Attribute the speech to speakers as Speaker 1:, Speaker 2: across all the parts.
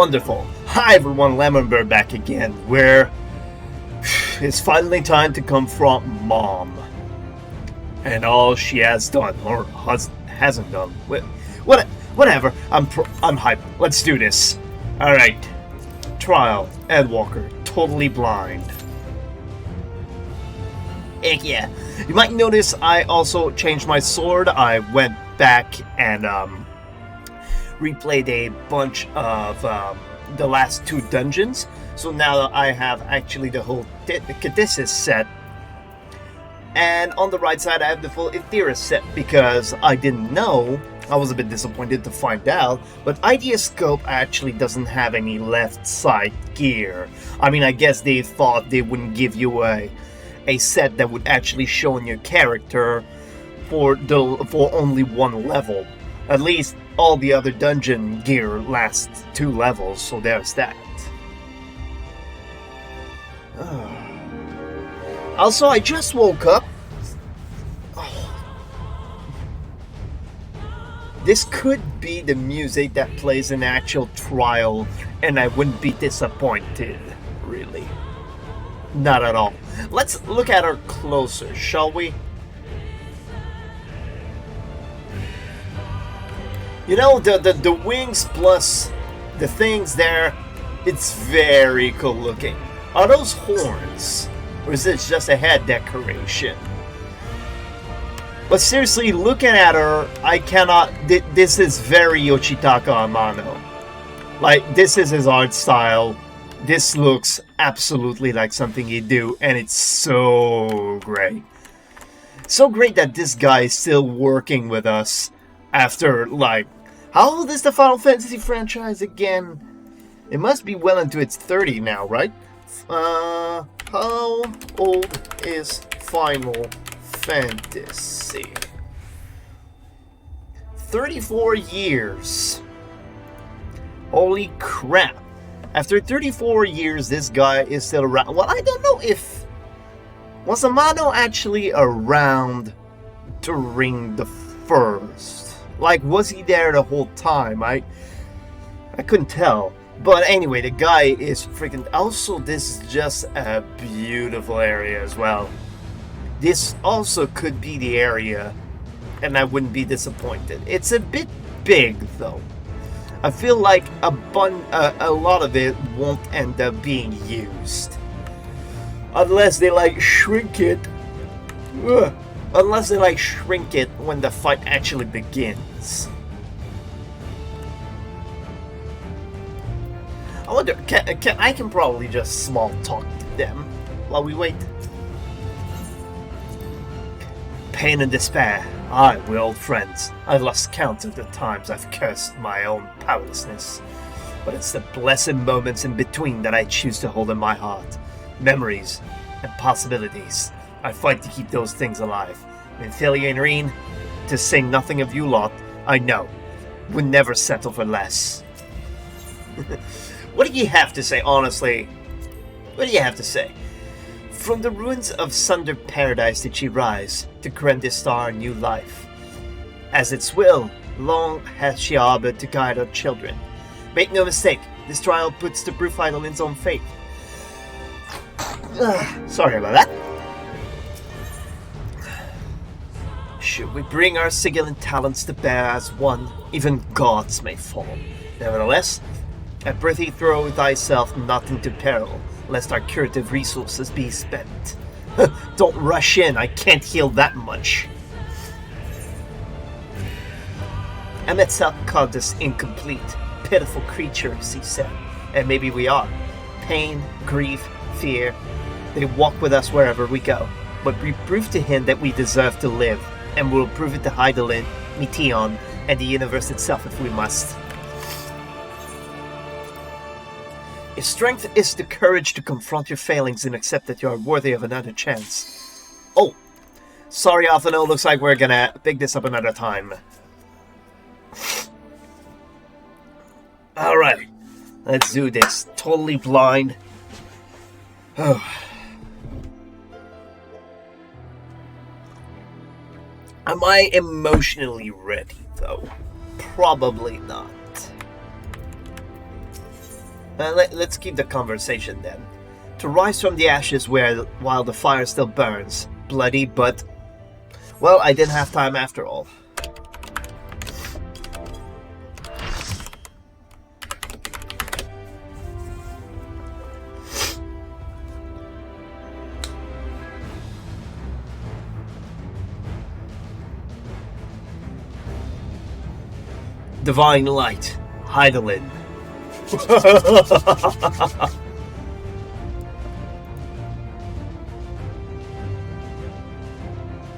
Speaker 1: Wonderful. Hi everyone, Lemonbird back again, where it's finally time to confront Mom. And all she has done, or hasn't done. Whatever, I'm hyped. Let's do this. Alright. Trial, Ed Walker, totally blind. Heck yeah. You might notice I also changed my sword. I went back and replayed a bunch of the last two dungeons. So now I have actually the whole Caduceus set. And on the right side I have the full Aetherius set because I didn't know. I was a bit disappointed to find out, but Ideascope actually doesn't have any left side gear. I mean, I guess they thought they wouldn't give you a set that would actually show in your character for only one level. At least all the other dungeon gear lasts 2 levels, so there's that. Also, I just woke up. This could be the music that plays in actual Trial, and I wouldn't be disappointed, really. Not at all. Let's look at her closer, shall we? You know, the wings plus the things there, it's very cool looking. Are those horns? Or is it just a head decoration? But seriously, looking at her, I cannot... This is very Yoshitaka Amano. Like, this is his art style. This looks absolutely like something he'd do, and it's so great. So great that this guy is still working with us after, like... How old is the Final Fantasy franchise again? It must be well into its 30 now, right? How old is Final Fantasy? 34 years. Holy crap. After 34 years, this guy is still around. Well, I don't know if... Was Amano actually around during the first? Like, was he there the whole time? I couldn't tell. But anyway, the guy is freaking... Also, this is just a beautiful area as well. This also could be the area, and I wouldn't be disappointed. It's a bit big, though. I feel like a lot of it won't end up being used. Unless they, like, shrink it. Ugh. Unless they, like, shrink it when the fight actually begins. I wonder, I can probably just small talk to them while we wait. Pain and despair. Aye, we're old friends. I've lost count of the times I've cursed my own powerlessness. But it's the blessed moments in between that I choose to hold in my heart. Memories and possibilities. I fight to keep those things alive. And Thalia and Reen, to say nothing of you lot, I know, would never settle for less. What do you have to say, honestly? What do you have to say? From the ruins of sundered paradise did she rise, to grant this star new life. As its will, long hath she harbored to guide her children. Make no mistake, this trial puts the brute final in its own fate. Sorry about that. Should we bring our sigilant talents to bear as one, even gods may fall. Nevertheless, at birth throw thyself not into peril, lest our curative resources be spent. Don't rush in, I can't heal that much. Emetzel called us incomplete, pitiful creatures, he said. And maybe we are. Pain, grief, fear, they walk with us wherever we go. But we prove to him that we deserve to live, and we'll prove it to Hydaelyn, Meteon, and the universe itself if we must. If strength is the courage to confront your failings and accept that you are worthy of another chance. Oh, sorry Alphano, looks like we're gonna pick this up another time. Alright, let's do this. Totally blind. Oh. Am I emotionally ready, though? Probably not. Let's keep the conversation then. To rise from the ashes while the fire still burns. Bloody, but... Well, I didn't have time after all. Divine light, Heidelin.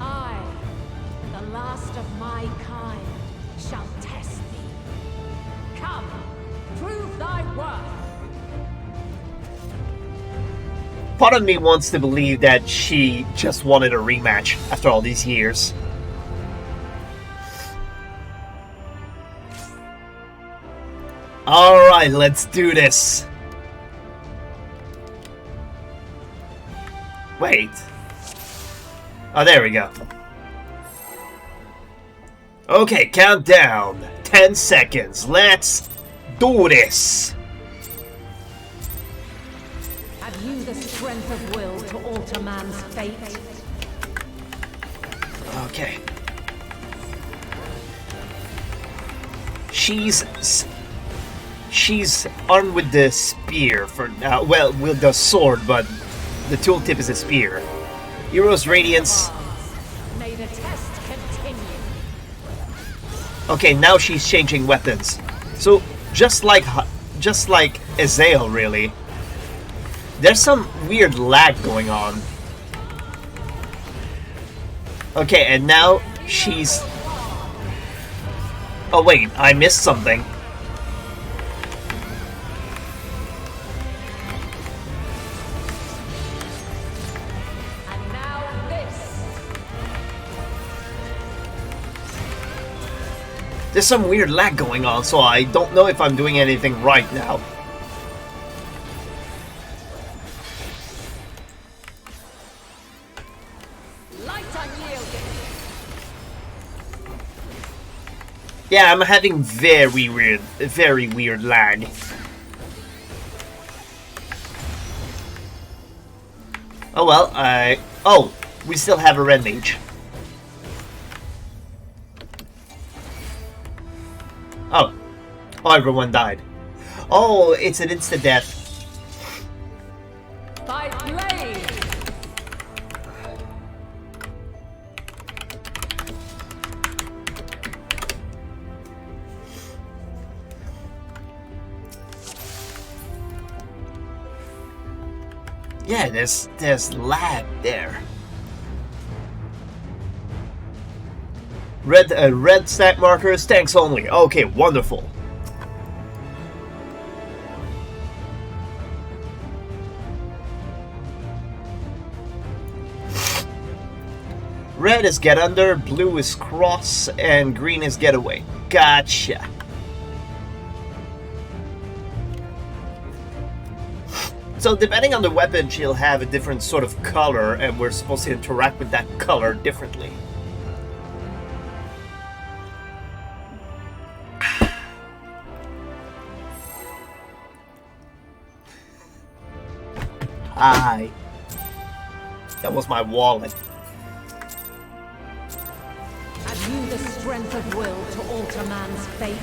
Speaker 2: I, the last of my kind, shall test thee. Come, prove thy worth.
Speaker 1: Part of me wants to believe that she just wanted a rematch after all these years. Alright, let's do this. Wait. Oh, there we go. Okay, countdown. 10 seconds. Let's do this.
Speaker 2: Have you the strength of will to alter man's fate?
Speaker 1: Okay. She's armed with the spear for now. Well, with the sword, but the tooltip is a spear. Hero's Radiance.
Speaker 2: May the test continue.
Speaker 1: Okay, now she's changing weapons. So just like Azael, really. There's some weird lag going on. Okay, and now she's... Oh wait, I missed something.
Speaker 2: And now this.
Speaker 1: There's some weird lag going on, so I don't know if I'm doing anything right now.
Speaker 2: Light unyielding.
Speaker 1: Yeah, I'm having very weird lag. Oh well, oh, we still have a red mage. Oh. Oh, everyone died. Oh, it's an instant death.
Speaker 2: By blade.
Speaker 1: Yeah, there's lag there. Red stat markers, tanks only. Okay, wonderful. Red is get under, blue is cross, and green is get away. Gotcha. So depending on the weapon, she'll have a different sort of color, and we're supposed to interact with that color differently. Hi. That was my wallet.
Speaker 2: Have you the strength of will to alter man's fate?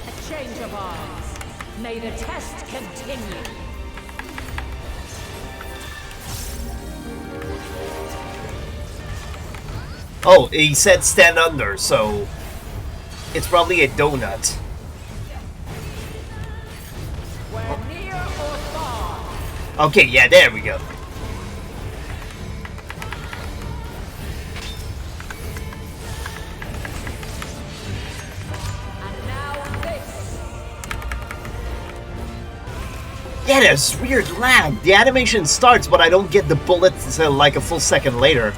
Speaker 2: A change of arms. May the test continue.
Speaker 1: Oh, he said stand under, so it's probably a donut.
Speaker 2: Where near or far.
Speaker 1: Okay, yeah, there we go.
Speaker 2: And now this.
Speaker 1: Yeah, there's weird lag. The animation starts, but I don't get the bullets until like a full second later.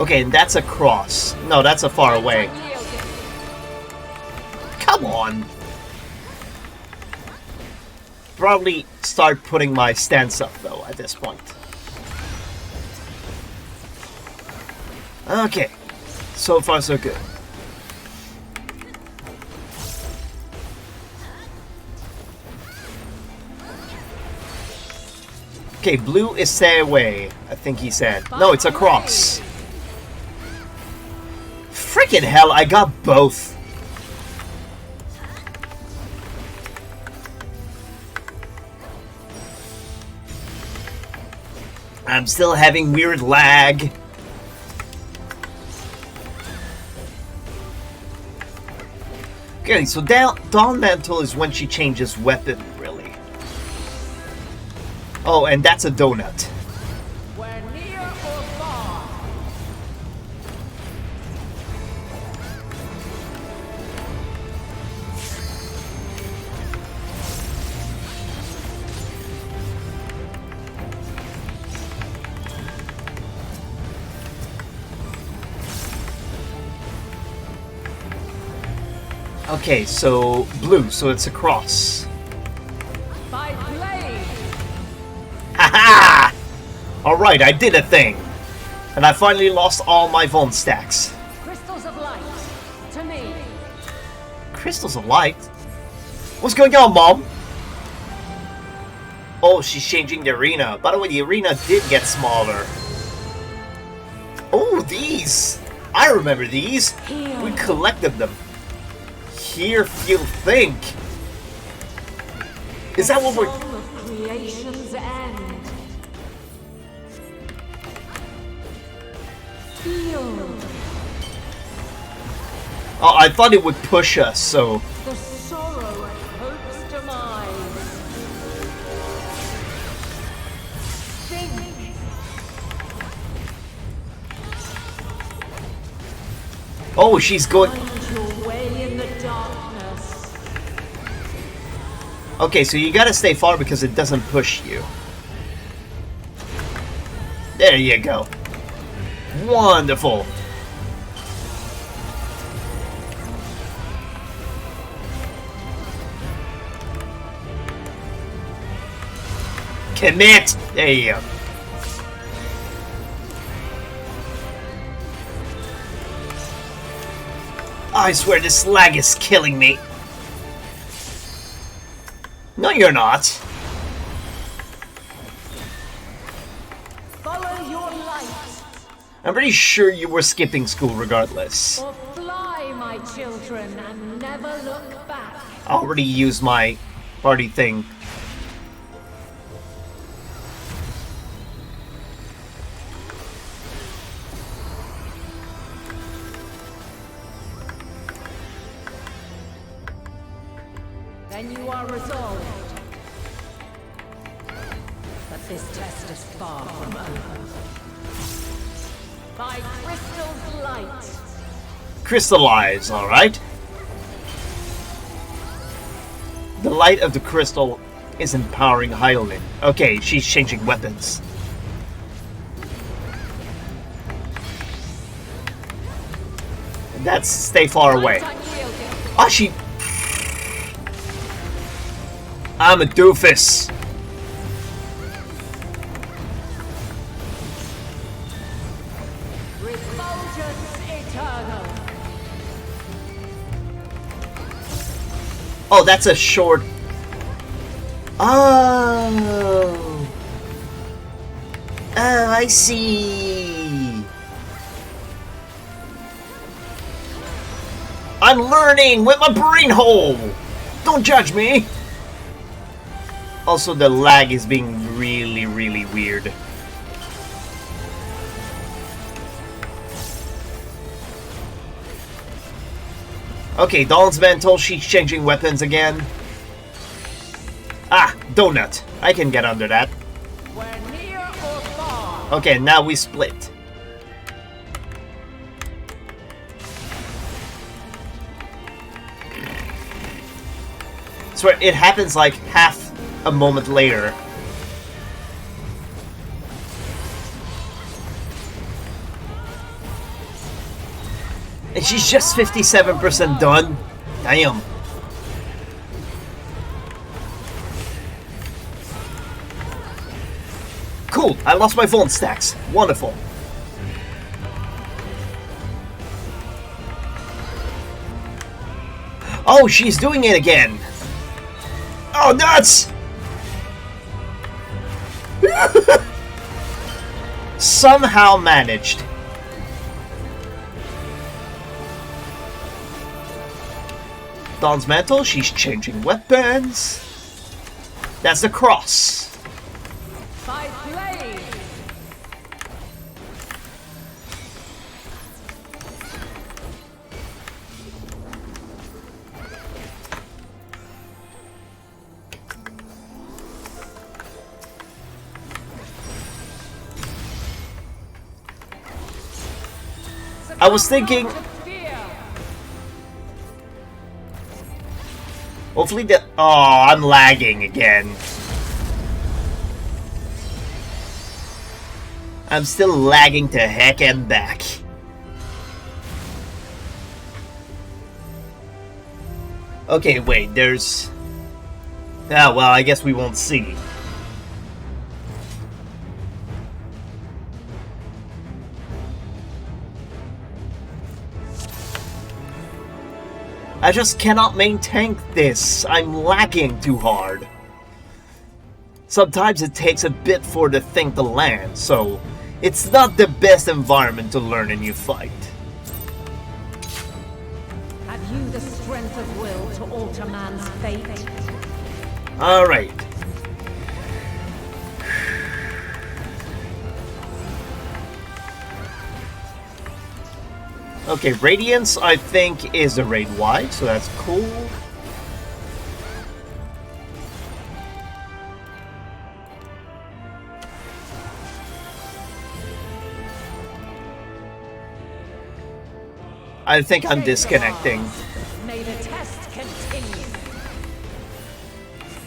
Speaker 1: Okay, and that's a cross. No, that's a far away. come on. Probably start putting my stance up though at this point. Okay, so far so good. Okay, blue is stay away, I think he said. No, it's across. Freaking hell, I got both. I'm still having weird lag. Okay, so Dawn Mantle is when she changes weapon, really. Oh, and that's a donut.
Speaker 2: We're near or far.
Speaker 1: Okay, so blue, so it's a cross.
Speaker 2: By blade.
Speaker 1: Haha! Alright, I did a thing. And I finally lost all my Von stacks.
Speaker 2: Crystals of light. To me.
Speaker 1: Crystals of light? What's going on, Mom? Oh, she's changing the arena. By the way, the arena did get smaller. Oh, these! I remember these.
Speaker 2: Here.
Speaker 1: We collected them. Hear, feel, think. Is that what we're...
Speaker 2: Song of creation's end. Feel
Speaker 1: Oh, I thought it would push us, so...
Speaker 2: the sorrow at hope's demise. Think.
Speaker 1: Oh, she's going...
Speaker 2: Find your way in the darkness.
Speaker 1: Okay, so you gotta stay far because it doesn't push you. There you go. Wonderful. Commit! There you go. I swear this lag is killing me. No, you're not.
Speaker 2: Follow your light.
Speaker 1: I'm pretty sure you were skipping school regardless.
Speaker 2: Or fly, my children, and never look back.
Speaker 1: I already used my party thing.
Speaker 2: Then you are resolved. But this test is far from over. By crystal's light.
Speaker 1: Crystallize, alright? The light of the crystal is empowering Hyolyn. Okay, she's changing weapons. That's stay far away. Ah, she... I'm a doofus.
Speaker 2: Refulgence eternal.
Speaker 1: Oh, that's a short... Oh... Oh, I see. I'm learning with my brain hole. Don't judge me. Also, the lag is being really, really weird. Okay, Dawn's Mantle, she's changing weapons again. Ah, donut. I can get under that.
Speaker 2: We're near or far.
Speaker 1: Okay, now we split. Swear, it happens like half a moment later. And she's just 57% done. Damn. cool. I lost my phone stacks. Wonderful. Oh, she's doing it again. Oh, nuts! Somehow managed. Dawn's mantle, she's changing weapons. That's the cross.
Speaker 2: By blade.
Speaker 1: I was thinking, hopefully that. Oh, I'm lagging again. I'm still lagging to heck and back. Okay, wait, there's... Ah, well, I guess we won't see. I just cannot maintain this. I'm lagging too hard. Sometimes it takes a bit for the thing to land, so it's not the best environment to learn a new fight.
Speaker 2: Have you the strength of will to alter man's fate?
Speaker 1: Alright. Okay, Radiance, I think, is a raid wide, so that's cool. I think I'm disconnecting.
Speaker 2: May the test continue.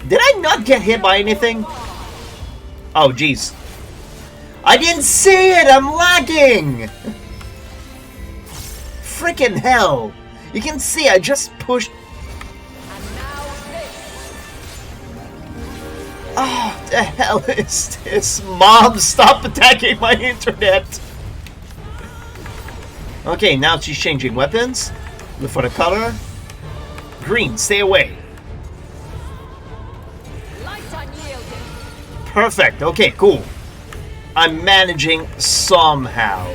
Speaker 1: Did I not get hit by anything? Oh, jeez. I didn't see it! I'm lagging! Freaking hell! You can see I just pushed...
Speaker 2: And now this.
Speaker 1: Oh, the hell is this? Mom, stop attacking my internet! Okay, now she's changing weapons. Look for the color. Green, stay away.
Speaker 2: Light unyielding.
Speaker 1: Perfect, okay, cool. I'm managing somehow.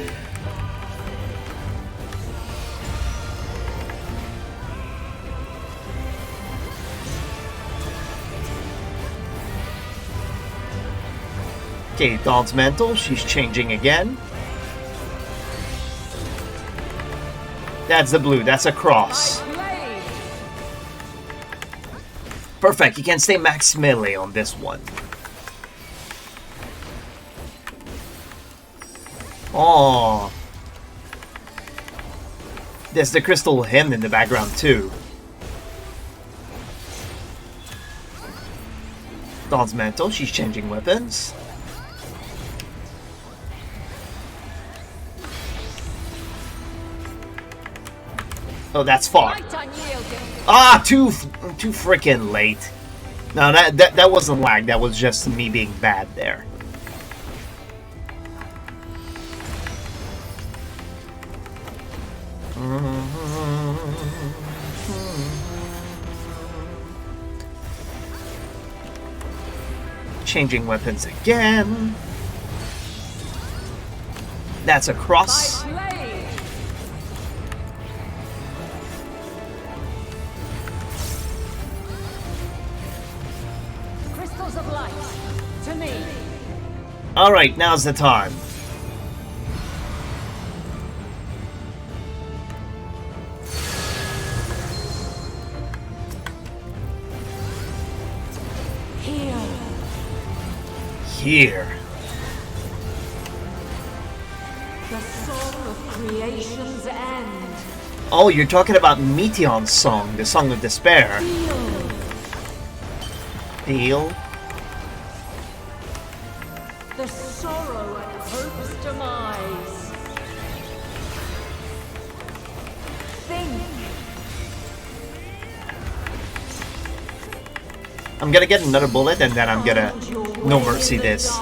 Speaker 1: Okay, Dawn's mantle, she's changing again. That's the blue, that's a cross. Perfect, you can stay max melee on this one. Oh, there's the crystal hymn in the background too. Dawn's mantle, she's changing weapons. Oh, that's far. Ah, too freaking late. No, that wasn't lag. That was just me being bad there. Changing weapons again. That's a cross.
Speaker 2: Crystals of light, to me.
Speaker 1: Alright, now's the time. Here.
Speaker 2: The song of creation's end.
Speaker 1: Oh, you're talking about Meteon's song, the Song of Despair. Deal.
Speaker 2: The sorrow at hope's demise. Think.
Speaker 1: I'm gonna get another bullet and then I'm gonna no mercy this.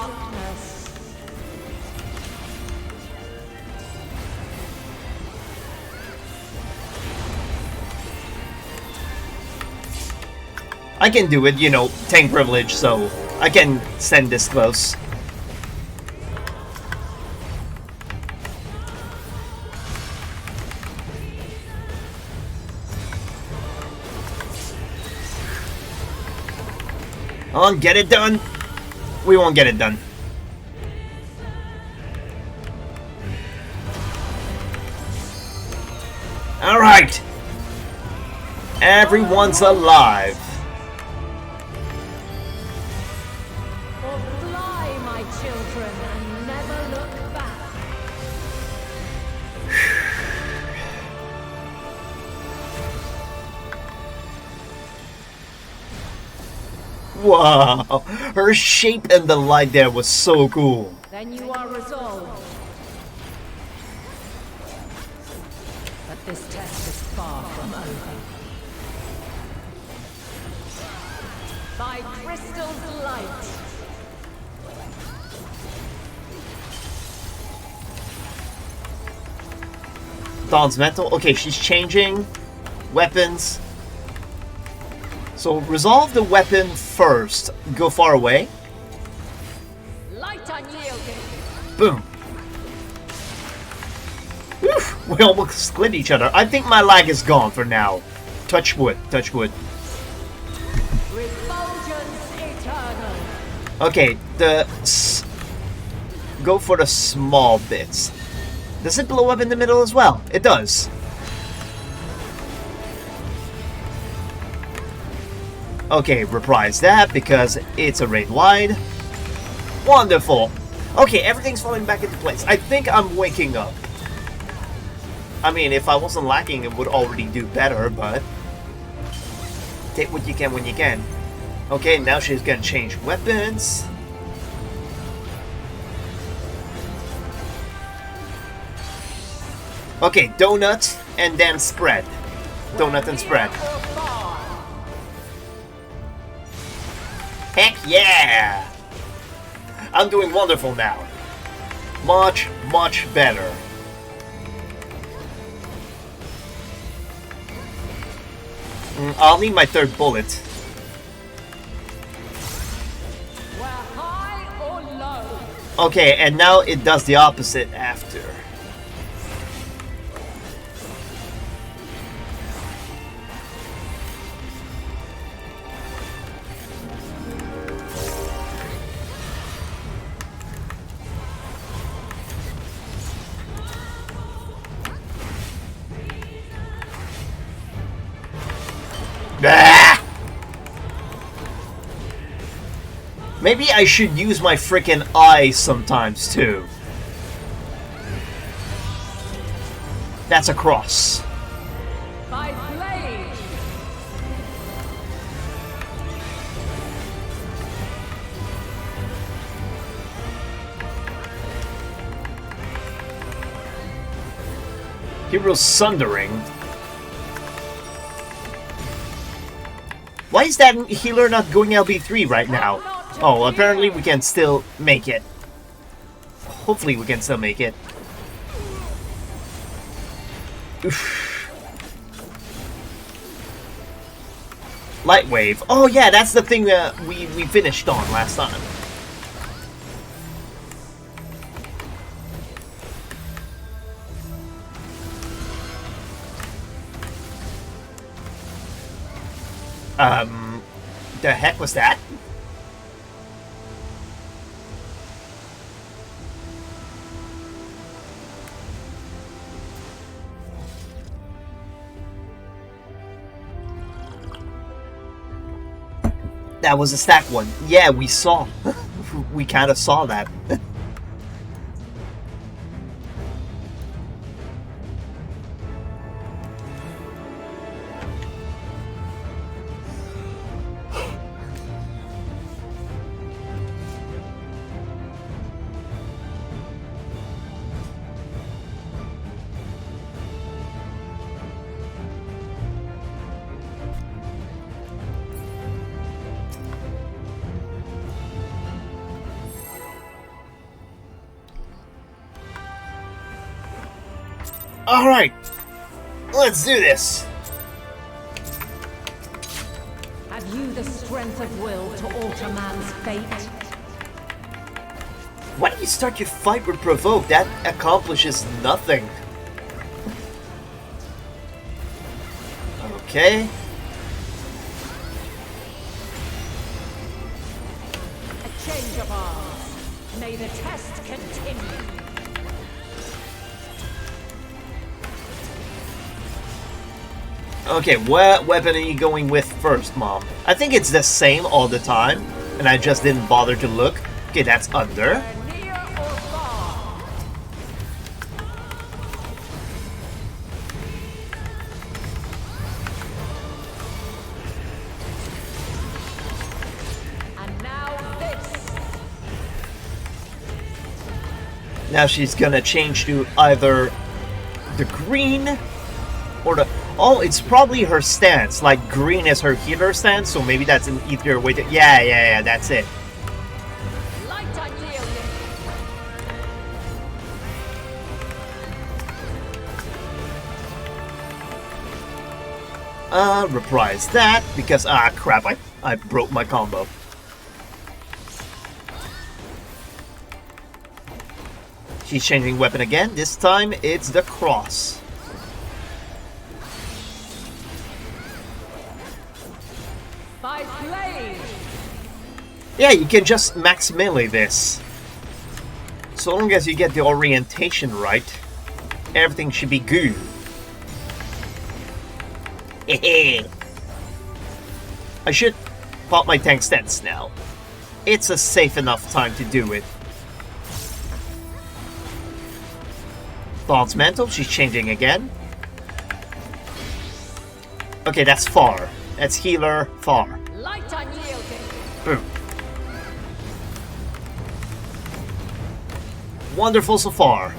Speaker 1: I can do it, you know, tank privilege, so I can send this close. Come on, get it done. We won't get it done. Alright. Everyone's alive.
Speaker 2: Or fly, my children, and never look back.
Speaker 1: Wow. Her shape in the light there was so cool.
Speaker 2: Then you are resolved. But this test is far from over. By crystal's light.
Speaker 1: Dawn's mental. Okay, she's changing weapons. So resolve the weapon first. Go far away.
Speaker 2: Light unyielding.
Speaker 1: Boom. Oof, we almost split each other. I think my lag is gone for now. Touch wood. Touch wood.
Speaker 2: Refulgence eternal.
Speaker 1: Okay, go for the small bits. Does it blow up in the middle as well? It does. Okay, reprise that because it's a raid wide. Wonderful. Okay, everything's falling back into place. I think I'm waking up. I mean, if I wasn't lacking, it would already do better, but take what you can when you can. Okay, now she's gonna change weapons. Okay, donut and then spread. Donut and spread. Heck yeah! I'm doing wonderful now. Much, much better. I'll need my third bullet.
Speaker 2: High or low?
Speaker 1: Okay, and now it does the opposite after. Ah! Maybe I should use my frickin' eyes sometimes too. That's a cross.
Speaker 2: By blade.
Speaker 1: Hero's Sundering. Why is that healer not going LB3 right now? Oh, apparently we can still make it. Hopefully we can still make it. Oof. Light wave. Oh yeah, that's the thing that we finished on last time. The heck was that? That was a stack one. Yeah, we saw. We kind of saw that. Alright, let's do this.
Speaker 2: Have you the strength? strength of will to alter man's fate?
Speaker 1: Why do you start your fight with provoke? That accomplishes nothing. Okay.
Speaker 2: A change of arms. May the test continue.
Speaker 1: Okay, what weapon are you going with first, Mom? I think it's the same all the time, and I just didn't bother to look. Okay, that's under.
Speaker 2: Near or far? And now this.
Speaker 1: Now she's gonna change to either the green or the... Oh, it's probably her stance. Like, green is her healer stance, so maybe that's an easier way to... Yeah, that's it.
Speaker 2: Light unyielding.
Speaker 1: Reprise that, because... Ah, crap, I broke my combo. She's changing weapon again. This time, it's the cross.
Speaker 2: By blade.
Speaker 1: Yeah, you can just max melee this. So long as you get the orientation right, everything should be good. Hehe. I should pop my tank stance now. It's a safe enough time to do it. Dawn's Mantle, she's changing again. Okay, that's far. That's healer, far.
Speaker 2: Light unyielding.
Speaker 1: Boom. Wonderful so far.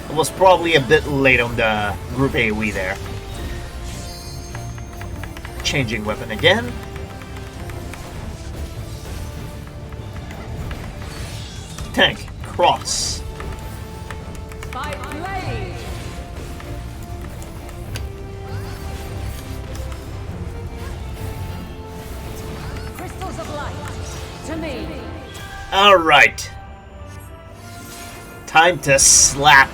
Speaker 1: I was probably a bit late on the group AoE there. Changing weapon again. Tank, cross.
Speaker 2: By blade. Crystals of light. To me.
Speaker 1: Alright. Time to slap.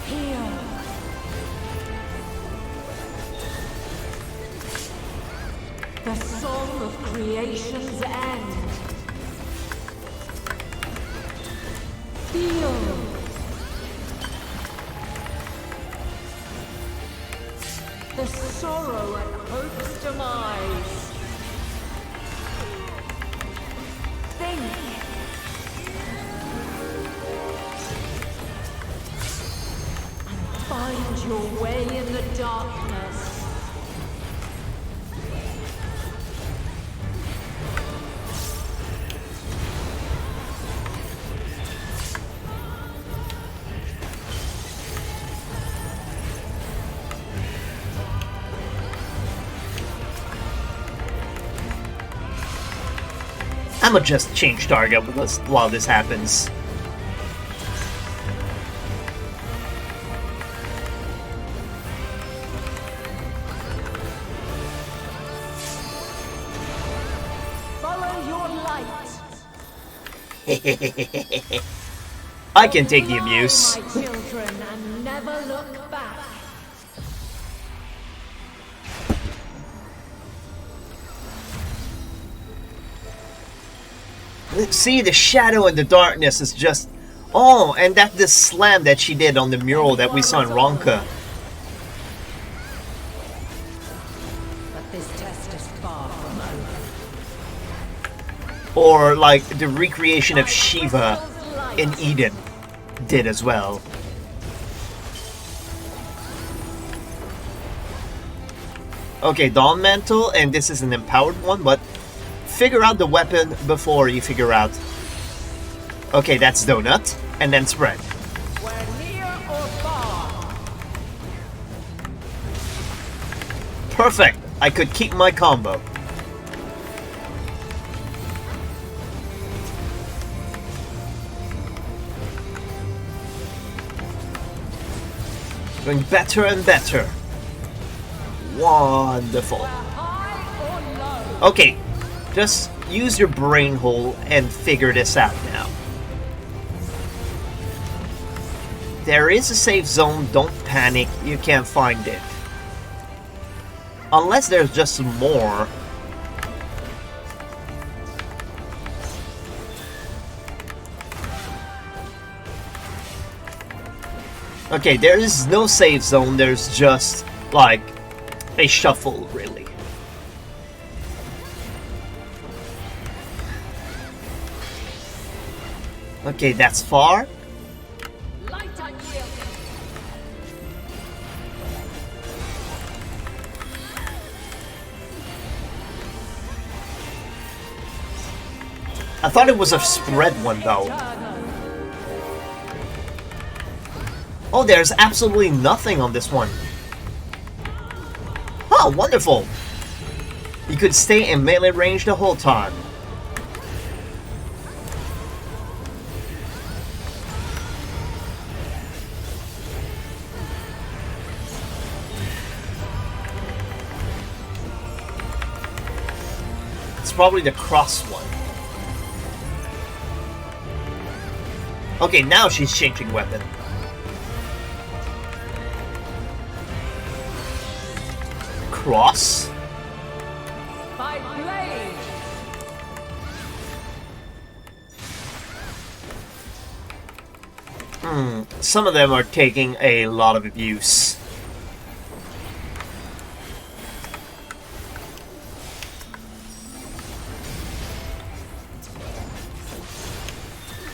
Speaker 2: Here. The song of creation's end. Feel. The sorrow at hope's demise. Think. And find your way in the darkness.
Speaker 1: I'ma just change target while this happens.
Speaker 2: Follow your light.
Speaker 1: I can take the abuse.
Speaker 2: Fly, my children, and never look back.
Speaker 1: See, the shadow and the darkness is just... Oh, and that the slam that she did on the mural that we saw in Ronka.
Speaker 2: But this test is far from over.
Speaker 1: Or, like, the recreation of Shiva in Eden did as well. Okay, Dawn Mantle, and this is an empowered one, but figure out the weapon before you figure out... Okay, that's Donut, and then Spread.
Speaker 2: We're near or far.
Speaker 1: Perfect! I could keep my combo. Doing better and better. Wonderful. Okay, just use your brain hole and figure this out now. There is a safe zone, don't panic, you can't find it. Unless there's just more. Okay, there is no safe zone, there's just, like, a shuffle, really. Okay, that's far. I thought it was a spread one, though. Oh, there's absolutely nothing on this one. Oh, wonderful! You could stay in melee range the whole time. It's probably the cross one. Okay, now she's changing weapon. Cross.
Speaker 2: By blade.
Speaker 1: Some of them are taking a lot of abuse.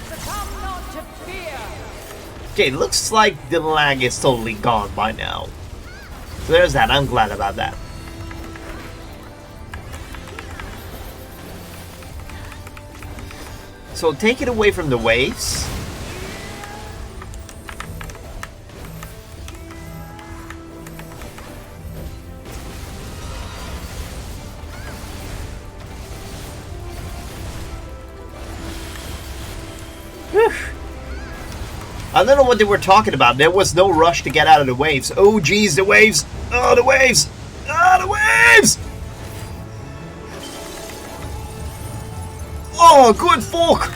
Speaker 2: Succumb not to fear.
Speaker 1: Okay, looks like the lag is totally gone by now. So there's that, I'm glad about that. So take it away from the waves. Whew. I don't know what they were talking about. There was no rush to get out of the waves. Oh geez, the waves! Oh, the waves! Oh, the waves! Oh, good folk!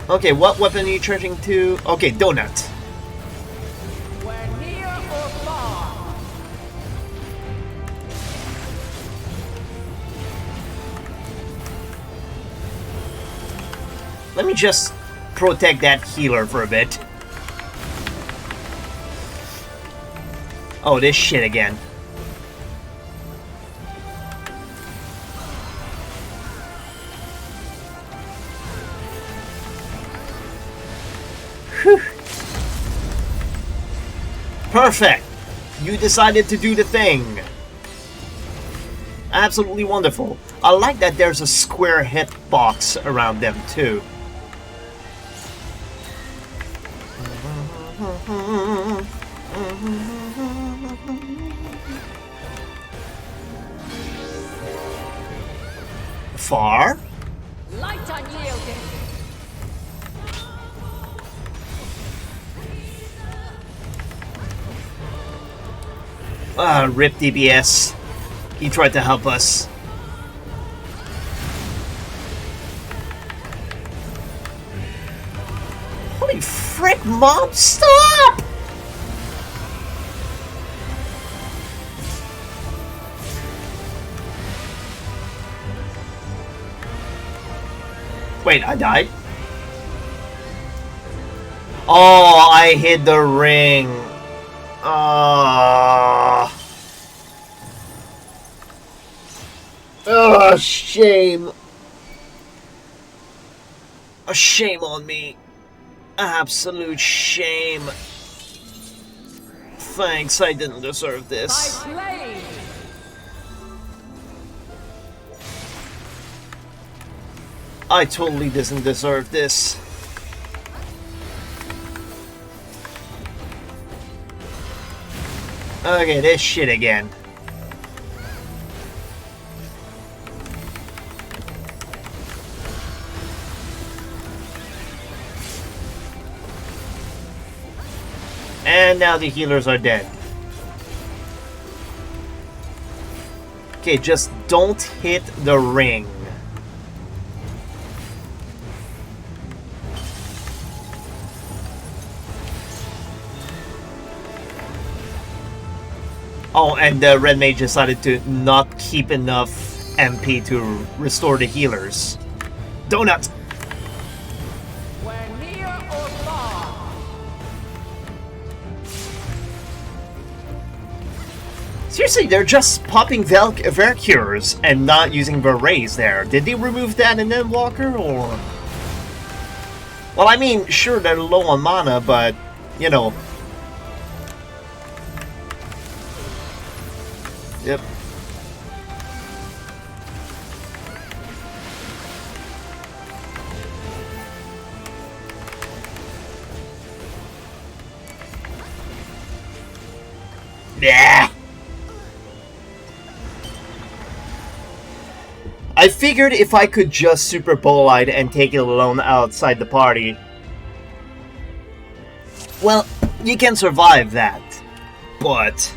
Speaker 1: Okay, what weapon are you charging to? Okay, donut.
Speaker 2: Where near or far.
Speaker 1: Let me just protect that healer for a bit. Oh, this shit again. Whew. Perfect! You decided to do the thing. Absolutely wonderful. I like that there's a square hitbox around them too. Far?
Speaker 2: Light unyielding.
Speaker 1: Rip DBS. He tried to help us. Holy frick, Mom, stop! Wait, I died? Oh, I hit the ring. Oh, shame. A shame on me. Absolute shame. Thanks, I didn't deserve this.
Speaker 2: By blade.
Speaker 1: I totally didn't deserve this. Okay, this shit again. And now the healers are dead. Okay, just don't hit the ring. Oh, and the red mage decided to not keep enough MP to restore the healers. Donut!
Speaker 2: We're near or far.
Speaker 1: Seriously, they're just popping Valkyrs and not using berets there. Did they remove that in Endwalker, or...? Well, I mean, sure, they're low on mana, but, you know... Yep. Yeah. I figured if I could just Super Bolide and take it alone outside the party, well, you can survive that. But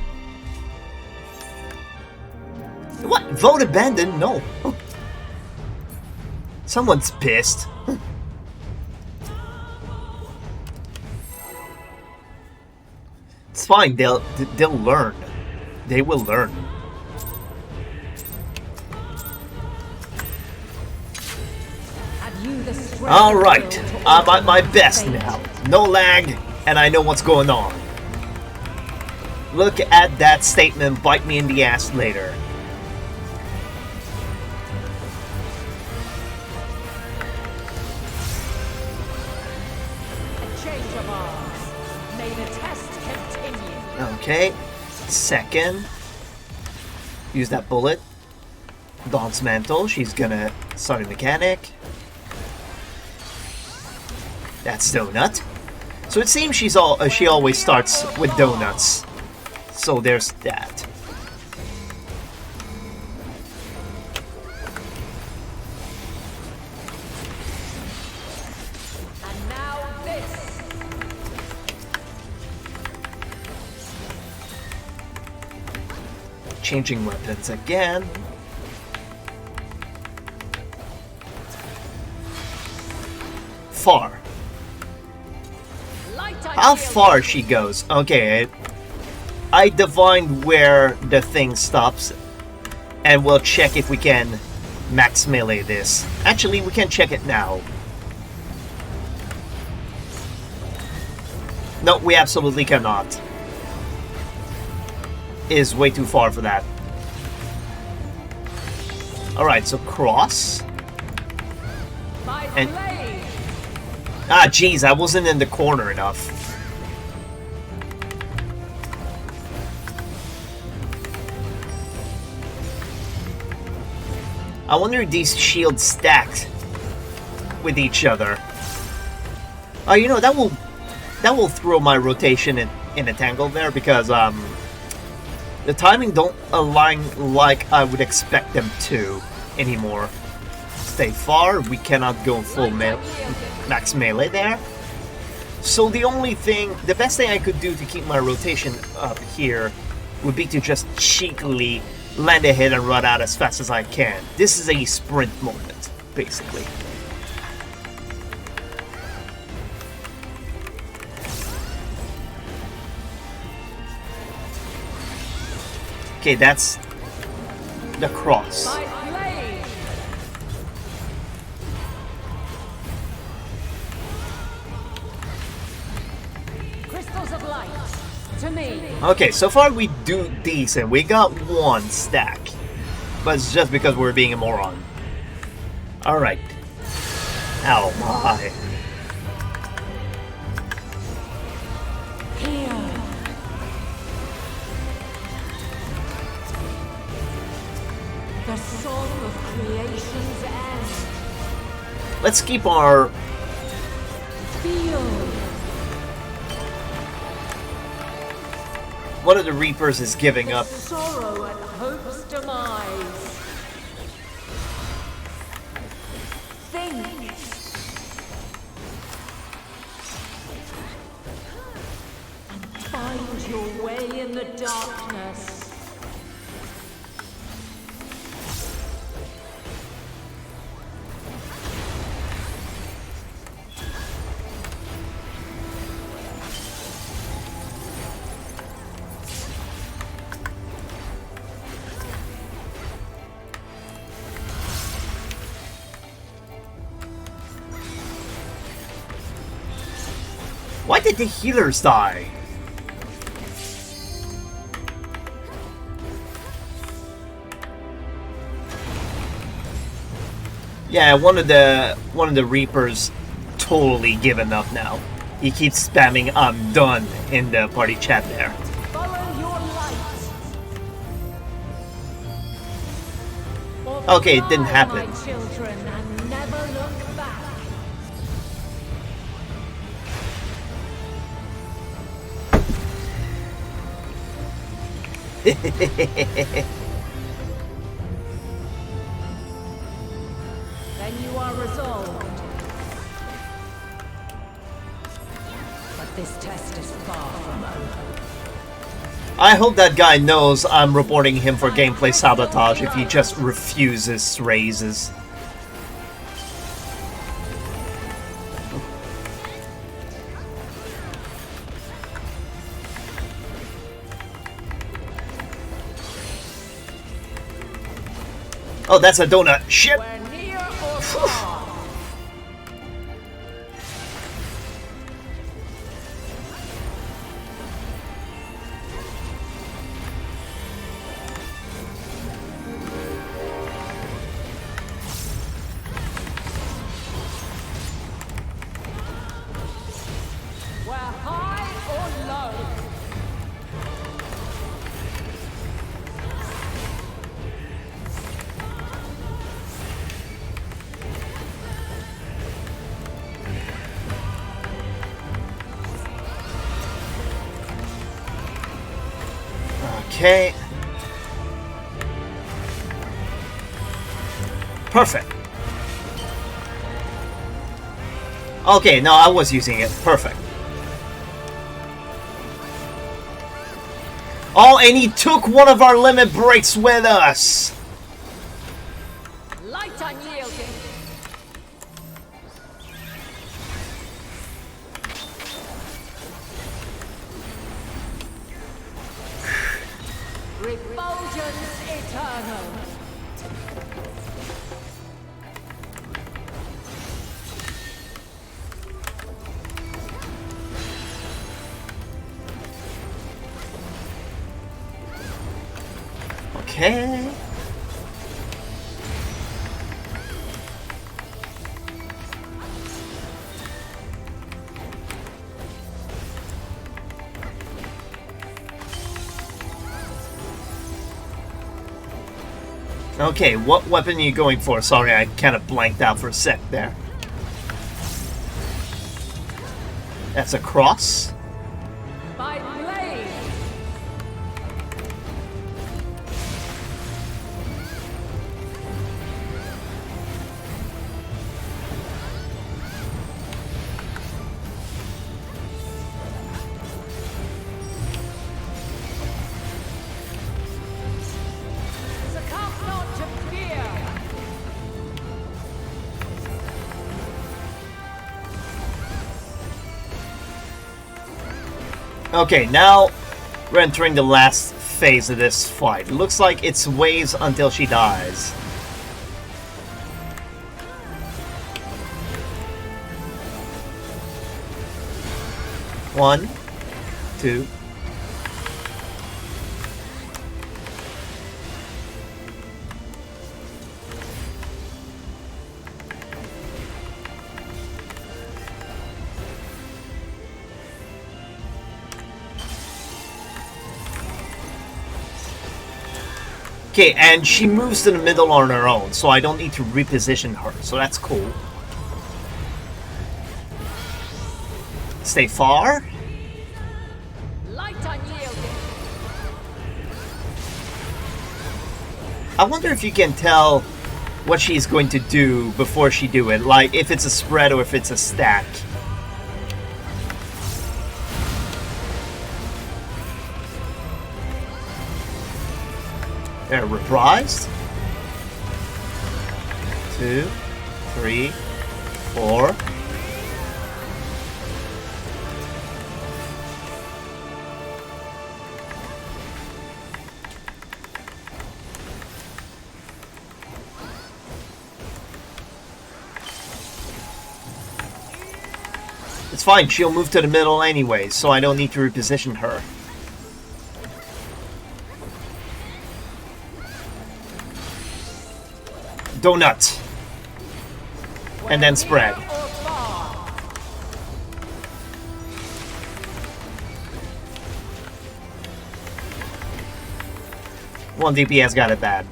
Speaker 1: what? Vote abandoned? No. Someone's pissed. It's fine. They'll learn. They will learn. All right. I'm at my best now. No lag, and I know what's going on. Look at that statement. Bite me in the ass later. Okay, second. Use that bullet. Dawn's Mantle, she's gonna start a mechanic. That's Donut. So it seems she always starts with donuts. So there's that.
Speaker 2: And now this.
Speaker 1: Changing weapons again. Far. How far she goes? Okay, I divined where the thing stops, and we'll check if we can max melee this. Actually, we can check it now. No, we absolutely cannot. It is way too far for that. Alright, so cross. And ah, jeez, I wasn't in the corner enough. I wonder if these shields stacked with each other. Oh, you know, that will throw my rotation in a tangle there, because the timing don't align like I would expect them to anymore. Stay far, we cannot go full max melee there. So the best thing I could do to keep my rotation up here would be to just cheekily land a hit and run out as fast as I can. This is a sprint moment, basically. Okay, that's the cross.
Speaker 2: Crystals of light to me.
Speaker 1: Okay, so far we do decent. We got one stack, but it's just because we're being a moron. Alright. Ow, my.
Speaker 2: The song of creation's end.
Speaker 1: Let's keep our...
Speaker 2: Feel.
Speaker 1: One of the Reapers is giving up.
Speaker 2: Sorrow at hope's demise. Think. your way in the darkness.
Speaker 1: Why did the healers die? Yeah, one of the Reapers totally given up now. He keeps spamming "I'm done" in the party chat there.
Speaker 2: Follow your light.
Speaker 1: Okay, it didn't happen.
Speaker 2: My children, and never look back. Then you are resolved. But this test is far from over.
Speaker 1: I hope that guy knows I'm reporting him for gameplay sabotage if he just refuses raises. Oh, that's a donut. Shit!
Speaker 2: We're near or far. We're high or low.
Speaker 1: Okay. Perfect. Okay, no, I was using it. Perfect. Oh, and he took one of our limit breaks with us!
Speaker 2: Light unyielding. Refulgence eternal.
Speaker 1: Okay. Okay, what weapon are you going for? Sorry, I kind of blanked out for a sec there. That's a cross?
Speaker 2: By blade. Succumb not to fear.
Speaker 1: Okay, now we're entering the last phase of this fight. Looks like it's waves until she dies. One, two. Okay, and she moves to the middle on her own, so I don't need to reposition her, so that's cool. Stay far.
Speaker 2: Light unyielding.
Speaker 1: I wonder if you can tell what she's going to do before she do it, like if it's a spread or if it's a stack. They're reprised. 2, 3, 4. It's fine, she'll move to the middle anyway, so I don't need to reposition her. Donut. And then spread. 1 DPS got it bad.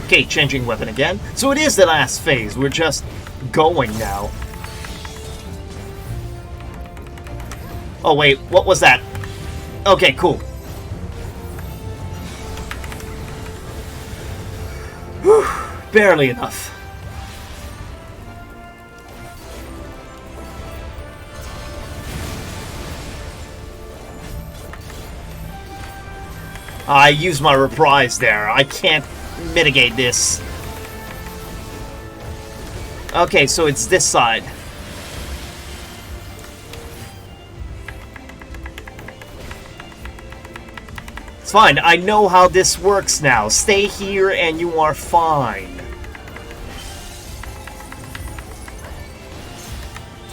Speaker 1: Okay, changing weapon again. So it is the last phase. We're just going now. Oh wait, what was that? Okay, cool. Whew, barely enough. I used my reprise there. I can't mitigate this. Okay, so it's this side. It's fine. I know how this works now. Stay here and you are fine.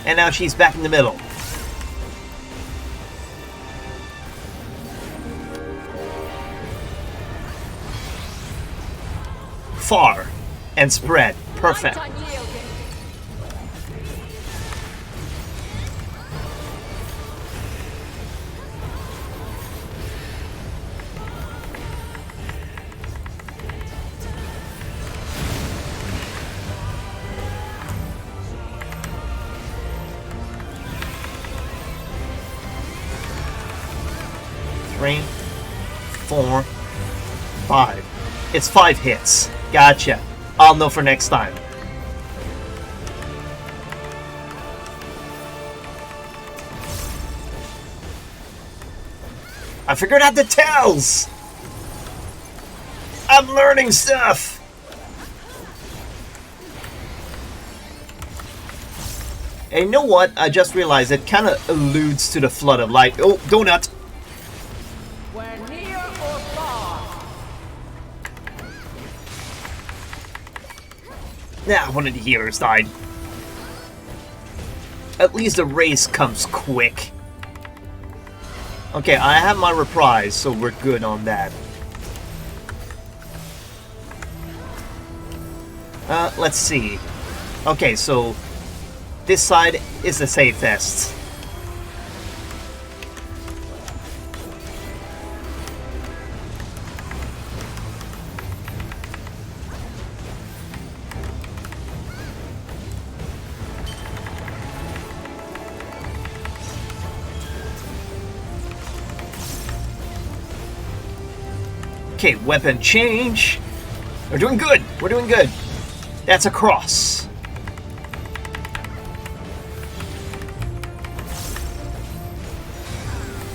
Speaker 1: And now she's back in the middle. Far and spread. Perfect. Three, 4, 5. It's 5 hits. Gotcha. I'll know for next time. I figured out the tells! I'm learning stuff! And you know what? I just realized it kind of alludes to the flood of light. Oh, donut!
Speaker 2: We're near or far.
Speaker 1: Nah, one of the healers died. At least the race comes quick. Okay, I have my reprise, so we're good on that. Let's see. Okay, so this side is the safest. Okay, weapon change. We're doing good. We're doing good. That's a cross.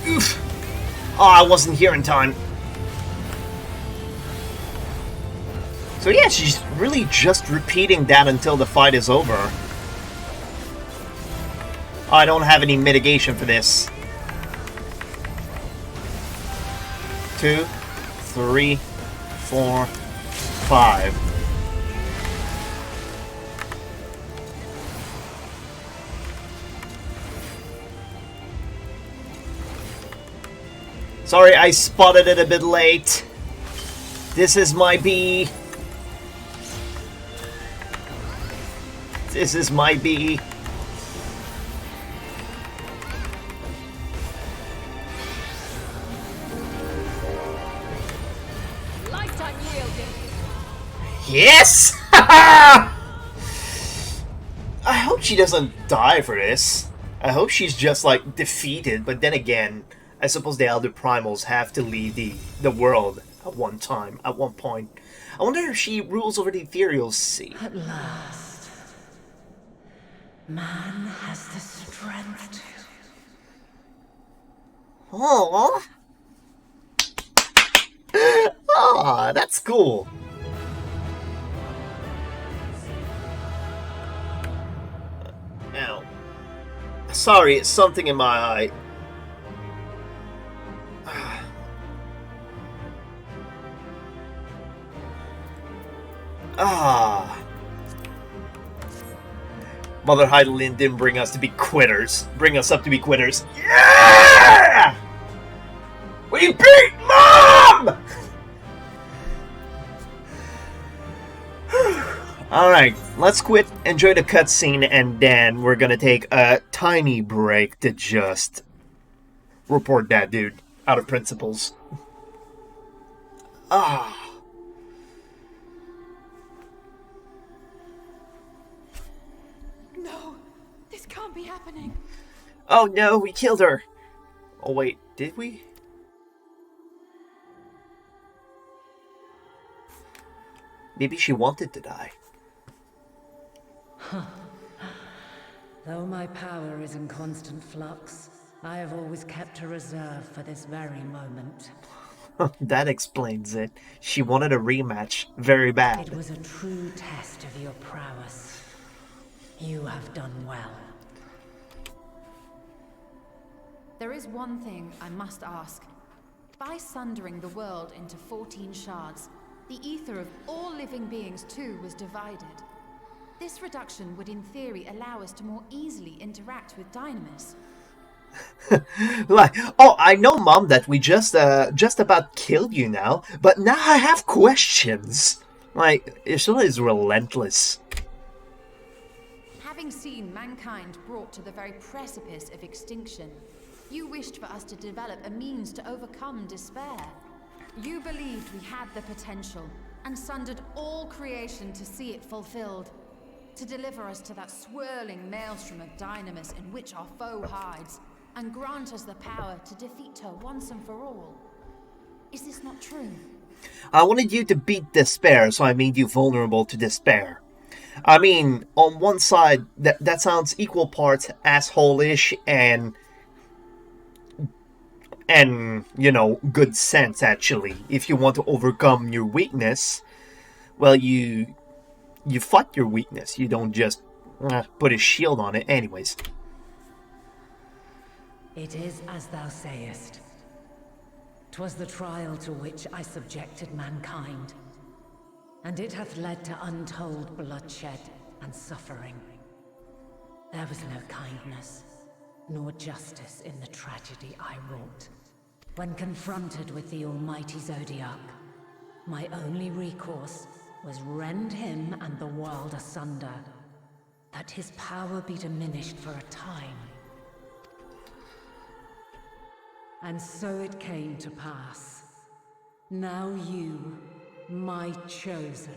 Speaker 1: Oof. Oh, I wasn't here in time. So yeah, she's really just repeating that until the fight is over. I don't have any mitigation for this. 2, 3, 4, 5. Sorry, I spotted it a bit late. This is my B. This is my B. Yes! I hope she doesn't die for this. I hope she's just like defeated, but then again, I suppose the Elder Primals have to leave the world at one time, at one point. I wonder if she rules over the Ethereal Sea.
Speaker 2: At last, man has the strength to...
Speaker 1: Oh, ah, that's cool. Ow. Sorry, it's something in my eye. Ah. Mother Heidelin didn't bring us to be quitters. Bring us up to be quitters. Yeah! We beat Mom! Alright, let's quit, enjoy the cutscene, and then we're gonna take a tiny break to just report that dude out of principles. Ah.
Speaker 2: No, this can't be happening.
Speaker 1: Oh no, we killed her. Oh wait, did we? Maybe she wanted to die.
Speaker 2: Though my power is in constant flux, I have always kept a reserve for this very moment.
Speaker 1: That explains it. She wanted a rematch very bad.
Speaker 2: It was a true test of your prowess. You have done well.
Speaker 3: There is one thing I must ask. By sundering the world into 14 shards, the ether of all living beings too was divided. This reduction would in theory allow us to more easily interact with Dynamis.
Speaker 1: Like, oh, I know, Mom, that we just about killed you now, but now I have questions. Like, Ishla is relentless.
Speaker 3: Having seen mankind brought to the very precipice of extinction, you wished for us to develop a means to overcome despair. You believed we had the potential, and sundered all creation to see it fulfilled. To deliver us to that swirling maelstrom of Dynamis in which our foe hides, and grant us the power to defeat her once and for all. Is this not true?
Speaker 1: I wanted you to beat despair, so I made you vulnerable to despair. I mean, on one side, that sounds equal parts asshole-ish and, you know, good sense, actually. If you want to overcome your weakness, well, you fight your weakness. You don't just put a shield on it. Anyways.
Speaker 2: It is as thou sayest. 'Twas the trial to which I subjected mankind, and it hath led to untold bloodshed and suffering. There was no kindness, nor justice in the tragedy I wrought. When confronted with the almighty Zodiac, my only recourse was rend him and the world asunder, that his power be diminished for a time. And so it came to pass. Now you, my chosen,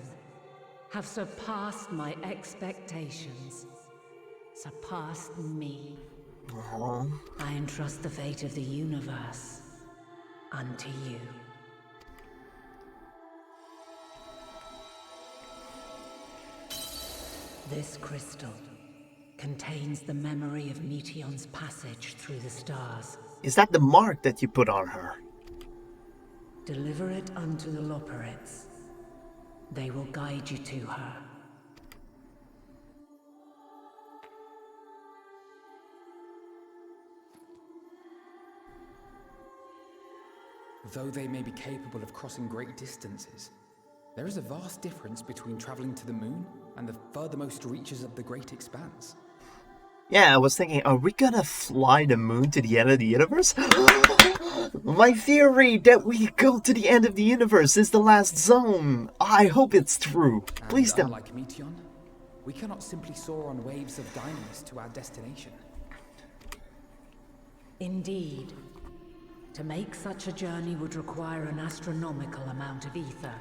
Speaker 2: have surpassed my expectations. Surpassed me. I entrust the fate of the universe unto you. This crystal contains the memory of Meteion's passage through the stars.
Speaker 1: Is that the mark that you put on her?
Speaker 2: Deliver it unto the Loperids. They will guide you to her.
Speaker 4: Though they may be capable of crossing great distances, there is a vast difference between traveling to the moon and the furthermost reaches of the great expanse.
Speaker 1: Yeah, I was thinking, are we gonna fly the moon to the end of the universe? My theory that we go to the end of the universe is the last zone. I hope it's true. Please
Speaker 4: And
Speaker 1: don't.
Speaker 4: unlike Meteion, we cannot simply soar on waves of Dynamis to our destination.
Speaker 2: Indeed. To make such a journey would require an astronomical amount of ether.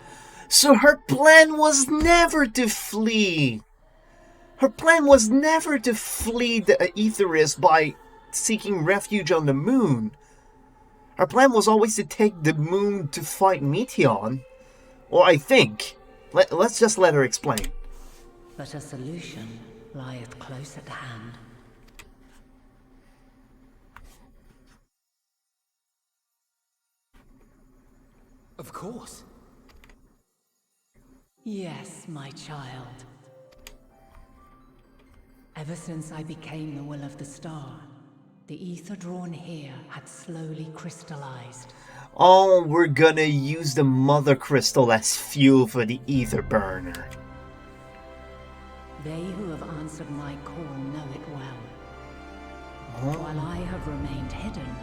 Speaker 1: So her plan was never to flee. Her plan was never to flee the Aetherius by seeking refuge on the moon. Her plan was always to take the moon to fight Meteon. Or I think. Let's just let her explain.
Speaker 2: But a solution lieth close at hand.
Speaker 4: Of course.
Speaker 2: Yes, my child. Ever since I became the will of the star, the ether drawn here had slowly crystallized.
Speaker 1: Oh, we're gonna use the mother crystal as fuel for the ether burner.
Speaker 2: They who have answered my call know it well. While I have remained hidden,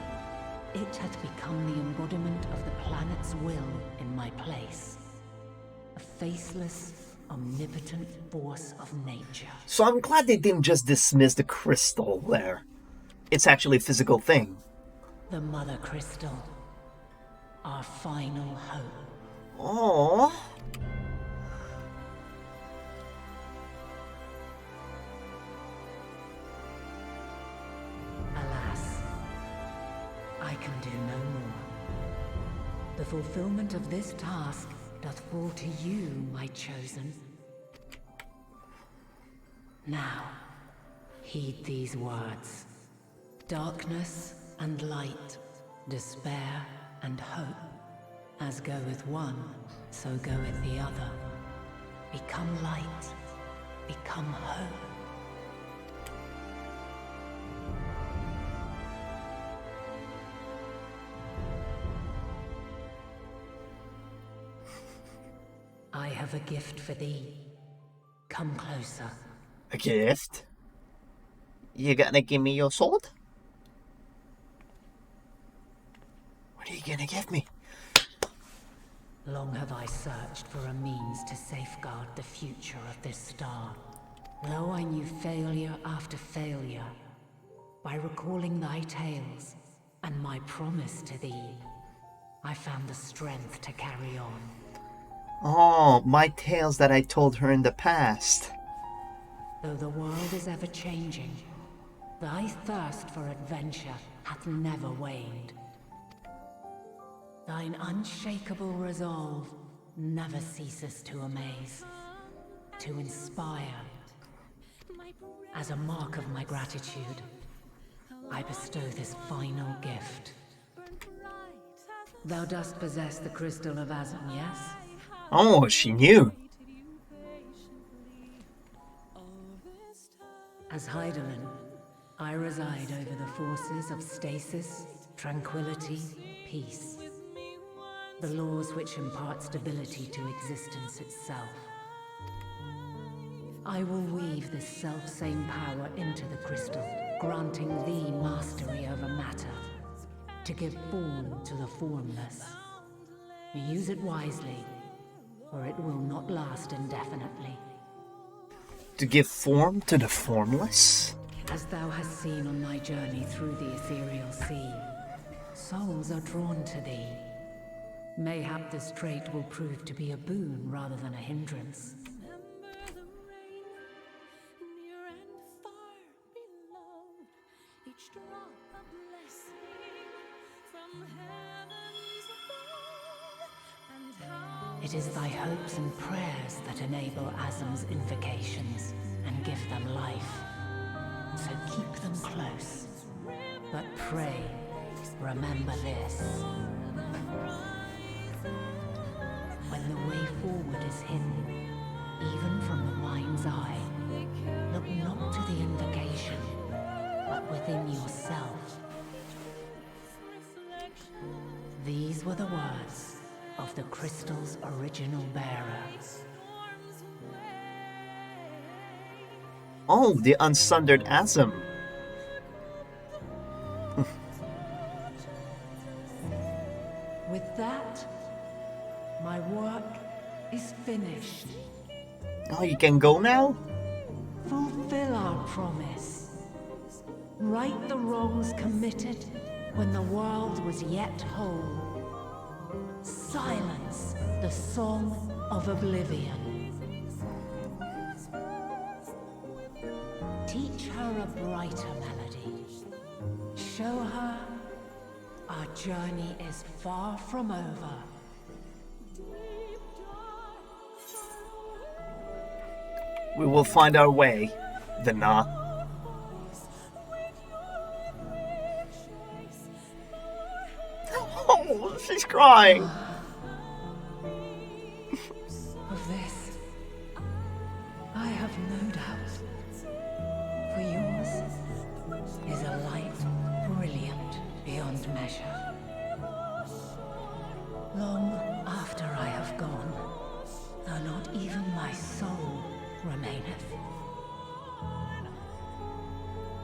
Speaker 2: it hath become the embodiment of the planet's will in my place. A faceless, omnipotent force of nature.
Speaker 1: So I'm glad they didn't just dismiss the crystal there. It's actually a physical thing.
Speaker 2: The Mother Crystal. Our final hope.
Speaker 1: Aww.
Speaker 2: Alas, I can do no more. The fulfillment of this task doth fall to you, my chosen. Now, heed these words. Darkness and light, despair and hope. As goeth one, so goeth the other. Become light, become hope. I have a gift for thee. Come closer.
Speaker 1: A gift? You gonna give me your sword? What are you gonna give me?
Speaker 2: Long have I searched for a means to safeguard the future of this star. Though I knew failure after failure, by recalling thy tales and my promise to thee, I found the strength to carry on.
Speaker 1: Oh, my tales that I told her in the past.
Speaker 2: Though the world is ever changing, thy thirst for adventure hath never waned. Thine unshakable resolve never ceases to amaze, to inspire. As a mark of my gratitude, I bestow this final gift. Thou dost possess the crystal of Azum, yes?
Speaker 1: Oh, she knew.
Speaker 2: As Heidelin, I reside over the forces of stasis, tranquility, peace. The laws which impart stability to existence itself. I will weave this self-same power into the crystal, granting thee mastery over matter, to give form to the formless. Use it wisely, or it will not last indefinitely.
Speaker 1: To give form to the formless?
Speaker 2: As thou hast seen on thy journey through the ethereal sea, souls are drawn to thee. Mayhap this trait will prove to be a boon rather than a hindrance. It is thy hopes and prayers that enable Azum's invocations and give them life. So keep them close. But pray, remember this. When the way forward is hidden, even from the mind's eye, look not to the invocation, but within yourself. These were the words of the crystal's original bearer.
Speaker 1: Oh, the unsundered Azum.
Speaker 2: With that, my work is finished.
Speaker 1: Oh, you can go now?
Speaker 2: Fulfill our promise. Right the wrongs committed when the world was yet whole. Silence the song of oblivion. Teach her a brighter melody. Show her our journey is far from over.
Speaker 1: We will find our way, Vina. Oh, she's crying.
Speaker 2: Of this, I have no doubt. For yours is a light brilliant beyond measure. Long after I have gone, though not even my soul remaineth,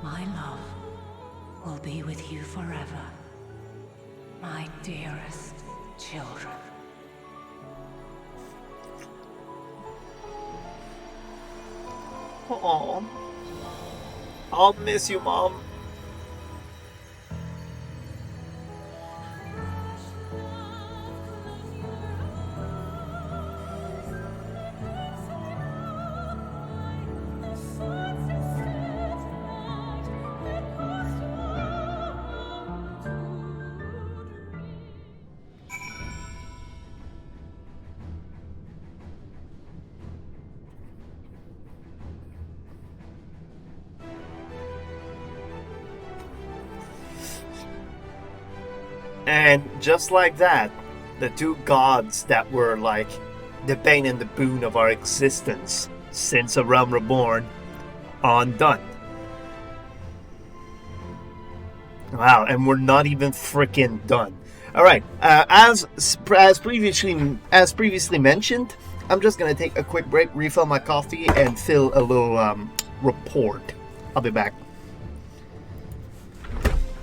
Speaker 2: my love will be with you forever, my dearest children.
Speaker 1: Oh, I'll miss you, Mom. And just like that, the two gods that were like the bane and the boon of our existence since A Realm Reborn are undone. Wow, and we're not even freaking done. All right, as previously mentioned, I'm just gonna take a quick break, refill my coffee, and fill a little report. I'll be back.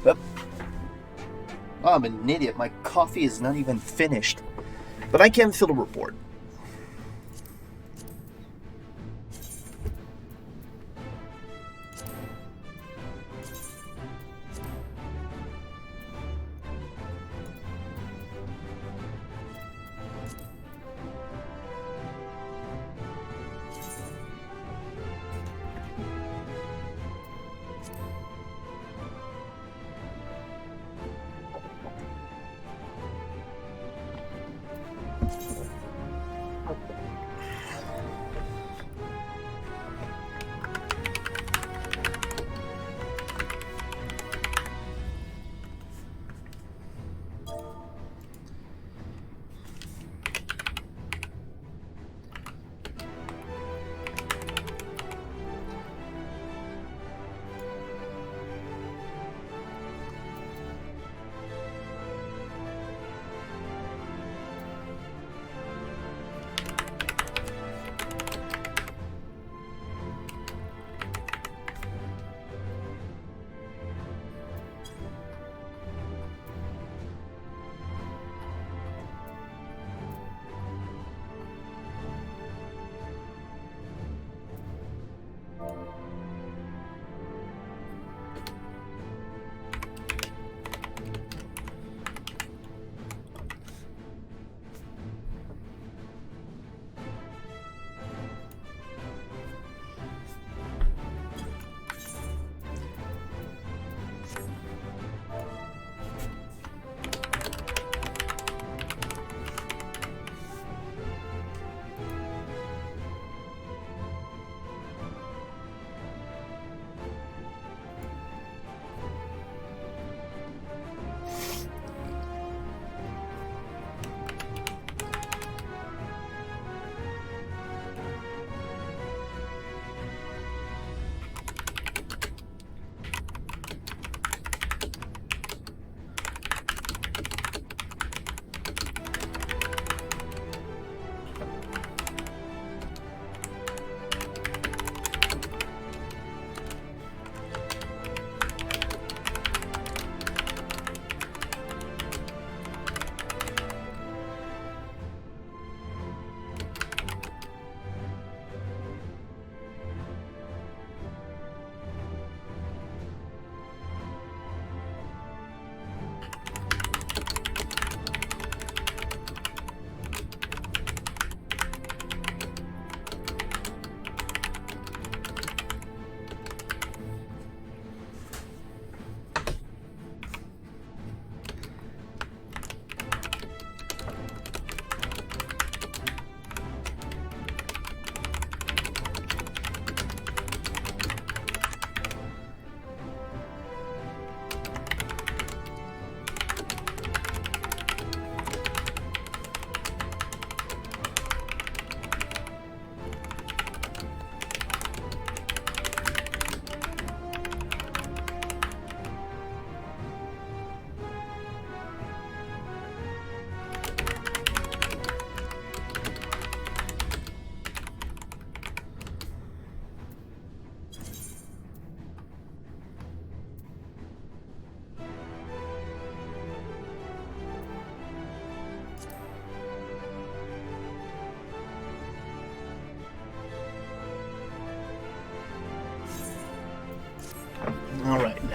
Speaker 1: Yep. Oh, I'm an idiot. My coffee is not even finished. But I can fill a report.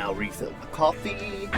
Speaker 1: now refill the coffee.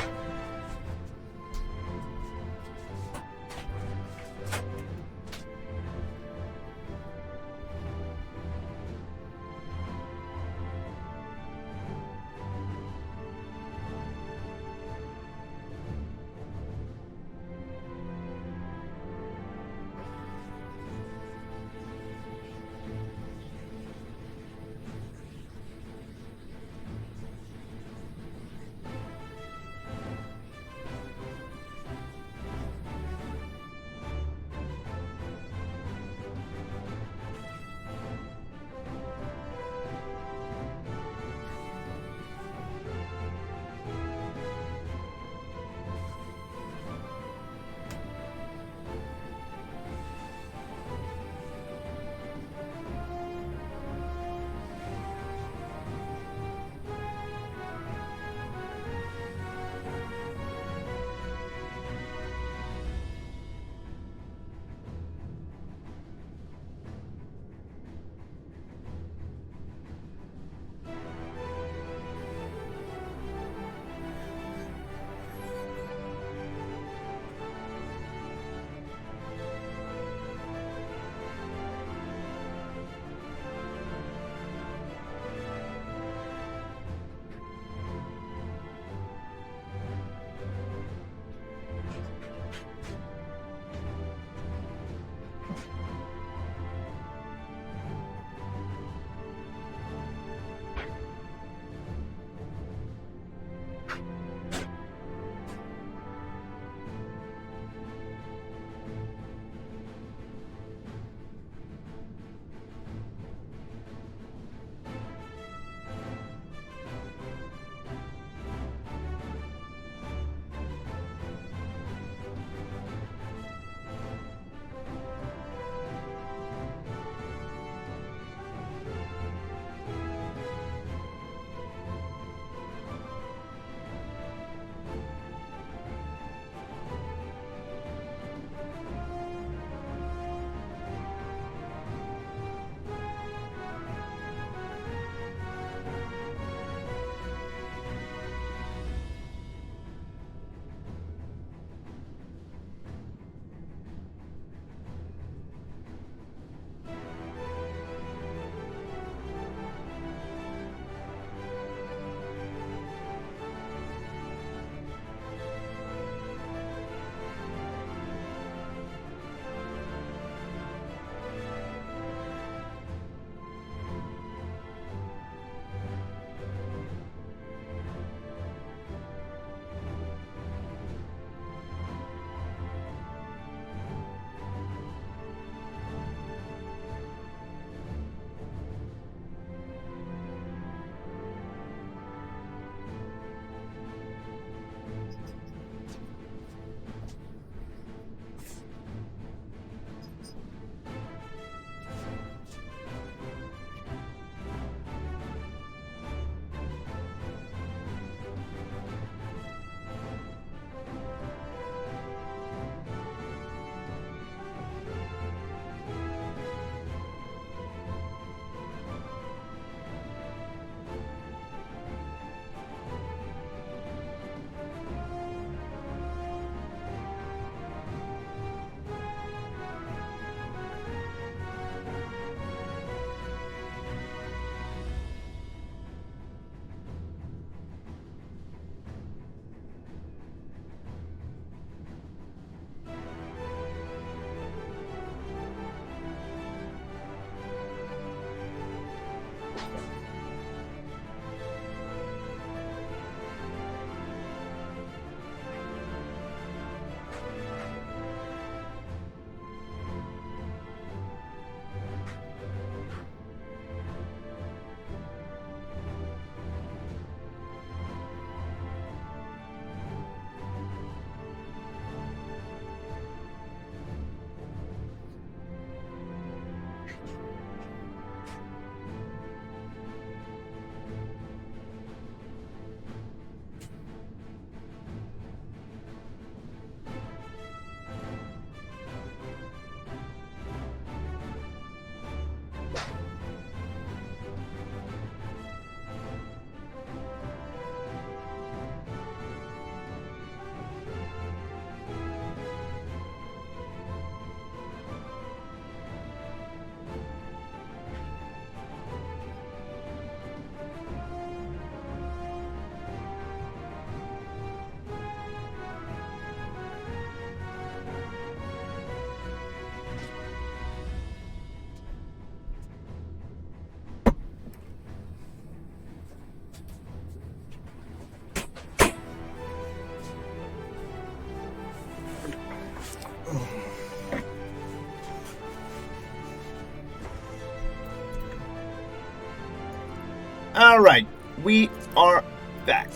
Speaker 1: Alright, we are back.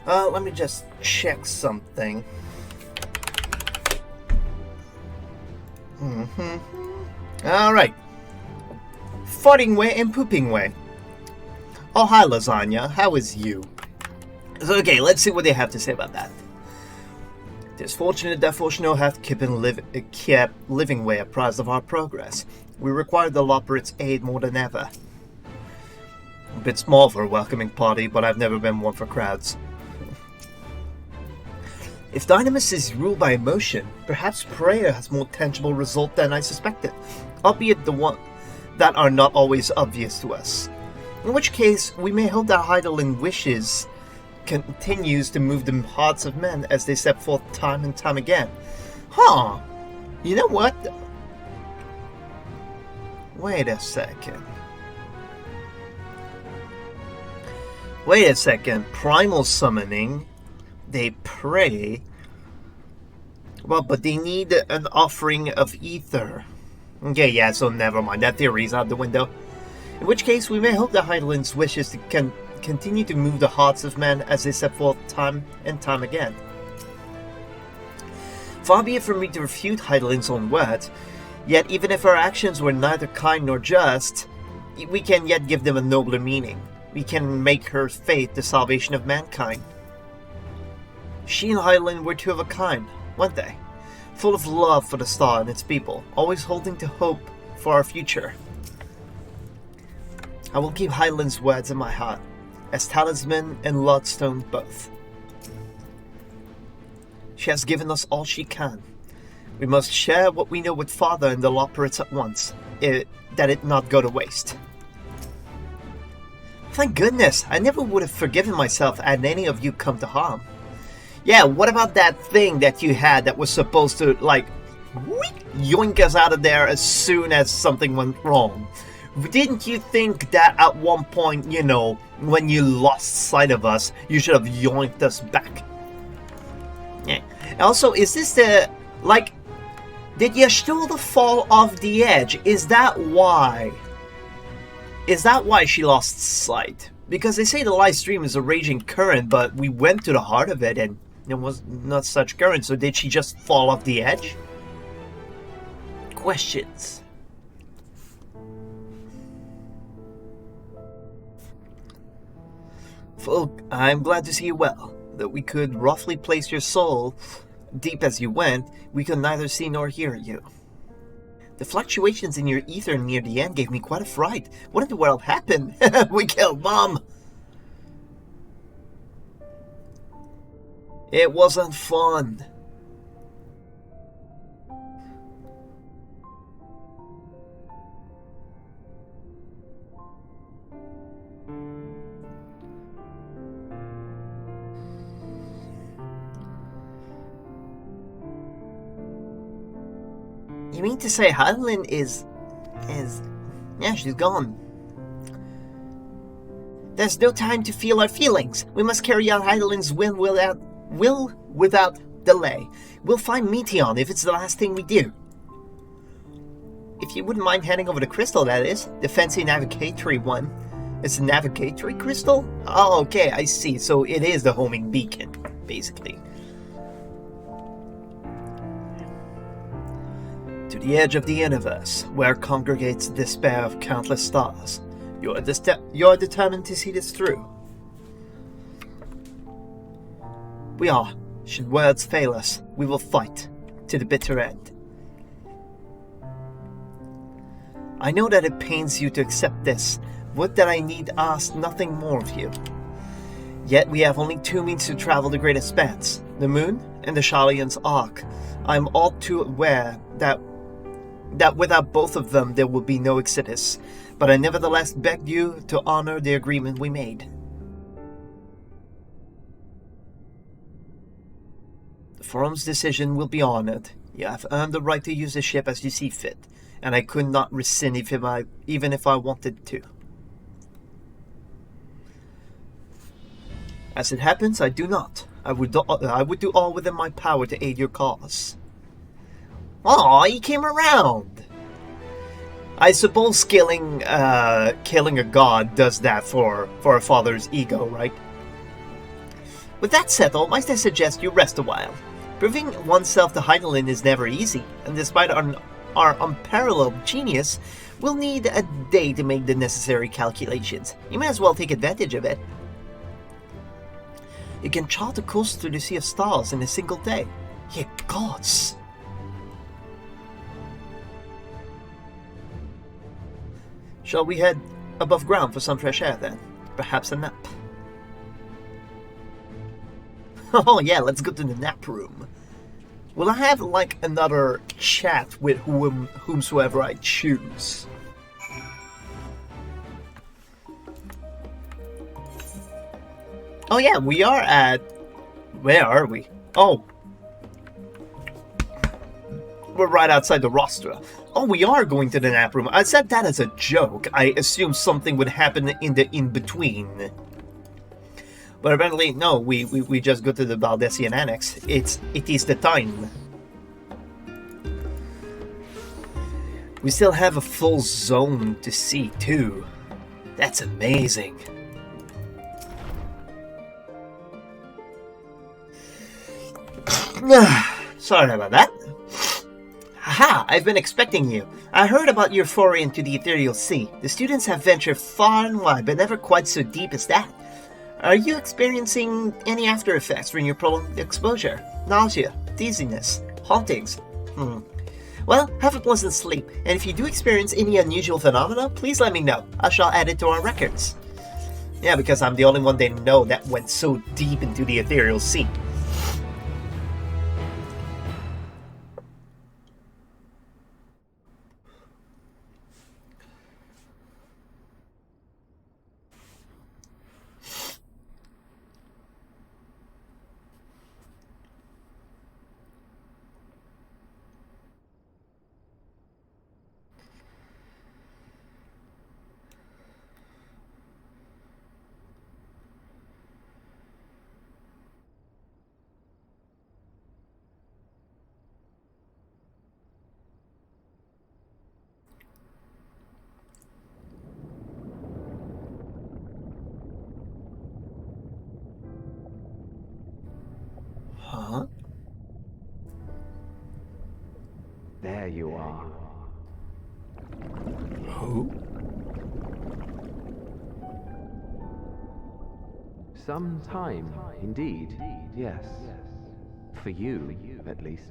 Speaker 1: Let me just check something. Alright. Farting way and pooping way. Oh, hi, Lasagna. How is you? Okay, let's see what they have to say about that. It is fortunate that Fortuno hath kept living way apprised of our progress. We require the Loporrit's aid more than ever. A bit small for a welcoming party, but I've never been one for crowds. If Dynamis is ruled by emotion, perhaps prayer has more tangible result than I suspected, albeit the one that are not always obvious to us. In which case, we may hope that Heidelin wishes continues to move the hearts of men as they step forth time and time again. Huh. You know what? Wait a second. Primal summoning. They pray. Well, but they need an offering of ether. Okay, yeah, so never mind. That theory's out the window. In which case, we may hope that Heidelin's wishes to continue to move the hearts of men as they step forth time and time again. Far be it from me to refute Heidelin's own words, yet even if our actions were neither kind nor just, we can yet give them a nobler meaning. We can make her faith the salvation of mankind. She and Heidelin were two of a kind, weren't they? Full of love for the star and its people, always holding to hope for our future. I will keep Heidelin's words in my heart, as talisman and lodestone both. She has given us all she can. We must share what we know with Father and the Loporrits at once, that it not go to waste. Thank goodness, I never would have forgiven myself had any of you come to harm. Yeah, what about that thing that you had that was supposed to, like, yoink us out of there as soon as something went wrong? Didn't you think that at one point, you know, when you lost sight of us, you should have yoinked us back? Yeah. Also, is this the, like, did Yashtola fall off the edge? Is that why? Is that why she lost sight? Because they say the live stream is a raging current, but we went to the heart of it and there was not such current, so did she just fall off the edge? Questions. Folk, I'm glad to see you well. Though we could roughly place your soul, deep as you went, we could neither see nor hear you. The fluctuations in your ether near the end gave me quite a fright. What in the world happened? We killed Mom! It wasn't fun. You mean to say Heidelin is... Yeah, she's gone. There's no time to feel our feelings. We must carry out Heidelin's will without delay. We'll find Meteon if it's the last thing we do. If you wouldn't mind handing over the crystal, that is. The fancy navigatory one. It's a navigatory crystal? Oh, okay, I see. So it is the homing beacon, basically. To the edge of the universe, where congregates the despair of countless stars. You're determined to see this through. We are. Should words fail us, we will fight to the bitter end. I know that it pains you to accept this. Would that I need ask nothing more of you. Yet we have only two means to travel the great expanse, the moon and the Shalion's Ark. I am all too aware that without both of them there will be no Exodus, but I nevertheless beg you to honor the agreement we made. The forum's decision will be honored. You have earned the right to use the ship as you see fit, and I could not rescind even if I wanted to. As it happens, I do not. I would do all within my power to aid your cause. Aw, he came around! I suppose killing a god does that for a father's ego, right? With that settled, might I suggest you rest a while? Proving oneself to Heidelin is never easy, and despite our unparalleled genius, we'll need a day to make the necessary calculations. You may as well take advantage of it. You can chart a course through the Sea of Stars in a single day. Ye gods! Shall we head above ground for some fresh air then? Perhaps a nap? Oh yeah, let's go to the nap room. Will I have like another chat with whomsoever I choose? Oh yeah, we are at... Where are we? Oh. We're right outside the rostra. Oh, we are going to the nap room. I said that as a joke. I assumed something would happen in the in-between. But apparently, no, we just go to the Valdesian Annex. It is the time. We still have a full zone to see, too. That's amazing. Sorry about that. Haha, I've been expecting you. I heard about your foray into the ethereal sea. The students have ventured far and wide, but never quite so deep as that. Are you experiencing any after effects from your prolonged exposure? Nausea, dizziness, hauntings? Well, have a pleasant sleep, and if you do experience any unusual phenomena, please let me know. I shall add it to our records. Yeah, because I'm the only one they know that went so deep into the ethereal sea. Huh?
Speaker 5: There you are.
Speaker 1: Who?
Speaker 5: Some time, indeed. Yes. For you, at least.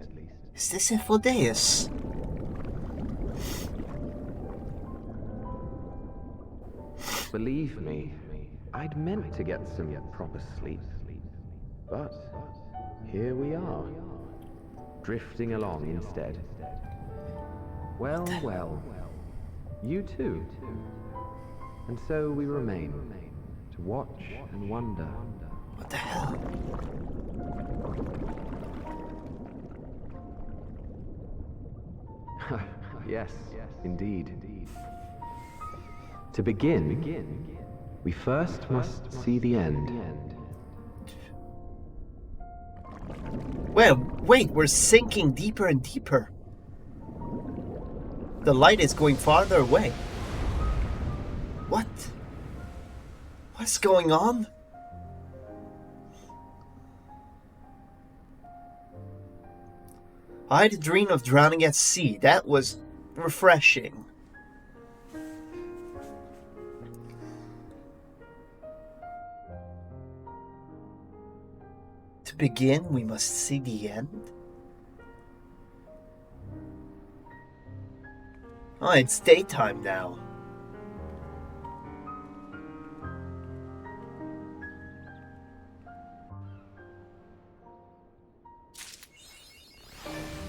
Speaker 1: Is this Ephodeus?
Speaker 5: Believe me, I'd meant to get some proper sleep. But here we are, drifting along instead. Well, well, you too. And so we remain, to watch and wonder.
Speaker 1: What the hell?
Speaker 5: Yes, indeed. To begin, we first must see the end.
Speaker 1: Well, wait, we're sinking deeper and deeper. The light is going farther away. What? What's going on? I had a dream of drowning at sea. That was refreshing. To begin, we must see the end. Oh, it's daytime now.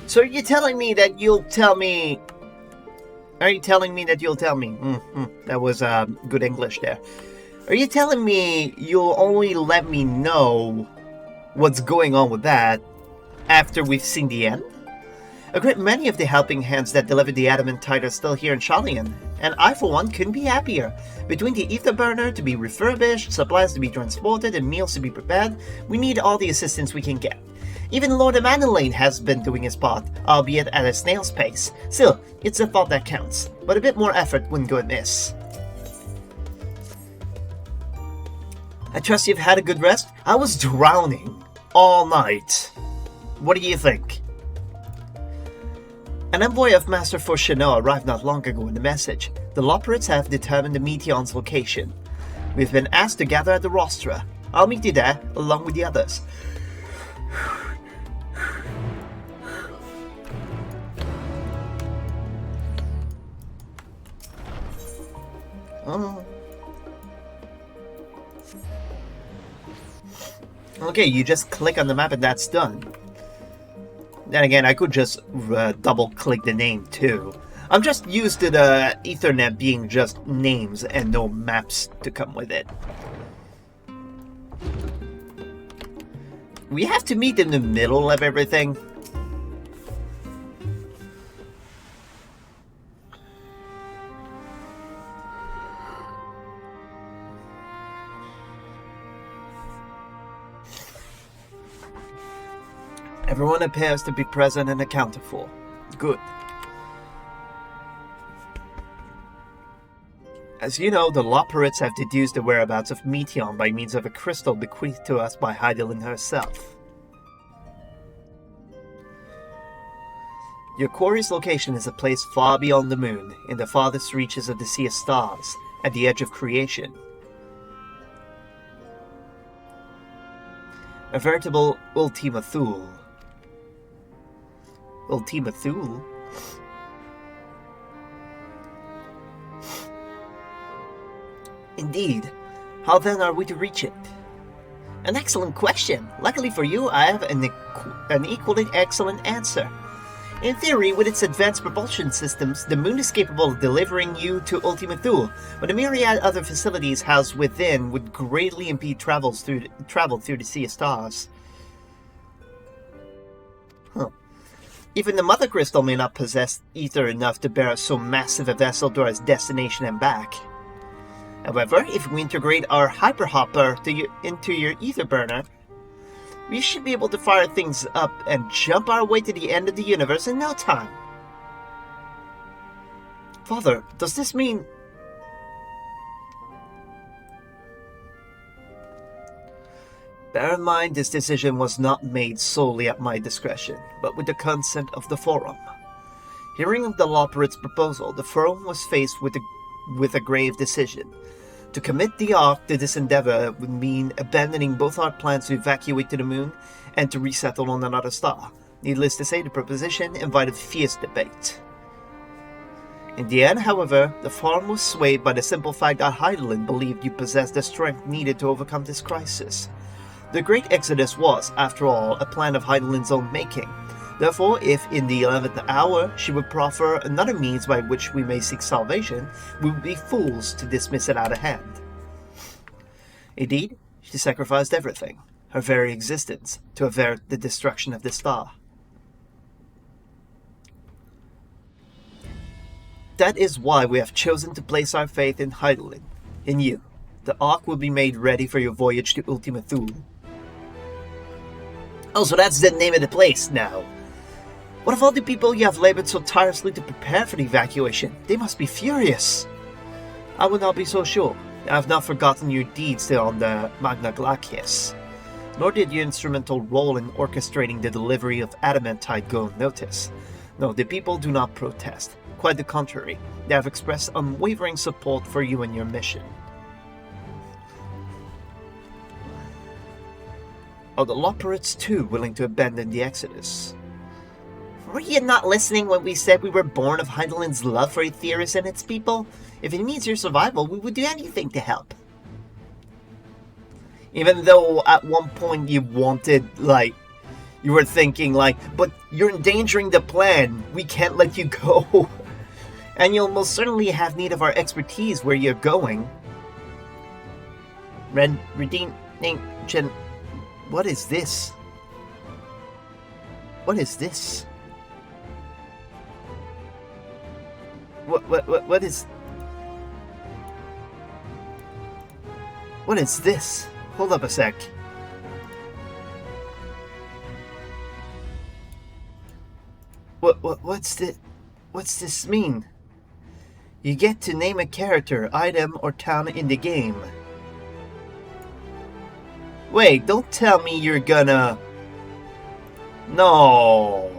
Speaker 1: So are you telling me that you'll tell me... Are you telling me that you'll tell me... that was good English there. Are you telling me you'll only let me know what's going on with that after we've seen the end? A great many of the helping hands that delivered the adamantite are still here in Shalien, and I for one couldn't be happier. Between the ether burner to be refurbished, supplies to be transported, and meals to be prepared, we need all the assistance we can get. Even Lord Amanelane has been doing his part, albeit at a snail's pace. Still, it's the thought that counts. but a bit more effort wouldn't go amiss. I trust you've had a good rest? I was drowning all night. What do you think? An envoy of Master Fourcheneau arrived not long ago with a message. The Loperids have determined the Meteon's location. We've been asked to gather at the Rostra. I'll meet you there, along with the others. Oh. Okay, you just click on the map and that's done. Then again, I could just double-click the name too. I'm just used to the Ethernet being just names and no maps to come with it. We have to meet in the middle of everything. Everyone appears to be present and accounted for. Good. As you know, the Loperids have deduced the whereabouts of Meteon by means of a crystal bequeathed to us by Heidelin herself. Your quarry's location is a place far beyond the moon, in the farthest reaches of the Sea of Stars, at the edge of creation. A veritable Ultima Thule. Ultima Thule? Indeed. How then are we to reach it? An excellent question. Luckily for you, I have an equally excellent answer. In theory, with its advanced propulsion systems, the moon is capable of delivering you to Ultima Thule, but a myriad other facilities housed within would greatly impede travel through the Sea of Stars. Huh. Even the Mother Crystal may not possess ether enough to bear so massive a vessel to its destination and back. However, if we integrate our hyperhopper into your ether burner, we should be able to fire things up and jump our way to the end of the universe in no time. Father, does this mean... Bear in mind, this decision was not made solely at my discretion, but with the consent of the Forum. Hearing of the Loperid's proposal, the Forum was faced with a grave decision. To commit the Ark to this endeavor would mean abandoning both our plans to evacuate to the moon and to resettle on another star. Needless to say, the proposition invited fierce debate. In the end, however, the Forum was swayed by the simple fact that Heidelin believed you possessed the strength needed to overcome this crisis. The Great Exodus was, after all, a plan of Heidelin's own making. Therefore, if in the 11th hour she would proffer another means by which we may seek salvation, we would be fools to dismiss it out of hand. Indeed, she sacrificed everything, her very existence, to avert the destruction of the star. That is why we have chosen to place our faith in Heidelin, in you. The Ark will be made ready for your voyage to Ultima Thule. Oh, so that's the name of the place now. What of all the people you have labored so tirelessly to prepare for the evacuation? They must be furious. I would not be so sure. I have not forgotten your deeds there on the Magna Glacies. Nor did your instrumental role in orchestrating the delivery of adamantite go unnoticed. No, the people do not protest. Quite the contrary. They have expressed unwavering support for you and your mission. Are the Loperids too willing to abandon the Exodus? Were you not listening when we said we were born of Heidelin's love for Aetheris and its people? If it means your survival, we would do anything to help. Even though at one point you wanted, you were thinking, but you're endangering the plan. We can't let you go. And you'll most certainly have need of our expertise where you're going. What is this? What is this? What is... What is this? Hold up a sec. What's this mean? You get to name a character, item, or town in the game. Wait, don't tell me you're gonna... No.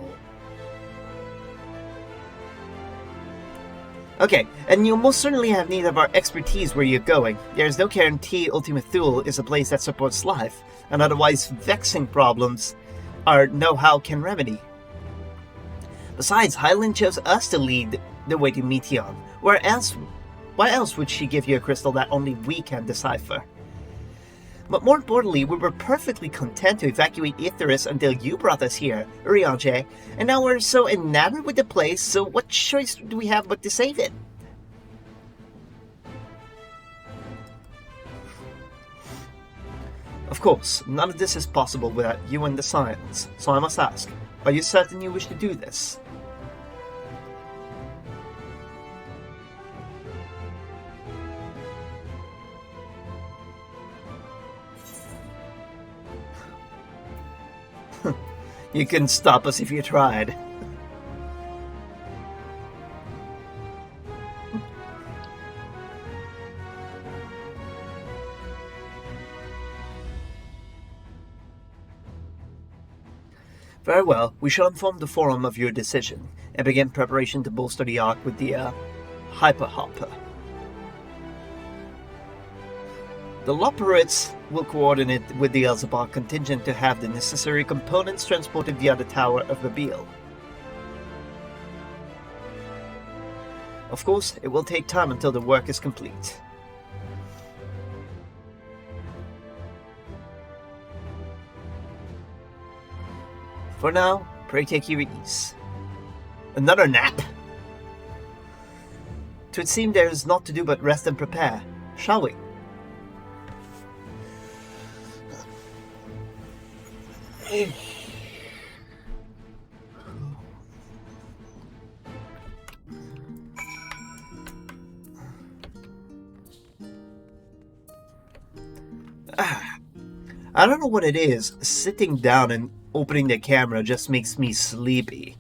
Speaker 1: Okay, and you'll most certainly have need of our expertise where you're going. There's no guarantee Ultima Thule is a place that supports life, and otherwise vexing problems our know-how can remedy. Besides, Hyland chose us to lead the way to Meteon. Why else would she give you a crystal that only we can decipher? But more importantly, we were perfectly content to evacuate Icarus until you brought us here, Urianger, and now we're so enamored with the place, so what choice do we have but to save it? Of course, none of this is possible without you and the science, so I must ask, are you certain you wish to do this? You couldn't stop us if you tried. Very well, we shall inform the Forum of your decision, and begin preparation to bolster the Ark with the, Hyper Hopper. The Loporits will coordinate with the Elzebah contingent to have the necessary components transported via the Tower of Babil. Of course, it will take time until the work is complete. For now, pray take your ease. Another nap? 'Twould seem there is naught to do but rest and prepare, shall we? I don't know what it is. Sitting down and opening the camera just makes me sleepy.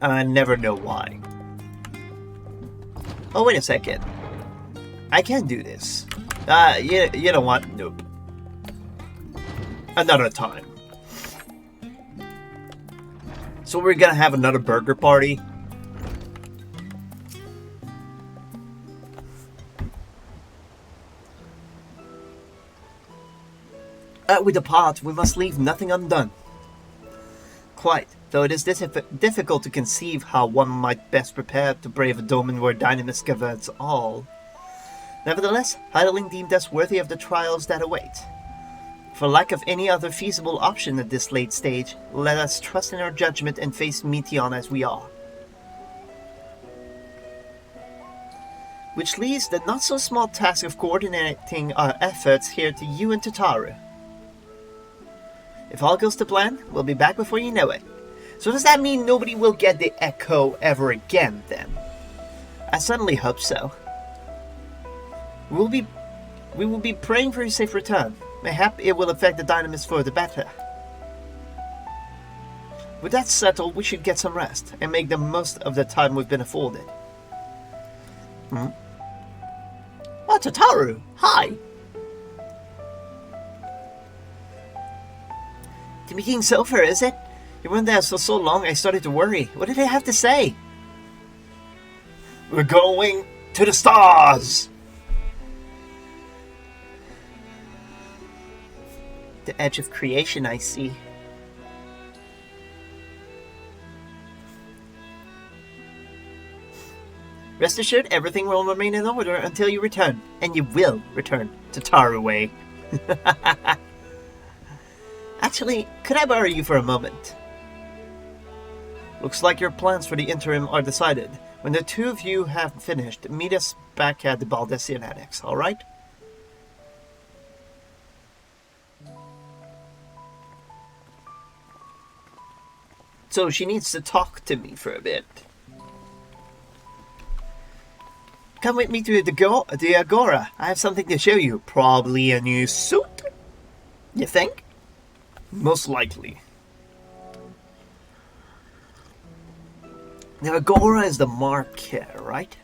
Speaker 1: I never know why. Oh, wait a second. I can do this. You know what? Nope. Another time. So we're gonna have another burger party? With the pot, we must leave nothing undone. Quite, though it is difficult to conceive how one might best prepare to brave a domain where Dynamis governs all. Nevertheless, Hydaling deemed us worthy of the trials that await. For lack of any other feasible option at this late stage, let us trust in our judgment and face Meteon as we are. Which leaves the not-so-small task of coordinating our efforts here to you and Tataru. If all goes to plan, we'll be back before you know it. So does that mean nobody will get the Echo ever again, then? I certainly hope so. We will be praying for your safe return. Mayhap it will affect the Dynamis for the better. With that settled, we should get some rest, and make the most of the time we've been afforded. Oh, Tataru! Hi! The meeting's over, is it? You weren't there for so long I started to worry. What did they have to say? We're going to the stars! The edge of creation, I see. Rest assured, everything will remain in order until you return. And you will return to Taraway. Actually, could I borrow you for a moment? Looks like your plans for the interim are decided. When the two of you have finished, meet us back at the Baldessian Annex, alright? So she needs to talk to me for a bit. Come with me to the Agora. I have something to show you. Probably a new suit? You think? Most likely. The Agora is the mark here, right?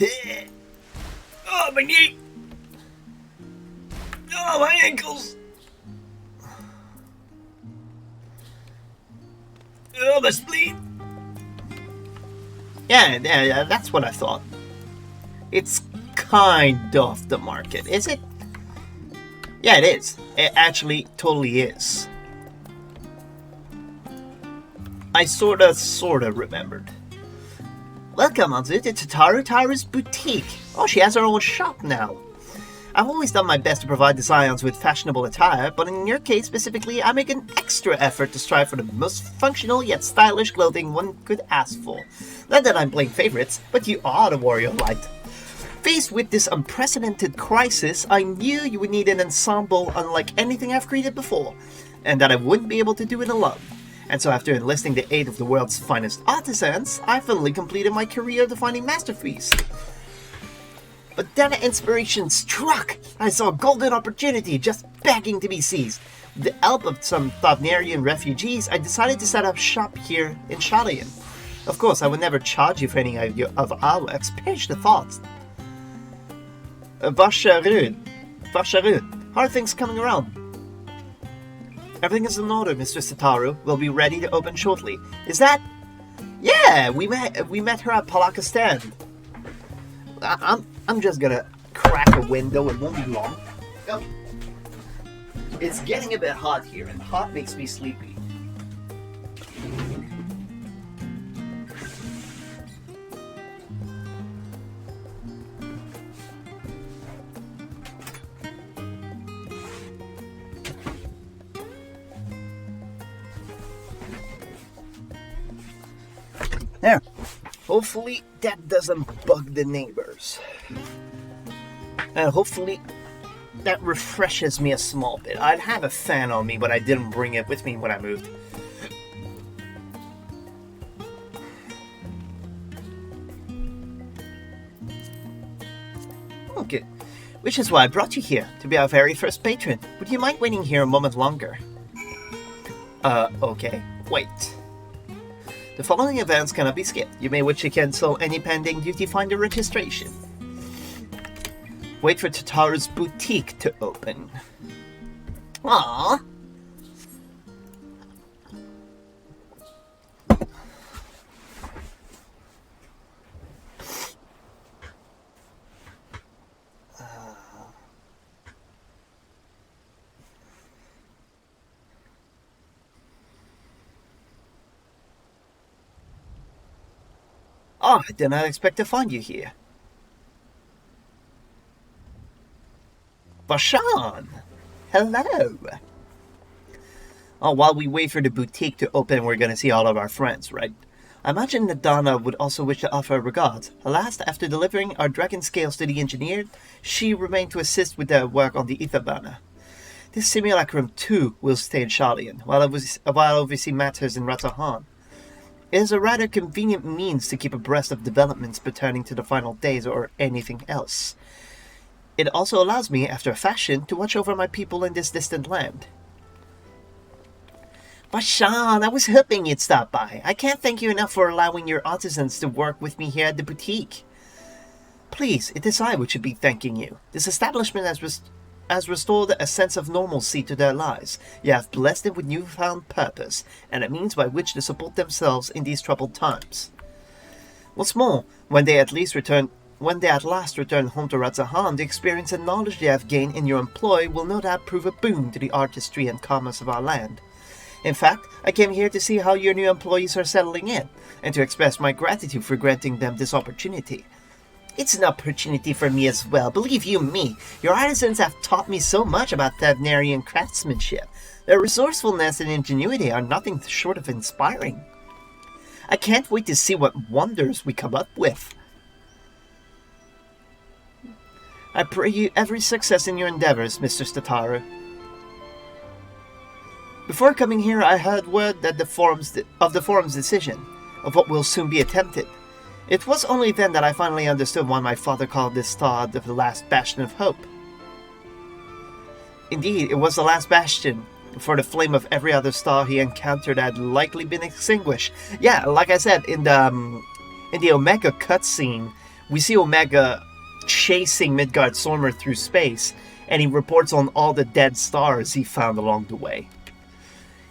Speaker 1: Oh, my knee! Oh, my ankles! Oh, my spleen! Yeah, that's what I thought. It's kind of the market, is it? Yeah, it is. It actually totally is. I sorta remembered. Welcome, Anzu, to Taru's boutique. Oh, she has her own shop now. I've always done my best to provide the Scions with fashionable attire, but in your case specifically, I make an extra effort to strive for the most functional yet stylish clothing one could ask for. Not that I'm playing favorites, but you are the warrior of light. Faced with this unprecedented crisis, I knew you would need an ensemble unlike anything I've created before, and that I wouldn't be able to do it alone. And so after enlisting the aid of the world's finest artisans, I finally completed my career-defining masterpiece. But then an inspiration struck! I saw a golden opportunity just begging to be seized. With the help of some Thavnarian refugees, I decided to set up shop here in Shalian. Of course, I would never charge you for any of our works. Perish the thought. Vasharud, how are things coming around? Everything is in order, Mr. Sataru. We'll be ready to open shortly. Is that... Yeah, we met her at Palaka Stand. I'm just gonna crack a window, it won't be long. Oh. It's getting a bit hot here, and hot makes me sleepy. There. Hopefully that doesn't bug the neighbors. And hopefully that refreshes me a small bit. I'd have a fan on me, but I didn't bring it with me when I moved. Okay. Which is why I brought you here, to be our very first patron. Would you mind waiting here a moment longer? Okay. Wait. The following events cannot be skipped. You may wish to cancel any pending duty finder registration. Wait for Tataru's boutique to open. Aww. Oh, I did not expect to find you here. Bashan! Hello! Oh, while we wait for the boutique to open, we're gonna see all of our friends, right? I imagine that Donna would also wish to offer regards. Alas, after delivering our dragon scales to the engineer, she remained to assist with their work on the Etherbanner. This simulacrum too will stay in Shalian, while oversee matters in Ratahan. It is a rather convenient means to keep abreast of developments pertaining to the final days or anything else. It also allows me, after a fashion, to watch over my people in this distant land. Bashan, I was hoping you'd stop by. I can't thank you enough for allowing your artisans to work with me here at the boutique. Please, it is I who should be thanking you. This establishment has restored a sense of normalcy to their lives. You have blessed them with newfound purpose, and a means by which to support themselves in these troubled times. What's more, when they at last return home to Ratzahan, the experience and knowledge they have gained in your employ will no doubt prove a boon to the artistry and commerce of our land. In fact, I came here to see how your new employees are settling in, and to express my gratitude for granting them this opportunity. It's an opportunity for me as well, believe you me. Your artisans have taught me so much about Thavnarian craftsmanship. Their resourcefulness and ingenuity are nothing short of inspiring. I can't wait to see what wonders we come up with. I pray you every success in your endeavors, Mr. Stataru. Before coming here, I heard word that the forum's decision, of what will soon be attempted. It was only then that I finally understood why my father called this star the last bastion of hope. Indeed, it was the last bastion, for the flame of every other star he encountered had likely been extinguished. Yeah, like I said, in the Omega cutscene, We see Omega chasing Midgard Stormer through space, and he reports on all the dead stars he found along the way.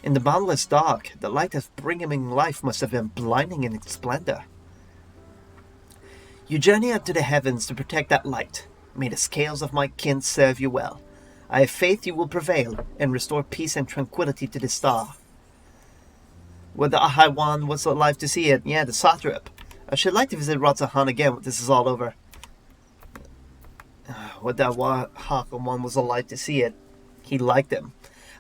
Speaker 1: In the boundless dark, the light of brimming life must have been blinding in its splendor. You journey up to the heavens to protect that light. May the scales of my kin serve you well. I have faith you will prevail and restore peace and tranquility to the star. Well, the Ahaiwan was alive to see it. Yeah, the Satrap. I should like to visit Ratzahan again when this is all over. What that Hakamon was alive to see it. He liked him.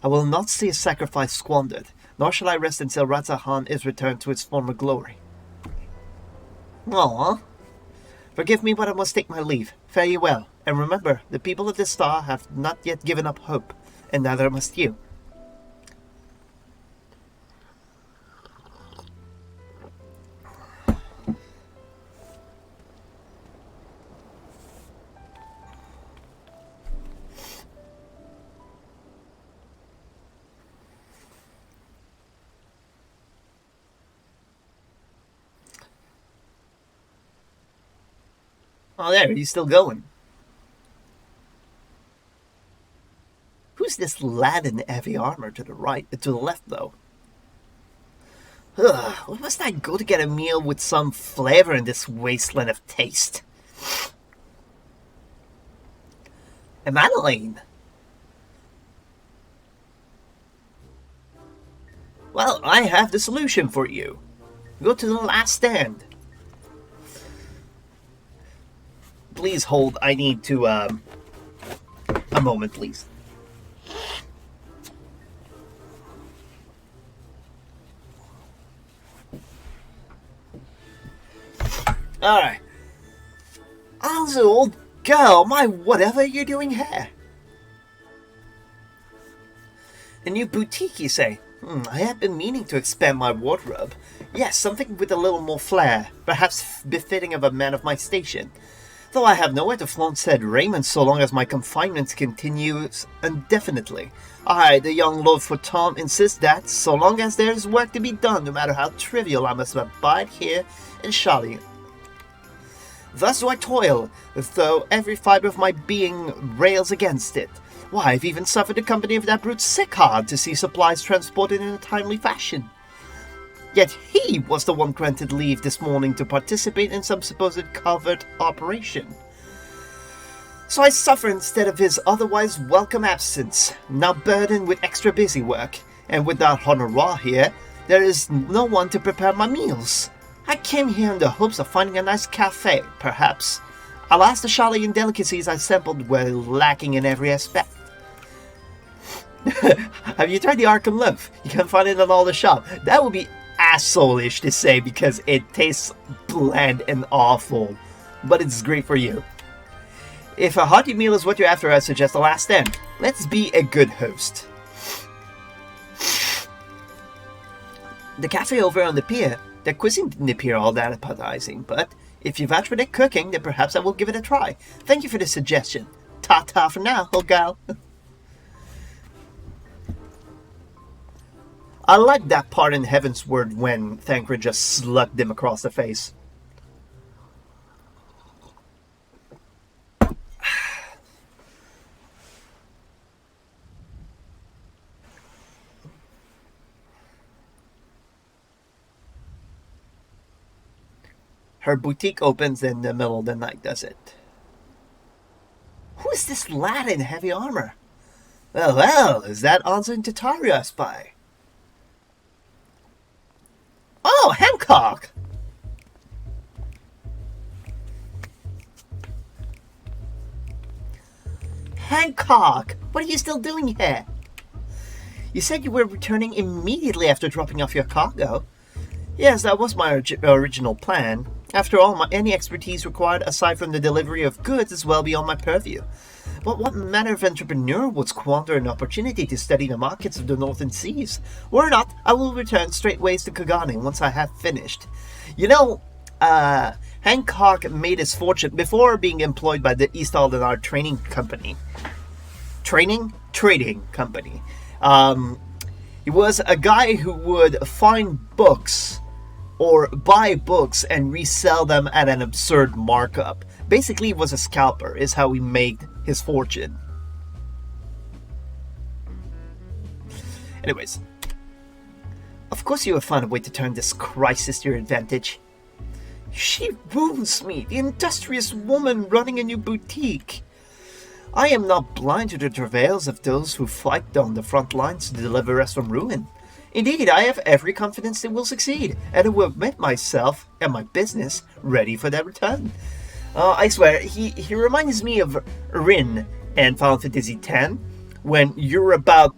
Speaker 1: I will not see his sacrifice squandered, nor shall I rest until Ratzahan is returned to its former glory. Aww. Forgive me, but I must take my leave. Fare you well, and remember, the people of this star have not yet given up hope, and neither must you. Oh, there, he's still going. Who's this lad in heavy armor to the right, to the left, though? Ugh, where must I go to get a meal with some flavor in this wasteland of taste? And Madeline. Well, I have the solution for you. Go to the last stand. Please hold. I need to, a moment, please. Alright. Also, old girl, whatever you're doing here? A new boutique, you say? I have been meaning to expand my wardrobe. Yes, something with a little more flair, perhaps befitting of a man of my station. Though I have nowhere to flaunt said raiment so long as my confinement continues indefinitely. I, the young Lord Fortom, insist that, so long as there is work to be done, no matter how trivial, I must abide here in Shali. Thus do I toil, though every fibre of my being rails against it. Why, I've even suffered the company of that brute Sickard to see supplies transported in a timely fashion. Yet he was the one granted leave this morning to participate in some supposed covert operation. So I suffer instead of his otherwise welcome absence, now burdened with extra busy work, and without honorar here, there is no one to prepare my meals. I came here in the hopes of finding a nice cafe, perhaps. Alas, the Shalian delicacies I sampled were lacking in every aspect. Have you tried the Arkham loaf? You can find it in all the shop. That would be asshole-ish to say because it tastes bland and awful, but it's great for you. If a hearty meal is what you're after, I suggest the last stand. Let's be a good host. The cafe over on the pier, their cuisine didn't appear all that appetizing, but if you vouch for their cooking, then perhaps I will give it a try. Thank you for the suggestion. Ta-ta for now, old gal. I like that part in Heaven's Word when Thancred just slugged him across the face. Her boutique opens in the middle of the night, does it? Who is this lad in heavy armor? Well, is that answering to Taria, I spy? Oh, Hancock! Hancock! What are you still doing here? You said you were returning immediately after dropping off your cargo. Yes, that was my original plan. After all, any expertise required aside from the delivery of goods is well beyond my purview. But what manner of entrepreneur would squander an opportunity to study the markets of the northern seas? Were not, I will return straightways to Kagane once I have finished. You know, Hancock made his fortune before being employed by the East Aldenar Trading Company. Trading Company. He was a guy who would find books or buy books and resell them at an absurd markup. Basically, he was a scalper, is how he made his fortune. Anyways, of course you will find a way to turn this crisis to your advantage. She wounds me, the industrious woman running a new boutique. I am not blind to the travails of those who fight on the front lines to deliver us from ruin. Indeed, I have every confidence they will succeed, and I will make myself and my business ready for their return. I swear, he reminds me of Rin and Final Fantasy X, when you're about...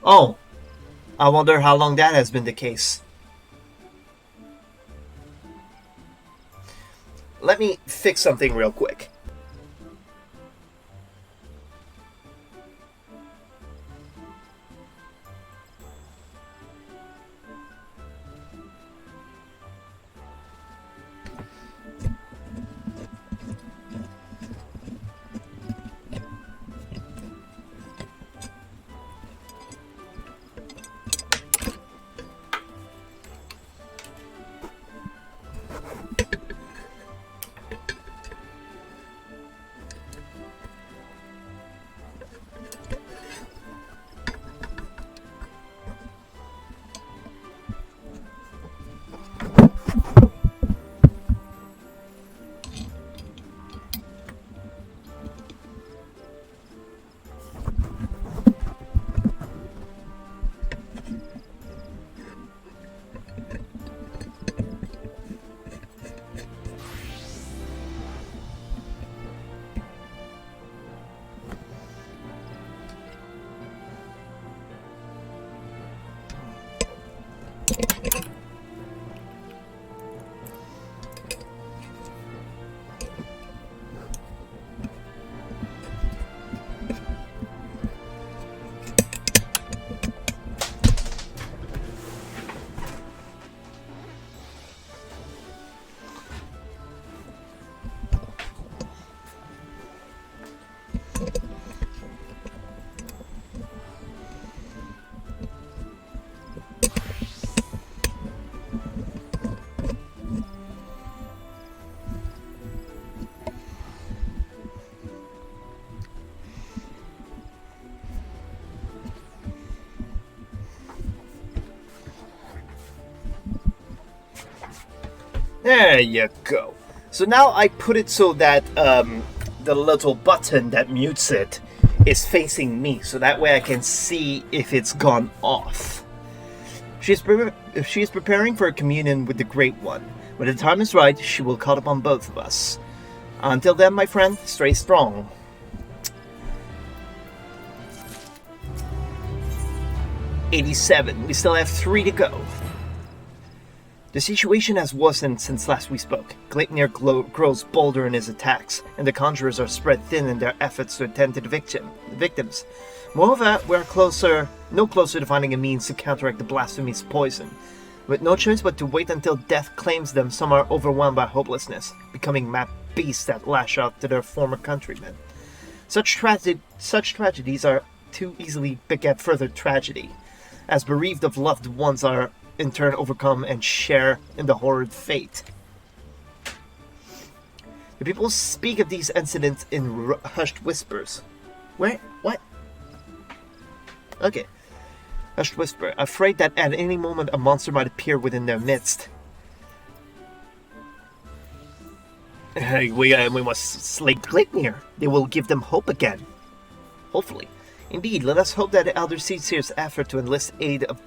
Speaker 1: Oh, I wonder how long that has been the case. Let me fix something real quick. There you go. So now I put it so that the little button that mutes it is facing me, so that way I can see if it's gone off. She is preparing for a communion with the Great One. When the time is right, she will call upon both of us. Until then, my friend, stay strong. '87. We still have 3 to go. The situation has worsened since last we spoke. Gleipnir grows bolder in his attacks, and the conjurers are spread thin in their efforts to attend to the victims. Moreover, we're no closer to finding a means to counteract the blasphemy's poison. With no choice but to wait until death claims them, some are overwhelmed by hopelessness, becoming mad beasts that lash out to their former countrymen. Such tragedies are too easily beget further tragedy, as bereaved of loved ones are in turn overcome and share in the horrid fate. The people speak of these incidents in hushed whispers. Where? What? Okay. Hushed whisper, afraid that at any moment a monster might appear within their midst. We must slay Gleipnir. They will give them hope again. Hopefully. Indeed, let us hope that the Elder Seedseer's effort to enlist aid of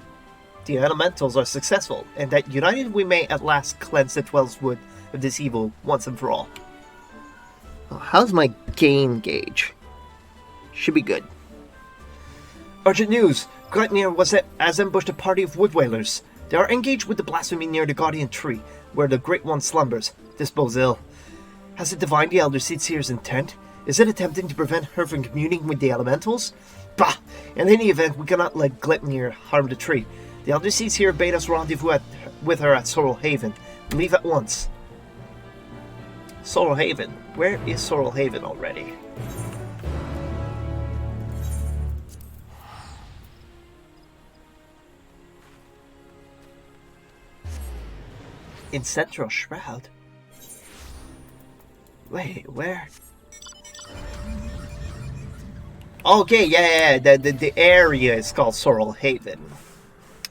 Speaker 1: the elementals are successful, and that united we may at last cleanse the Twelvewood of this evil once and for all. How's my gain gauge? Should be good. Urgent news! Gleipnir has ambushed a party of wood whalers. They are engaged with the blasphemy near the Guardian Tree, where the Great One slumbers. This bodes ill. Has it divined the Elder Seedseer's intent? Is it attempting to prevent her from communing with the elementals? Bah! In any event, we cannot let Gleipnir harm the tree. The Elder Seedseer bade us rendezvous with her at Sorrel Haven. Leave at once. Sorrel Haven? Where is Sorrel Haven already? In Central Shroud? Wait, where? Okay, yeah, the area is called Sorrel Haven.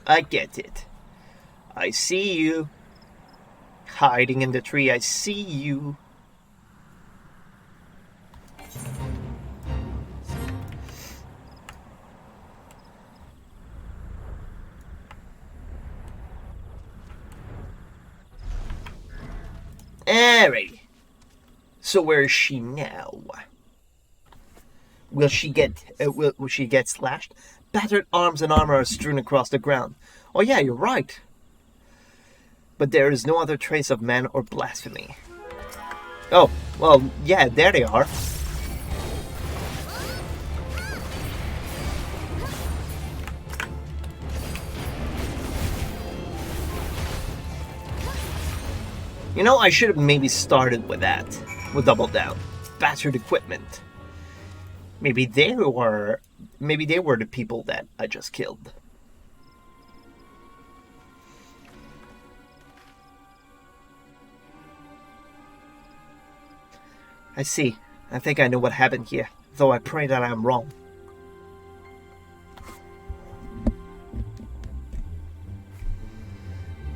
Speaker 1: I get it. I see you. Hiding in the tree, I see you. Alrighty. So where is she now? will she get slashed? Battered arms and armor are strewn across the ground. Oh yeah, you're right. But there is no other trace of man or blasphemy. Oh, well, yeah, there they are. You know, I should have maybe started with that. With Double Down. Battered equipment. Maybe they were the people that I just killed. I see. I think I know what happened here, though I pray that I am wrong.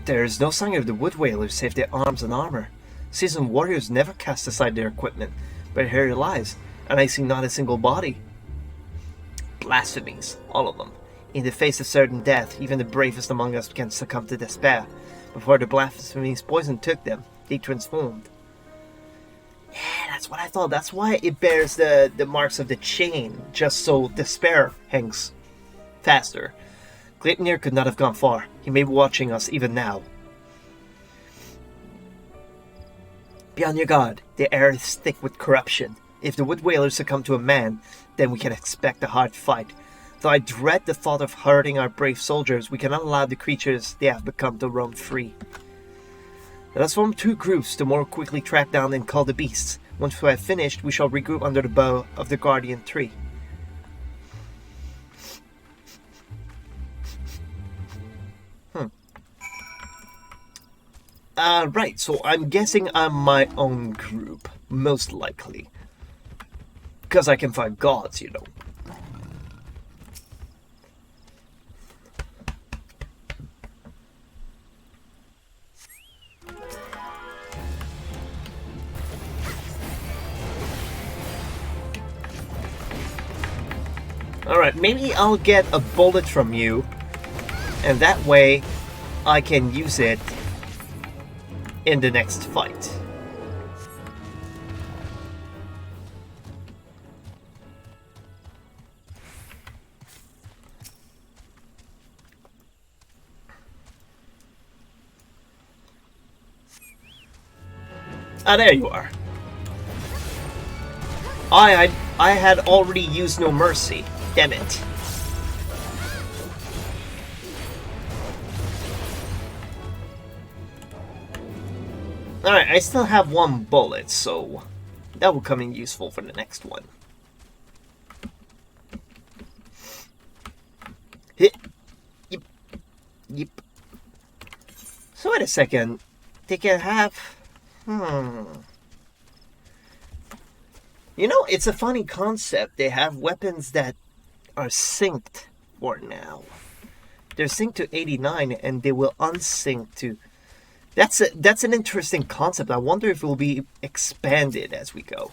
Speaker 1: There is no sign of the Wood Whalers save their arms and armor. Seasoned warriors never cast aside their equipment, but here it lies, and I see not a single body. Blasphemies, all of them. In the face of certain death, even the bravest among us can succumb to despair. Before the blasphemies' poison took them, they transformed. Yeah, that's what I thought. That's why it bears the marks of the chain, just so despair hangs faster. Gleipnir could not have gone far. He may be watching us even now. Be on your guard. The air is thick with corruption. If the Wood Whalers succumb to a man, then we can expect a hard fight. Though I dread the thought of hurting our brave soldiers, we cannot allow the creatures they have become to roam free. Let us form 2 groups to more quickly track down and cull the beasts. Once we have finished, we shall regroup under the bough of the Guardian Tree. Right, so I'm guessing I'm my own group, most likely. Because I can find gods, you know. Alright, maybe I'll get a bullet from you, and that way I can use it in the next fight. Ah, there you are. I had already used no mercy. Damn it. Alright, I still have 1 bullet, so that will come in useful for the next one. Hit. Yep. Yep. So wait a second. They can have... You know, it's a funny concept. They have weapons that are synced for now. They're synced to 89 and they will unsync to... That's an interesting concept. I wonder if it will be expanded as we go.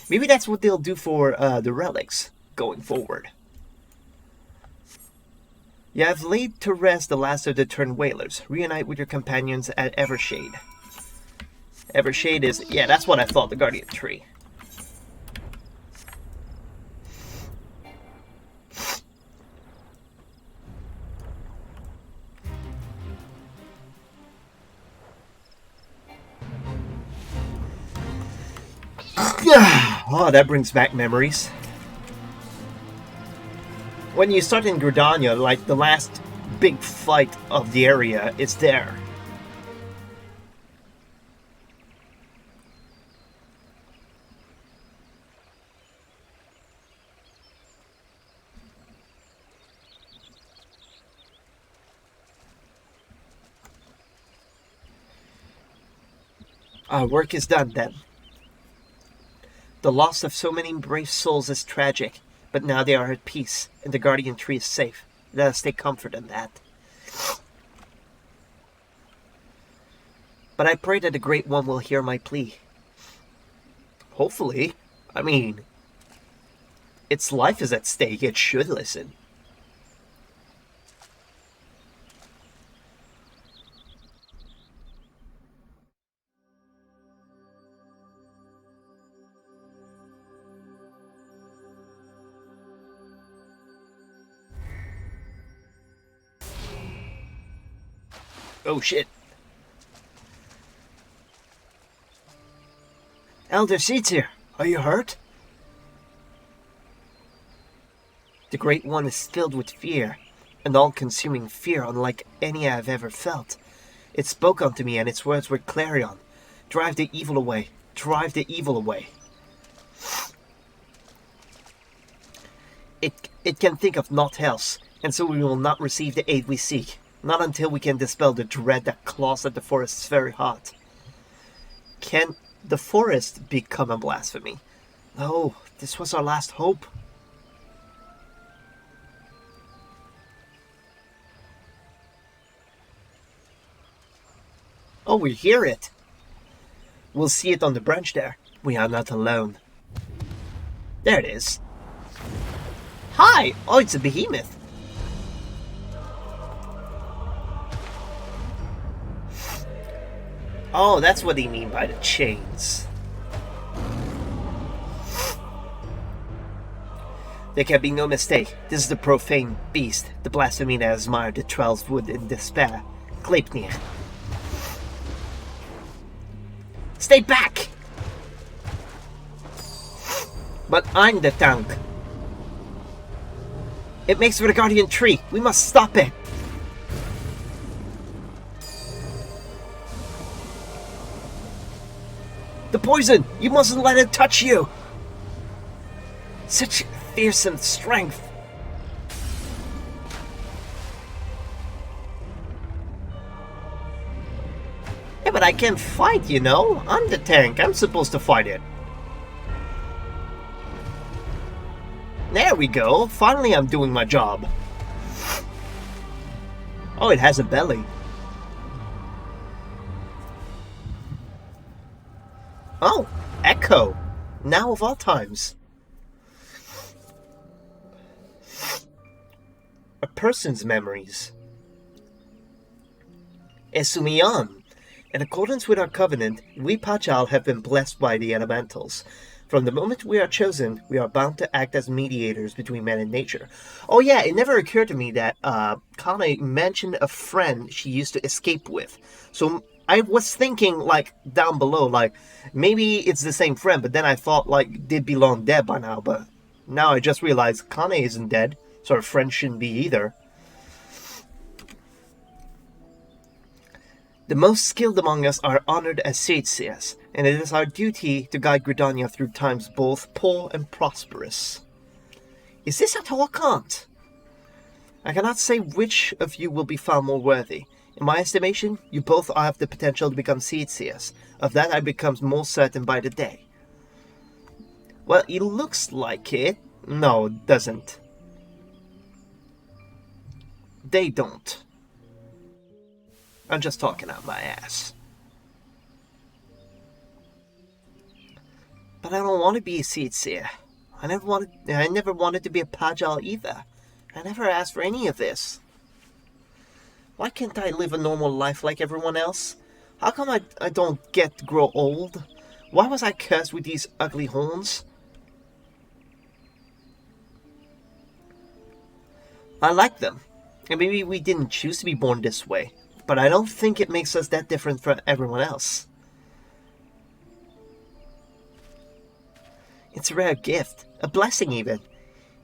Speaker 1: Maybe that's what they'll do for the relics going forward. You have laid to rest the last of the Turned Whalers. Reunite with your companions at Evershade. Evershade is... yeah, that's what I thought, the Guardian Tree. Oh, that brings back memories. When you start in Gridania, like the last big fight of the area is there. Our work is done then. The loss of so many brave souls is tragic, but now they are at peace, and the Guardian Tree is safe. Let us take comfort in that. But I pray that the Great One will hear my plea. Hopefully. I mean, its life is at stake. It should listen. Oh shit. Elder Seedsir, are you hurt? The Great One is filled with fear, an all-consuming fear unlike any I have ever felt. It spoke unto me, and its words were clarion. Drive the evil away. Drive the evil away. It can think of naught else, and so we will not receive the aid we seek. Not until we can dispel the dread that claws at the forest's very heart. Can the forest become a blasphemy? No, this was our last hope. Oh, we hear it. We'll see it on the branch there. We are not alone. There it is. Hi! Oh, it's a behemoth. Oh, that's what they mean by the chains. There can be no mistake. This is the profane beast, the blasphemy that has mired the Trell's wood in despair. Gleipnir. Stay back! But I'm the tank. It makes for the Guardian Tree. We must stop it. The poison! You mustn't let it touch you! Such fearsome strength. Yeah, but I can't fight, you know? I'm the tank. I'm supposed to fight it. There we go. Finally I'm doing my job. Oh, it has a belly. Oh, Echo. Now of all times. A person's memories. Esumian. In accordance with our covenant, we Pachal have been blessed by the elementals. From the moment we are chosen, we are bound to act as mediators between man and nature. Oh yeah, it never occurred to me that Kane mentioned a friend she used to escape with. So I was thinking, like, down below, like, maybe it's the same friend, but then I thought, like, they'd be long dead by now, but now I just realized Kane isn't dead, so her friend shouldn't be either. The most skilled among us are honored as Sageseers, and it is our duty to guide Gridania through times both poor and prosperous. Is this at all cant? I cannot say which of you will be found more worthy. In my estimation, you both have the potential to become Sageseers. Of that I become more certain by the day. Well, it looks like it. No, it doesn't. They don't. I'm just talking out my ass. But I don't want to be a Seedseer. I never wanted to be a Pajal either. I never asked for any of this. Why can't I live a normal life like everyone else? How come I don't get to grow old? Why was I cursed with these ugly horns? I like them. And maybe we didn't choose to be born this way. But I don't think it makes us that different from everyone else. It's a rare gift, a blessing even.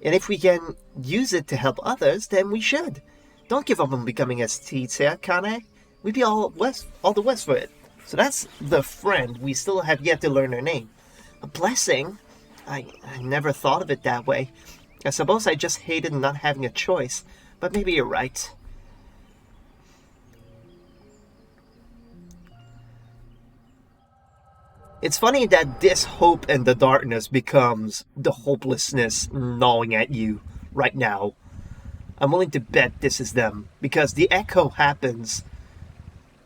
Speaker 1: And if we can use it to help others, then we should. Don't give up on becoming a Seedseer, Kane. We'd be all the worse for it. So that's the friend. We still have yet to learn her name. A blessing? I never thought of it that way. I suppose I just hated not having a choice. But maybe you're right. It's funny that this hope and the darkness becomes the hopelessness gnawing at you right now. I'm willing to bet this is them, because the echo happens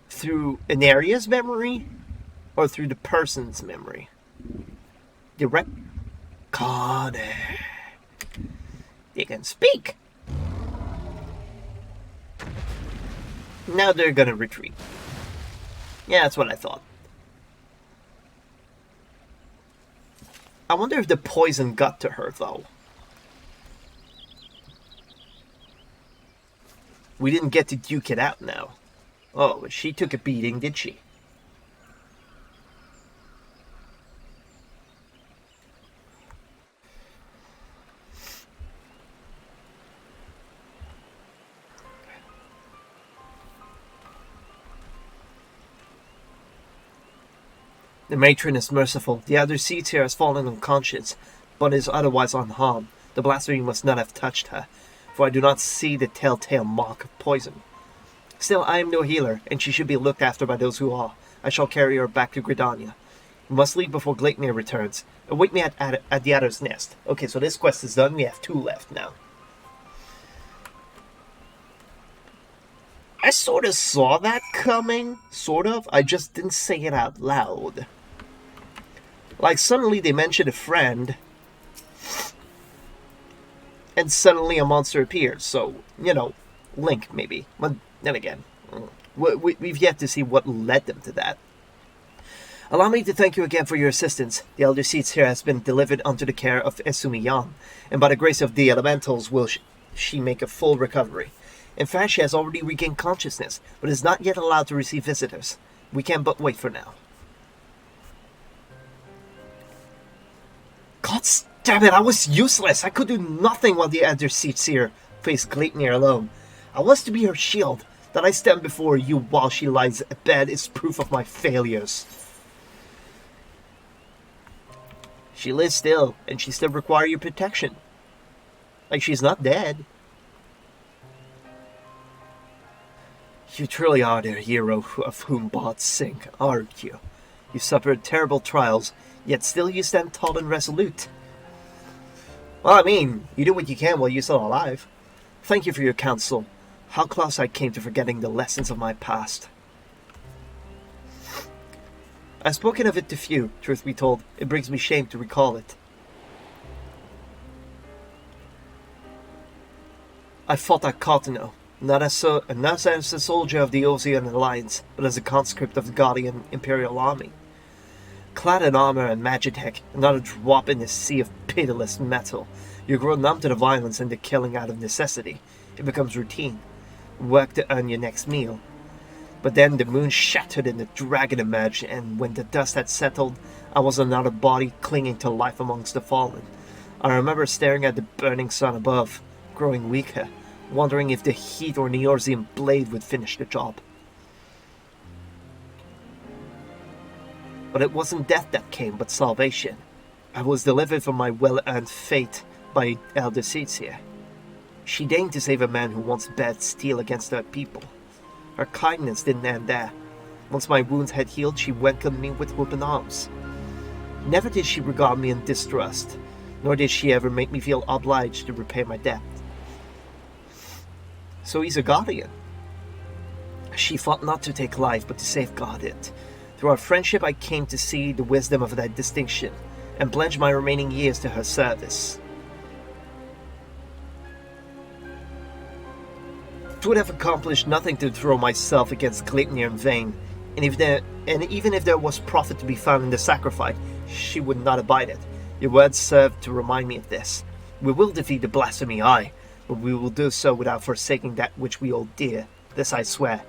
Speaker 1: through an area's memory or through the person's memory. Direct. God. They can speak. Now they're gonna retreat. Yeah, that's what I thought. I wonder if the poison got to her, though. We didn't get to duke it out now. Oh, she took a beating, did she? The matron is merciful. The other seat here has fallen unconscious, but is otherwise unharmed. The blasphemy must not have touched her, for I do not see the telltale mark of poison. Still, I am no healer, and she should be looked after by those who are. I shall carry her back to Gridania. We must leave before Gleipnir returns. Await me at the Adder's Nest. Okay, so this quest is done. We have 2 left now. I sort of saw that coming. Sort of. I just didn't say it out loud. Like, suddenly they mention a friend, and suddenly a monster appears. So, you know, Link, maybe. But then again, we've yet to see what led them to that. Allow me to thank you again for your assistance. The Elder Seats here has been delivered unto the care of Esumiyan, and by the grace of the elementals will she make a full recovery. In fact, she has already regained consciousness, but is not yet allowed to receive visitors. We can but wait for now. God damn it, I was useless! I could do nothing while the Elder Seats here faced Gleipnir alone. I was to be her shield. That I stand before you while she lies abed is proof of my failures. She lives still, and she still requires your protection. Like she's not dead. You truly are the hero of whom bots sing, aren't you? You suffered terrible trials, yet still you stand tall and resolute. Well, I mean, you do what you can while you're still alive. Thank you for your counsel. How close I came to forgetting the lessons of my past. I've spoken of it to few, truth be told. It brings me shame to recall it. I fought at Cotino, not as a soldier of the Osean Alliance, but as a conscript of the Guardian Imperial Army. Clad in armor and magitech, and not a drop in the sea of pitiless metal, you grow numb to the violence and the killing out of necessity. It becomes routine. Work to earn your next meal. But then the moon shattered and the dragon emerged, and when the dust had settled, I was another body clinging to life amongst the fallen. I remember staring at the burning sun above, growing weaker, wondering if the heat or Neorzian blade would finish the job. But it wasn't death that came, but salvation. I was delivered from my well-earned fate by Elder Seatsia. She deigned to save a man who once bared steel against her people. Her kindness didn't end there. Once my wounds had healed, she welcomed me with open arms. Never did she regard me in distrust, nor did she ever make me feel obliged to repay my debt. So he's a guardian. She fought not to take life, but to safeguard it. Through our friendship, I came to see the wisdom of that distinction, and pledged my remaining years to her service. It would have accomplished nothing to throw myself against Gleipnir in vain, and even if there was profit to be found in the sacrifice, she would not abide it. Your words served to remind me of this. We will defeat the blasphemy, aye, but we will do so without forsaking that which we hold dear. This I swear.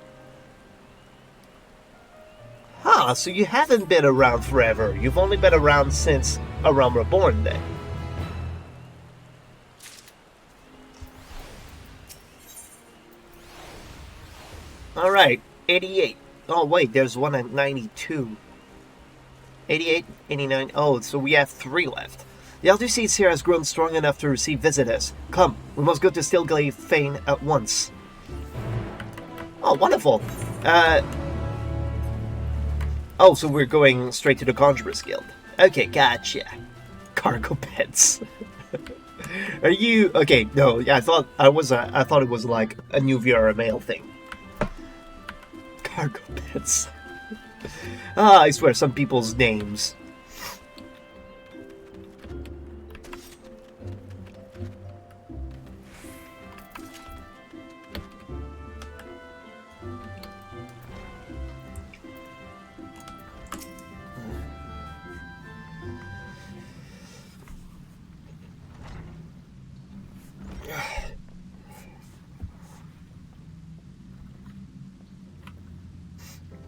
Speaker 1: Huh, so you haven't been around forever. You've only been around since A Realm Reborn, then. Alright, 88. Oh, wait, there's one at 92. 88, 89. Oh, so we have 3 left. The Elder Seats here has grown strong enough to receive visitors. Come, we must go to Stilglade Fane at once. Oh, wonderful. Oh, so we're going straight to the Conjurer's Guild. Okay, gotcha. Cargo pets. Are you... Okay, no, yeah, I thought it was like a new VR mail thing. Cargo pets. I swear, some people's names.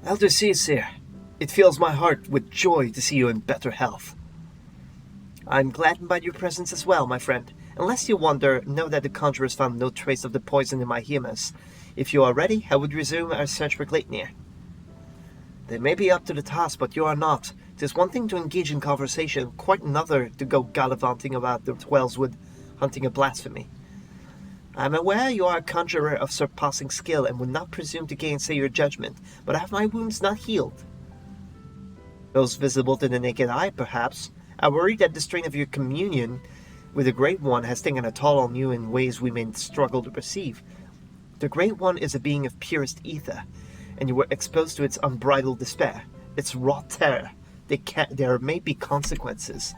Speaker 1: Elder Caesar, it fills my heart with joy to see you in better health. I'm gladdened by your presence as well, my friend. Unless you wonder, know that the conjurers found no trace of the poison in my humus. If you are ready, I would resume our search for Gleipnir. They may be up to the task, but you are not. 'Tis one thing to engage in conversation, quite another to go gallivanting about the Twellswood, hunting a blasphemy. I am aware you are a conjurer of surpassing skill and would not presume to gainsay your judgment, but have my wounds not healed? Those visible to the naked eye, perhaps. I worry that the strain of your communion with the Great One has taken a toll on you in ways we may struggle to perceive. The Great One is a being of purest ether, and you were exposed to its unbridled despair, its raw terror. There may be consequences.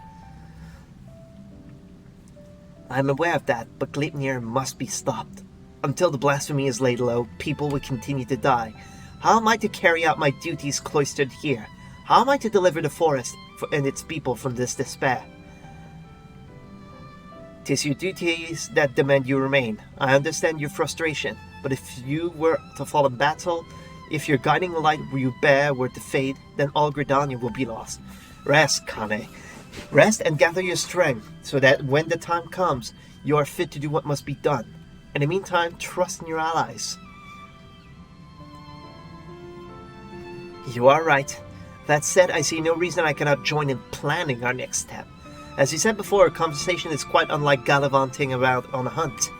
Speaker 1: I am aware of that, but Gleipnir must be stopped. Until the blasphemy is laid low, people will continue to die. How am I to carry out my duties cloistered here? How am I to deliver the forest and its people from this despair? 'Tis your duties that demand you remain. I understand your frustration, but if you were to fall in battle, if your guiding light you bear were to fade, then all Gridania will be lost. Rest, Kane. Rest and gather your strength, so that when the time comes, you are fit to do what must be done. In the meantime, trust in your allies. You are right. That said, I see no reason I cannot join in planning our next step. As you said before, our conversation is quite unlike gallivanting around on a hunt.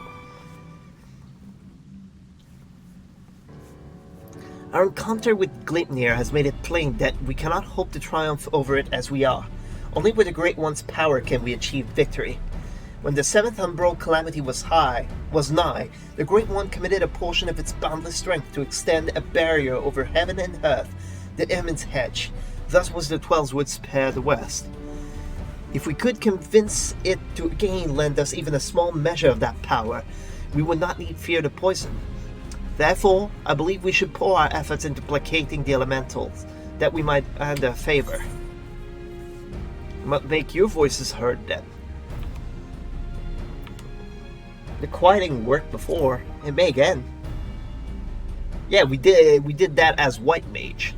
Speaker 1: Our encounter with Gleipnir has made it plain that we cannot hope to triumph over it as we are. Only with the Great One's power can we achieve victory. When the seventh umbral calamity was nigh, the Great One committed a portion of its boundless strength to extend a barrier over heaven and earth, the immense hedge. Thus was the Twellswood spared the west. If we could convince it to again lend us even a small measure of that power, we would not need fear the poison. Therefore, I believe we should pour our efforts into placating the elementals, that we might earn their favor. Make your voices heard then. The quieting worked before. It may again. Yeah, we did that as White Mage.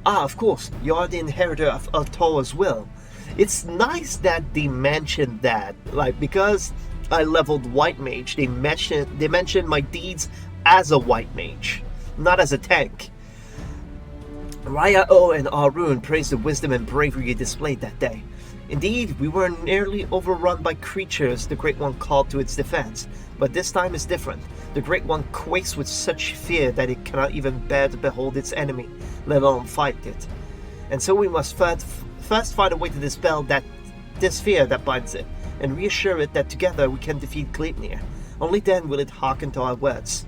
Speaker 1: Ah, of course, you are the inheritor of Altoa's will. It's nice that they mentioned that. Like, because I leveled White Mage, they mentioned my deeds as a White Mage, not as a tank. Raya O and Arun praised the wisdom and bravery you displayed that day. Indeed, we were nearly overrun by creatures the Great One called to its defense, but this time is different. The Great One quakes with such fear that it cannot even bear to behold its enemy, let alone fight it. And so we must first find a way to dispel this fear that binds it, and reassure it that together we can defeat Gleipnir. Only then will it hearken to our words.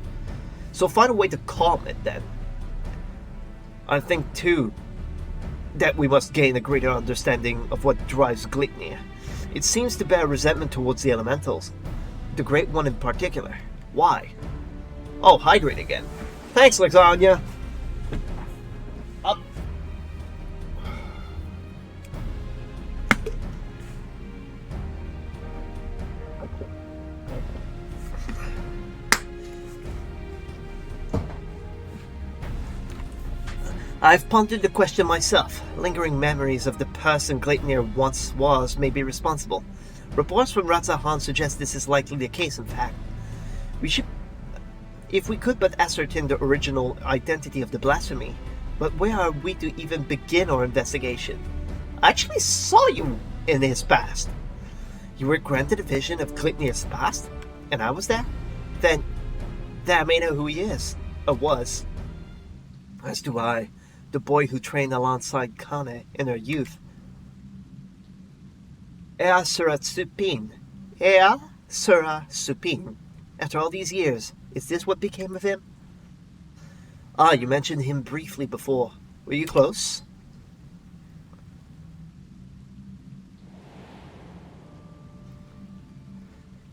Speaker 1: So find a way to calm it then. I think too that we must gain a greater understanding of what drives Gleipnir. It seems to bear resentment towards the elementals, the Great One in particular. Why? Oh, hydrate again. Thanks, Lasagna. Up. I've pondered the question myself. Lingering memories of the person Gleipnir once was may be responsible. Reports from Ratzahan suggest this is likely the case, in fact. If we could but ascertain the original identity of the blasphemy, but where are we to even begin our investigation? I actually saw you in his past. You were granted a vision of Gleipnir's past, and I was there? Then I may know who he is, or was. As do I. The boy who trained alongside Kane in her youth. Ea Sura Supin. Ea Sura Supin. After all these years, is this what became of him? Ah, you mentioned him briefly before. Were you close?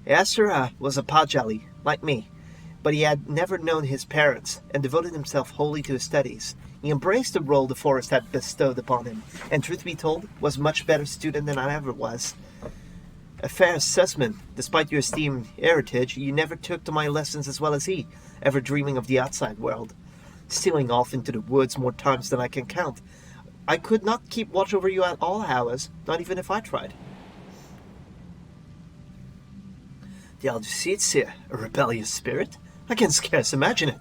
Speaker 1: Ea Sura was a Pajali, like me, but he had never known his parents and devoted himself wholly to his studies. He embraced the role the forest had bestowed upon him, and truth be told, was much better student than I ever was. A fair assessment. Despite your esteemed heritage, you never took to my lessons as well as he, ever dreaming of the outside world. stealing off into the woods more times than I can count. I could not keep watch over you at all hours, not even if I tried. The Alducitsia, a rebellious spirit? I can scarce imagine it.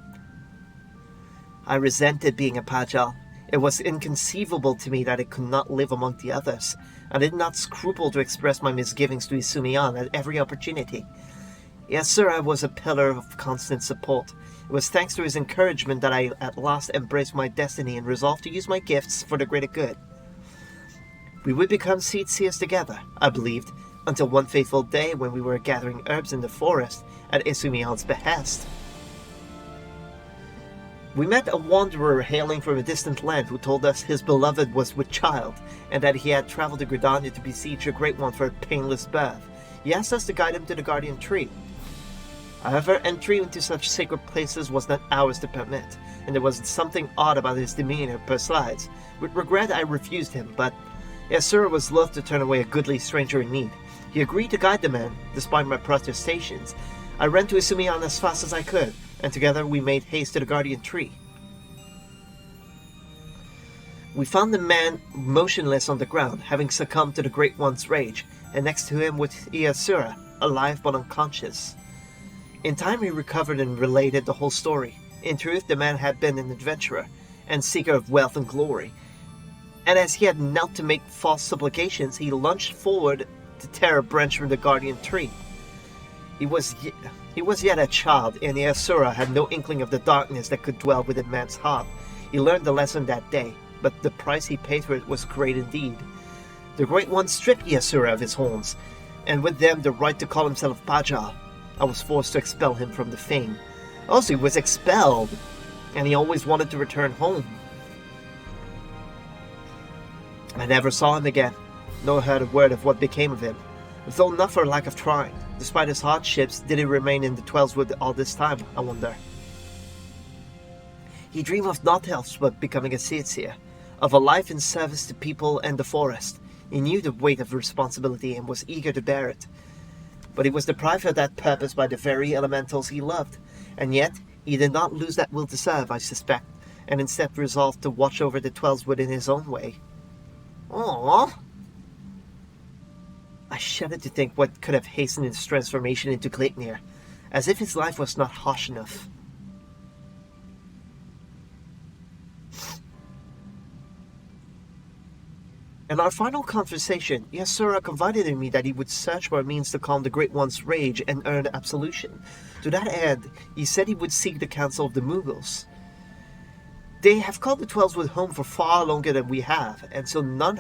Speaker 1: I resented being a Pajal. It was inconceivable to me that it could not live among the others. I did not scruple to express my misgivings to Isumian at every opportunity. Yes, sir, I was a pillar of constant support. It was thanks to his encouragement that I at last embraced my destiny and resolved to use my gifts for the greater good. We would become seed seers together, I believed, until one fateful day when we were gathering herbs in the forest at Isumian's behest. We met a wanderer hailing from a distant land who told us his beloved was with child, and that he had traveled to Gridania to besiege the Great One for a painless birth. He asked us to guide him to the guardian tree. However, entry into such sacred places was not ours to permit, and there was something odd about his demeanor per slides. With regret I refused him, but Yasura was loath to turn away a goodly stranger in need. He agreed to guide the man, despite my protestations. I ran to Isumian as fast as I could, and together we made haste to the guardian tree. We found the man motionless on the ground, having succumbed to the Great One's rage, and next to him was Iasura, alive but unconscious. In time he recovered and related the whole story. In truth, the man had been an adventurer, and seeker of wealth and glory, and as he had knelt to make false supplications, he lunged forward to tear a branch from the guardian tree. He was yet a child, and Iasura had no inkling of the darkness that could dwell within man's heart. He learned the lesson that day, but the price he paid for it was great indeed. The Great One stripped Iasura of his horns, and with them the right to call himself Pajal. I was forced to expel him from the fane. Also, he was expelled, and he always wanted to return home. I never saw him again, nor heard a word of what became of him, though not for lack of trying. Despite his hardships, did he remain in the Twelveswood all this time, I wonder? He dreamed of naught else but becoming a seer, of a life in service to people and the forest. He knew the weight of responsibility and was eager to bear it. But he was deprived of that purpose by the very elementals he loved, and yet he did not lose that will to serve, I suspect, and instead resolved to watch over the Twelveswood in his own way. Aww. I shuddered to think what could have hastened his transformation into Gleipnir, as if his life was not harsh enough. In our final conversation, Yasura confided in me that he would search for a means to calm the Great One's rage and earn absolution. To that end, he said he would seek the counsel of the Mughals. They have called the Twelveswood home for far longer than we have, and so none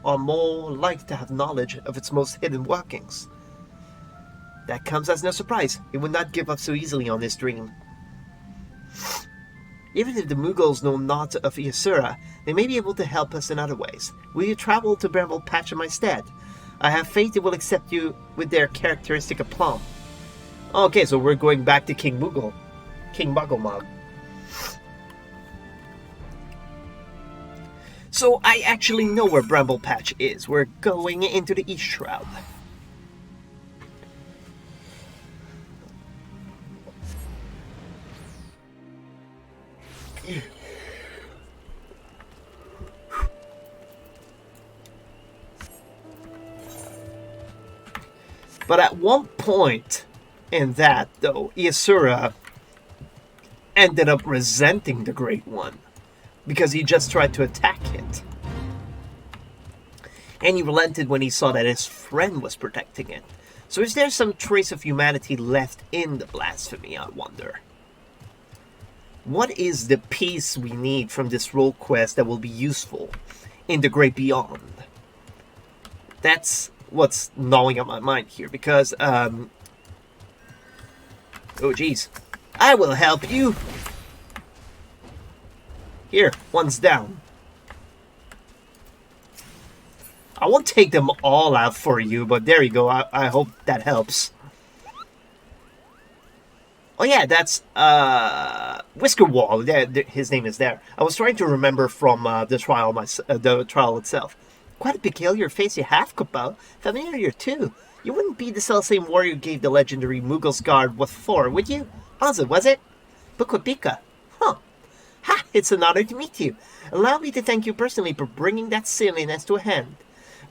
Speaker 1: are more like to have knowledge of its most hidden workings. That comes as no surprise. He would not give up so easily on his dream. Even if the Mughals know naught of Yasura, they may be able to help us in other ways. Will you travel to Bramble Patch in my stead? I have faith they will accept you with their characteristic aplomb. Okay, so we're going back to King Mugglemog. So I actually know where Bramble Patch is. We're going into the East Shroud. But at one point in that, though, Yasura ended up resenting the Great One, because he just tried to attack it. And he relented when he saw that his friend was protecting it. So is there some trace of humanity left in the blasphemy, I wonder? What is the piece we need from this role quest that will be useful in the Great Beyond? That's what's gnawing at my mind here, because, oh geez. I will help you! Here, one's down. I won't take them all out for you, but there you go. I hope that helps. Oh yeah, that's Whiskerwall. Yeah, his name is there. I was trying to remember from the trial itself. Quite a peculiar face you have, Kupo. Familiar too. You wouldn't be the same warrior who gave the legendary Mughals guard what for, would you? Hansa, was it? Bukopika. Huh. Ha It's an honor to meet you. Allow me to thank you personally for bringing that silliness to a hand.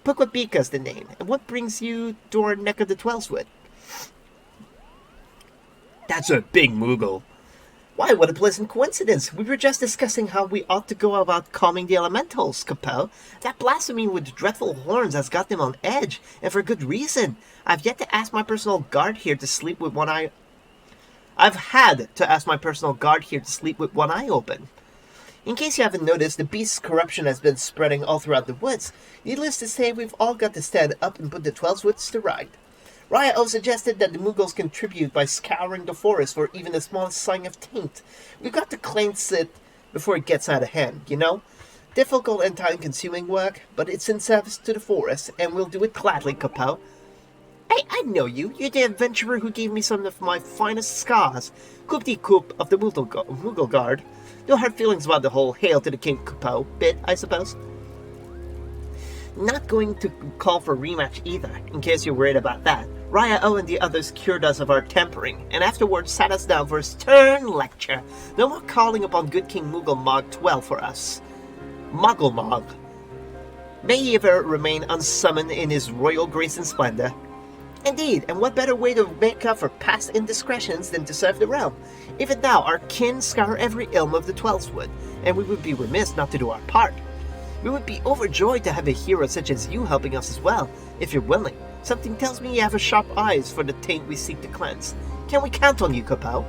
Speaker 1: Pukwabika's the name, and what brings you to our neck of the Twelveswood? That's a big Moogle. Why, what a pleasant coincidence. We were just discussing how we ought to go about calming the elementals, Capel. That blasphemy with dreadful horns has got them on edge, and for good reason. I've yet to ask my personal guard here to sleep with one eye... I've had to ask my personal guard here to sleep with one eye open. In case you haven't noticed, the beast's corruption has been spreading all throughout the woods. Needless to say, we've all got to stand up and put the Twelveswoods to right. Raya-O suggested that the Moogles contribute by scouring the forest for even the smallest sign of taint. We've got to cleanse it before it gets out of hand, you know? Difficult and time-consuming work, but it's in service to the forest, and we'll do it gladly, Capel. Hey, I know you. You're the adventurer who gave me some of my finest scars. Coop-de-coop of the Moogle Guard. No hard feelings about the whole Hail to the King Capel bit, I suppose. Not going to call for a rematch either, in case you're worried about that. Raya-O and the others cured us of our tempering, and afterwards sat us down for a stern lecture. No more calling upon good King Moogle Mog to dwell for us. Muggle Mog. May he ever remain unsummoned in his royal grace and splendor. Indeed, and what better way to make up for past indiscretions than to serve the realm? Even now, our kin scour every ilm of the Twelveswood, and we would be remiss not to do our part. We would be overjoyed to have a hero such as you helping us as well, if you're willing. Something tells me you have a sharp eyes for the taint we seek to cleanse. Can we count on you, Capel?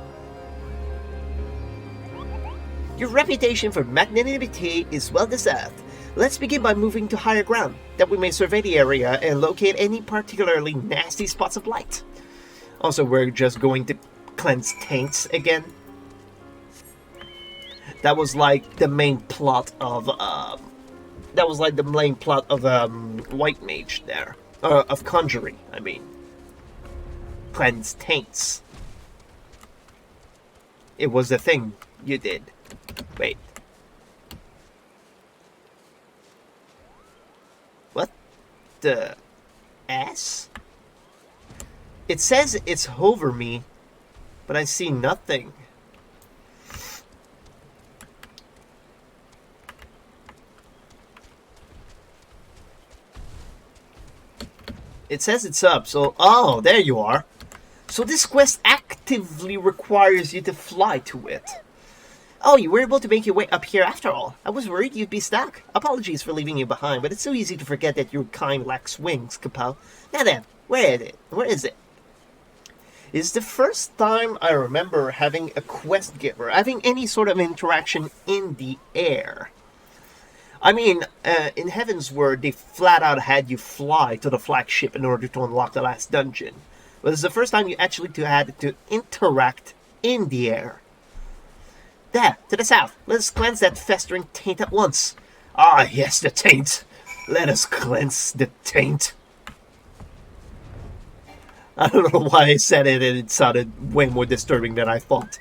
Speaker 1: Your reputation for magnanimity is well deserved. Let's begin by moving to higher ground, that we may survey the area and locate any particularly nasty spots of light. Also, we're just going to cleanse taints again. That was like the main plot of White Mage there. Of Conjuring, I mean. Cleanse taints. It was a thing you did. Wait. What the ass? It says it's over me, but I see nothing. It says it's up, so... Oh, there you are. So this quest actively requires you to fly to it. Oh, you were able to make your way up here after all. I was worried you'd be stuck. Apologies for leaving you behind, but it's so easy to forget that your kind lacks wings, Capel. Now then, where is it? It's the first time I remember having a quest giver, having any sort of interaction in the air. I mean, in Heaven's Word, they flat out had you fly to the flagship in order to unlock the last dungeon. But it's the first time you actually had to interact in the air. There, to the south. Let us cleanse that festering taint at once. Ah, yes, the taint. Let us cleanse the taint. I don't know why I said it, and it sounded way more disturbing than I thought.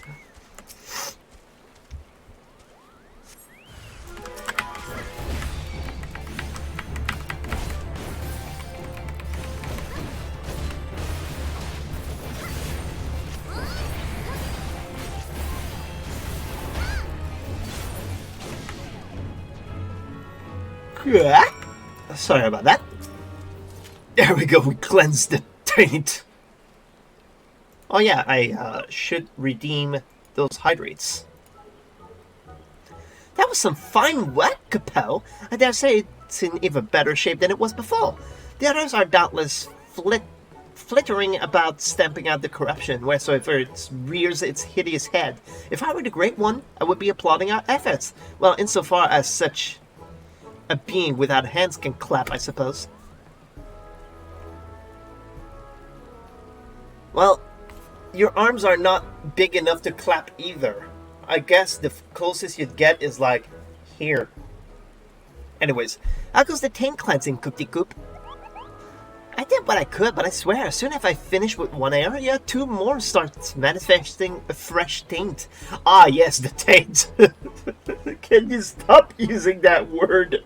Speaker 1: Sorry about that. There we go, we cleansed the taint. Oh yeah, I should redeem those hydrates. That was some fine work, Capel. I dare say it's in even better shape than it was before. The others are doubtless flittering about stamping out the corruption, wheresoever it rears its hideous head. If I were the Great One, I would be applauding our efforts. Well, insofar as such a being without hands can clap, I suppose. Well, your arms are not big enough to clap either. I guess the closest you'd get is like here. Anyways, how goes the taint cleansing, Coop-de-Coop? I did what I could, but I swear, as soon as I finish with one area, two more starts manifesting a fresh taint. Ah, yes, the taint. Can you stop using that word?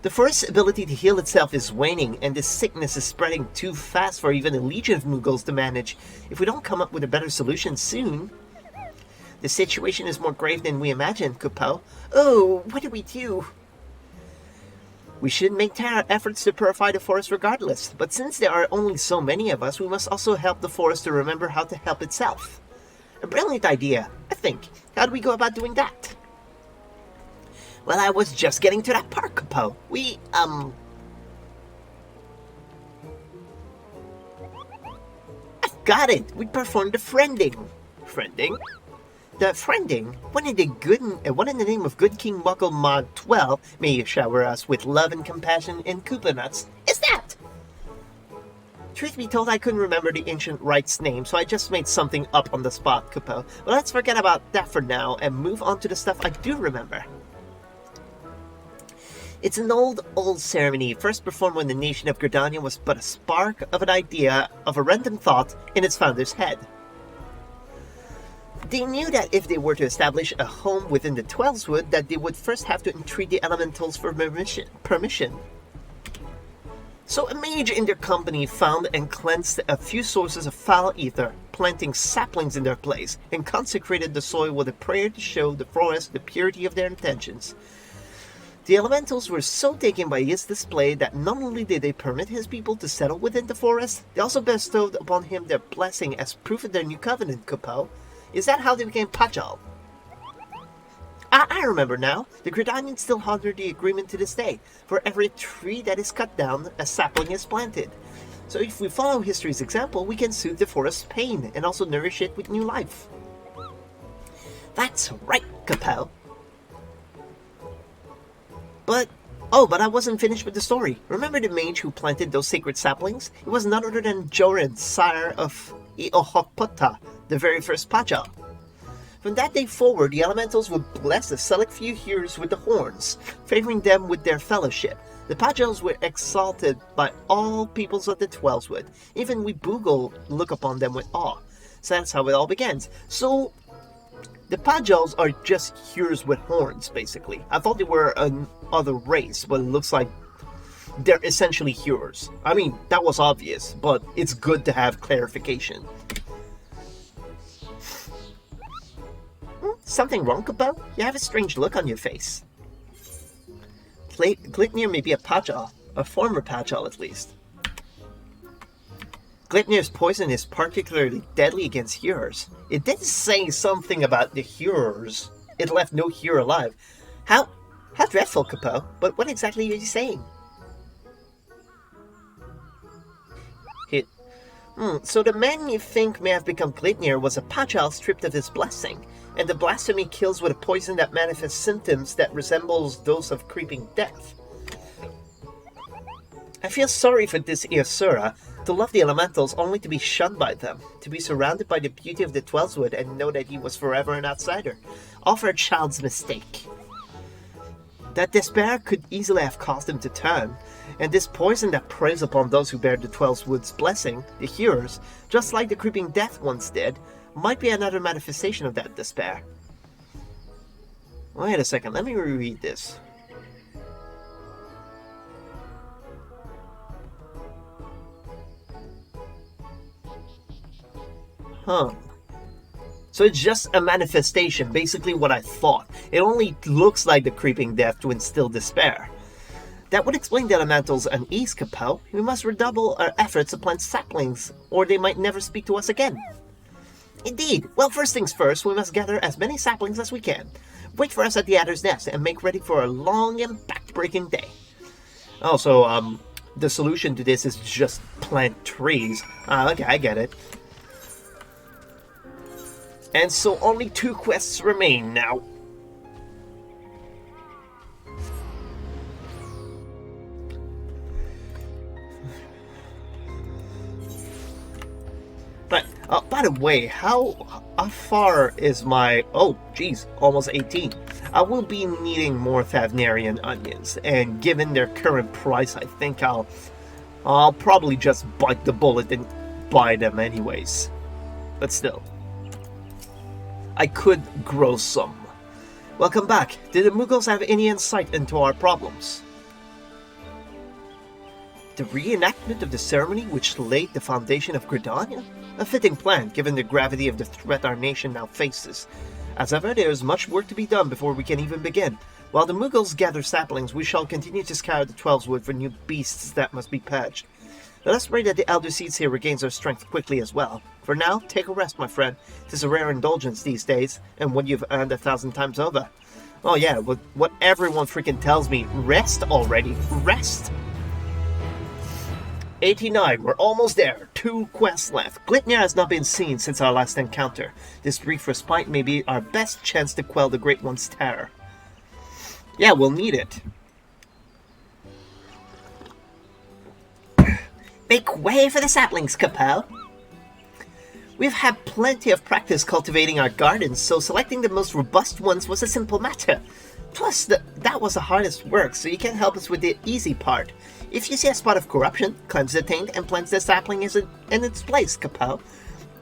Speaker 1: The forest's ability to heal itself is waning, and this sickness is spreading too fast for even a legion of Moogles to manage. If we don't come up with a better solution soon... The situation is more grave than we imagined, Kupo. Oh, what do we do? We should make efforts to purify the forest regardless, but since there are only so many of us, we must also help the forest to remember how to help itself. A brilliant idea, I think. How do we go about doing that? Well, I was just getting to that part, Kupo. I've got it! We performed the friending. Friending? The friending, what in the name of good King Muggle Mod 12 may you shower us with love and compassion and Koopa nuts, is that? Truth be told, I couldn't remember the ancient rite's name, so I just made something up on the spot, Kupo. But let's forget about that for now and move on to the stuff I do remember. It's an old ceremony, first performed when the nation of Gridania was but a spark of an idea, of a random thought in its founder's head. They knew that if they were to establish a home within the Twelveswood, that they would first have to entreat the elementals for permission. So a mage in their company found and cleansed a few sources of foul ether, planting saplings in their place, and consecrated the soil with a prayer to show the forest the purity of their intentions. The elementals were so taken by his display that not only did they permit his people to settle within the forest, they also bestowed upon him their blessing as proof of their new covenant, Kupo. Is that how they became Pajal? I remember now. The Gridanians still honor the agreement to this day. For every tree that is cut down, a sapling is planted. So if we follow history's example, we can soothe the forest's pain and also nourish it with new life. That's right, Kupo. But I wasn't finished with the story. Remember the mage who planted those sacred saplings? It was none other than Joran, sire of Iohopota, the very first Pajal. From that day forward, the elementals would bless a select few heroes with the horns, favoring them with their fellowship. The Pajals were exalted by all peoples of the Twelveswood. Even we Boogle look upon them with awe. So that's how it all begins. So, the Pajals are just heroes with horns, basically. I thought they were another race, but it looks like they're essentially heroes. I mean, that was obvious, but it's good to have clarification. Something wrong, Kupo? You have a strange look on your face. Glitnir may be a Pajal, a former Pajal at least. Glitnir's poison is particularly deadly against heroes. It did say something about the heroes. It left no hero alive. How dreadful, Kupo. But what exactly are you saying? So the man you think may have become Glitnir was a Pajal stripped of his blessing, and the blasphemy kills with a poison that manifests symptoms that resembles those of creeping death. I feel sorry for this Iosura, to love the elementals only to be shunned by them, to be surrounded by the beauty of the Twelveswood and know that he was forever an outsider. All for a child's mistake. That despair could easily have caused him to turn, and this poison that preys upon those who bear the Twelveswood's blessing, the heroes, just like the creeping death once did, might be another manifestation of that despair. Wait a second, let me reread this. So it's just a manifestation, basically what I thought. It only looks like the creeping death to instill despair. That would explain the elementals' unease, Kupo. We must redouble our efforts to plant saplings, or they might never speak to us again. Indeed. Well, first things first, we must gather as many saplings as we can. Wait for us at the Adder's Nest and make ready for a long and back-breaking day. Also, the solution to this is just plant trees. Okay, I get it. And so only 2 quests remain now. But, by the way, how far is my... Oh, geez, almost 18. I will be needing more Thavnarian onions, and given their current price, I think I'll probably just bite the bullet and buy them anyways. But still. I could grow some. Welcome back. Did the Muggles have any insight into our problems? The reenactment of the ceremony which laid the foundation of Gridania? A fitting plan, given the gravity of the threat our nation now faces. As ever, there is much work to be done before we can even begin. While the Mughals gather saplings, we shall continue to scour the 12's wood for new beasts that must be purged. Let us pray that the Elder Seeds here regains their strength quickly as well. For now, take a rest, my friend. 'Tis a rare indulgence these days, and one you've earned 1,000 times over. Oh yeah, what everyone freaking tells me. Rest already. Rest! 89, we're almost there. 2 quests left. Glitnir has not been seen since our last encounter. This brief respite may be our best chance to quell the Great One's terror. Yeah, we'll need it. Make way for the saplings, Capel. We've had plenty of practice cultivating our gardens, so selecting the most robust ones was a simple matter. Plus, that was the hardest work, so you can help us with the easy part. If you see a spot of corruption, cleanse the taint and plant the sapling in its place, Capel.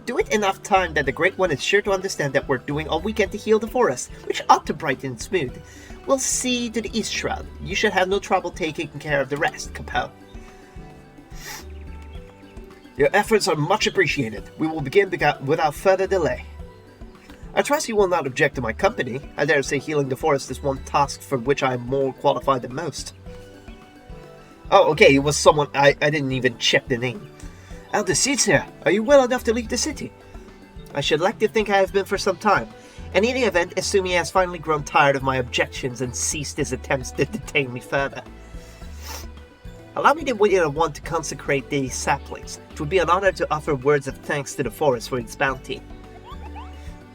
Speaker 1: Do it enough time that the Great One is sure to understand that we're doing all we can to heal the forest, which ought to brighten its mood. We'll see to the East Shroud. You should have no trouble taking care of the rest, Capel. Your efforts are much appreciated. We will begin without further delay. I trust you will not object to my company. I dare say healing the forest is one task for which I am more qualified than most. Oh, okay, it was someone I didn't even check the name. Elder Seeds, are you well enough to leave the city? I should like to think I have been for some time. And in any event, assume he has finally grown tired of my objections and ceased his attempts to detain me further. Allow me to wait a one to consecrate these saplings. It would be an honor to offer words of thanks to the forest for its bounty.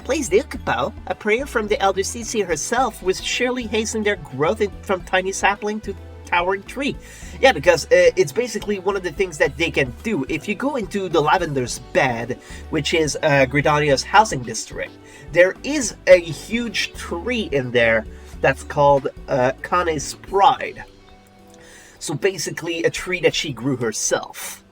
Speaker 1: Please do, Capel. A prayer from the Elder Seeds herself would surely hasten their growth from tiny sapling to towering tree. Yeah, because it's basically one of the things that they can do. If you go into the Lavender's Bed, which is Gridania's housing district, there is a huge tree in there that's called Kane's Pride. So basically a tree that she grew herself.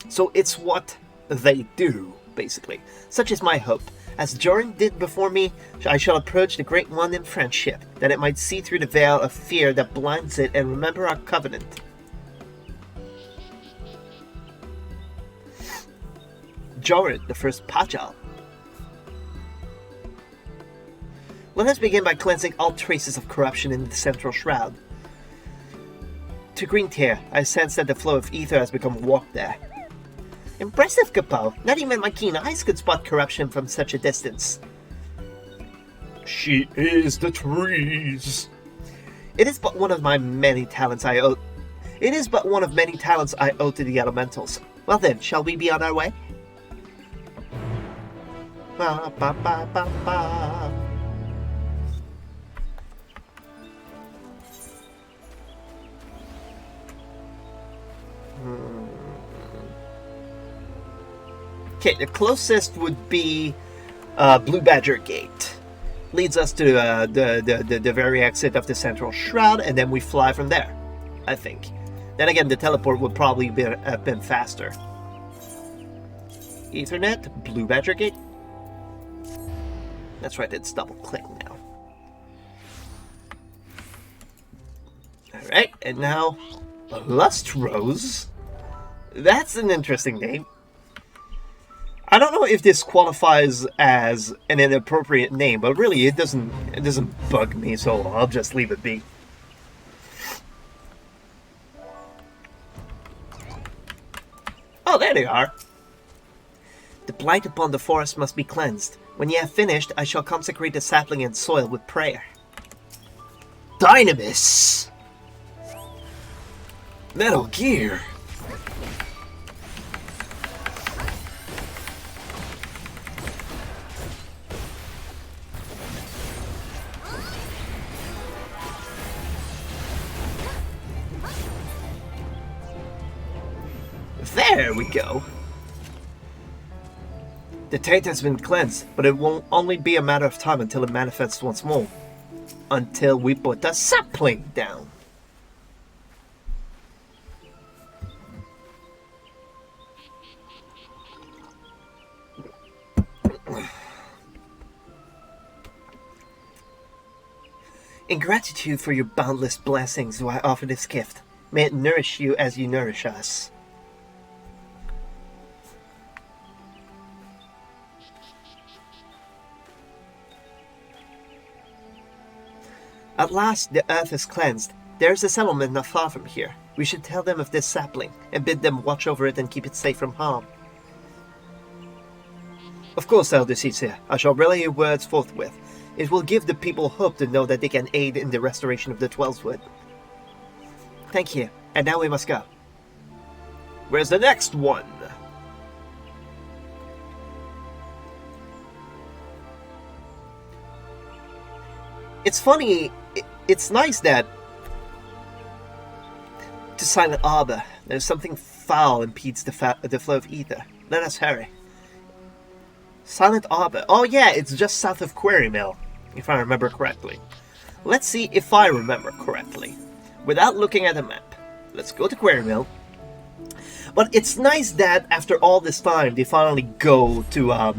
Speaker 1: So it's what they do, basically. Such is my hope. As Joran did before me, I shall approach the Great One in friendship, that it might see through the veil of fear that blinds it and remember our covenant. Joran, the first Pajal. Let us begin by cleansing all traces of corruption in the central shroud. To Greentear, I sense that the flow of ether has become warped there. Impressive, Capel. Not even my keen eyes could spot corruption from such a distance. She is the trees. It is but one of many talents I owe to the elementals. Well then, shall we be on our way? Ba, ba, ba, ba, ba. Okay, the closest would be Blue Badger Gate. Leads us to the very exit of the Central Shroud, and then we fly from there, I think. Then again, the teleport would probably have been faster. Ethernet, Blue Badger Gate. That's right, it's double-click now. Alright, and now Lust Rose. That's an interesting name. I don't know if this qualifies as an inappropriate name, but really it doesn't bug me, so I'll just leave it be. Oh, there they are. The blight upon the forest must be cleansed. When ye have finished, I shall consecrate the sapling and soil with prayer. Dynamis! Metal Gear! There we go. The taint has been cleansed, but it will only be a matter of time until it manifests once more. Until we put the sapling down. In gratitude for your boundless blessings, do I offer this gift. May it nourish you as you nourish us. At last the earth is cleansed. There is a settlement not far from here. We should tell them of this sapling, and bid them watch over it and keep it safe from harm. Of course, Elder Caesar, I shall relay your words forthwith. It will give the people hope to know that they can aid in the restoration of the Twelvewood. Thank you, and now we must go. Where's the next one? It's funny, it's nice that to Silent Arbor, there's something foul impedes the flow of ether. Let us hurry. Silent Arbor. Oh yeah, it's just south of Quarry Mill, if I remember correctly. Let's see if I remember correctly. Without looking at the map. Let's go to Quarry Mill. But it's nice that after all this time, they finally go to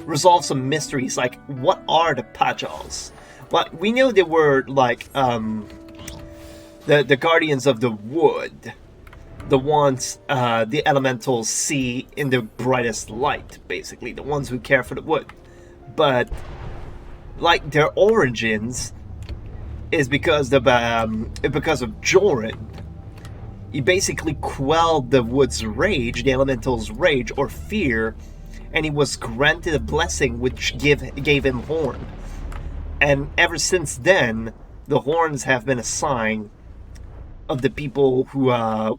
Speaker 1: resolve some mysteries, like what are the Pajals? Well, we knew they were like the guardians of the wood, the ones the elementals see in the brightest light, basically, the ones who care for the wood. But like their origins is because of Joran. He basically quelled the wood's rage, the elemental's rage or fear, and he was granted a blessing which gave him horn. And ever since then, the horns have been a sign of the people who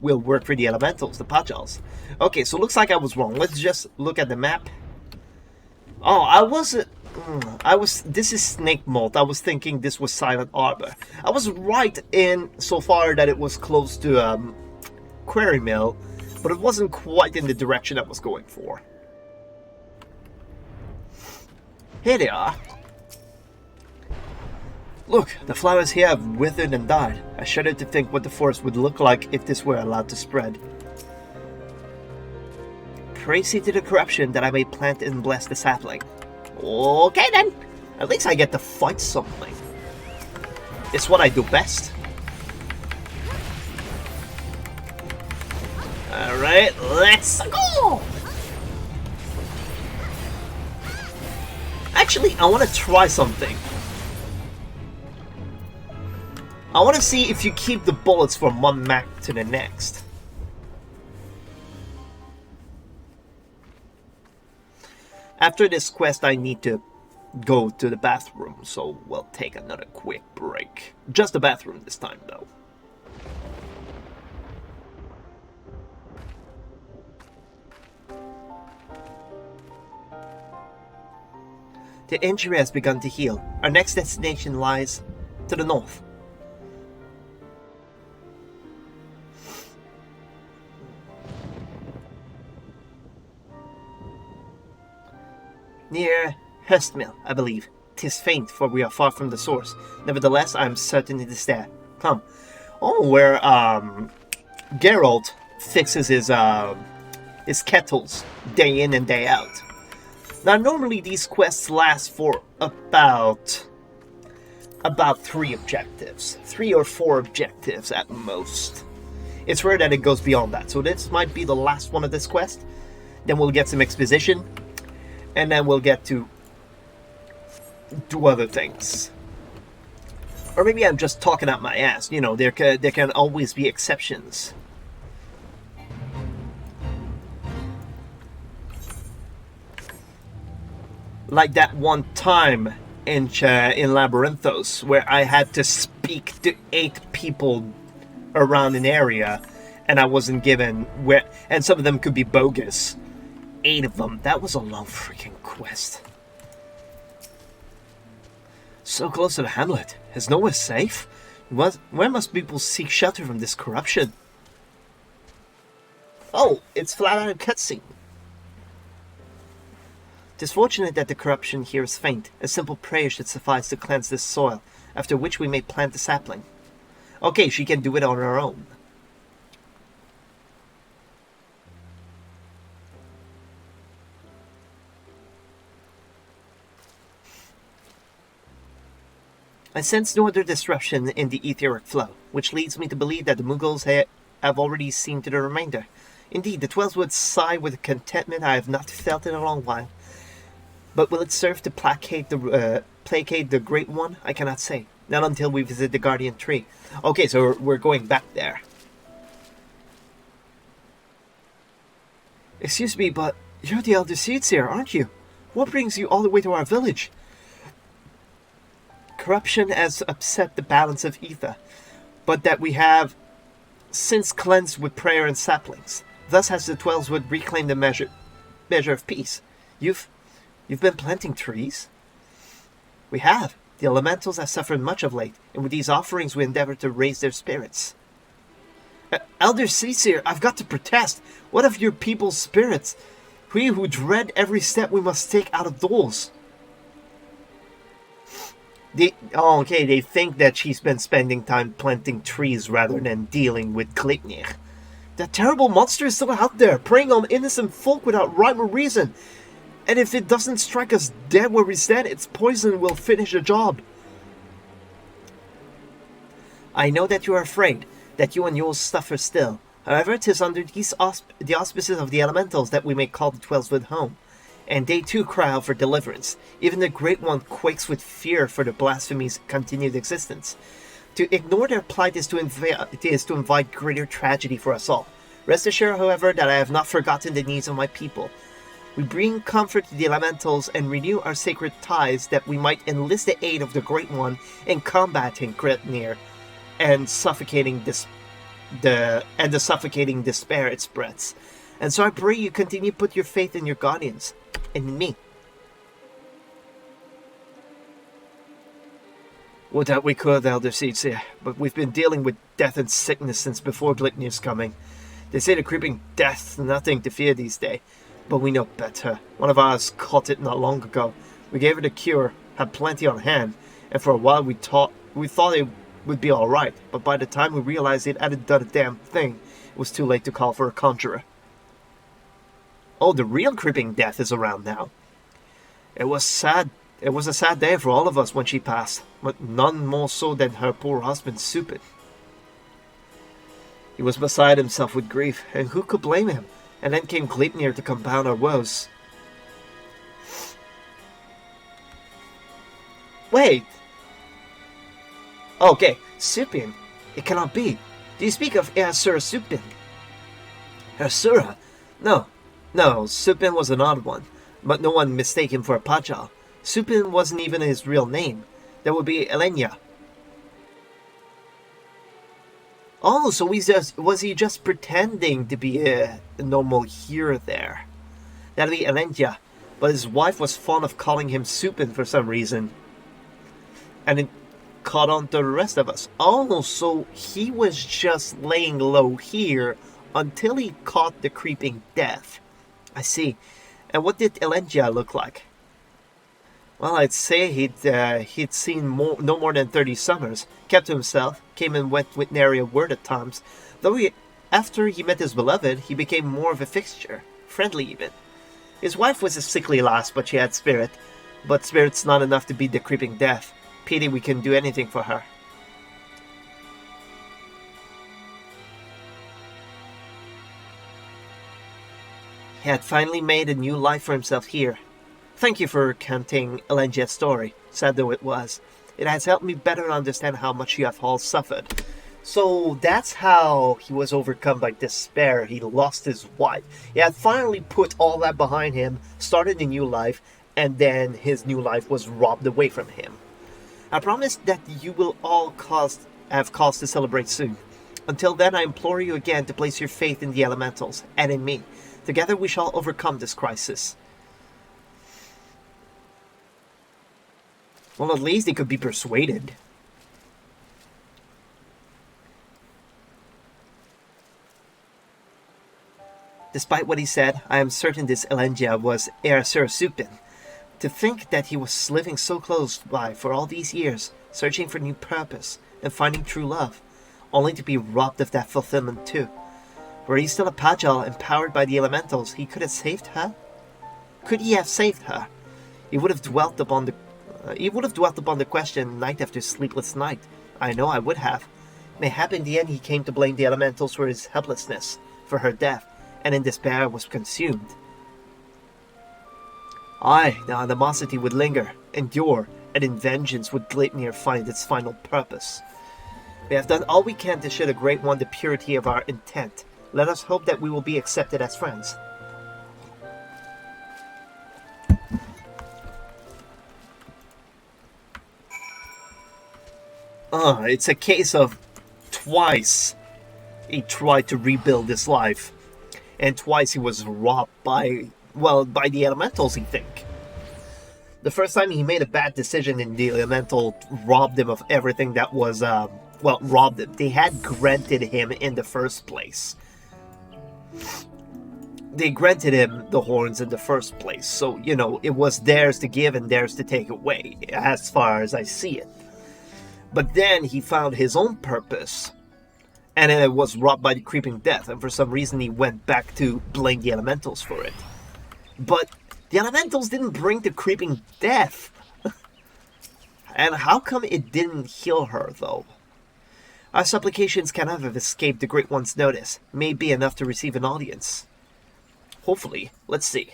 Speaker 1: will work for the elementals, the Pajals. Okay, so looks like I was wrong. Let's just look at the map. Oh, this is Snake Mold. I was thinking this was Silent Arbor. I was right in so far that it was close to Quarry Mill, but it wasn't quite in the direction I was going for. Here they are. Look, the flowers here have withered and died. I shudder to think what the forest would look like if this were allowed to spread. Praise ye to the corruption that I may plant and bless the sapling. Okay then, at least I get to fight something. It's what I do best. Alright, let's go! Actually, I want to try something. I want to see if you keep the bullets from one map to the next. After this quest, I need to go to the bathroom, so we'll take another quick break. Just the bathroom this time, though. The injury has begun to heal. Our next destination lies to the north. Near Hurstmill, I believe. 'Tis faint, for we are far from the source. Nevertheless, I am certain it is there. Come. Oh, where Geralt fixes his kettles day in and day out. Now, normally these quests last for about 3 objectives. 3 or 4 objectives at most. It's rare that it goes beyond that, so this might be the last one of this quest. Then we'll get some exposition. And then we'll get to do other things. Or maybe I'm just talking out my ass. You know, there can always be exceptions. Like that one time in Labyrinthos, where I had to speak to 8 people around an area, and I wasn't given where, and some of them could be bogus. 8 of them. That was a long freaking quest. So close to the hamlet. Is nowhere safe? Where must people seek shelter from this corruption? Oh, it's flat out a cutscene. Tis fortunate that the corruption here is faint. A simple prayer should suffice to cleanse this soil, after which we may plant the sapling. Okay, she can do it on her own. I sense no other disruption in the etheric flow, which leads me to believe that the Mughals have already seen to the remainder. Indeed, the Twelvewood sigh with a contentment I have not felt in a long while. But will it serve to placate the placate the Great One? I cannot say. Not until we visit the Guardian Tree. Okay, so we're going back there. Excuse me, but you're the Elder Seedseer, aren't you? What brings you all the way to our village? Corruption has upset the balance of ether, but that we have since cleansed with prayer and saplings. Thus has the Twelveswood reclaimed the measure of peace. You've been planting trees? We have. The elementals have suffered much of late, and with these offerings we endeavor to raise their spirits. Elder Seedseer, I've got to protest. What of your people's spirits? We who dread every step we must take out of doors. They think that she's been spending time planting trees rather than dealing with Gleipnir. That terrible monster is still out there, preying on innocent folk without rhyme or reason. And if it doesn't strike us dead where we stand, its poison will finish the job. I know that you are afraid, that you and yours suffer still. However, 'tis under the auspices of the elementals that we may call the Twelveswood home. And they too cry out for deliverance. Even the Great One quakes with fear for the blasphemy's continued existence. To ignore their plight is to invite greater tragedy for us all. Rest assured, however, that I have not forgotten the needs of my people. We bring comfort to the elementals and renew our sacred ties that we might enlist the aid of the Great One in combating Gleipnir and the suffocating despair it spreads. And so I pray you continue to put your faith in your guardians, and in me. Would that we could, Elder Seedseer, but we've been dealing with death and sickness since before Gleipnir's coming. They say the creeping death's nothing to fear these days, but we know better. One of ours caught it not long ago. We gave her the cure, had plenty on hand, and for a while we thought it would be alright, but by the time we realized it hadn't done a damn thing, it was too late to call for a conjurer. Oh, the real creeping death is around now. It was sad. It was a sad day for all of us when she passed, but none more so than her poor husband, Supin. He was beside himself with grief, and who could blame him? And then came Gleipnir to compound our woes. Wait! Okay, Supin. It cannot be. Do you speak of Ersura Supin? Ersura? No, Supin was an odd one, but no one mistake him for a Pajal. Supin wasn't even his real name. That would be Elenya. Oh, so was he just pretending to be a normal hero there? That'd be Elenya, but his wife was fond of calling him Supin for some reason. And it caught on to the rest of us. Oh, so he was just laying low here until he caught the creeping death. I see. And what did Elenya look like? Well, I'd say he'd seen no more than 30 summers, kept to himself, came and went with nary a word at times. Though after he met his beloved, he became more of a fixture, friendly even. His wife was a sickly lass, but she had spirit. But spirit's not enough to beat the creeping death. Pity we can do anything for her. He had finally made a new life for himself here. Thank you for recounting Elenya's story, sad though it was. It has helped me better understand how much you have all suffered. So that's how he was overcome by despair. He lost his wife. He had finally put all that behind him, started a new life, and then his new life was robbed away from him. I promise that you will all have cause to celebrate soon. Until then, I implore you again to place your faith in the elementals and in me. Together we shall overcome this crisis. Well, at least he could be persuaded. Despite what he said, I am certain this Elenya was Ersura Supin. To think that he was living so close by for all these years, searching for new purpose and finding true love, only to be robbed of that fulfillment too. Were he still a Pajal empowered by the elementals, he could have saved her? Could he have saved her? He would have dwelt upon the question night after sleepless night. I know I would have. Mayhap in the end he came to blame the elementals for his helplessness, for her death, and in despair was consumed. Aye, the animosity would linger, endure, and in vengeance would Gleipnir find its final purpose. We have done all we can to show the Great One the purity of our intent. Let us hope that we will be accepted as friends. It's a case of twice he tried to rebuild his life. And twice he was robbed by the elementals, he think. The first time he made a bad decision and the elemental robbed him of everything that was, robbed him. They had granted him in the first place. They granted him the horns in the first place. So, it was theirs to give and theirs to take away, as far as I see it. But then he found his own purpose. And then it was robbed by the creeping death. And for some reason he went back to blame the elementals for it. But the elementals didn't bring the creeping death. And how come it didn't heal her, though? Our supplications cannot have escaped the Great One's notice. May be enough to receive an audience. Hopefully. Let's see.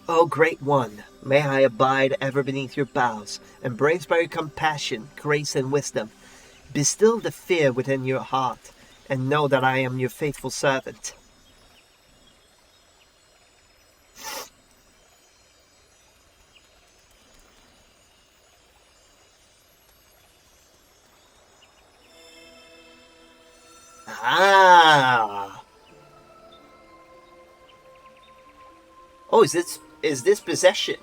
Speaker 1: O Great One, may I abide ever beneath your boughs, embraced by your compassion, grace, and wisdom. Bestill the fear within your heart, and know that I am your faithful servant. Ah! Oh, is this possession?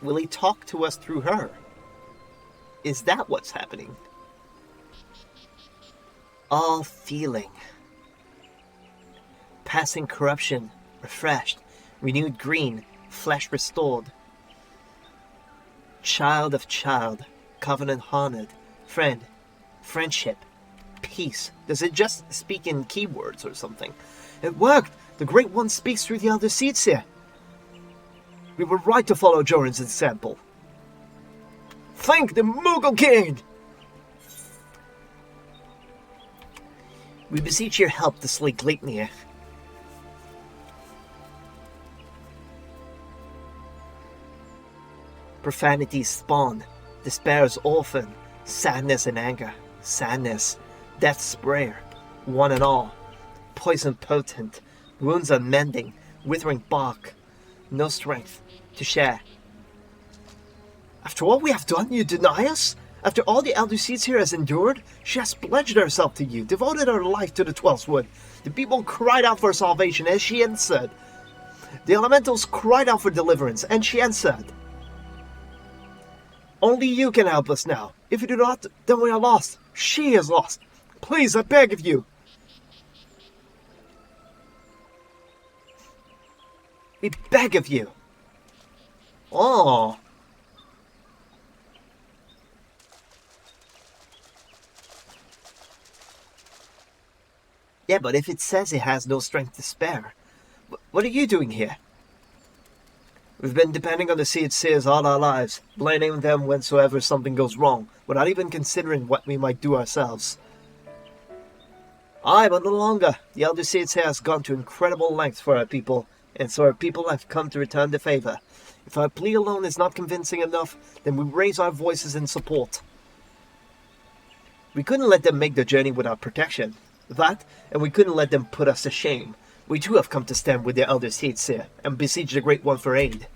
Speaker 1: Will he talk to us through her? Is that what's happening? All feeling. Passing corruption, refreshed, renewed green, flesh restored. Child of child, covenant honored, friend, friendship, peace. Does it just speak in keywords or something? It worked! The Great One speaks through the Elder Seeds here. We were right to follow Joran's example. Thank the Moogle King! We beseech your help to slay Gleipnir. Profanities spawn, despair's orphan, sadness and anger, sadness, death's sprayer, one and all, poison potent, wounds unmending, withering bark, no strength to share. After all we have done, you deny us? After all the Elder Seeds here has endured, she has pledged herself to you, devoted her life to the 12th Wood. The people cried out for salvation, as she answered. The elementals cried out for deliverance, and she answered. Only you can help us now. If you do not, then we are lost. She is lost. Please, I beg of you. We beg of you. Oh. Yeah, but if it says it has no strength to spare, what are you doing here? We've been depending on the Seed Seers all our lives, blaming them whensoever something goes wrong, without even considering what we might do ourselves. Aye, but no longer. The Elder Seed Seer has gone to incredible lengths for our people, and so our people have come to return the favor. If our plea alone is not convincing enough, then we raise our voices in support. We couldn't let them make the journey without protection. That, and we couldn't let them put us to shame. We too have come to stand with the Elder Seedseer and beseech the Great One for aid.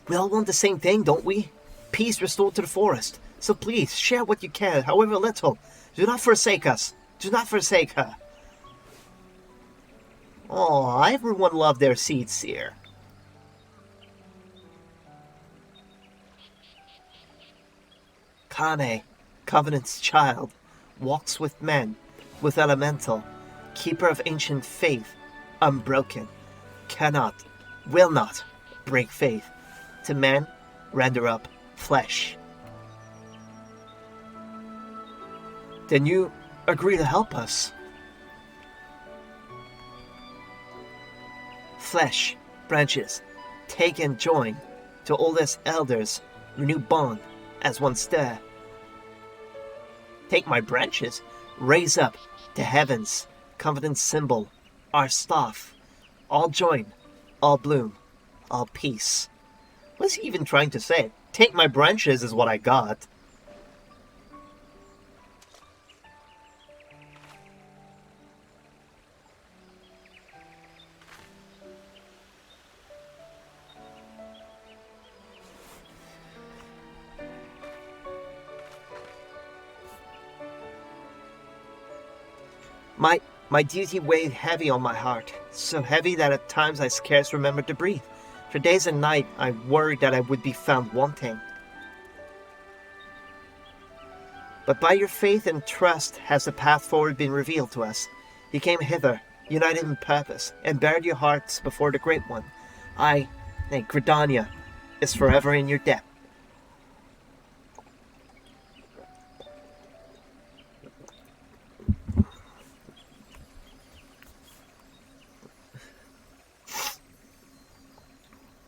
Speaker 1: We all want the same thing, don't we? Peace restored to the forest. So please, share what you can, however little. Do not forsake us. Do not forsake her. Oh, everyone loved their Seedseer. Kane, Covenant's child, walks with men, with elemental, keeper of ancient faith, unbroken, cannot, will not break faith. To men, render up flesh. Then you agree to help us. flesh, branches, take and join, to oldest elders, renew bond, as one stir. Take my branches, raise up to heaven's confident symbol, our staff, all join, all bloom, all peace. What's he even trying to say? Take my branches is what I got. My duty weighed heavy on my heart, so heavy that at times I scarce remembered to breathe. For days and nights I worried that I would be found wanting. But by your faith and trust has the path forward been revealed to us. You came hither, united in purpose, and bared your hearts before the Great One. Gridania, is forever in your debt.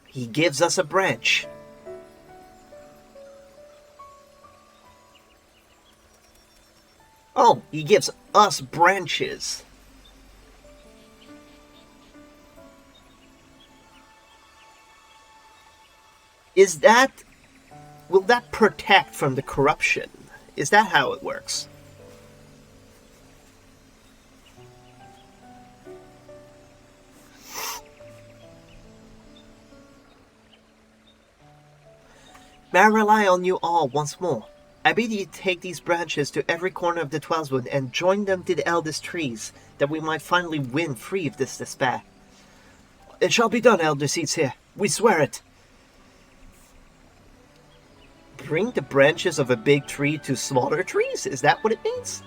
Speaker 1: He gives us a branch. Oh, he gives us branches. Is that... will that protect from the corruption? Is that how it works? May I rely on you all once more? I bid you take these branches to every corner of the Twelvewood and join them to the eldest trees, that we might finally win free of this despair. It shall be done, Elder Seeds here. We swear it. Bring the branches of a big tree to smaller trees? Is that what it means?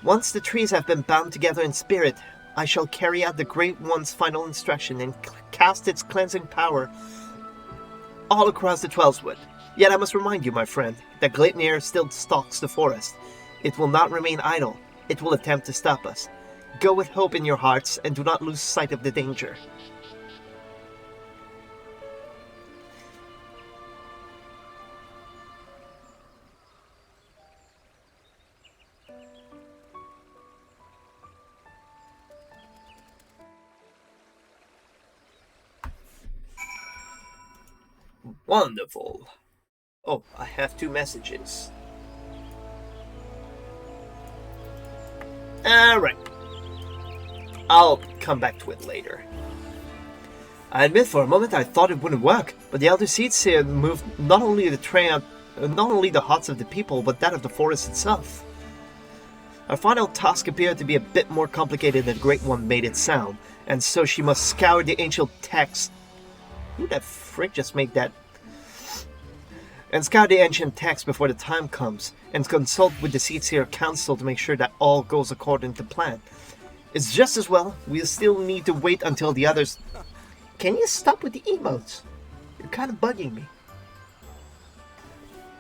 Speaker 1: Once the trees have been bound together in spirit, I shall carry out the Great One's final instruction and cast its cleansing power all across the Twelvewood. Yet I must remind you, my friend, that Gleipnir still stalks the forest. It will not remain idle. It will attempt to stop us. Go with hope in your hearts and do not lose sight of the danger. Wonderful. Oh, I have 2 messages. Alright. I'll come back to it later. I admit for a moment I thought it wouldn't work, but the Elder Seeds here moved not only the hearts of the people, but that of the forest itself. Our final task appeared to be a bit more complicated than the Great One made it sound, and so she must scour the ancient texts. Who the frick just made that? And scour the ancient text before the time comes, and consult with the Seedseer Council to make sure that all goes according to plan. It's just as well, we'll still need to wait until the others... Can you stop with the emotes? You're kind of bugging me.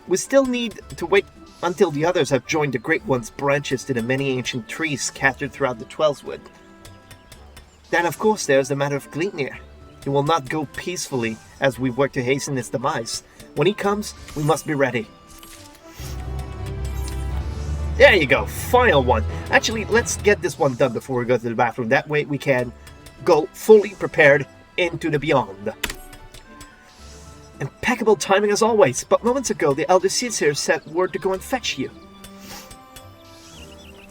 Speaker 1: We still need to wait until the others have joined the Great One's branches to the many ancient trees scattered throughout the Twelvewood. Then of course there's the matter of Gleipnir. He will not go peacefully as we work to hasten his demise. When he comes, we must be ready. There you go, final one. Actually, let's get this one done before we go to the bathroom. That way we can go fully prepared into the beyond. Impeccable timing as always, but moments ago the Elder Seedseer sent word to go and fetch you.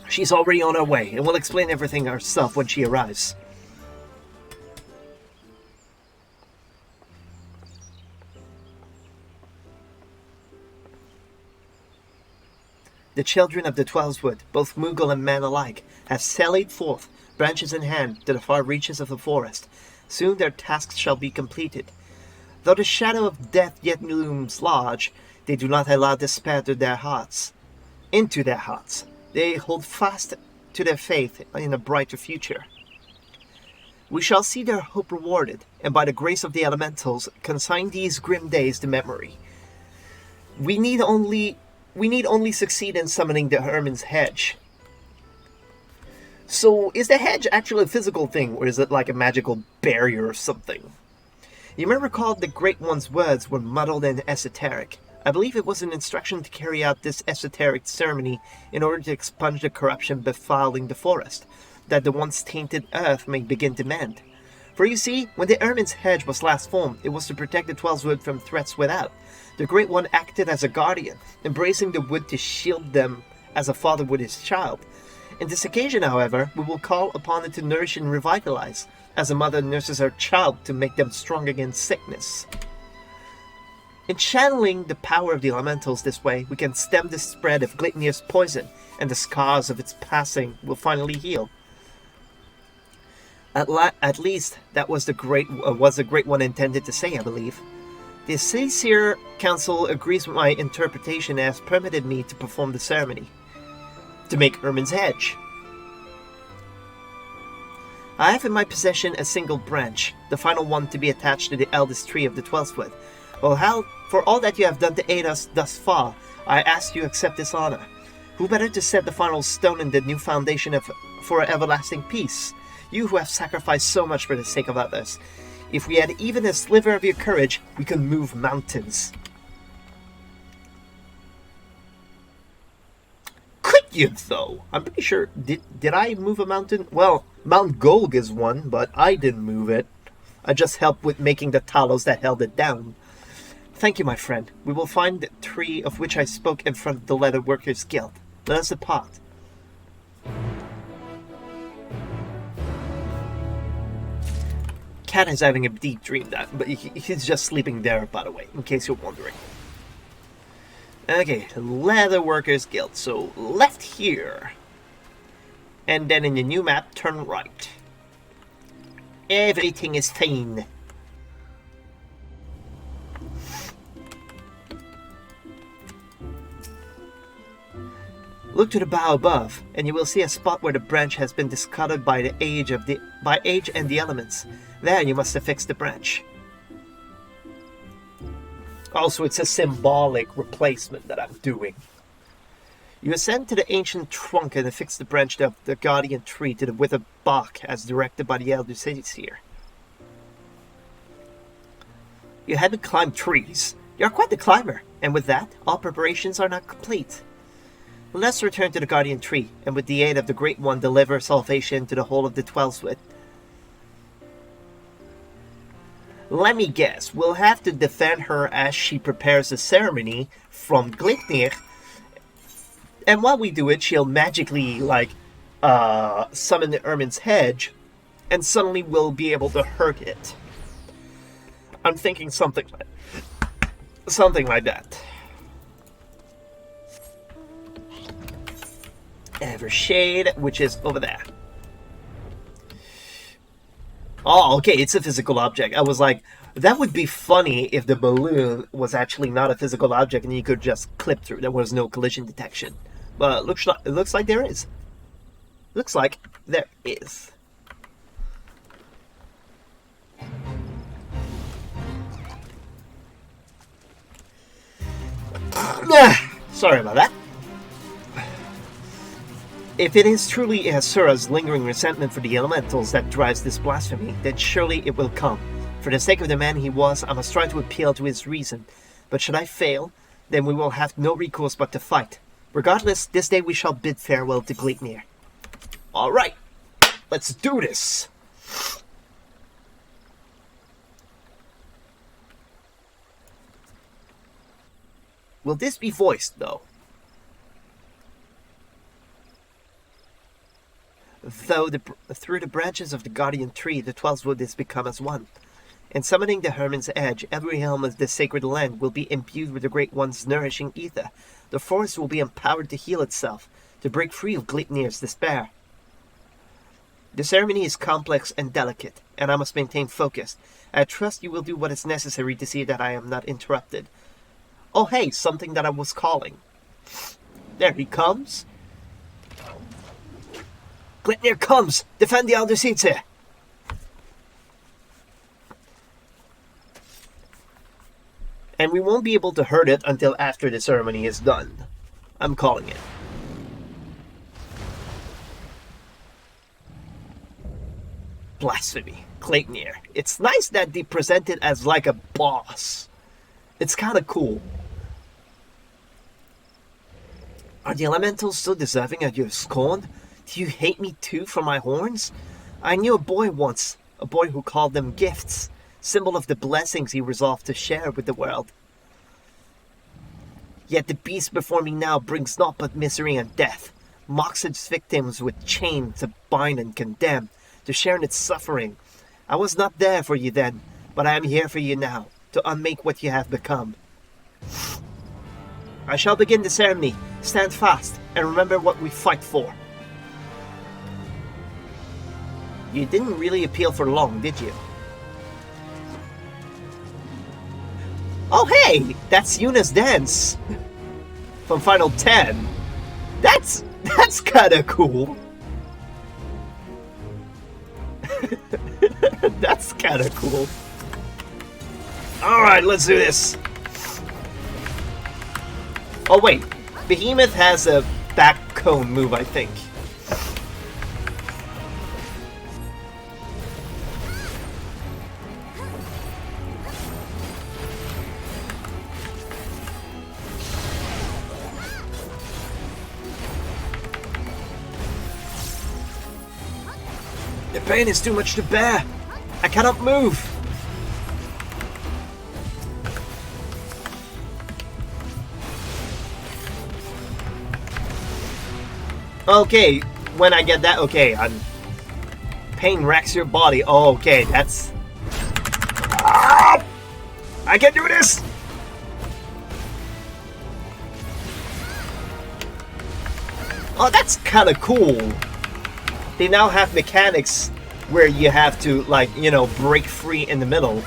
Speaker 1: She's already on her way, and we'll explain everything herself when she arrives. The children of the Twelvewood, both Moogle and man alike, have sallied forth, branches in hand, to the far reaches of the forest. Soon their tasks shall be completed. Though the shadow of death yet looms large, they do not allow despair to their hearts. Into their hearts. They hold fast to their faith in a brighter future. We shall see their hope rewarded, and by the grace of the elementals, consign these grim days to memory. We need only succeed in summoning the Herman's Hedge. So, is the hedge actually a physical thing, or is it like a magical barrier or something? You may recall the Great One's words were muddled and esoteric. I believe it was an instruction to carry out this esoteric ceremony in order to expunge the corruption befiling the forest, that the once tainted earth may begin to mend. For you see, when the Ermin's hedge was last formed, it was to protect the Twelvewood from threats without. The Great One acted as a guardian, embracing the wood to shield them as a father would his child. In this occasion, however, we will call upon it to nourish and revitalize, as a mother nurses her child to make them strong against sickness. In channeling the power of the elementals this way, we can stem the spread of Gleipnir's poison, and the scars of its passing will finally heal. At least, that was the Great One intended to say, I believe. The Aesir Council agrees with my interpretation and has permitted me to perform the ceremony. To make Ermin's hedge. I have in my possession a single branch, the final one to be attached to the eldest tree of the Twelvewood. Well, for all that you have done to aid us thus far, I ask you to accept this honor. Who better to set the final stone in the new foundation for everlasting peace? You who have sacrificed so much for the sake of others. If we had even a sliver of your courage, we could move mountains. Could you, though? I'm pretty sure... Did I move a mountain? Well, Mount Golg is one, but I didn't move it. I just helped with making the talos that held it down. Thank you, my friend. We will find the tree of which I spoke in front of the Leather Workers Guild. Let us depart. Cat is having a deep dream, but he's just sleeping there, by the way, in case you're wondering. Okay, Leather Workers Guild. So, left here. And then in the new map, turn right. Everything is fine. Look to the bow above, and you will see a spot where the branch has been discarded by age and the elements. There you must affix the branch. Also, it's a symbolic replacement that I'm doing. You ascend to the ancient trunk and affix the branch of the guardian tree to the withered bark as directed by the elder Aesir. You haven't climbed trees. You're quite the climber, and with that, all preparations are not complete. Let's return to the guardian tree, and with the aid of the Great One, deliver salvation to the whole of the Twelvewood. Let me guess, we'll have to defend her as she prepares the ceremony from Gleipnir. And while we do it, she'll magically, summon the Ermin's hedge, and suddenly we'll be able to hurt it. I'm thinking something like that. Evershade, which is over there. Oh, okay, it's a physical object. I was like, that would be funny if the balloon was actually not a physical object and you could just clip through. There was no collision detection. But it looks like there is. Looks like there is. Sorry about that. If it is truly Asura's lingering resentment for the elementals that drives this blasphemy, then surely it will come. For the sake of the man he was, I must try to appeal to his reason. But should I fail, then we will have no recourse but to fight. Regardless, this day we shall bid farewell to Gleipnir. Alright, let's do this! Will this be voiced, though? Though through the branches of the guardian tree, the Twelvewood is become as one. In summoning the Hermin's Edge, every helm of the sacred land will be imbued with the Great One's nourishing ether. The forest will be empowered to heal itself, to break free of Gleipnir's despair. The ceremony is complex and delicate, and I must maintain focus. I trust you will do what is necessary to see that I am not interrupted. Oh hey, something that I was calling. There he comes. Gleipnir comes! Defend the elder Aesir! And we won't be able to hurt it until after the ceremony is done. I'm calling it. Blasphemy. Claytonir. It's nice that they present it as like a boss. It's kind of cool. Are the elementals so deserving of your scorn? Do you hate me too for my horns? I knew a boy once, a boy who called them gifts, symbol of the blessings he resolved to share with the world. Yet the beast before me now brings naught but misery and death, mocks its victims with chains to bind and condemn, to share in its suffering. I was not there for you then, but I am here for you now, to unmake what you have become. I shall begin the ceremony. Stand fast, and remember what we fight for. You didn't really appeal for long, did you? Oh hey! That's Yuna's dance! From Final 10. That's kinda cool. That's kinda cool. Alright, let's do this. Oh wait, Behemoth has a back cone move, I think. The pain is too much to bear. I cannot move. Okay, when I get that, okay, pain wrecks your body. Oh, okay, that's... Ah! I can do this! Oh, that's kind of cool. They now have mechanics where you have to, like, you know, break free in the middle.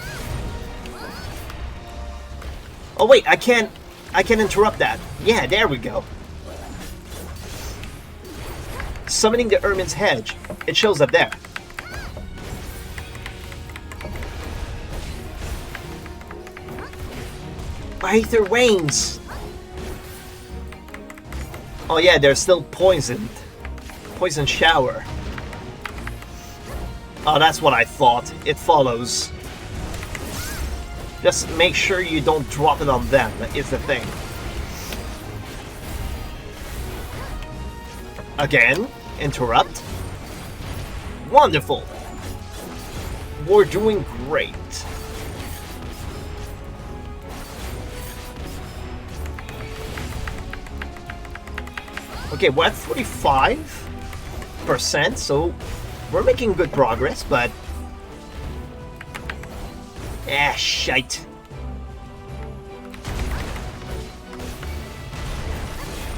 Speaker 1: Oh wait, I can interrupt that. Yeah, there we go. Summoning the Ermin's Hedge. It shows up there. Aether wanes. Oh yeah, they're still poisoned. Poison shower. Oh, that's what I thought. It follows. Just make sure you don't drop it on them, is the thing. Again, interrupt. Wonderful. We're doing great. Okay, we're at 45%, so we're making good progress, but... ah, shite.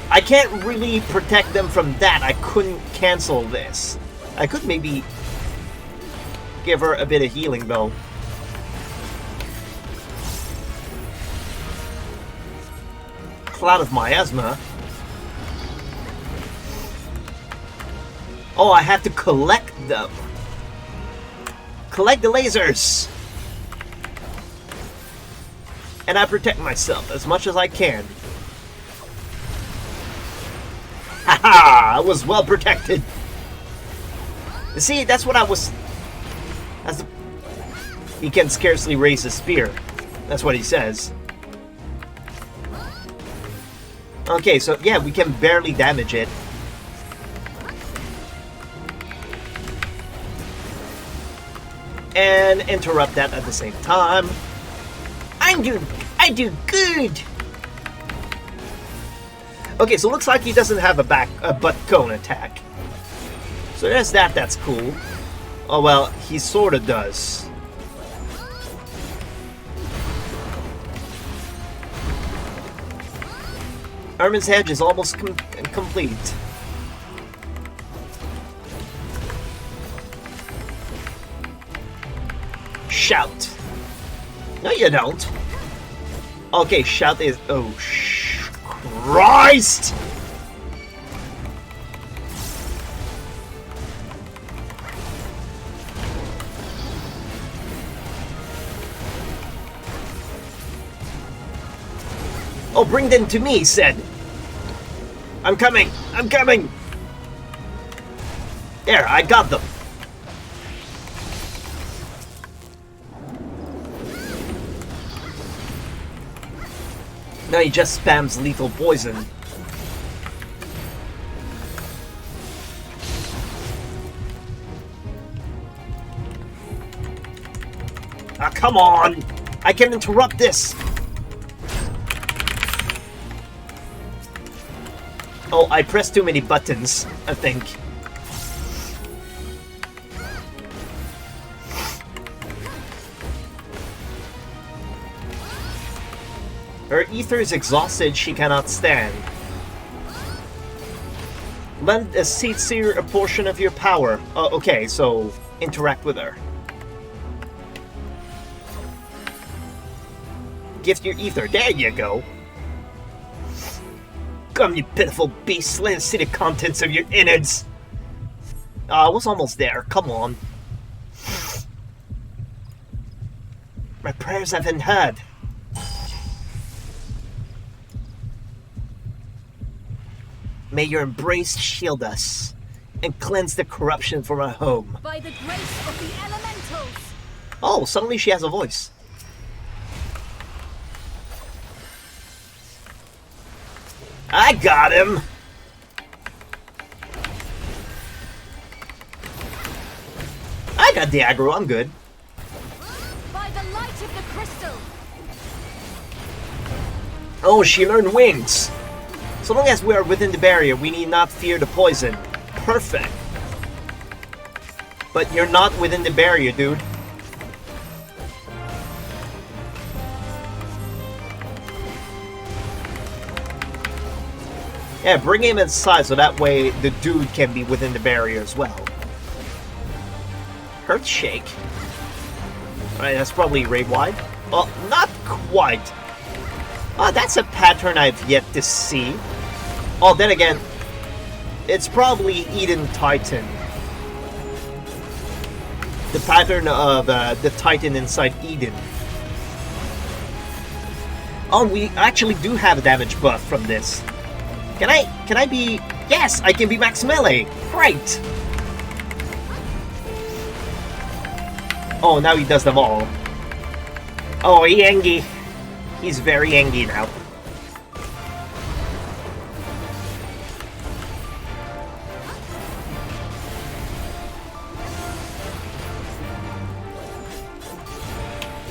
Speaker 1: I can't really protect them from that. I couldn't cancel this. I could maybe give her a bit of healing, though. Cloud of Miasma. Oh, I have to collect them. Collect the lasers. And I protect myself as much as I can. Haha! I was well protected. You see, that's what I was... He can scarcely raise his spear. That's what he says. Okay, so yeah, we can barely damage it. And interrupt that at the same time. I do good. Okay, so it looks like he doesn't have a butt cone attack. So there's that. That's cool. Oh well, he sort of does. Ermin's Hedge is almost complete. Shout. No, you don't. Okay, shout is... oh, Christ! Oh, bring them to me, said. I'm coming! I'm coming! There, I got them. Now he just spams lethal poison. Ah, come on! I can interrupt this! Oh, I pressed too many buttons, I think. Her ether is exhausted, she cannot stand. Lend a Seer a portion of your power. Okay, so interact with her. Gift your ether. There you go. Come, you pitiful beast. Let us see the contents of your innards. I was almost there. Come on. My prayers have been heard. May your embrace shield us and cleanse the corruption from our home.
Speaker 3: By the grace of the elementals.
Speaker 1: Oh, suddenly she has a voice. I got him! I got the aggro, I'm good.
Speaker 3: By the light of the crystal.
Speaker 1: Oh, she learned wings. So long as we are within the barrier, we need not fear the poison. Perfect. But you're not within the barrier, dude. Yeah, bring him inside so that way the dude can be within the barrier as well. Earthshake. Alright, that's probably raid wide. Well, not quite. That's a pattern I've yet to see. Oh, then again, it's probably Eden Titan. The pattern of the Titan inside Eden. Oh, we actually do have a damage buff from this. Can I be... Yes, I can be max melee! Great! Oh, now he does them all. Oh, he angry. He's very angry now.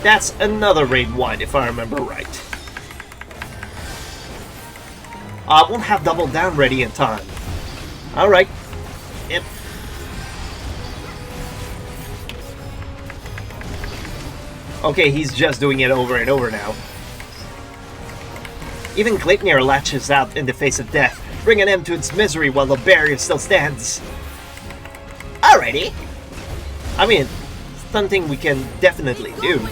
Speaker 1: That's another raid wide, if I remember right. I won't have double down ready in time. Alright. Yep. Okay, he's just doing it over and over now. Even Gleipnir latches out in the face of death, bringing him to its misery while the barrier still stands. Alrighty. I mean, something we can definitely do.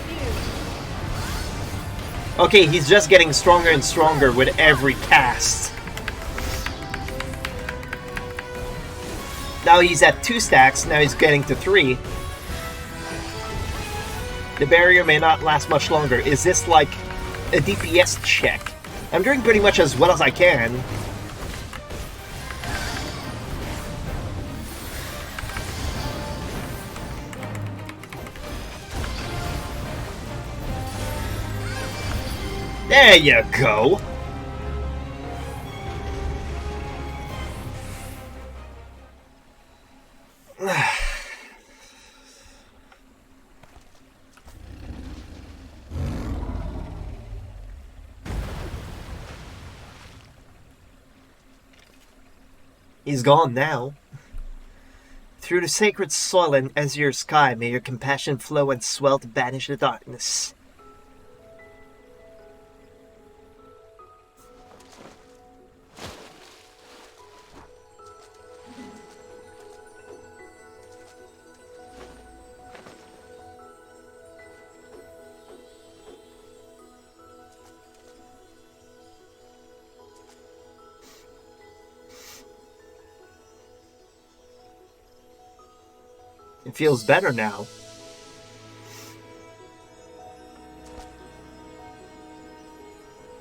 Speaker 1: Okay, he's just getting stronger and stronger with every cast. Now he's at 2 stacks, now he's getting to 3. The barrier may not last much longer. Is this like a DPS check? I'm doing pretty much as well as I can. There you go. He's gone now. Through the sacred soil and azure sky, may your compassion flow and swell to banish the darkness. It feels better now.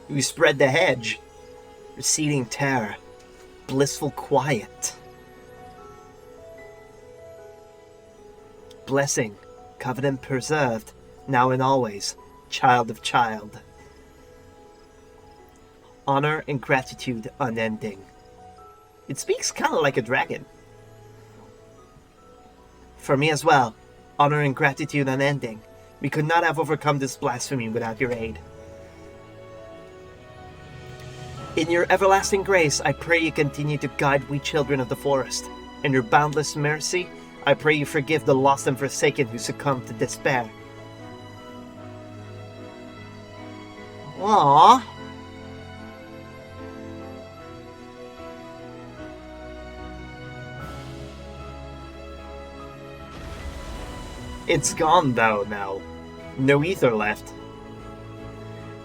Speaker 1: We spread the hedge. Receding terror. Blissful quiet. Blessing. Covenant preserved. Now and always. Child of child. Honor and gratitude unending. It speaks kind of like a dragon. For me as well, honor and gratitude unending. We could not have overcome this blasphemy without your aid. In your everlasting grace, I pray you continue to guide we children of the forest. In your boundless mercy, I pray you forgive the lost and forsaken who succumb to despair. Aww. It's gone though now. No ether left.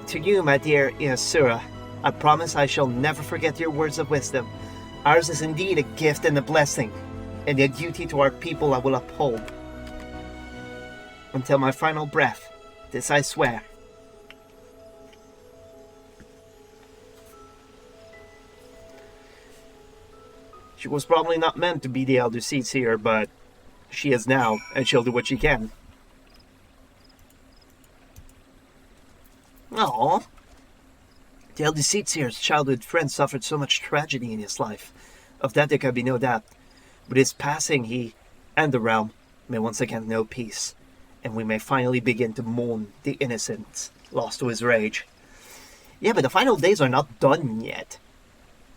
Speaker 1: To you, my dear Iasura, I promise I shall never forget your words of wisdom. Ours is indeed a gift and a blessing, and a duty to our people I will uphold. Until my final breath, this I swear. She was probably not meant to be the Elder Seer, but she is now, and she'll do what she can. Aww. The Elder Seer's childhood friend suffered so much tragedy in his life. Of that there can be no doubt. With his passing, he and the realm may once again know peace, and we may finally begin to mourn the innocent lost to his rage. Yeah, but the final days are not done yet.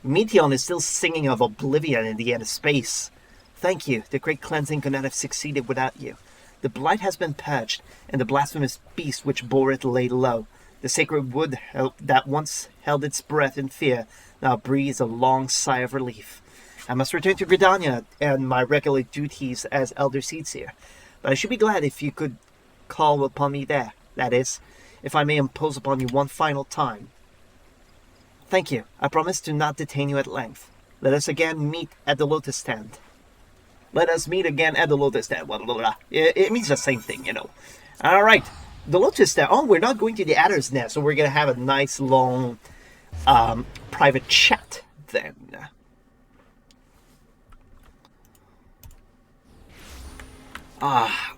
Speaker 1: Meteon is still singing of oblivion in the end of space. Thank you, the great cleansing could not have succeeded without you. The blight has been purged, and the blasphemous beast which bore it laid low. The sacred wood that once held its breath in fear now breathes a long sigh of relief. I must return to Gridania and my regular duties as Elder Seer, but I should be glad if you could call upon me there. That is, if I may impose upon you one final time. Thank you. I promise to not detain you at length. Let us again meet at the Lotus Stand. Let us meet again at the Lotus Stand. Blah, blah, blah. It means the same thing, you know. Alright. The Lotus Stand. Oh, we're not going to the Adder's Nest, so we're going to have a nice, long, private chat then. I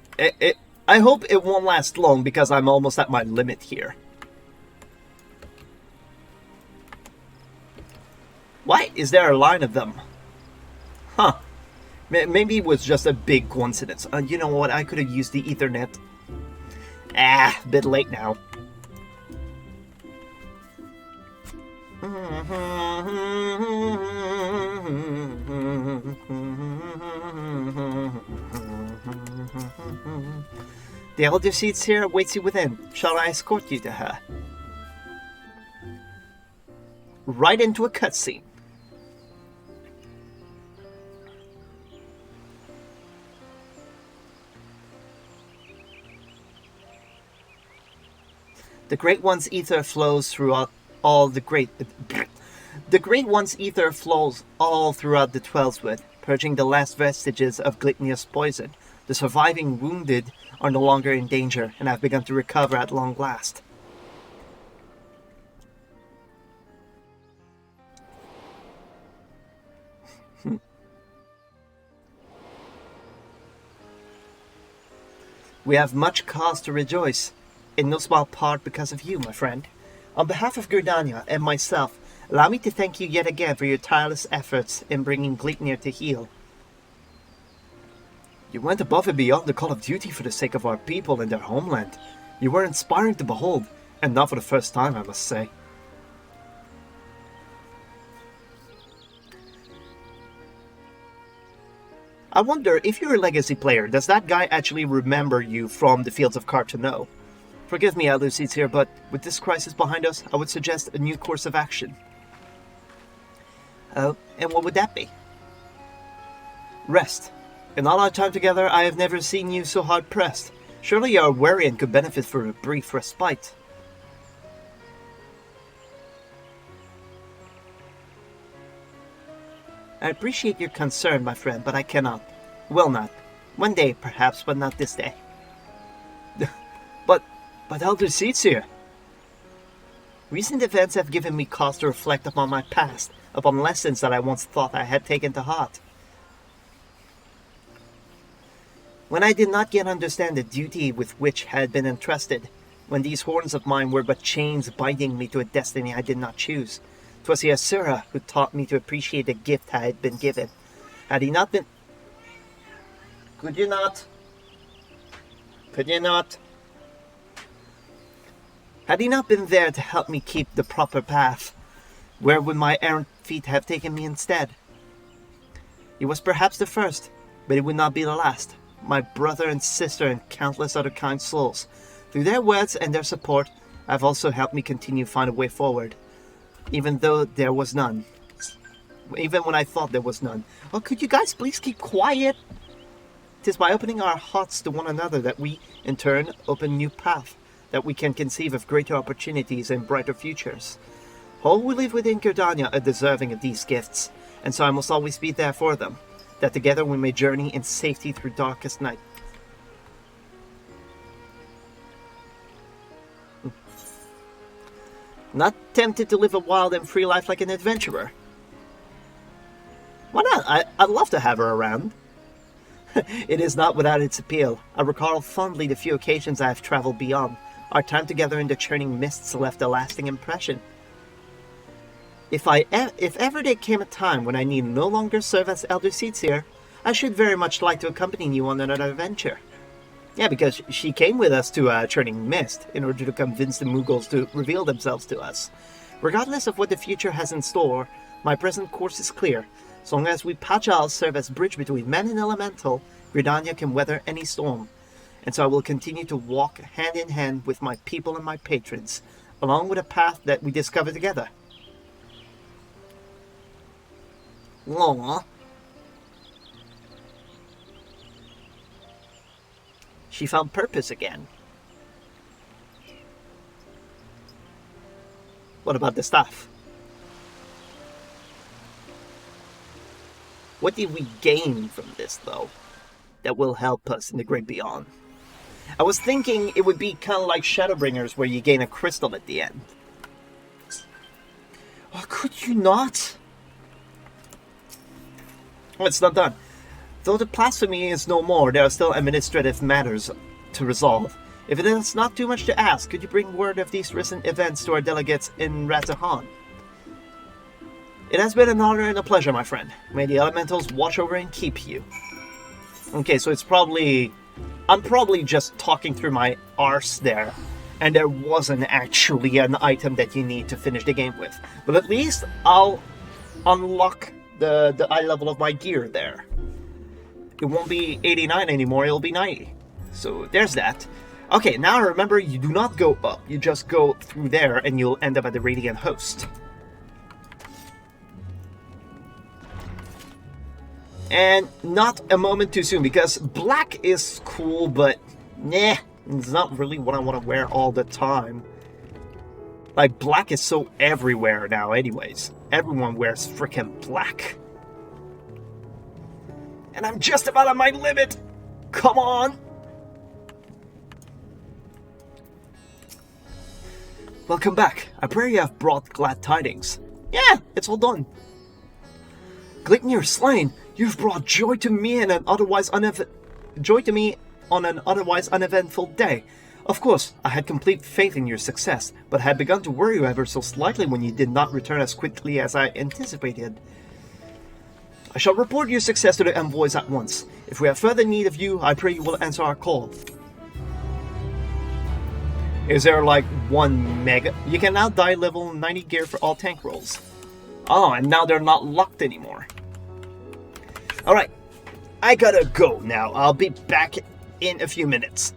Speaker 1: hope it won't last long because I'm almost at my limit here. Why is there a line of them? Huh. Maybe it was just a big coincidence. You know what? I could have used the Ethernet. A bit late now. The Elder Seer awaits you within. Shall I escort you to her? Right into a cutscene. The Great One's ether flows throughout all the Great One's ether flows all throughout the Twelswood, purging the last vestiges of Glitnia's poison. The surviving wounded are no longer in danger and have begun to recover at long last. We have much cause to rejoice, in no small part because of you, my friend. On behalf of Gridania and myself, allow me to thank you yet again for your tireless efforts in bringing Glitnir to heal. You went above and beyond the call of duty for the sake of our people and their homeland. You were inspiring to behold, and not for the first time, I must say. I wonder, if you're a legacy player, does that guy actually remember you from the Fields of Carteneau? Forgive me, Elder Seer, but with this crisis behind us, I would suggest a new course of action. Oh, and what would that be? Rest. In all our time together, I have never seen you so hard-pressed. Surely your Warian could benefit for a brief respite. I appreciate your concern, my friend, but I cannot. Will not. One day, perhaps, but not this day. But Elder Seer, recent events have given me cause to reflect upon my past, upon lessons that I once thought I had taken to heart. When I did not yet understand the duty with which I had been entrusted, when these horns of mine were but chains binding me to a destiny I did not choose, 'Twas the Asura who taught me to appreciate the gift I had been given. Had he not been... Could you not? Could you not? Had he not been there to help me keep the proper path, where would my errant feet have taken me instead? He was perhaps the first, but it would not be the last. My brother and sister and countless other kind souls, through their words and their support, have also helped me continue to find a way forward, even though there was none. Even when I thought there was none. Oh, could you guys please keep quiet? 'Tis by opening our hearts to one another that we, in turn, open new paths, that we can conceive of greater opportunities and brighter futures. All who live within Gridania are deserving of these gifts, and so I must always be there for them, that together we may journey in safety through darkest night. Not tempted to live a wild and free life like an adventurer? Why not? I'd love to have her around. It is not without its appeal. I recall fondly the few occasions I have traveled beyond. Our time together in the churning mists left a lasting impression. If ever there came a time when I need no longer serve as Elder Seedseer, I should very much like to accompany you on another adventure. Yeah, because she came with us to Churning Mist in order to convince the Mughals to reveal themselves to us. Regardless of what the future has in store, my present course is clear. So long as we Pajals serve as bridge between man and elemental, Gridania can weather any storm. And so I will continue to walk hand in hand with my people and my patrons, along with a path that we discover together. Aww. She found purpose again. What about the staff? What did we gain from this, though, that will help us in the great beyond? I was thinking it would be kind of like Shadowbringers, where you gain a crystal at the end. Oh, could you not? Oh, it's not done. Though the blasphemy is no more, there are still administrative matters to resolve. If it is not too much to ask, could you bring word of these recent events to our delegates in Ratahan? It has been an honor and a pleasure, my friend. May the elementals watch over and keep you. Okay, so it's probably... I'm probably just talking through my arse there, and there wasn't actually an item that you need to finish the game with. But at least I'll unlock the eye level of my gear there. It won't be 89 anymore, it'll be 90. So there's that. Okay, now remember, you do not go up. You just go through there and you'll end up at the Radiant Host. And not a moment too soon, because black is cool, but nah, it's not really what I want to wear all the time. Like, black is so everywhere now anyways. Everyone wears frickin' black. And I'm just about at my limit! Come on! Welcome back. I pray you have brought glad tidings. Yeah, it's all done. Gleipnir slain. You've brought joy to me on an otherwise uneventful day. Of course, I had complete faith in your success, but had begun to worry ever so slightly when you did not return as quickly as I anticipated. I shall report your success to the envoys at once. If we have further need of you, I pray you will answer our call. Is there like one mega? You can now die level 90 gear for all tank rolls. Oh, and now they're not locked anymore. Alright, I gotta go now. I'll be back in a few minutes.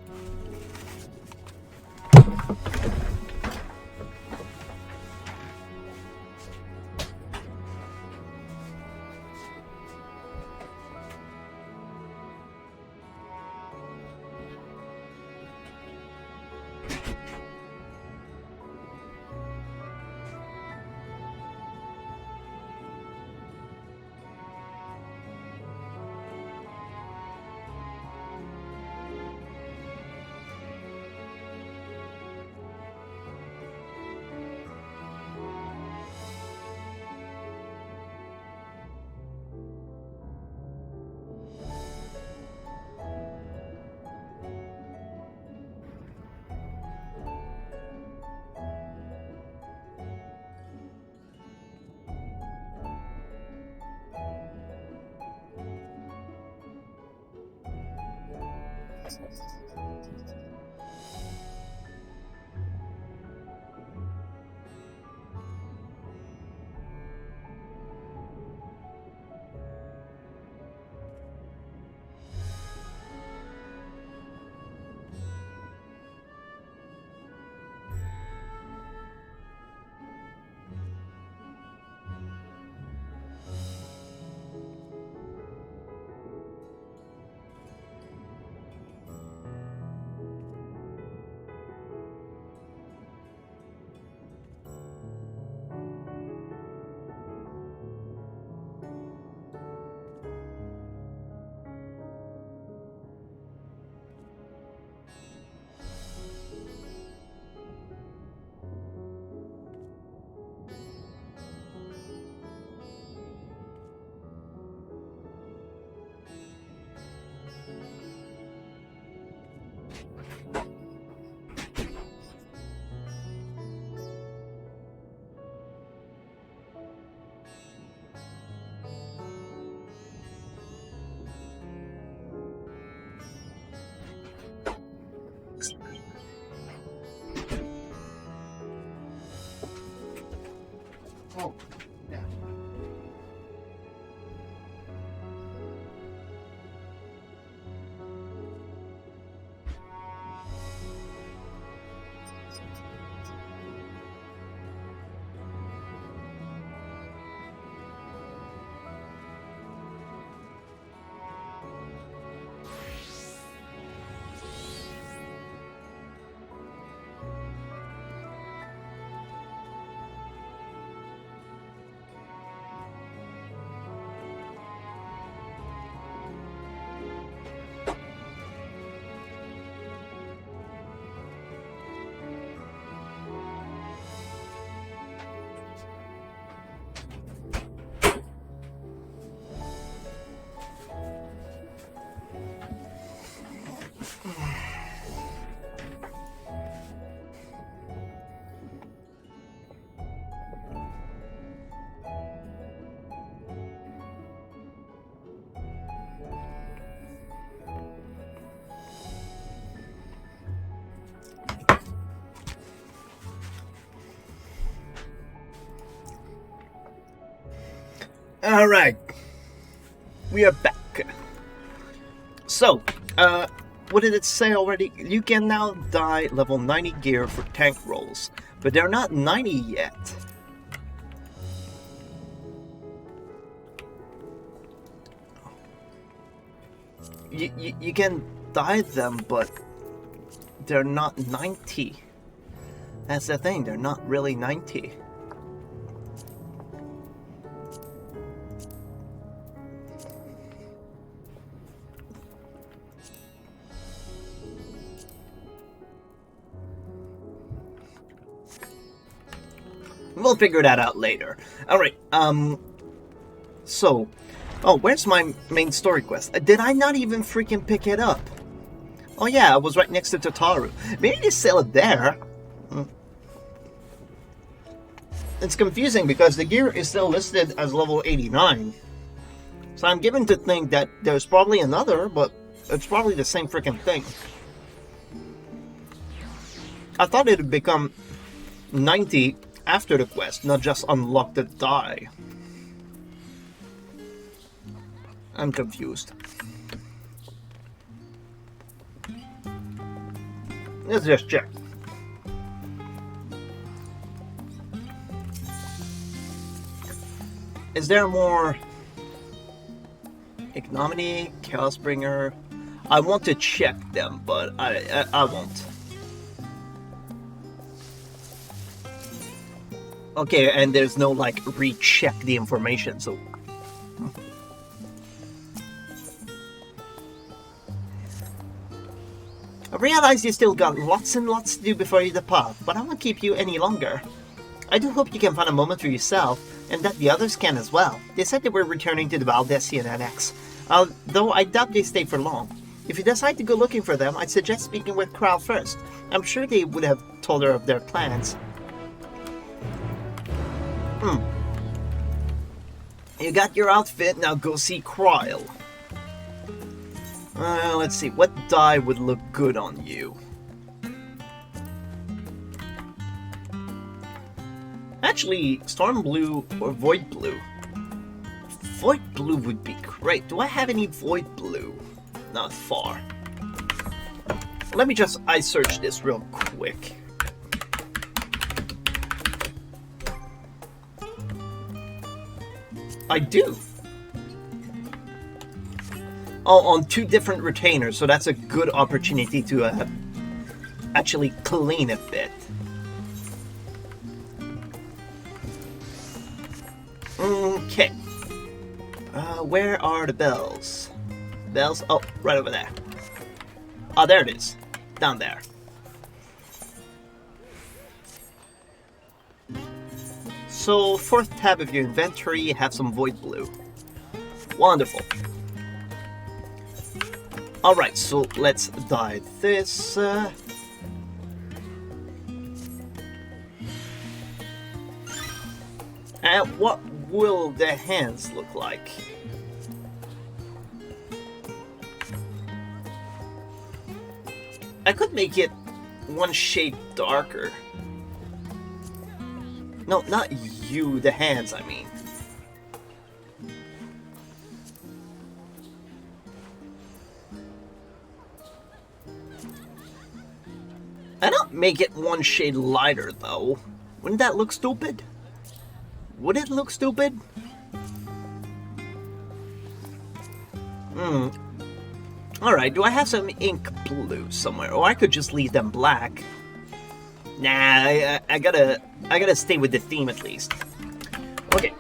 Speaker 1: Oh, yeah. All right, we are back. So, what did it say already? You can now dye level 90 gear for tank rolls, but they're not 90 yet. You can dye them, but they're not 90. That's the thing, they're not really 90. We'll figure that out later. Alright, so... Oh, where's my main story quest? Did I not even freaking pick it up? Oh yeah, I was right next to Totaru. Maybe they sell it there. It's confusing because the gear is still listed as level 89. So I'm given to think that there's probably another, but it's probably the same freaking thing. I thought it would become 90 after the quest, not just unlock the die. I'm confused. Let's just check. Is there more ignominy, Chaosbringer? I want to check them, but I won't. Okay, and there's no like recheck the information, so. I realize you still got lots and lots to do before you depart, but I won't keep you any longer. I do hope you can find a moment for yourself, and that the others can as well. They said they were returning to the Valdesian Annex, though I doubt they stay for long. If you decide to go looking for them, I'd suggest speaking with Kral first. I'm sure they would have told her of their plans. You got your outfit, now go see Kral. Let's see, what dye would look good on you? Actually, Storm Blue or Void Blue. Void Blue would be great. Do I have any Void Blue? Not far. Let me just search this real quick. I do. Oh, on 2 different retainers, so that's a good opportunity to actually clean a bit. Okay. Where are the bells? Bells? Oh, right over there. Oh, there it is. Down there. So, 4th tab of your inventory, you have some Void Blue. Wonderful. Alright, so let's dye this. And what will the hands look like? I could make it 1 shade darker. No, not you, the hands, I mean. I don't make it 1 shade lighter, though. Wouldn't that look stupid? Would it look stupid? Alright, do I have some ink blue somewhere? Or I could just leave them black. Nah, I gotta stay with the theme at least. Okay,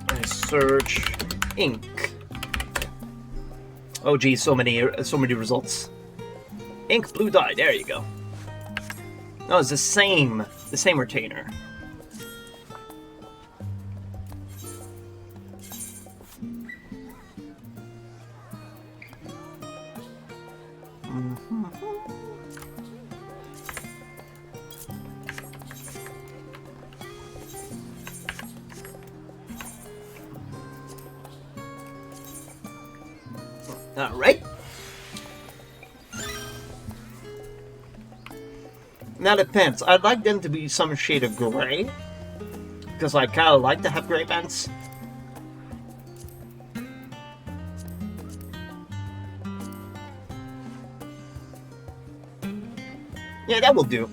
Speaker 1: I search ink. Oh geez, so many results. Ink blue dye, there you go. No, it's the same retainer. All right. Now the pants. I'd like them to be some shade of gray, because I kind of like to have gray pants. Yeah, that will do.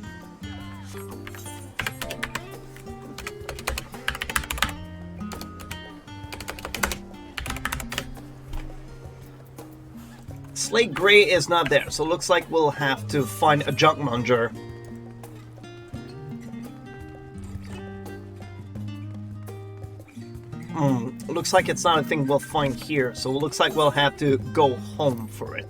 Speaker 1: Slate Gray is not there, so it looks like we'll have to find a junk monger. Looks like it's not a thing we'll find here, so it looks like we'll have to go home for it.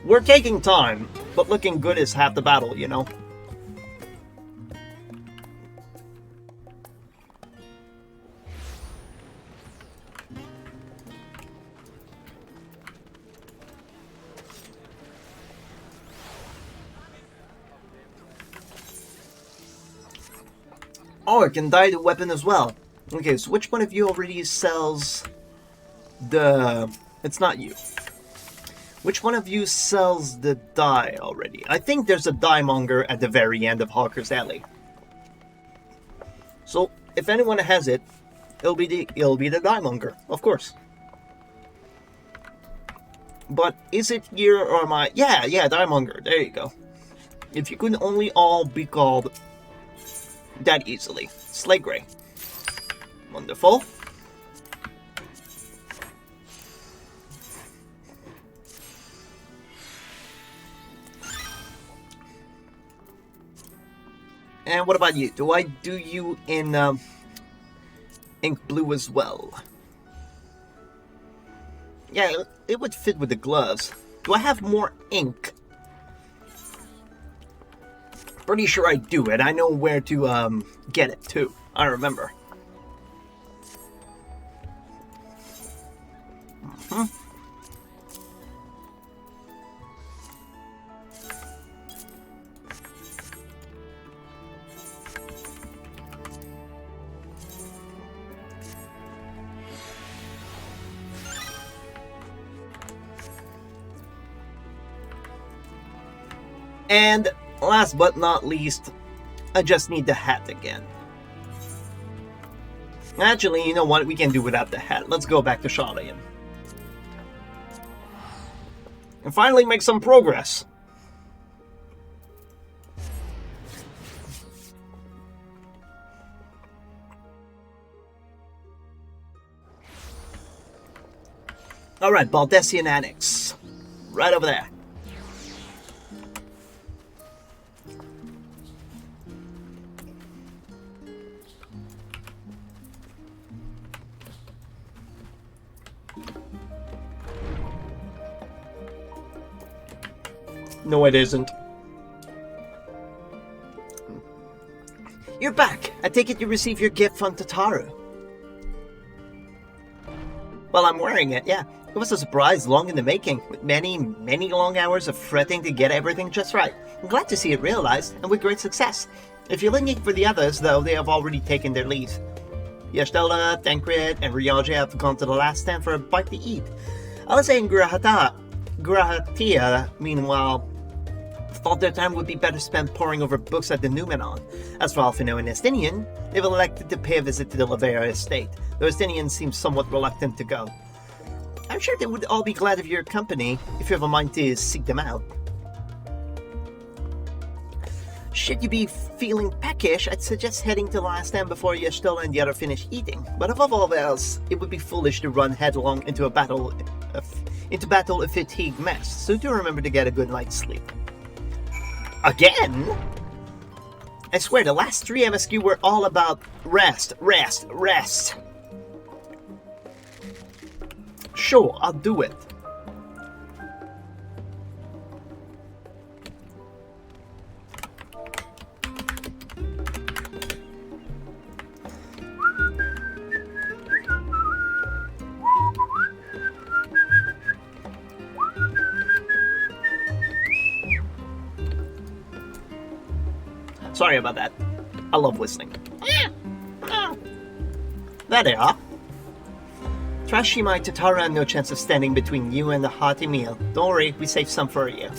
Speaker 1: We're taking time, but looking good is half the battle, you know? Oh, it can dye the weapon as well. Okay, so which one of you already sells the... It's not you. Which one of you sells the dye already? I think there's a dye monger at the very end of Hawker's Alley. So, if anyone has it, it'll be the dye monger, of course. But is it here or am I... Yeah, dye monger, there you go. If you could only all be called that easily. Slate Gray. Wonderful. And what about you? Do I do you in ink blue as well? Yeah, it would fit with the gloves. Do I have more ink? Pretty sure I do, and I know where to get it too. I remember. And last but not least, I just need the hat again. Actually, you know what? We can do without the hat. Let's go back to Charlene. And finally make some progress. Alright, Baldessian Annex. Right over there. No, it isn't. You're back. I take it you received your gift from Tataru. Well, I'm wearing it, yeah. It was a surprise long in the making, with many, many long hours of fretting to get everything just right. I'm glad to see it realized, and with great success. If you're looking for the others, though, they have already taken their leave. Yashtela, Tancred, and Ryaja have gone to the last stand for a bite to eat. Alisa and Grahatia, meanwhile, thought their time would be better spent poring over books at the Numenon. As for Alphino and Estinian, they've elected to pay a visit to the Lavera estate, though Estinian seems somewhat reluctant to go. I'm sure they would all be glad of your company, if you have a mind to seek them out. Should you be feeling peckish, I'd suggest heading to the last stand before Yashtela and the other finish eating. But above all else, it would be foolish to run headlong into battle a fatigued mess, so do remember to get a good night's sleep. Again? I swear, the last 3 MSQ were all about rest, rest, rest. Sure, I'll do it. Sorry about that. I love whistling. There they are. Trashimai Tatara had no chance of standing between you and the hearty meal. Don't worry, we saved some for you.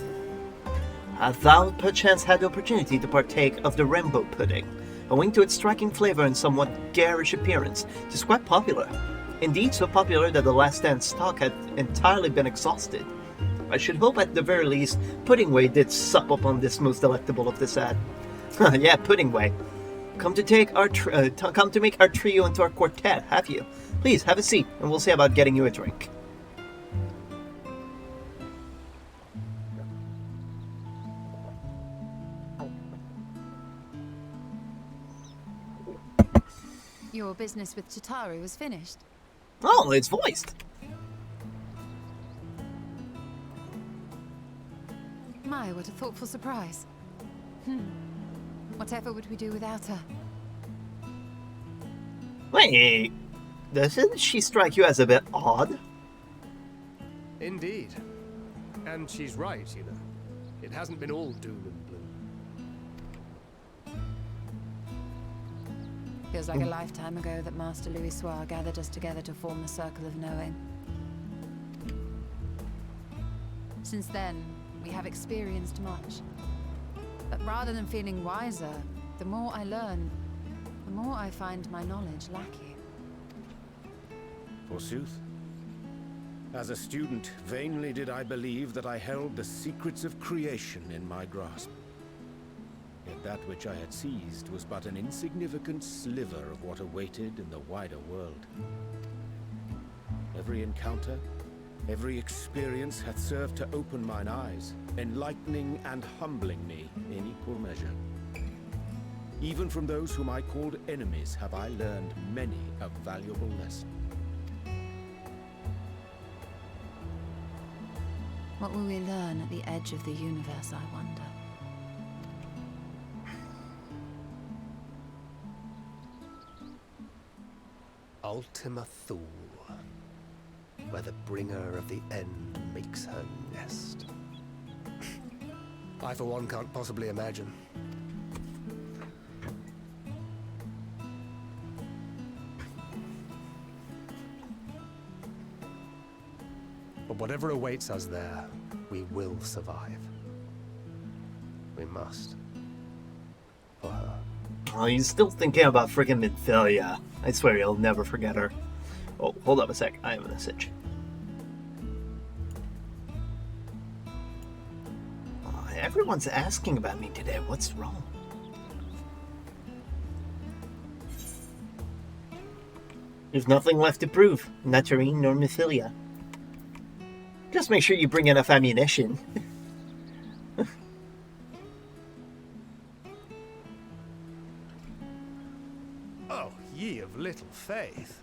Speaker 1: Have thou perchance had the opportunity to partake of the rainbow pudding? Owing to its striking flavor and somewhat garish appearance, it is quite popular. Indeed, so popular that the last stand stock had entirely been exhausted. I should hope at the very least, Puddingway did sup upon this most delectable of the sad. Yeah, Puddingway. Come to make our trio into our quartet, have you? Please, have a seat, and we'll see about getting you a drink.
Speaker 3: Your business with Chitaru was finished.
Speaker 1: Oh, it's voiced.
Speaker 3: My, what a thoughtful surprise. Whatever would we do without her?
Speaker 1: Wait, doesn't she strike you as a bit odd?
Speaker 6: Indeed. And she's right, you know. It hasn't been all doom and gloom.
Speaker 3: Feels like a lifetime ago that Master Louis Soir gathered us together to form the Circle of Knowing. Since then, we have experienced much. But rather than feeling wiser, the more I learn, the more I find my knowledge lacking.
Speaker 6: Forsooth. As a student, vainly did I believe that I held the secrets of creation in my grasp. Yet that which I had seized was but an insignificant sliver of what awaited in the wider world. Every encounter, every experience hath served to open mine eyes, enlightening and humbling me in equal measure. Even from those whom I called enemies have I learned many a valuable lesson.
Speaker 3: What will we learn at the edge of the universe, I wonder?
Speaker 7: Ultima Thule, where the bringer of the end makes her nest. I, for one, can't possibly imagine. But whatever awaits us there, we will survive. We must. For her.
Speaker 1: Oh, he's still thinking about freaking Minthelia. I swear he'll never forget her. Oh, hold up a sec. I have a message. Oh, everyone's asking about me today. What's wrong? There's nothing left to prove. Not Tareen nor Minthelia. Just make sure you bring enough ammunition.
Speaker 6: Oh, ye of little faith.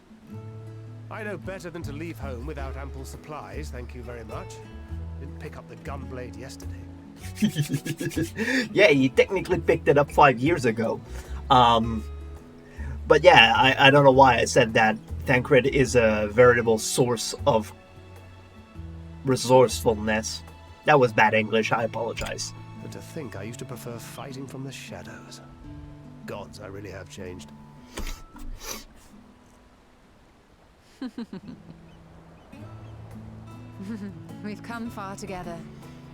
Speaker 6: I know better than to leave home without ample supplies, thank you very much. Didn't pick up the gunblade yesterday.
Speaker 1: Yeah, you technically picked it up 5 years ago. But yeah, I don't know why I said that. Tancred is a veritable source of resourcefulness. That was bad English, I apologize.
Speaker 6: But to think I used to prefer fighting from the shadows. Gods, I really have changed.
Speaker 3: We've come far together,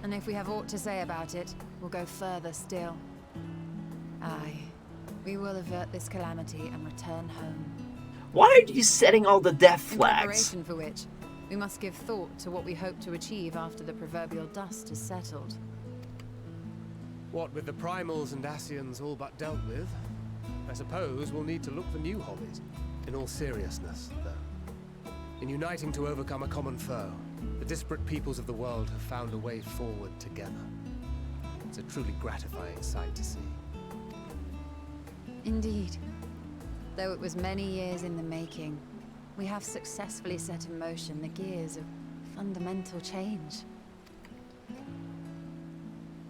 Speaker 3: and if we have aught to say about it, we'll go further still. Aye, we will avert this calamity and return home.
Speaker 1: Why are you setting all the death
Speaker 3: In
Speaker 1: flags?
Speaker 3: preparation for which, we must give thought to what we hope to achieve after the proverbial dust is settled.
Speaker 6: What with the primals and Ascians all but dealt with, I suppose we'll need to look for new hobbies. In all seriousness, though. In uniting to overcome a common foe, the disparate peoples of the world have found a way forward together. It's a truly gratifying sight to see.
Speaker 3: Indeed. Though it was many years in the making, we have successfully set in motion the gears of fundamental change.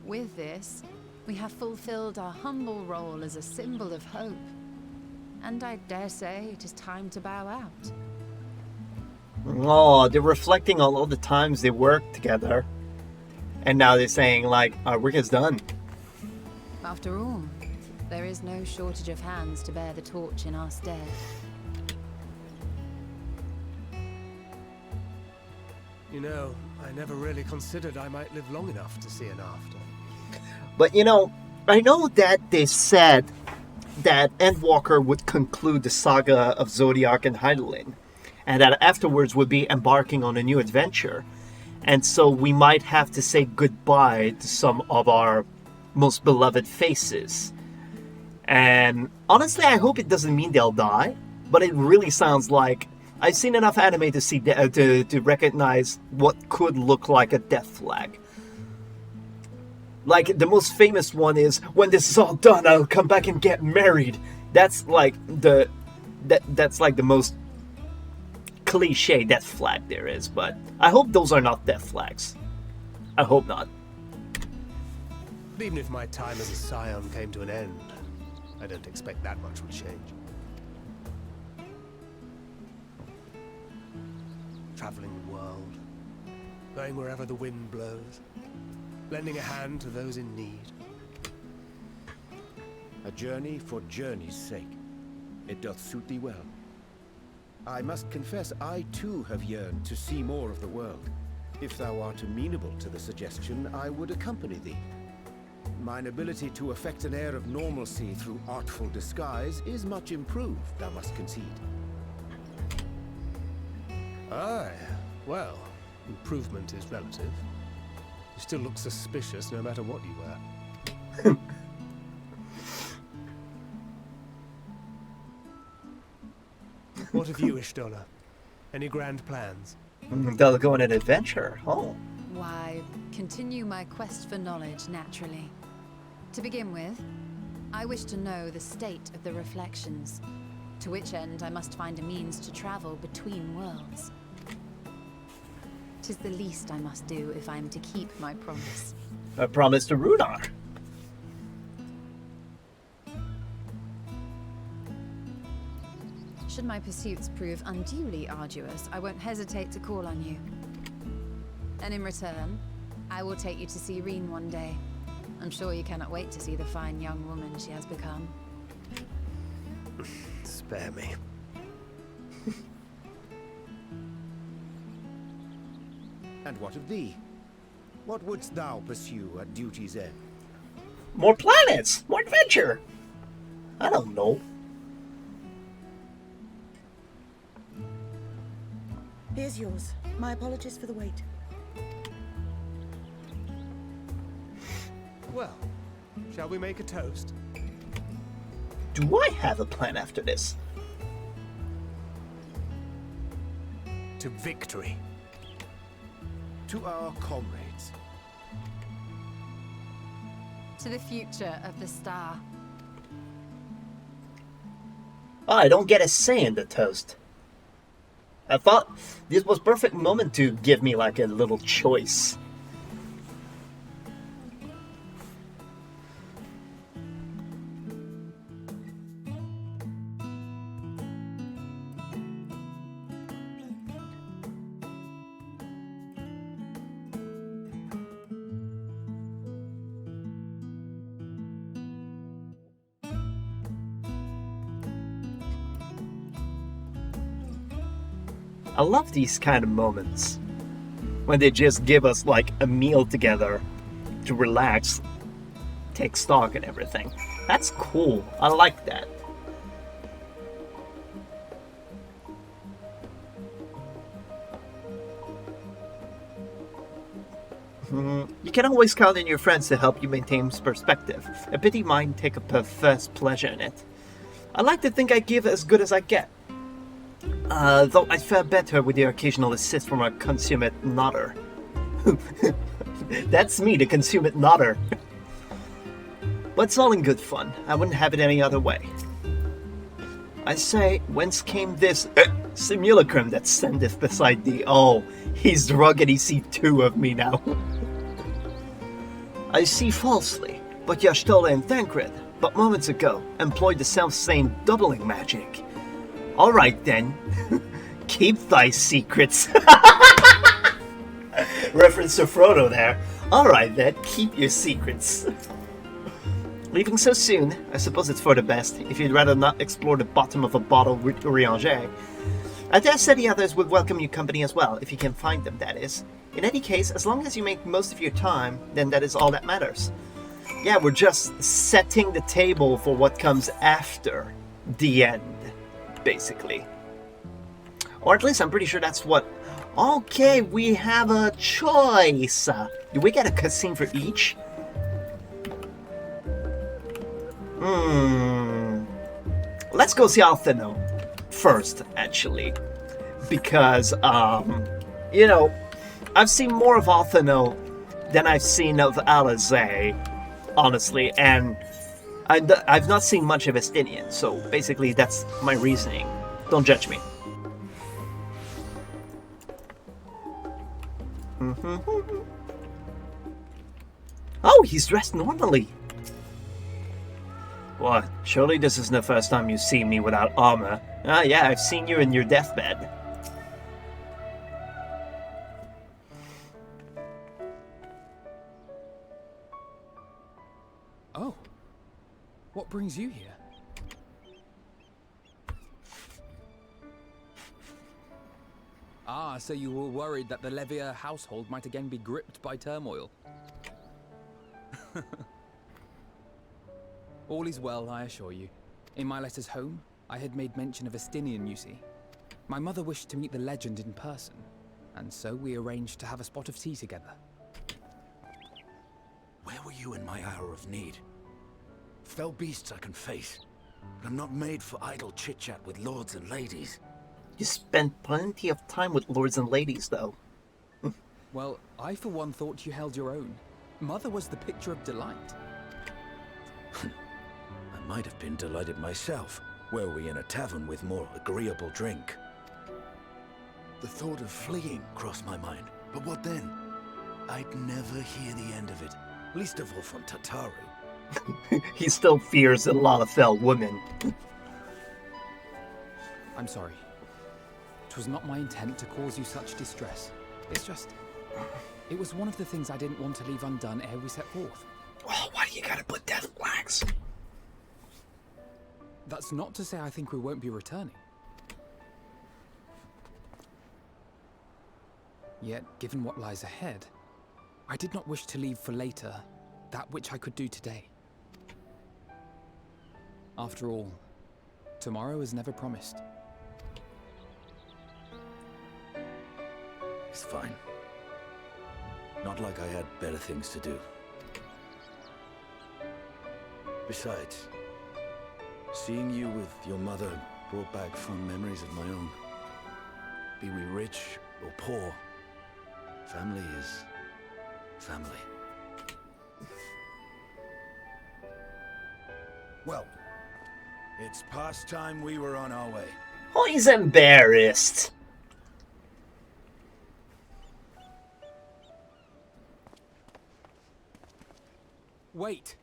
Speaker 3: With this, we have fulfilled our humble role as a symbol of hope. And I dare say it is time to bow out.
Speaker 1: Oh, they're reflecting on all the times they worked together. And now they're saying, like, our work is done.
Speaker 3: After all, there is no shortage of hands to bear the torch in our stead.
Speaker 6: You know, I never really considered I might live long enough to see an after.
Speaker 1: But, you know, I know that they said that Endwalker would conclude the saga of Zodiac and Hydaelyn, and that afterwards would be embarking on a new adventure. And so we might have to say goodbye to some of our most beloved faces. And honestly, I hope it doesn't mean they'll die, but it really sounds like I've seen enough anime to see to recognize what could look like a death flag. Like, the most famous one is, when this is all done, I'll come back and get married. That's like that's like the most cliche death flag there is, but I hope those are not death flags. I hope not.
Speaker 6: Even if my time as a scion came to an end, I don't expect that much would change. Traveling the world, going wherever the wind blows, lending a hand to those in need. A journey for journey's sake. It doth suit thee well. I must confess, I too have yearned to see more of the world. If thou art amenable to the suggestion, I would accompany thee. Mine ability to affect an air of normalcy through artful disguise is much improved, thou must concede. Aye, well, improvement is relative. You still look suspicious no matter what you wear. What of you, Ishtola? Any grand plans?
Speaker 1: They'll go on an adventure. Oh.
Speaker 3: Why, continue my quest for knowledge, naturally. To begin with, I wish to know the state of the reflections, to which end I must find a means to travel between worlds. 'Tis the least I must do if I am to keep my promise.
Speaker 1: A promise to Runar.
Speaker 3: Should my pursuits prove unduly arduous, I won't hesitate to call on you. And in return, I will take you to see Reen one day. I'm sure you cannot wait to see the fine young woman she has become.
Speaker 7: Spare me.
Speaker 6: And what of thee? What wouldst thou pursue at duty's end?
Speaker 1: More planets! More adventure! I don't know.
Speaker 8: Here's yours. My apologies for the wait.
Speaker 7: Well, shall we make a toast?
Speaker 1: Do I have a plan after this?
Speaker 7: To victory.
Speaker 6: To our comrades.
Speaker 3: To the future of the star.
Speaker 1: Oh, I don't get a say in the toast. I thought this was perfect moment to give me like a little choice. I love these kind of moments when they just give us like a meal together to relax, take stock and everything. That's cool. I like that. You can always count on your friends to help you maintain perspective. A pity mine take a perverse pleasure in it. I like to think I give as good as I get. Though I fare better with the occasional assist from a consummate nodder. That's me, the consummate nodder. But it's all in good fun. I wouldn't have it any other way. I say, whence came this simulacrum that standeth beside thee? Oh, he's drunk and he see two of me now. I see falsely, but Y'ashtola and Thancred, but moments ago, employed the self-same doubling magic. Alright then, keep thy secrets. Reference to Frodo there. Alright then, keep your secrets. Leaving so soon, I suppose it's for the best, if you'd rather not explore the bottom of a bottle with Urianger. I dare say the others would welcome your company as well, if you can find them, that is. In any case, as long as you make most of your time, then that is all that matters. Yeah, we're just setting the table for what comes after the end, basically. Or at least I'm pretty sure that's what... Okay, we have a choice. Do we get a cutscene for each? Let's go see Althano first, actually. Because, you know, I've seen more of Althano than I've seen of Alizé, honestly, and I've not seen much of Estinian, so basically that's my reasoning. Don't judge me. Oh, he's dressed normally. What? Surely this isn't the first time you've seen me without armor. Ah, yeah, I've seen you in your deathbed.
Speaker 4: Oh. What brings you here? Ah, so you were worried that the Levier household might again be gripped by turmoil. All is well, I assure you. In my letters home, I had made mention of Estinian, you see. My mother wished to meet the legend in person, and so we arranged to have a spot of tea together.
Speaker 6: Where were you in my hour of need? Fell beasts I can face, but I'm not made for idle chit-chat with lords and ladies.
Speaker 1: You spent plenty of time with lords and ladies, though.
Speaker 4: Well, I for one thought you held your own. Mother was the picture of delight.
Speaker 6: I might have been delighted myself, were we in a tavern with more agreeable drink. The thought of fleeing crossed my mind, but what then? I'd never hear the end of it, least of all from Tataru.
Speaker 1: He still fears a lot of fell women.
Speaker 4: I'm sorry. 'Twas not my intent to cause you such distress. It's just... It was one of the things I didn't want to leave undone ere we set forth.
Speaker 1: Oh, why do you gotta put death flags?
Speaker 4: That's not to say I think we won't be returning. Yet, given what lies ahead, I did not wish to leave for later that which I could do today. After all, tomorrow is never promised.
Speaker 9: It's fine. Not like I had better things to do. Besides, seeing you with your mother brought back fond memories of my own. Be we rich or poor, family is family. Well, it's past time we were on our way.
Speaker 1: Oh, he's embarrassed.
Speaker 4: Wait!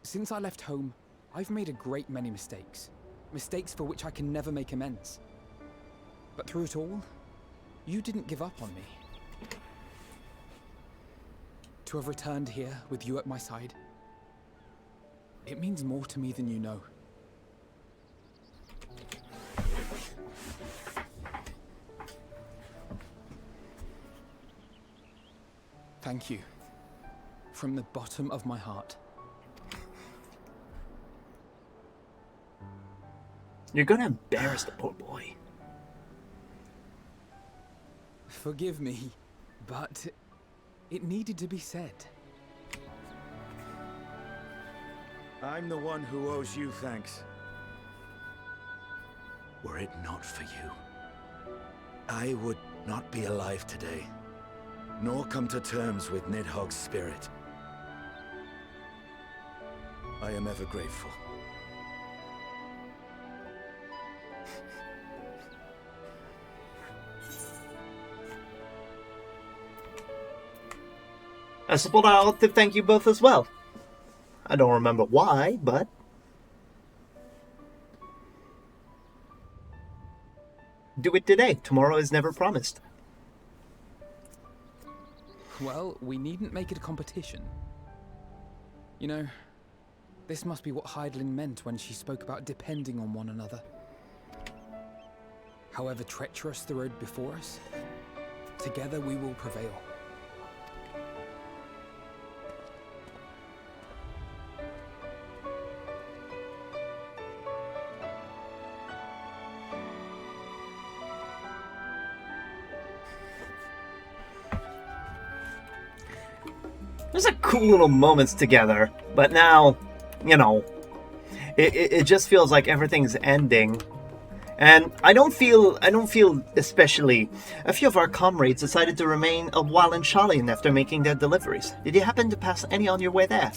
Speaker 4: Since I left home, I've made a great many mistakes. Mistakes for which I can never make amends. But through it all, you didn't give up on me. To have returned here with you at my side, it means more to me than you know. Thank you. From the bottom of my heart.
Speaker 1: You're gonna embarrass the poor boy.
Speaker 4: Forgive me, but it needed to be said.
Speaker 9: I'm the one who owes you thanks. Were it not for you, I would not be alive today, nor come to terms with Nidhogg's spirit. I am ever grateful.
Speaker 1: I suppose I ought to thank you both as well. I don't remember why, but... do it today. Tomorrow is never promised.
Speaker 4: Well, we needn't make it a competition. You know, this must be what Heidling meant when she spoke about depending on one another. However treacherous the road before us, together we will prevail.
Speaker 1: There's a cool little moments together, but now, you know, it just feels like everything's ending. And I don't feel especially. A few of our comrades decided to remain a while in Shalin after making their deliveries. Did you happen to pass any on your way there?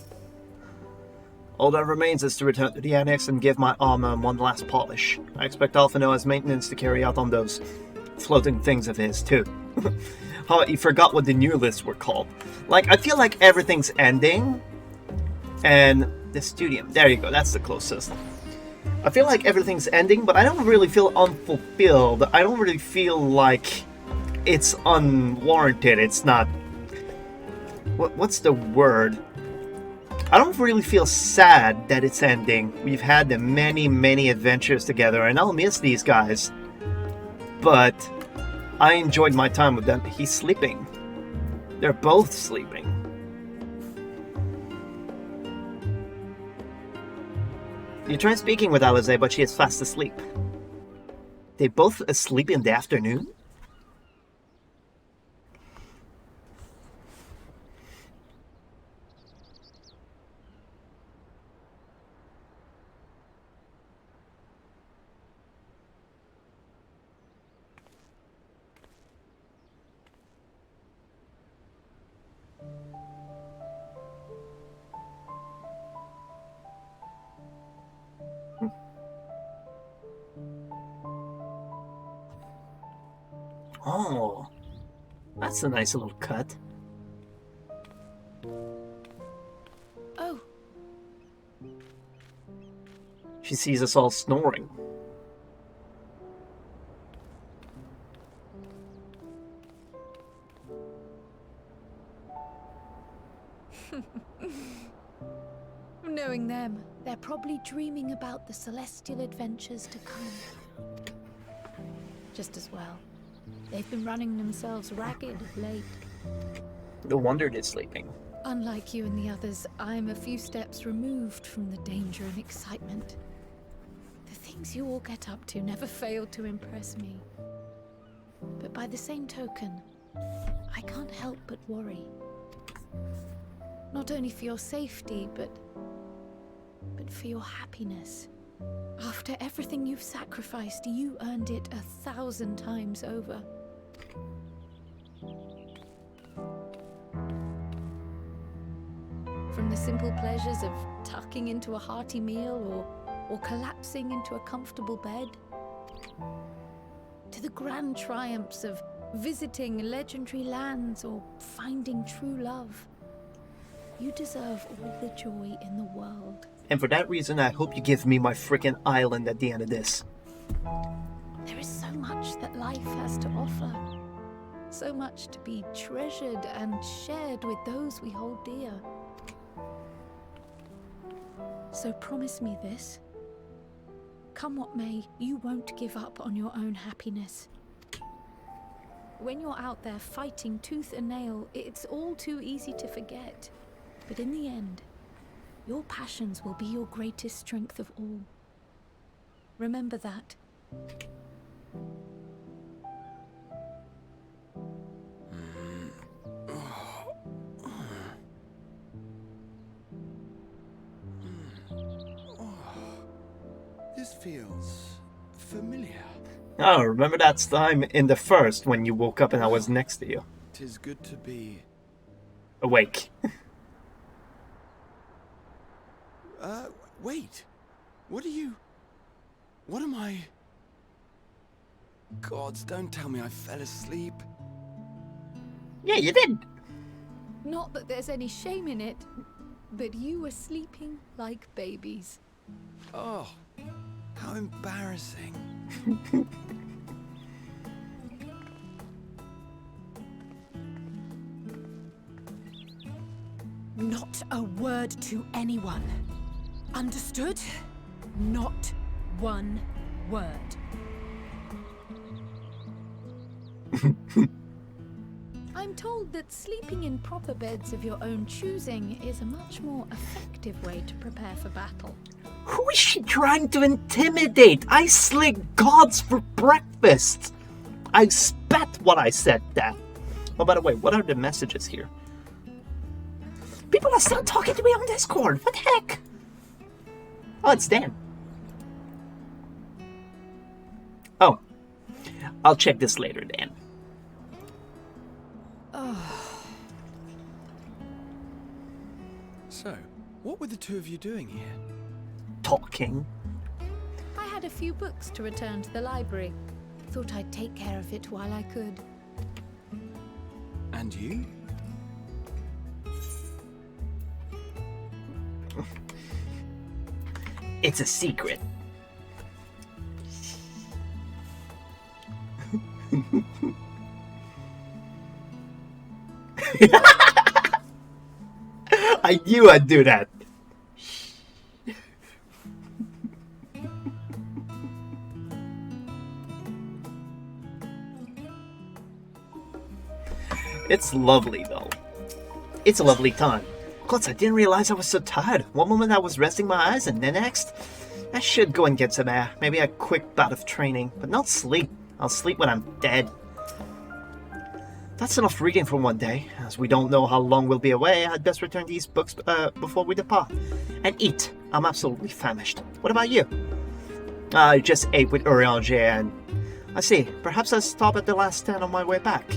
Speaker 1: All that remains is to return to the annex and give my armor one last polish. I expect Alphino has maintenance to carry out on those floating things of his, too. Oh, he forgot what the new lists were called. Like, I feel like everything's ending. And the studium. There you go, that's the closest. I feel like everything's ending, but I don't really feel unfulfilled. I don't really feel like it's unwarranted. It's not... What's the word? I don't really feel sad that it's ending. We've had the many, many adventures together, and I'll miss these guys. But I enjoyed my time with them. He's sleeping. They're both sleeping. You tried speaking with Alize, but she is fast asleep. They both asleep in the afternoon? Oh, that's a nice little cut.
Speaker 3: Oh.
Speaker 1: She sees us all snoring.
Speaker 10: Knowing them, they're probably dreaming about the celestial adventures to come. Just as well. They've been running themselves ragged of late.
Speaker 1: No wonder they're sleeping.
Speaker 10: Unlike you and the others, I'm a few steps removed from the danger and excitement. The things you all get up to never fail to impress me. But by the same token, I can't help but worry. Not only for your safety, but for your happiness. After everything you've sacrificed, you earned it 1,000 times over. From the simple pleasures of tucking into a hearty meal or collapsing into a comfortable bed, to the grand triumphs of visiting legendary lands or finding true love. You deserve all the joy in the world.
Speaker 1: And for that reason, I hope you give me my freaking island at the end of this.
Speaker 10: There is so much that life has to offer. So much to be treasured and shared with those we hold dear. So promise me this. Come what may, you won't give up on your own happiness. When you're out there fighting tooth and nail, it's all too easy to forget. But in the end, your passions will be your greatest strength of all. Remember that.
Speaker 9: This feels familiar.
Speaker 1: Oh, remember that time in the first when you woke up and I was next to you?
Speaker 9: 'Tis good to be
Speaker 1: Awake.
Speaker 9: Wait. What am I? Gods, don't tell me I fell asleep.
Speaker 1: Yeah, you did.
Speaker 10: Not that there's any shame in it, but you were sleeping like babies.
Speaker 9: Oh, how embarrassing.
Speaker 2: Not a word to anyone. Understood? Not one word.
Speaker 10: I'm told that sleeping in proper beds of your own choosing is a much more effective way to prepare for battle.
Speaker 1: Who is she trying to intimidate? I slick gods for breakfast. I spat what I said that. Oh, by the way, what are the messages here? People are still talking to me on Discord. What the heck? Oh, it's Dan. Oh. I'll check this later, Dan.
Speaker 9: So, what were the two of you doing here?
Speaker 1: Talking.
Speaker 10: I had a few books to return to the library. Thought I'd take care of it while I could.
Speaker 9: And you?
Speaker 1: It's a secret. I knew I'd do that. It's lovely, though. It's a lovely time. God, I didn't realize I was so tired. One moment I was resting my eyes, and the next, I should go and get some air. Maybe a quick bout of training, but not sleep. I'll sleep when I'm dead. That's enough reading for one day. As we don't know how long we'll be away, I'd best return these books before we depart. And eat. I'm absolutely famished. What about you? I just ate with Urianger and... I see. Perhaps I'll stop at the last stand on my way back.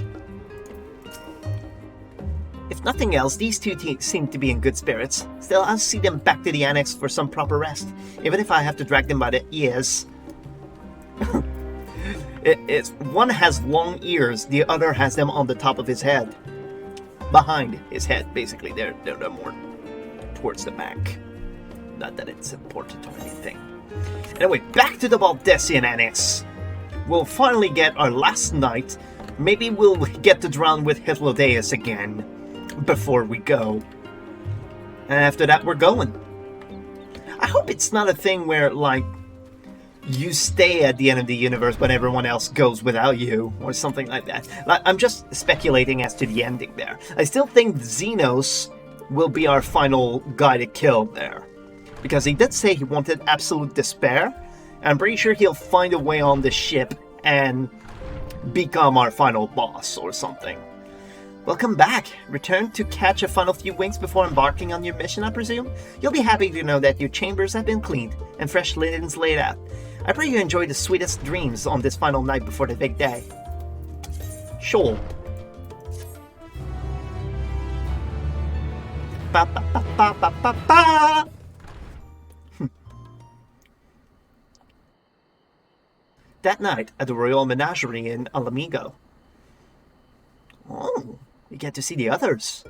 Speaker 1: If nothing else, these two seem to be in good spirits. Still, I'll see them back to the annex for some proper rest, even if I have to drag them by the ears. One has long ears, the other has them on the top of his head. Behind his head, basically. They're more towards the back. Not that it's important or anything. Anyway, back to the Valdesian annex. We'll finally get our last night. Maybe we'll get to drown with Hythlodaeus again before we go. And after that, we're going. I hope it's not a thing where, like, you stay at the end of the universe when everyone else goes without you, or something like that. Like, I'm just speculating as to the ending there. I still think Xenos will be our final guy to kill there, because he did say he wanted absolute despair. I'm pretty sure he'll find a way on the ship and become our final boss or something. Welcome back. Return to catch a final few winks before embarking on your mission, I presume? You'll be happy to know that your chambers have been cleaned and fresh linens laid out. I pray you enjoy the sweetest dreams on this final night before the big day. Sure. Ba ba ba ba ba ba ba! That night at the Royal Menagerie in Alamigo. Oh, we get to see the others.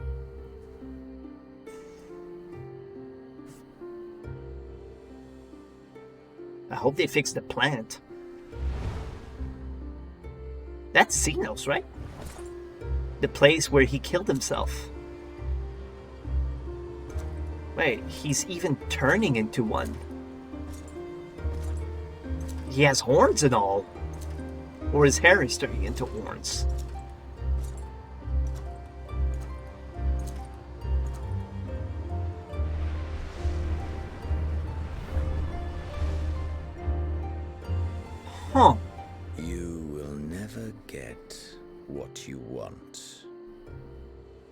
Speaker 1: I hope they fix the plant. That's Xenos, right? The place where he killed himself. Wait, he's even turning into one. He has horns and all. Or his hair is turning into horns. Huh.
Speaker 6: You will never get what you want.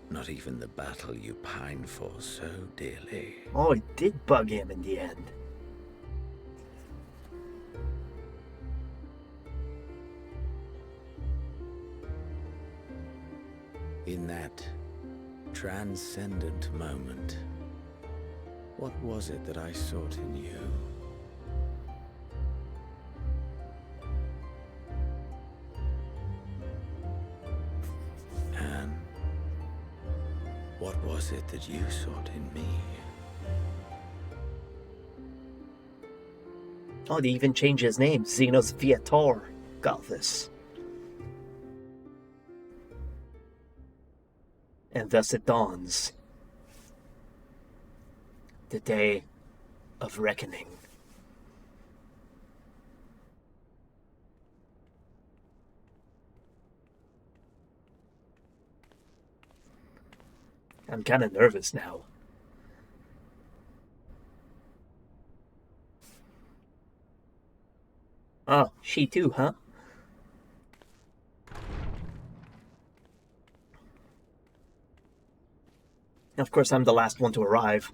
Speaker 6: Not even the battle you pine for so dearly.
Speaker 1: Oh, it did bug him in the end.
Speaker 6: In that transcendent moment, what was it that I sought in you? And what was it that you sought in me?
Speaker 1: Oh, they even changed his name. Xenos Viator. Got this. And thus it dawns. The day of reckoning. I'm kind of nervous now. Oh, she too, huh? Of course, I'm the last one to arrive.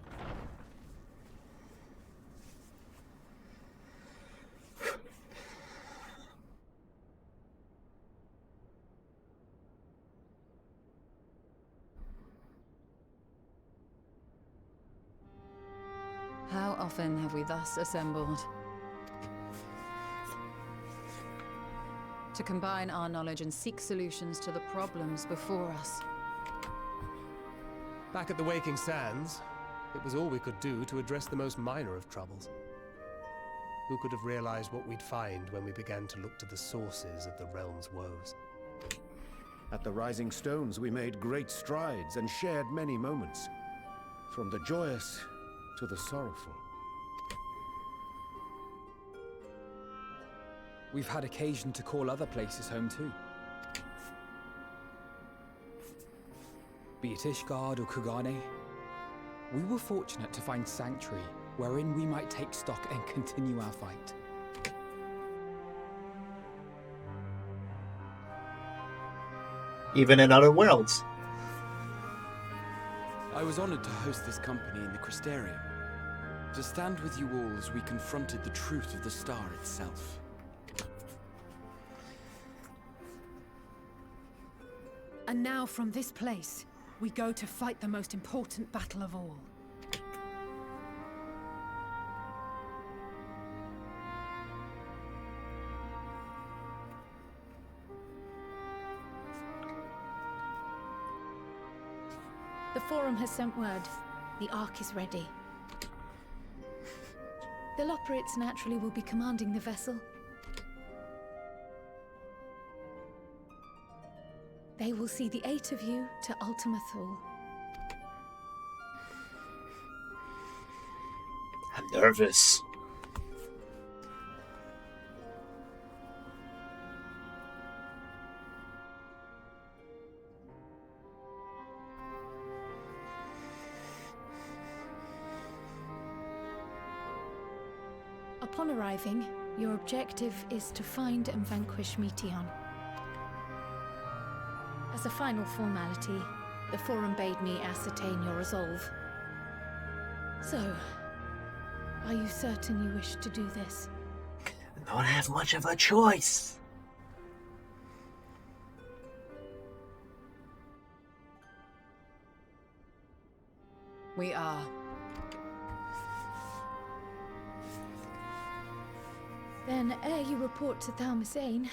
Speaker 3: How often have we thus assembled? To combine our knowledge and seek solutions to the problems before us.
Speaker 7: Back at the Waking Sands, it was all we could do to address the most minor of troubles. Who could have realized what we'd find when we began to look to the sources of the realm's woes?
Speaker 6: At the Rising Stones, we made great strides and shared many moments. From the joyous to the sorrowful.
Speaker 4: We've had occasion to call other places home too. Be it Ishgard or Kugane, we were fortunate to find sanctuary wherein we might take stock and continue our fight.
Speaker 1: Even in other worlds.
Speaker 11: I was honored to host this company in the Crystarium. To stand with you all as we confronted the truth of the star itself.
Speaker 12: And now from this place, we go to fight the most important battle of all.
Speaker 10: The Forum has sent word. The Ark is ready. The Loporrits naturally will be commanding the vessel. They will see the 8 of you to Ultima Thule.
Speaker 1: I'm nervous.
Speaker 10: Upon arriving, your objective is to find and vanquish Meteon. As a final formality, the Forum bade me ascertain your resolve. So, are you certain you wish to do this?
Speaker 1: I don't have much of a choice.
Speaker 12: We are.
Speaker 10: Then, ere you report to Thalmasane,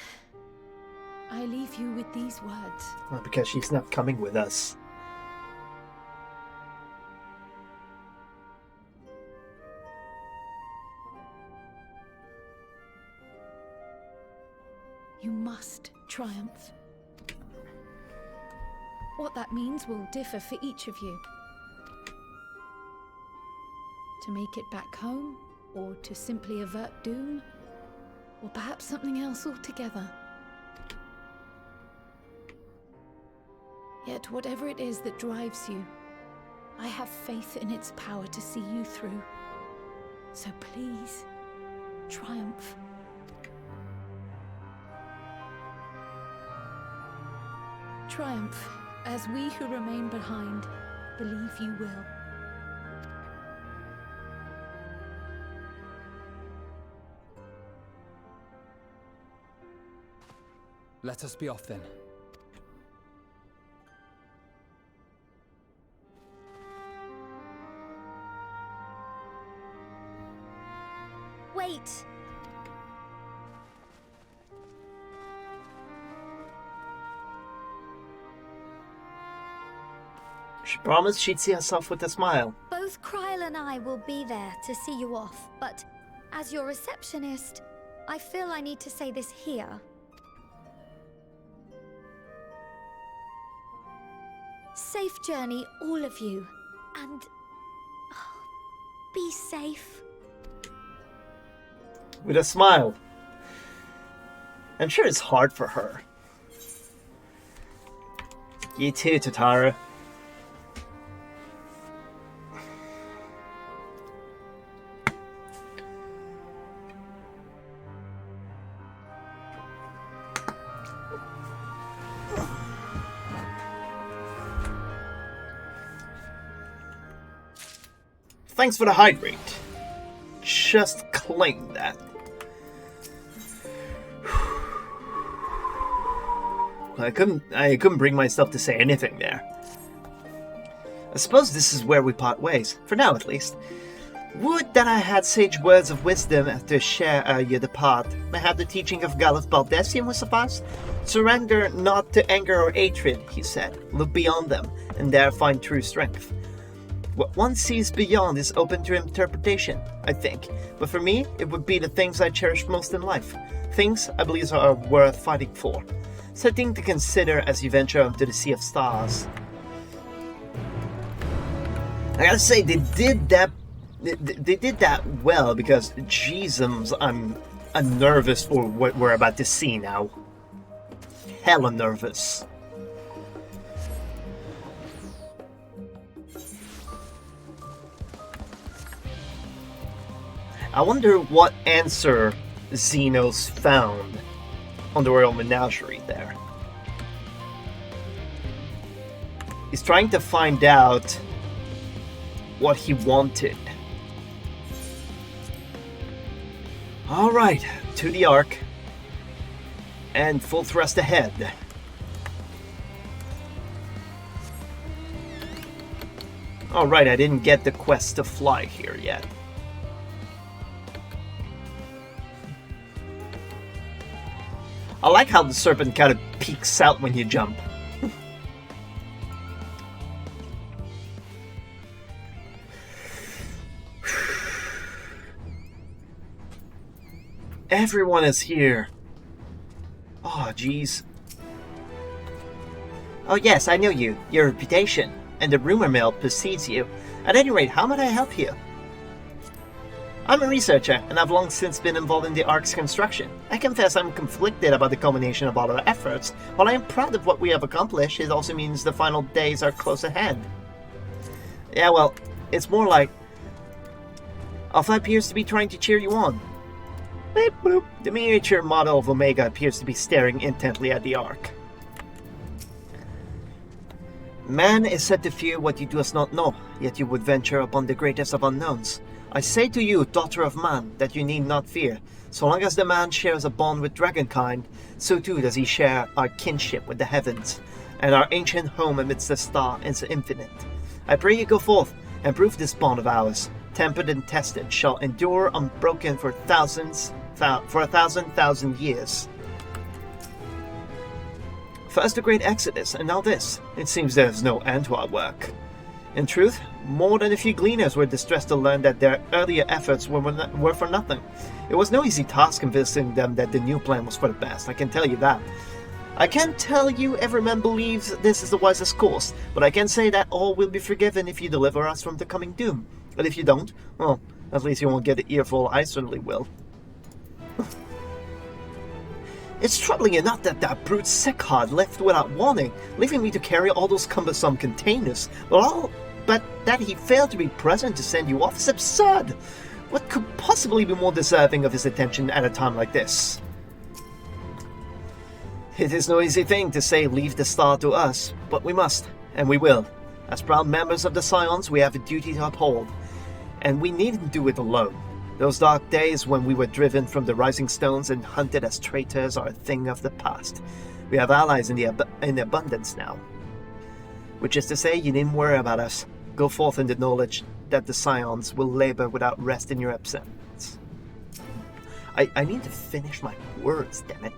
Speaker 10: I leave you with these words.
Speaker 1: Well, because she's not coming with us.
Speaker 10: You must triumph. What that means will differ for each of you. To make it back home, or to simply avert doom, or perhaps something else altogether. Yet whatever it is that drives you, I have faith in its power to see you through. So please, triumph. Triumph, as we who remain behind believe you will.
Speaker 4: Let us be off then.
Speaker 13: Wait!
Speaker 1: She promised she'd see us off with a smile.
Speaker 13: Both Kryl and I will be there to see you off, but as your receptionist, I feel I need to say this here. Safe journey, all of you, and be safe.
Speaker 1: With a smile. I'm sure it's hard for her. You too, Tatara. Thanks for the hydrate. Just claim that. I couldn't bring myself to say anything there. I suppose this is where we part ways, for now at least. Would that I had sage words of wisdom after share you depart. I had the teaching of Galuf Baldessian was suffice. Surrender not to anger or hatred, he said. Look beyond them, and there find true strength. What one sees beyond is open to interpretation, I think. But for me, it would be the things I cherish most in life. Things I believe are worth fighting for. Something to consider as you venture into the Sea of Stars. I gotta say, they did that well, because Jesus, I'm nervous for what we're about to see now. Hella nervous. I wonder what answer Xenos found on the Royal Menagerie there. He's trying to find out what he wanted. Alright, to the Ark. And full thrust ahead. Alright, I didn't get the quest to fly here yet. I like how the serpent kind of peeks out when you jump. Everyone is here. Oh, jeez. Oh yes, I know you. Your reputation and the rumor mill precedes you. At any rate, how might I help you? I'm a researcher, and I've long since been involved in the Ark's construction. I confess I'm conflicted about the culmination of all our efforts. While I am proud of what we have accomplished, it also means the final days are close at hand. Yeah, well, it's more like Alpha appears to be trying to cheer you on. Beep boop. The miniature model of Omega appears to be staring intently at the Ark. Man is said to fear what you do not know, yet you would venture upon the greatest of unknowns. I say to you, daughter of man, that you need not fear. So long as the man shares a bond with dragonkind, so too does he share our kinship with the heavens, and our ancient home amidst the star is infinite. I pray you go forth, and prove this bond of ours, tempered and tested, shall endure unbroken for a thousand years. First the great Exodus, and now this. It seems there is no end to our work. In truth, more than a few gleaners were distressed to learn that their earlier efforts were for nothing. It was no easy task convincing them that the new plan was for the best, I can tell you that. I can't tell you every man believes this is the wisest course, but I can say that all will be forgiven if you deliver us from the coming doom. But if you don't, well, at least you won't get the earful I certainly will. It's troubling enough that brute Sekhard left without warning, leaving me to carry all those cumbersome containers, but that he failed to be present to send you off is absurd. What could possibly be more deserving of his attention at a time like this? It is no easy thing to say leave the star to us, but we must, and we will. As proud members of the Scions, we have a duty to uphold, and we needn't do it alone. Those dark days when we were driven from the Rising Stones and hunted as traitors are a thing of the past. We have allies in abundance now. Which is to say, you needn't worry about us. Go forth in the knowledge that the Scions will labor without rest in your absence. I need to finish my words, damn it.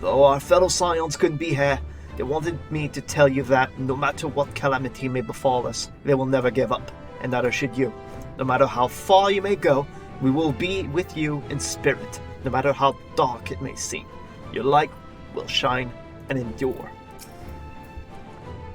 Speaker 1: Though our fellow Scions couldn't be here, they wanted me to tell you that no matter what calamity may befall us, they will never give up, and neither should you. No matter how far you may go, we will be with you in spirit, no matter how dark it may seem. Your light will shine and endure.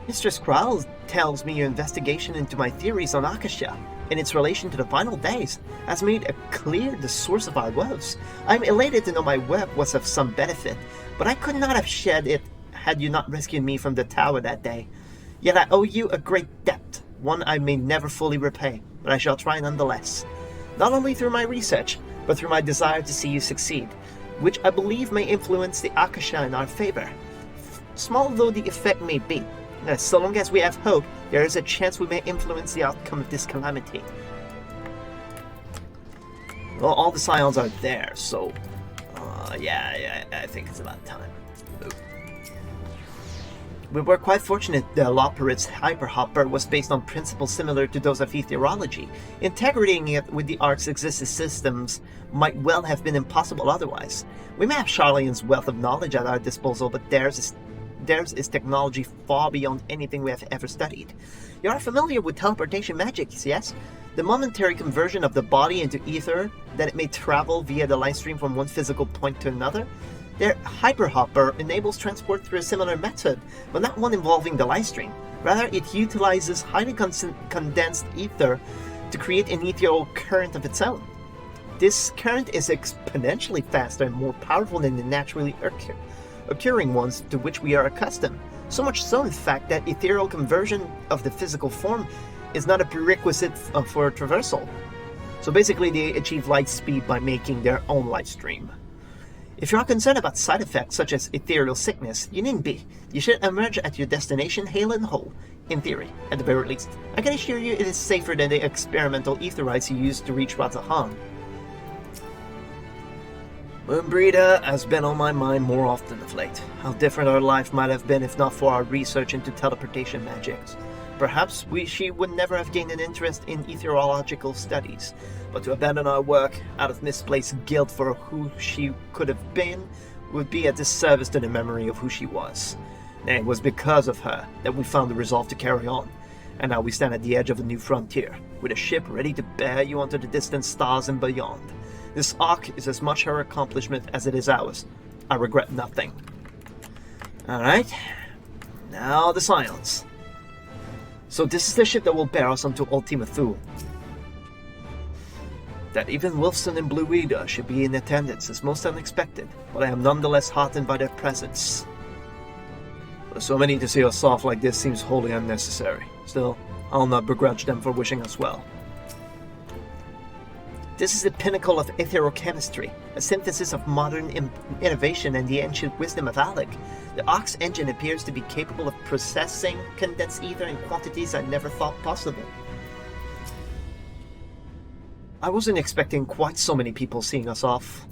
Speaker 1: Mistress Krall tells me your investigation into my theories on Akasha and its relation to the final days has made it clear the source of our woes. I'm elated to know my work was of some benefit, but I could not have shed it had you not rescued me from the tower that day. Yet I owe you a great debt, one I may never fully repay, but I shall try nonetheless. Not only through my research, but through my desire to see you succeed, which I believe may influence the Akasha in our favor. Small though the effect may be, so long as we have hope, there is a chance we may influence the outcome of this calamity. Well, all the Scions are there, so yeah, I think it's about time. We were quite fortunate that Loporit's hyperhopper was based on principles similar to those of ethereology. Integrating it with the Ark's existing systems might well have been impossible otherwise. We may have Sharlayan's wealth of knowledge at our disposal, but theirs is technology far beyond anything we have ever studied. You are familiar with teleportation magic, yes? The momentary conversion of the body into ether, that it may travel via the light stream from one physical point to another? Their hyperhopper enables transport through a similar method, but not one involving the light stream. Rather, it utilizes highly condensed ether to create an ethereal current of its own. This current is exponentially faster and more powerful than the naturally occurring ones to which we are accustomed. So much so, in fact, that ethereal conversion of the physical form is not a prerequisite for traversal. So basically, they achieve light speed by making their own light stream. If you are concerned about side effects such as ethereal sickness, you needn't be. You should emerge at your destination hale and whole, in theory, at the very least. I can assure you it is safer than the experimental etherites you used to reach Razahan. Moonbreeder has been on my mind more often of late. How different our life might have been if not for our research into teleportation magics. Perhaps she would never have gained an interest in ethereological studies, but to abandon our work out of misplaced guilt for who she could have been would be a disservice to the memory of who she was. And it was because of her that we found the resolve to carry on, and now we stand at the edge of a new frontier, with a ship ready to bear you onto the distant stars and beyond. This arc is as much her accomplishment as it is ours. I regret nothing. Alright, now the Scions. So this is the ship that will bear us onto Ultima Thule. That even Wolfson and Blue Reader should be in attendance is most unexpected, but I am nonetheless heartened by their presence. For so many to see us off like this seems wholly unnecessary. Still, I'll not begrudge them for wishing us well. This is the pinnacle of etherochemistry, a synthesis of modern innovation and the ancient wisdom of Alec. The Ox engine appears to be capable of processing condensed ether in quantities I never thought possible. I wasn't expecting quite so many people seeing us off.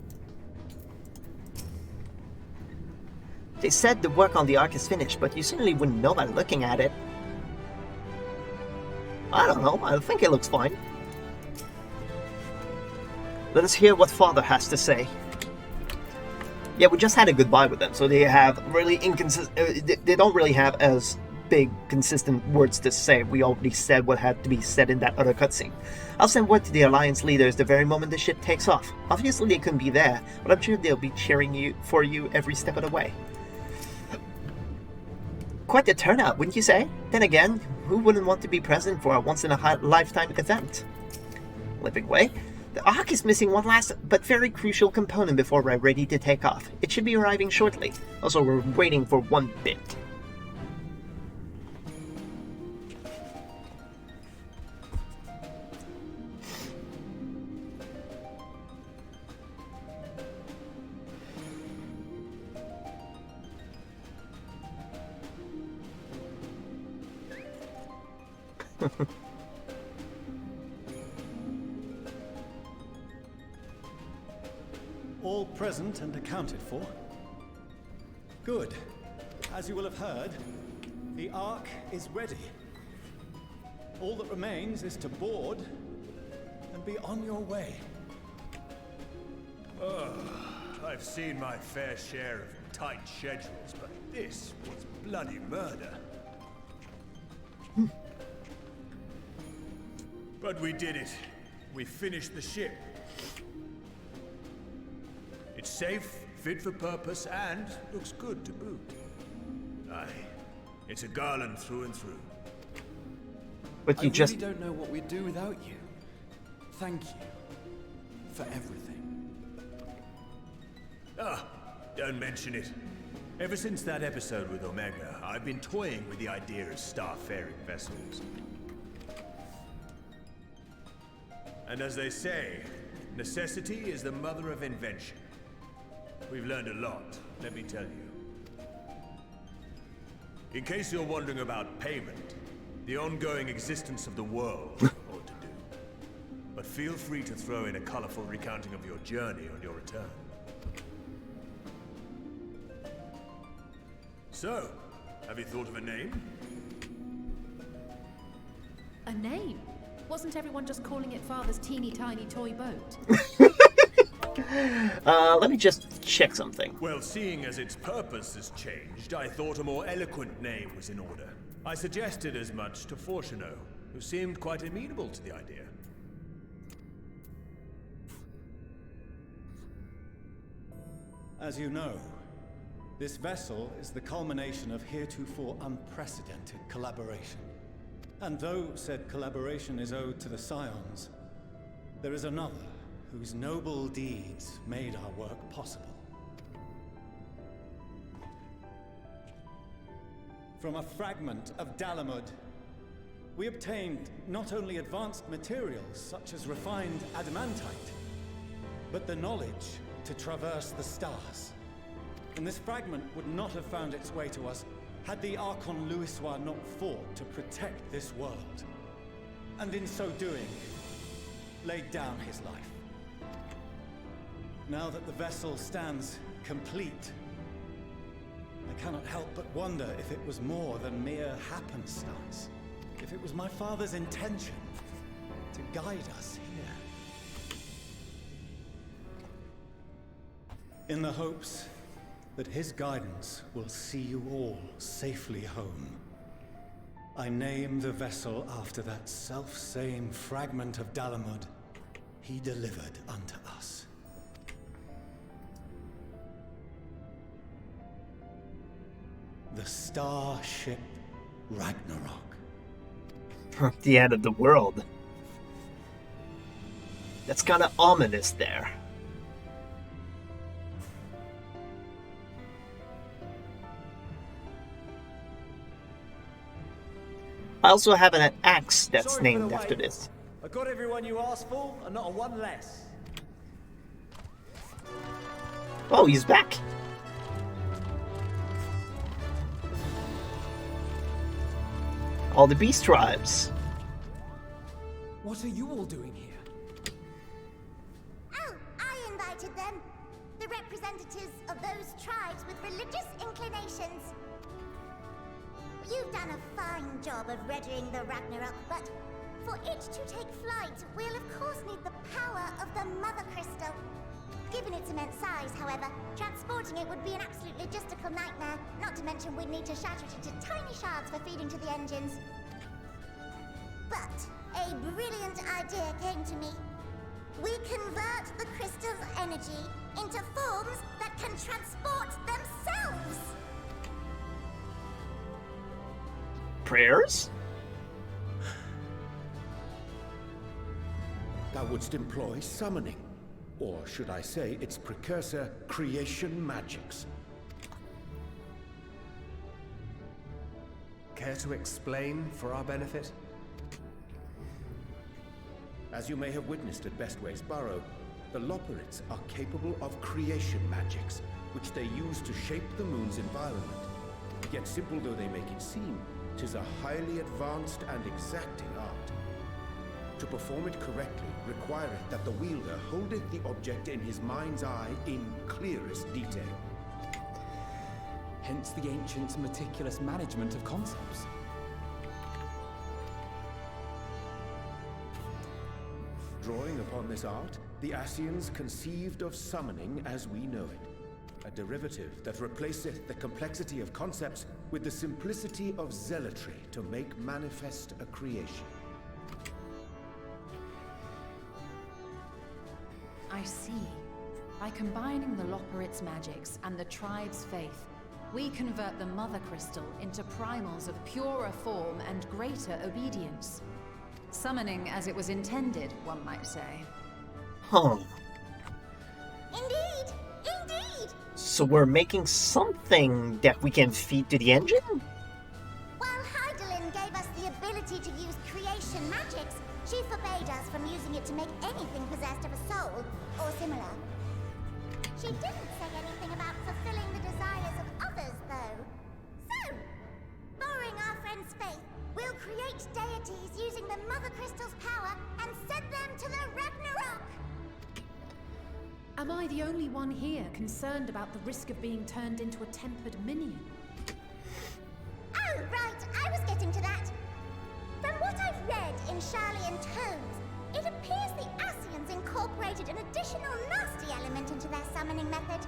Speaker 1: They said the work on the Ark is finished, but you certainly wouldn't know by looking at it. I don't know, I think it looks fine. Let us hear what Father has to say. Yeah, we just had a goodbye with them, so they have really inconsistent. They don't really have as big, consistent words to say. We already said what had to be said in that other cutscene. I'll send word to the Alliance leaders the very moment the ship takes off. Obviously, they couldn't be there, but I'm sure they'll be cheering for you every step of the way. Quite the turnout, wouldn't you say? Then again, who wouldn't want to be present for a once-in-a-lifetime event? Living way. The Ark is missing one last but very crucial component before we're ready to take off. It should be arriving shortly. Also, we're waiting for one bit.
Speaker 14: All present and accounted for? Good. As you will have heard, the Ark is ready. All that remains is to board and be on your way.
Speaker 15: I've seen my fair share of tight schedules, but this was bloody murder. But we did it. We finished the ship. It's safe, fit for purpose, and looks good to boot. Aye, it's a garland through and through.
Speaker 1: But you
Speaker 11: I
Speaker 1: just...
Speaker 11: really don't know what we'd do without you. Thank you for everything.
Speaker 15: Ah, don't mention it. Ever since that episode with Omega, I've been toying with the idea of star-faring vessels. And as they say, necessity is the mother of invention. We've learned a lot, let me tell you. In case you're wondering about payment, the ongoing existence of the world ought to do. But feel free to throw in a colorful recounting of your journey on your return. So, have you thought of a name?
Speaker 3: A name? Wasn't everyone just calling it Father's teeny tiny toy boat?
Speaker 1: Let me just check something.
Speaker 15: Well, seeing as its purpose has changed, I thought a more eloquent name was in order. I suggested as much to Fortuno, who seemed quite amenable to the idea.
Speaker 14: As you know, this vessel is the culmination of heretofore unprecedented collaboration. And though said collaboration is owed to the Scions, there is another whose noble deeds made our work possible. From a fragment of Dalamud, we obtained not only advanced materials such as refined adamantite, but the knowledge to traverse the stars. And this fragment would not have found its way to us had the Archon Louisoix not fought to protect this world. And in so doing, laid down his life. Now that the vessel stands complete, I cannot help but wonder if it was more than mere happenstance. If it was my father's intention to guide us here. In the hopes that his guidance will see you all safely home, I name the vessel after that self-same fragment of Dalamud he delivered unto us. The starship Ragnarok.
Speaker 1: The end of the world. That's kind of ominous there. I also have an axe that's named after this.
Speaker 14: A
Speaker 16: got everyone you asked for, and not a one less.
Speaker 1: Oh, he's back. All the beast tribes.
Speaker 4: What are you all doing here?
Speaker 17: Oh, I invited them. The representatives of those tribes with religious inclinations. You've done a fine job of readying the Ragnarok, but for it to take flight, we'll of course need the power of the Mother Crystal. Given its immense size, however, transporting it would be an absolute logistical nightmare, not to mention we'd need to shatter it into tiny shards for feeding to the engines. But a brilliant idea came to me. We convert the crystal's energy into forms that can transport themselves!
Speaker 1: Prayers?
Speaker 6: Thou wouldst employ summoning. Or should I say its precursor, creation magics.
Speaker 7: Care to explain for our benefit?
Speaker 6: As you may have witnessed at Bestway's Burrow, the Loporrits are capable of creation magics, which they use to shape the moon's environment. Yet simple though they make it seem, 'tis a highly advanced and exacting art. To perform it correctly requireth that the wielder holdeth the object in his mind's eye in clearest detail.
Speaker 4: Hence the ancients' meticulous management of concepts.
Speaker 6: Drawing upon this art, the Ascians conceived of summoning as we know it. A derivative that replaceth the complexity of concepts with the simplicity of zealotry to make manifest a creation.
Speaker 3: I see. By combining the Loporrit's magics and the tribe's faith, we convert the Mother Crystal into primals of purer form and greater obedience. Summoning as it was intended, one might say.
Speaker 1: Huh.
Speaker 17: Indeed! Indeed!
Speaker 1: So we're making something that we can feed to the engine?
Speaker 17: While Heidelin gave us the ability to use creation magics, she forbade us from using it to make anything possessed of a soul, or similar. She didn't say anything about fulfilling the desires of others, though. So, borrowing our friend's faith, we'll create deities using the Mother Crystal's power and send them to the Ragnarok!
Speaker 12: Am I the only one here concerned about the risk of being turned into a tempered minion?
Speaker 17: Oh, right, I was getting to that. From what I've read in Sharlayan tomes, it appears the Ascians incorporated an additional nasty element into their summoning method.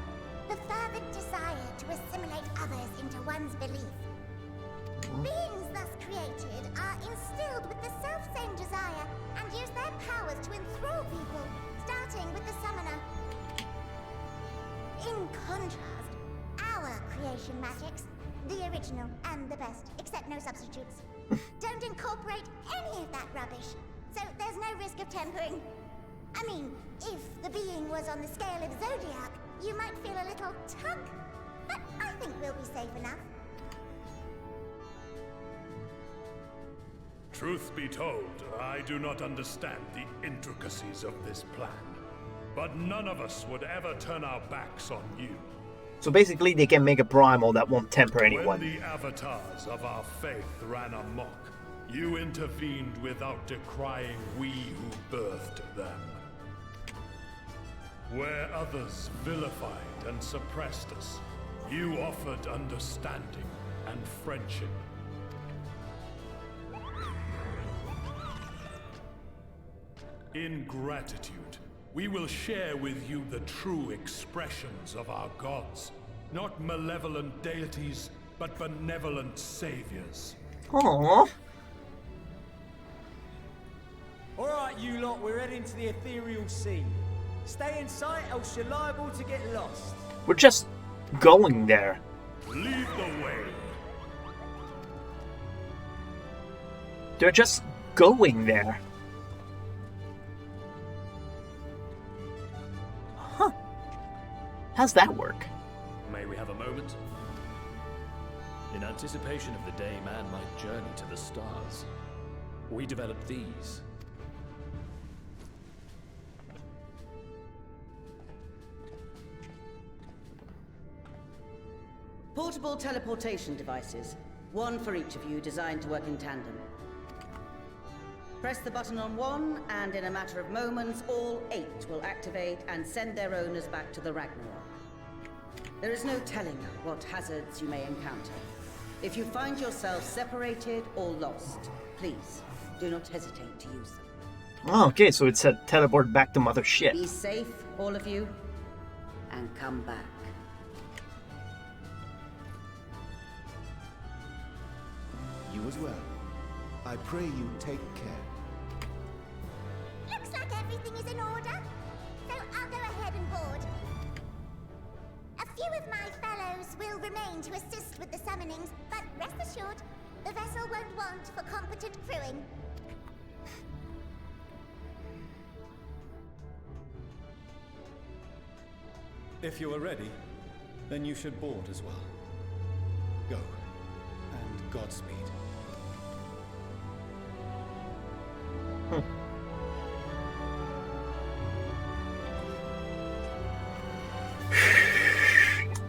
Speaker 17: The fervent desire to assimilate others into one's belief. Beings thus created are instilled with the self-same desire and use their powers to enthrall people, starting with the summoner. In contrast, our creation magics, the original and the best, except no substitutes, don't incorporate any of that rubbish, so there's no risk of tempering. I mean, if the being was on the scale of Zodiac, you might feel a little tug, but I think we'll be safe enough.
Speaker 18: Truth be told, I do not understand the intricacies of this plan. But none of us would ever turn our backs on you.
Speaker 1: So basically they can make a primal that won't temper anyone.
Speaker 18: When the avatars of our faith ran amok, you intervened without decrying we who birthed them. Where others vilified and suppressed us, you offered understanding and friendship. In gratitude, we will share with you the true expressions of our gods. Not malevolent deities, but benevolent saviors.
Speaker 1: Aww.
Speaker 16: Alright, you lot, we're heading to the ethereal sea. Stay in sight, else you're liable to get lost.
Speaker 1: We're just going there.
Speaker 18: Lead the way.
Speaker 1: They're just going there. Huh. How's that work?
Speaker 19: May we have a moment? In anticipation of the day man might journey to the stars, we developed these.
Speaker 20: Portable teleportation devices. One for each of you, designed to work in tandem. Press the button on one, and in a matter of moments, all 8 will activate and send their owners back to the Ragnarok. There is no telling what hazards you may encounter. If you find yourself separated or lost, please do not hesitate to use them.
Speaker 1: Oh, okay, so it said teleport back to mother shit.
Speaker 20: Be safe, all of you, and come back.
Speaker 6: You as well. I pray you take care.
Speaker 17: Looks like everything is in order, so I'll go ahead and board. A few of my fellows will remain to assist with the summonings, but rest assured, the vessel won't want for competent crewing.
Speaker 14: If you are ready, then you should board as well. Go, and Godspeed.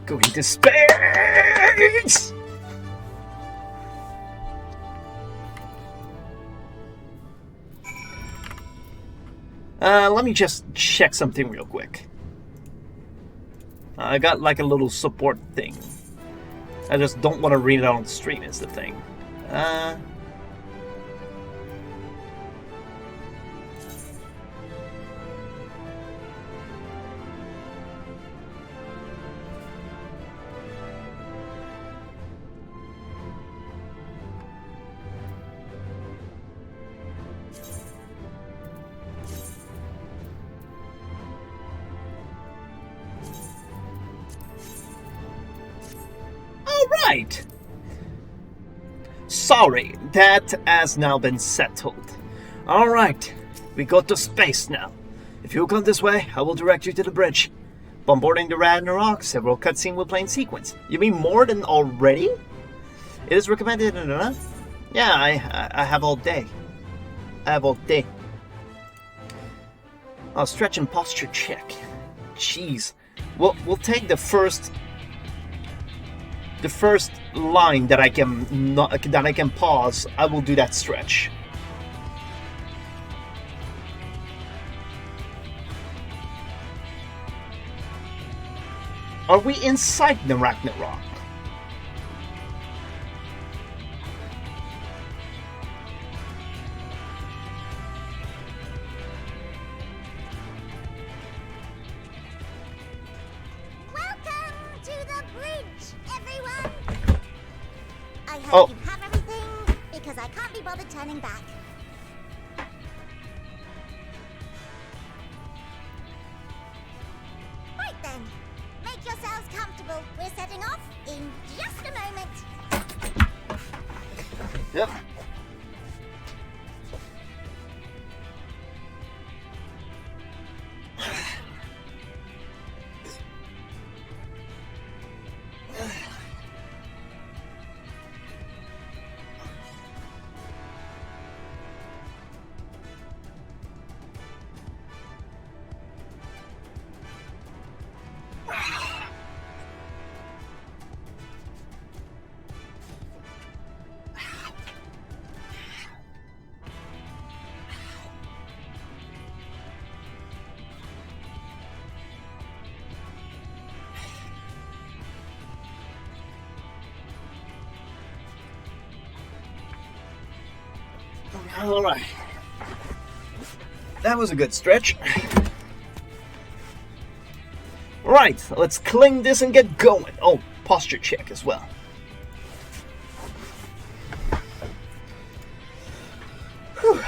Speaker 1: Going to space! Let me just check something real quick. I got like a little support thing. I just don't want to read it on the stream is the thing. Right. Sorry, that has now been settled. Alright, we go to space now. If you'll come this way, I will direct you to the bridge. Bombarding the Ragnarok, several cutscenes will play in sequence. You mean more than already? It is recommended, Yeah, I have all day. I have all day. Oh, stretch and posture check. Jeez. We'll take the first line that I can pause. I will do that stretch. Are we inside the Ragnarok?
Speaker 17: You have everything, because I can't be bothered turning back. Right then, make yourselves comfortable. We're setting off in just a moment.
Speaker 1: Yep. All right. That was a good stretch. Right, let's cling this and get going. Oh, posture check as well. Whew.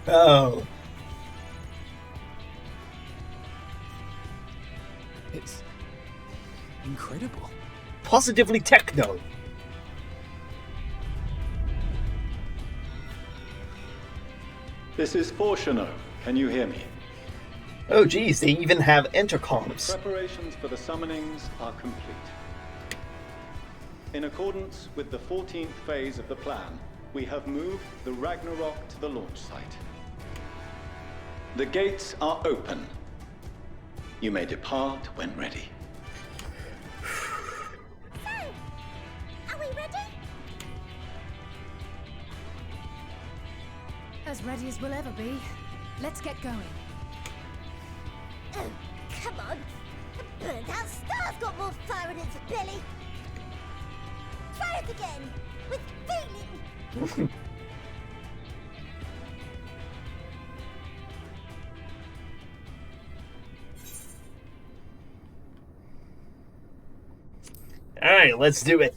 Speaker 1: Whoa.
Speaker 11: It's incredible.
Speaker 1: Positively techno.
Speaker 21: This is Fortuno. Can you hear me?
Speaker 1: Oh geez, they even have intercoms.
Speaker 21: Preparations for the summonings are complete. In accordance with the 14th phase of the plan, we have moved the Ragnarok to the launch site. The gates are open. You may depart when ready.
Speaker 17: Are we ready?
Speaker 12: As ready as we'll ever be. Let's get going.
Speaker 17: Oh, come on. The burnt-out star's got more fire in its belly. Try it again, with feeling.
Speaker 1: Alright, let's do it.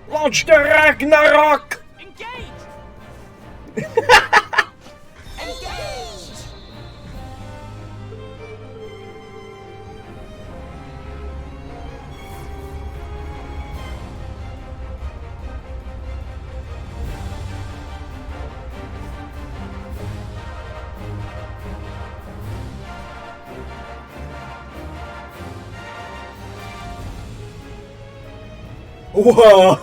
Speaker 1: Launch the Ragnarok!
Speaker 16: Engage! Engage!
Speaker 1: Whoa!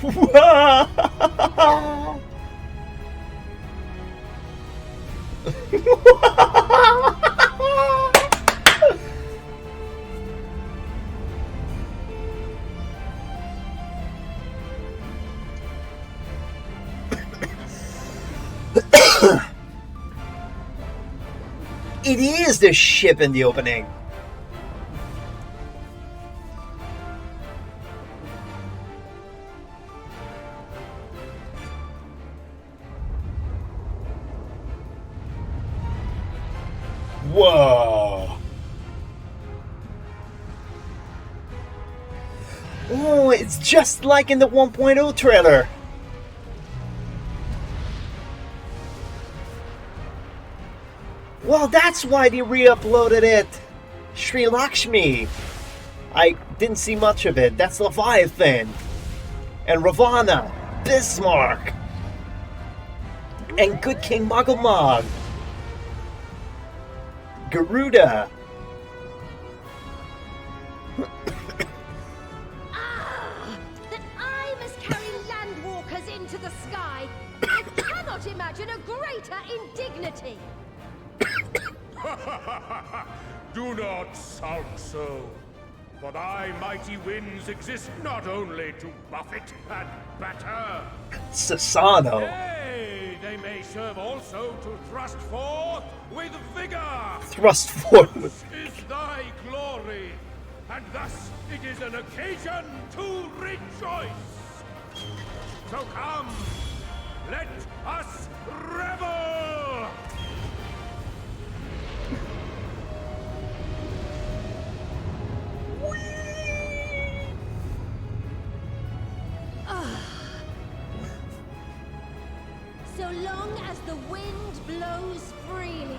Speaker 1: Whoa! It is the ship in the opening. Whoa. Oh, it's just like in the 1.0 trailer. Well, that's why they re-uploaded it. Sri Lakshmi. I didn't see much of it. That's Leviathan. And Ravana. Bismarck. And Good King Muggle Garuda.
Speaker 5: That I must carry landwalkers into the sky. I cannot imagine a greater indignity.
Speaker 22: Do not sulk so. For thy mighty winds exist not only to buffet and batter.
Speaker 1: Sasano.
Speaker 22: Nay, they may serve also to thrust forth with vigor.
Speaker 1: Thrust forth with
Speaker 22: This is thy glory, and thus it is an occasion to rejoice. So come, let us revel!
Speaker 5: So long as the wind blows freely,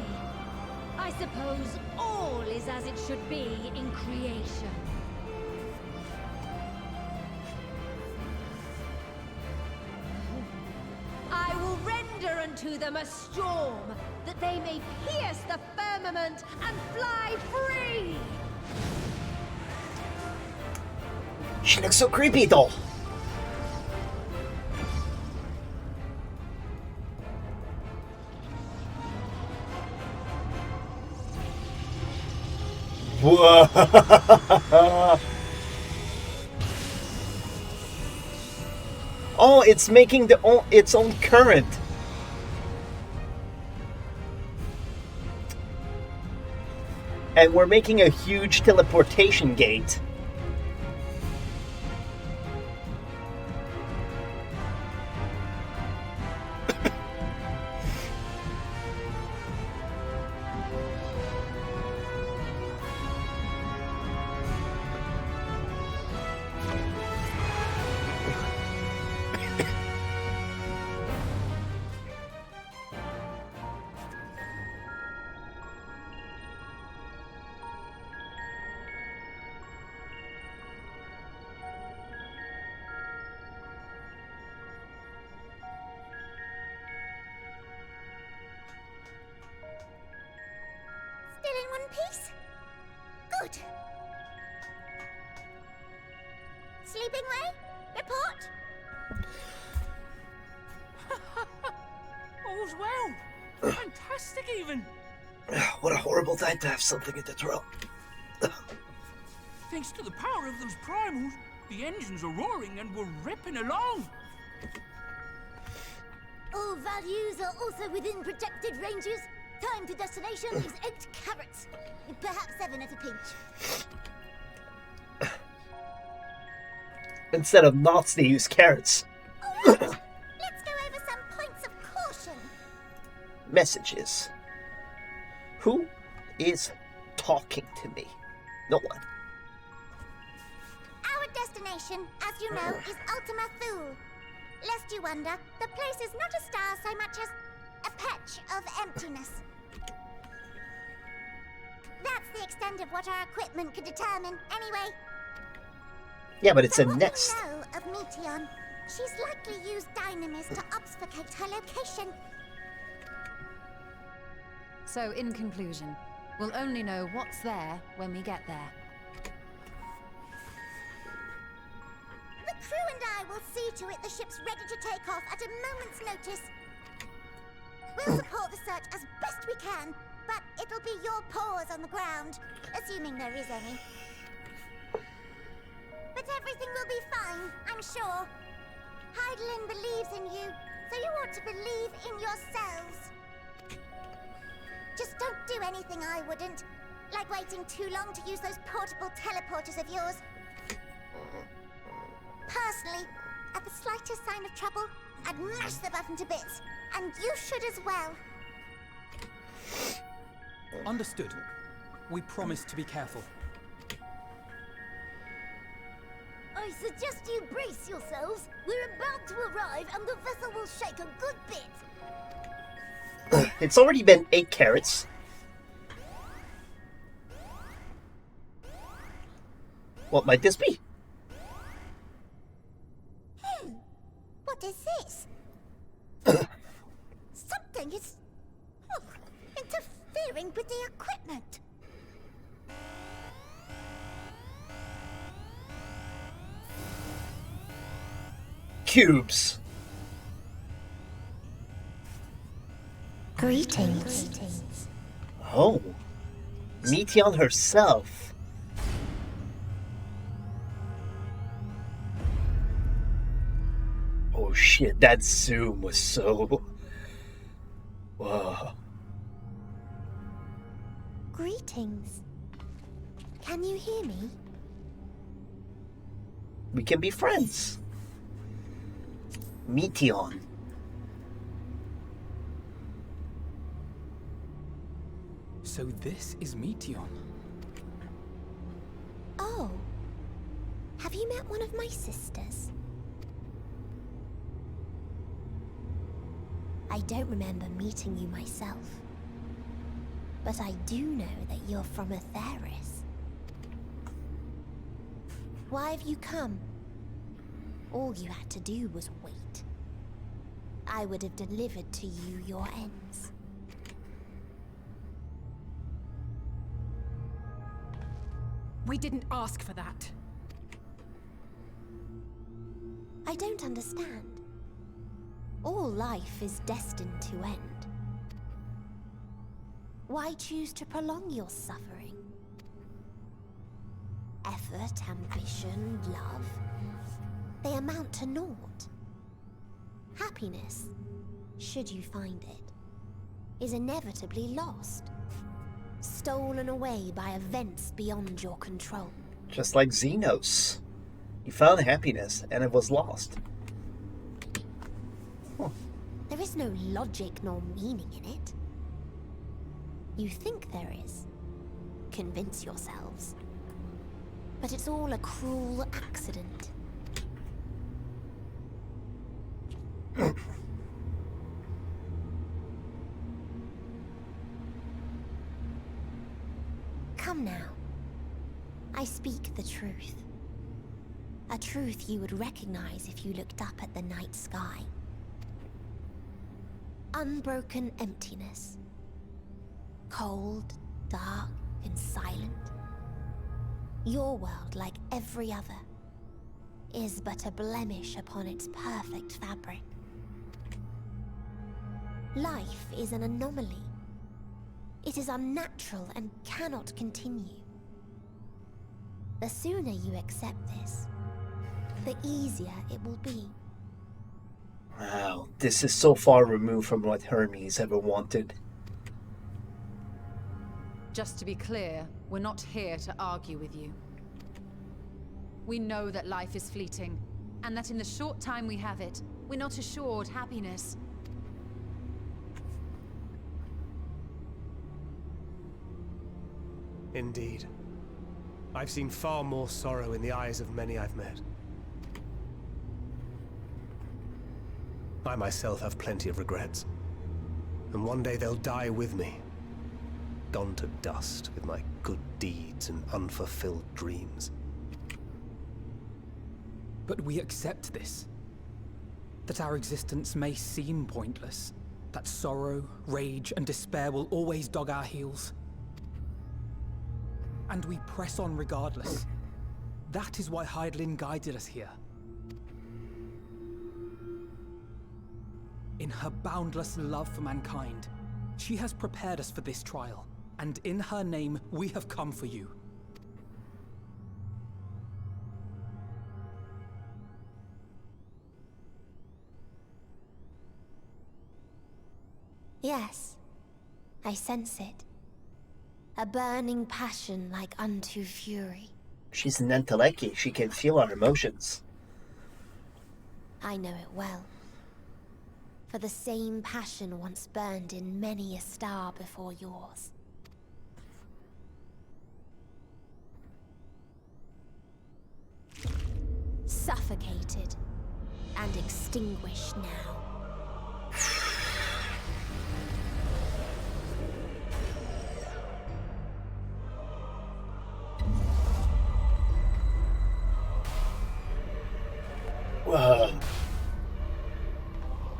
Speaker 5: I suppose all is as it should be in creation. I will render unto them a storm, that they may pierce the firmament and fly free!
Speaker 1: She looks so creepy though. Whoa. Oh, it's making its own current. And we're making a huge teleportation gate.
Speaker 17: peace? Good. Sleeping Way? Report?
Speaker 2: All's well. Fantastic, even.
Speaker 1: What a horrible time to have something in the throat.
Speaker 2: Thanks to the power of those primals, the engines are roaring and we're ripping along.
Speaker 5: All values are also within projected ranges. Time to destination is 8 carats. Perhaps 7 at a pinch.
Speaker 1: Instead of knots, they use carrots.
Speaker 17: Let's go over some points of caution.
Speaker 1: Messages. Who is talking to me? No one.
Speaker 17: Our destination, as you know, is Ultima Thule. Lest you wonder, the place is not a star so much as a patch of emptiness. That's the extent of what our equipment could determine, anyway.
Speaker 1: Yeah, but it's
Speaker 17: From
Speaker 1: a
Speaker 17: what
Speaker 1: nest.
Speaker 17: we know of Meteon, she's likely used Dynamis to obfuscate her location.
Speaker 3: So, in conclusion, we'll only know what's there when we get there.
Speaker 17: The crew and I will see to it the ship's ready to take off at a moment's notice. We'll support the search as best we can, but it'll be your paws on the ground, assuming there is any. But everything will be fine, I'm sure. Heidelin believes in you, so you ought to believe in yourselves. Just don't do anything I wouldn't, like waiting too long to use those portable teleporters of yours. Personally, at the slightest sign of trouble, I'd mash the button to bits, and you should as well.
Speaker 4: Understood. We promise to be careful.
Speaker 5: I suggest you brace yourselves. We're about to arrive and the vessel will shake a good bit.
Speaker 1: It's already been 8 carrots. What might this be?
Speaker 17: What is this? Something is interfering with the equipment.
Speaker 1: Cubes.
Speaker 17: Greetings.
Speaker 1: Oh. Meteon herself. Oh shit, that zoom was so... Whoa.
Speaker 17: Greetings. Can you hear me?
Speaker 1: We can be friends. Meteon.
Speaker 4: So this is Meteon.
Speaker 17: Oh. Have you met one of my sisters? I don't remember meeting you myself. But I do know that you're from Atheris. Why have you come? All you had to do was wait. I would have delivered to you your ends.
Speaker 12: We didn't ask for that.
Speaker 17: I don't understand. All life is destined to end. Why choose to prolong your suffering? Effort, ambition, love, they amount to naught. Happiness, should you find it, is inevitably lost. Stolen away by events beyond your control.
Speaker 1: Just like Xenos. He found happiness and it was lost. Huh.
Speaker 17: There is no logic nor meaning in it. You think there is. Convince yourselves. But it's all a cruel accident. Come now. I speak the truth. A truth you would recognize if you looked up at the night sky. Unbroken emptiness. Cold, dark, and silent. Your world, like every other, is but a blemish upon its perfect fabric. Life is an anomaly. It is unnatural and cannot continue. The sooner you accept this, the easier it will be.
Speaker 1: Wow, this is so far removed from what Hermes ever wanted.
Speaker 3: Just to be clear, we're not here to argue with you. We know that life is fleeting, and that in the short time we have it, we're not assured happiness.
Speaker 7: Indeed. I've seen far more sorrow in the eyes of many I've met. I myself have plenty of regrets. And one day they'll die with me. Gone to dust with my good deeds and unfulfilled dreams.
Speaker 4: But we accept this. That our existence may seem pointless. That sorrow, rage, and despair will always dog our heels. And we press on regardless. That is why Hydaelyn guided us here. In her boundless love for mankind, she has prepared us for this trial. And in her name, we have come for you.
Speaker 17: Yes, I sense it. A burning passion like unto fury.
Speaker 1: She's an Enteleki. She can feel our emotions.
Speaker 17: I know it well. For the same passion once burned in many a star before yours. Suffocated and extinguished now.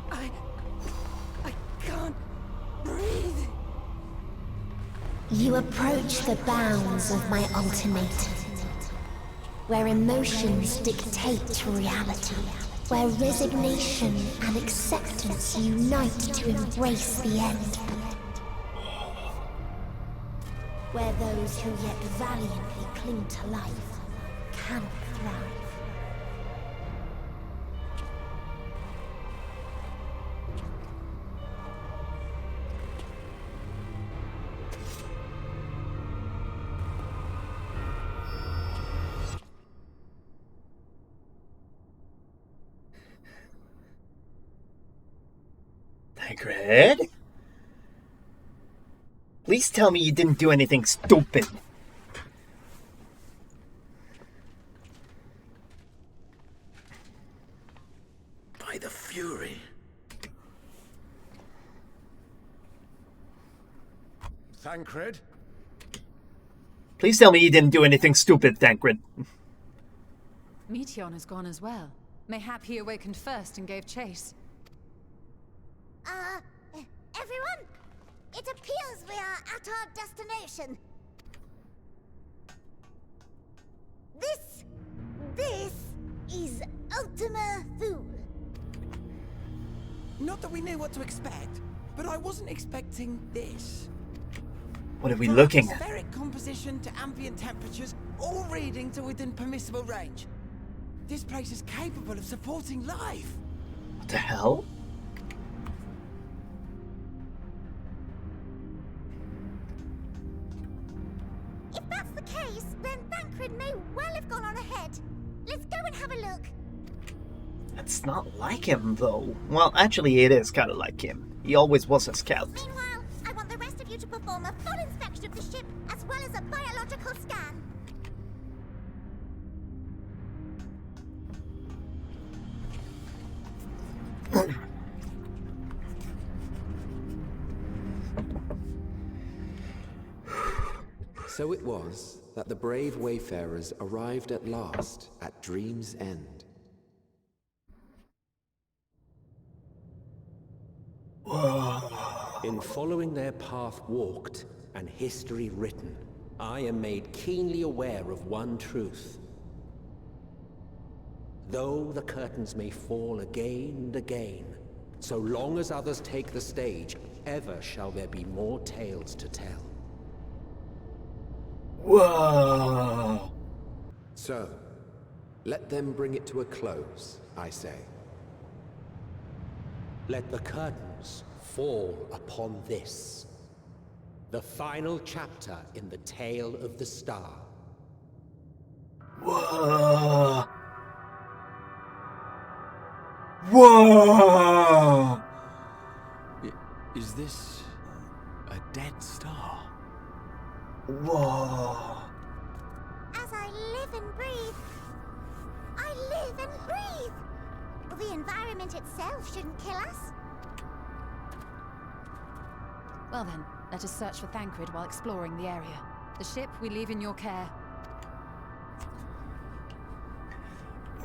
Speaker 5: I can't breathe.
Speaker 17: You approach the bounds of my ultimatum, where emotions dictate reality, where resignation and acceptance unite to embrace the end, where those who yet valiantly cling to life cannot thrive.
Speaker 1: Tancred? Please tell me you didn't do anything stupid.
Speaker 6: By the Fury. Tancred?
Speaker 1: Please tell me you didn't do anything stupid, Tancred.
Speaker 3: Meteon has gone as well. Mayhap he awakened first and gave chase.
Speaker 17: Everyone? It appears we are at our destination. This is Ultima Thule.
Speaker 8: Not that we knew what to expect, but I wasn't expecting this.
Speaker 1: What are we
Speaker 8: From
Speaker 1: looking at?
Speaker 8: atmospheric composition to ambient temperatures, all reading to within permissible range. This place is capable of supporting life.
Speaker 1: What the hell?
Speaker 17: If that's the case, then Tancred may well have gone on ahead. Let's go and have a look.
Speaker 1: That's not like him, though. Well, actually, it is kind of like him. He always was a scout.
Speaker 17: Meanwhile, I want the rest of you to perform a full inspection of the ship, as well as a biological scan.
Speaker 9: So it was that the brave wayfarers arrived at last at Dream's End.
Speaker 6: In following their path walked, and history written,
Speaker 9: I am made keenly aware of one truth. Though the curtains may fall again and again, so long as others take the stage, ever shall there be more tales to tell.
Speaker 1: Whoa!
Speaker 9: So, let them bring it to a close, I say. Let the curtains fall upon this, the final chapter in the tale of the star.
Speaker 1: Whoa! Whoa!
Speaker 11: Is this a dead star?
Speaker 1: Whoa!
Speaker 17: As I live and breathe, I live and breathe. The environment itself shouldn't kill us.
Speaker 3: Well then, let us search for Thancred while exploring the area. The ship we leave in your care.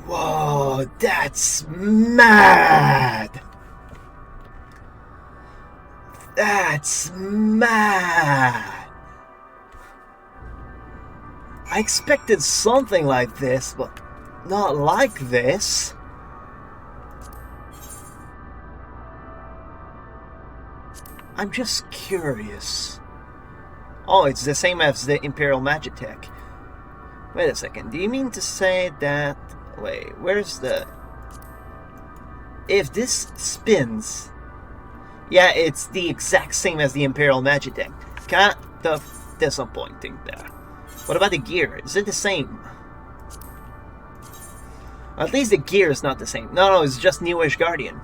Speaker 1: Whoa, that's mad! That's mad! I expected something like this, but not like this. I'm just curious. Oh, it's the same as the Imperial Magitech. Wait a second, do you mean to say that... Wait, where's the... If this spins... Yeah, it's the exact same as the Imperial Magitech. Kind of disappointing there. What about the gear? Is it the same? At least the gear is not the same. No, it's just Newish Guardian.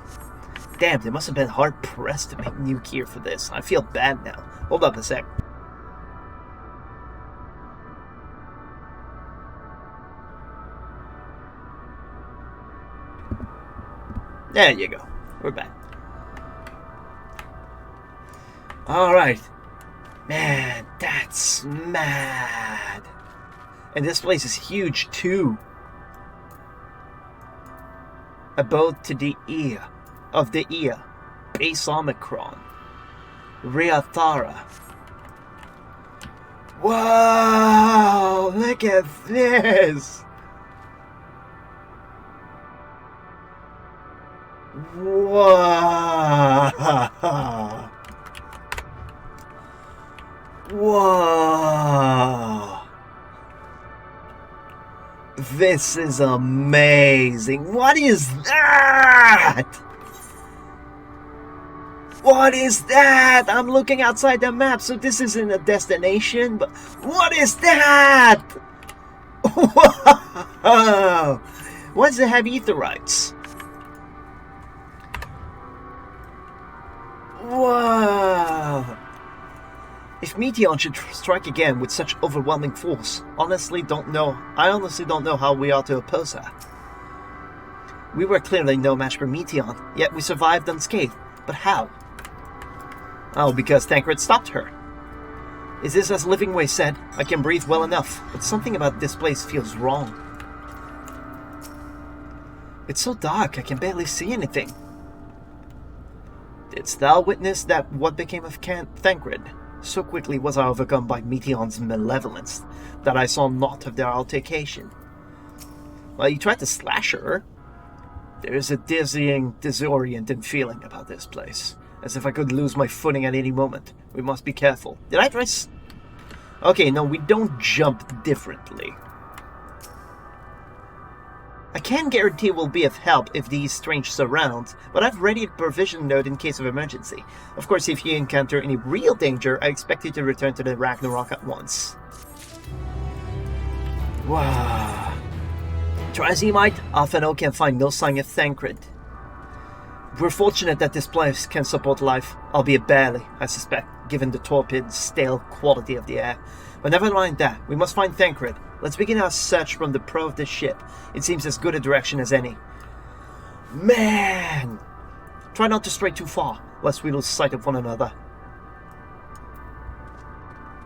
Speaker 1: Damn, they must have been hard-pressed to make new gear for this. I feel bad now. Hold up a sec. There you go. We're back. Alright. Man, that's mad. And this place is huge too. Abode to the ear. Of the ear. Base Omicron. Reathara. Wow! Look at this! Whoa! Whoa! This is amazing. What is that? What is that? I'm looking outside the map, so this isn't a destination, but what is that? Whoa! What does it have aetherites? Whoa! If Meteon should strike again with such overwhelming force, I honestly don't know how we ought to oppose her. We were clearly no match for Meteon, yet we survived unscathed. But how? Oh, because Thancred stopped her. Is this as Livingway said? I can breathe well enough, but something about this place feels wrong. It's so dark, I can barely see anything. Didst thou witness that what became of Thancred? So quickly was I overcome by Meteon's malevolence that I saw naught of their altercation. Well, you tried to slash her. There is a dizzying, disorienting feeling about this place, as if I could lose my footing at any moment. We must be careful. Did I try Okay, no, we don't jump differently. I can guarantee we'll be of help if these strange surround, but I've ready a provision note in case of emergency. Of course, if you encounter any real danger, I expect you to return to the Ragnarok at once. Wow. Try as he might, Alphino can find no sign of Thancred. We're fortunate that this place can support life, albeit barely, I suspect, given the torpid, stale quality of the air. But never mind that, we must find Thancred. Let's begin our search from the prow of this ship. It seems as good a direction as any. Man! Try not to stray too far, lest we lose sight of one another.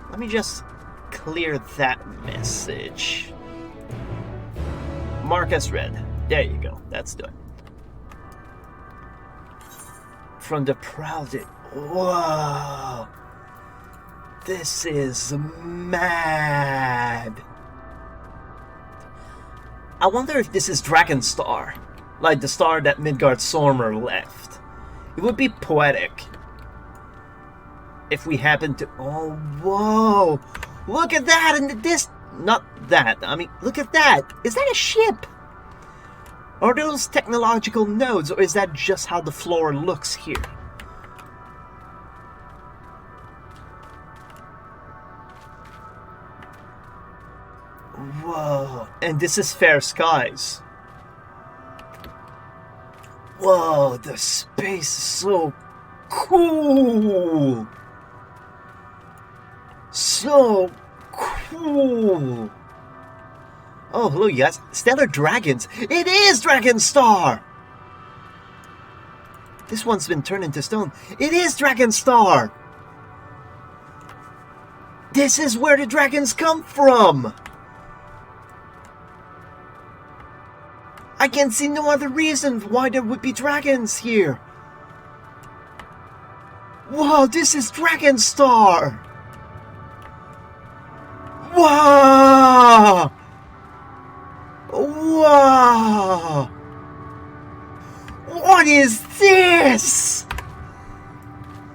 Speaker 1: Let me just clear that message. Mark as read. There you go, that's done. From the prow. Whoa! This is mad. I wonder if this is Dragonstar, like the star that Midgard-Sormer left. It would be poetic if we happen to... Oh, whoa! Look at that! And this... Not that. I mean, look at that! Is that a ship? Are those technological nodes, or is that just how the floor looks here? Whoa, and this is Fair Skies. Whoa, the space is so cool. So cool. Oh, hello, you guys. Stellar Dragons. It is Dragonstar! This one's been turned into stone. It is Dragonstar! This is where the dragons come from! I can see no other reason why there would be dragons here. Whoa, this is Dragonstar! Wow! Wow! What is this?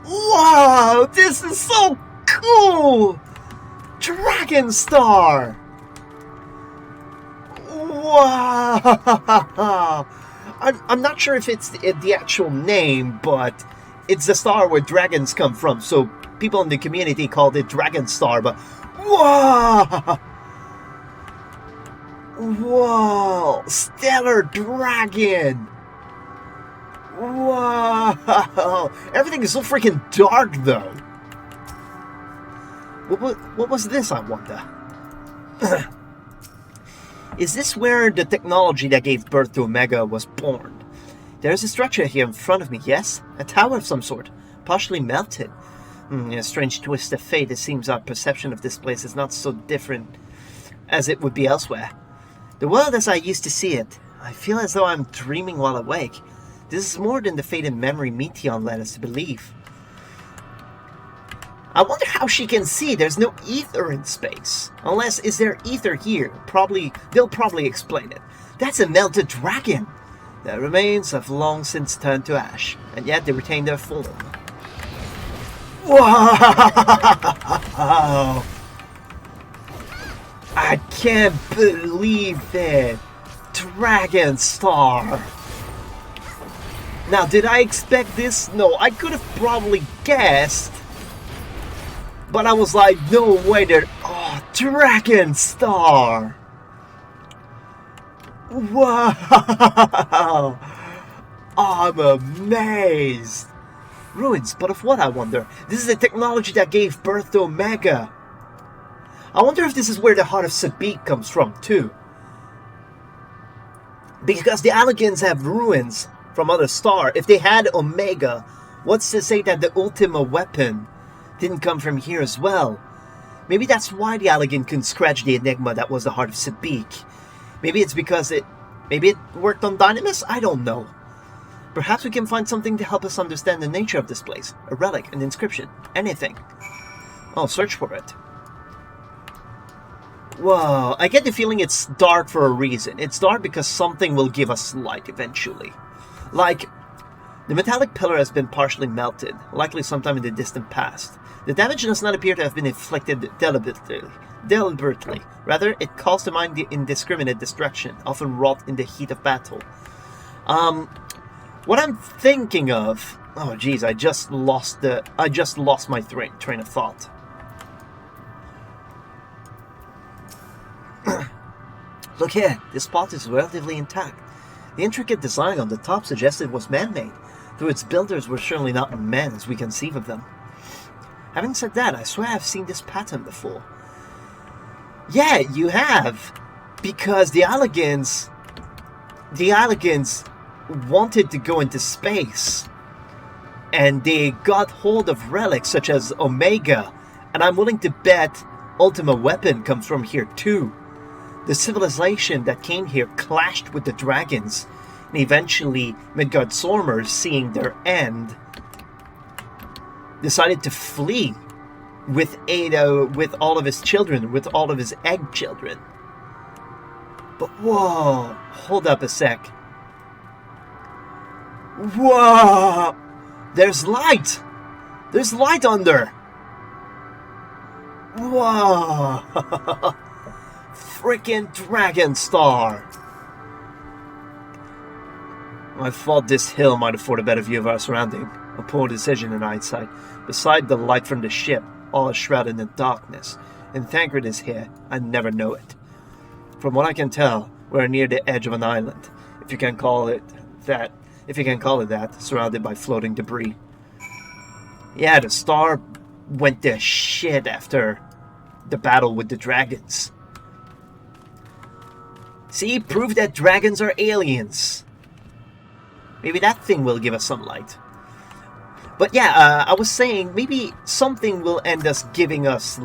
Speaker 1: Wow, this is so cool! Dragonstar! Wow! I'm not sure if it's the actual name, but it's the star where dragons come from, so people in the community called it Dragonstar, but wow! Whoa! Stellar Dragon! Wow! Everything is so freaking dark, though. What was this, I wonder? Is this where the technology that gave birth to Omega was born? There's a structure here in front of me, yes? A tower of some sort, partially melted. A strange twist of fate. It seems our perception of this place is not so different as it would be elsewhere. The world as I used to see it. I feel as though I'm dreaming while awake. This is more than the faded memory Meteon led us to believe. I wonder how she can see. There's no ether in space. Unless, is there ether here? They'll probably explain it. That's a melted dragon. Their remains have long since turned to ash, and yet they retain their form. Wow! I can't believe it! Dragonstar! Now, did I expect this? No, I could have probably guessed. But I was like, no way, oh, Dragonstar! Wow! I'm amazed! Ruins, but of what, I wonder? This is the technology that gave birth to Omega. I wonder if this is where the heart of Sabik comes from, too. Because the Allegans have ruins from other star. If they had Omega, what's to say that the Ultima weapon didn't come from here as well? Maybe that's why the Allegan couldn't scratch the enigma that was the heart of Sabik. Maybe it's because maybe it worked on Dynamis? I don't know. Perhaps we can find something to help us understand the nature of this place. A relic, an inscription, anything. I'll search for it. Whoa, I get the feeling it's dark for a reason. It's dark because something will give us light eventually. Like, the metallic pillar has been partially melted, likely sometime in the distant past. The damage does not appear to have been inflicted deliberately. Rather, it calls to mind the indiscriminate destruction, often wrought in the heat of battle. What I'm thinking of... Oh, geez, I just lost my train of thought. Look here, this spot is relatively intact. The intricate design on the top suggested it was man-made, though its builders were surely not men as we conceive of them. Having said that, I swear I've seen this pattern before. Yeah, you have! Because the Allegans wanted to go into space, and they got hold of relics such as Omega, and I'm willing to bet Ultima Weapon comes from here too. The civilization that came here clashed with the dragons, and eventually Midgard-Sormer, seeing their end, decided to flee with Ada, with all of his children, with all of his egg children. But whoa, hold up a sec. Whoa! There's light! There's light under! Whoa! Frickin' Dragon Star! I thought this hill might afford a better view of our surrounding. A poor decision in hindsight. Beside the light from the ship, all is shrouded in darkness. And Thancred is here, I never know it. From what I can tell, we're near the edge of an island, if you can call it that, surrounded by floating debris. Yeah, the star went to shit after the battle with the dragons. See, proof that dragons are aliens. Maybe that thing will give us some light. But yeah, I was saying maybe something will end up giving us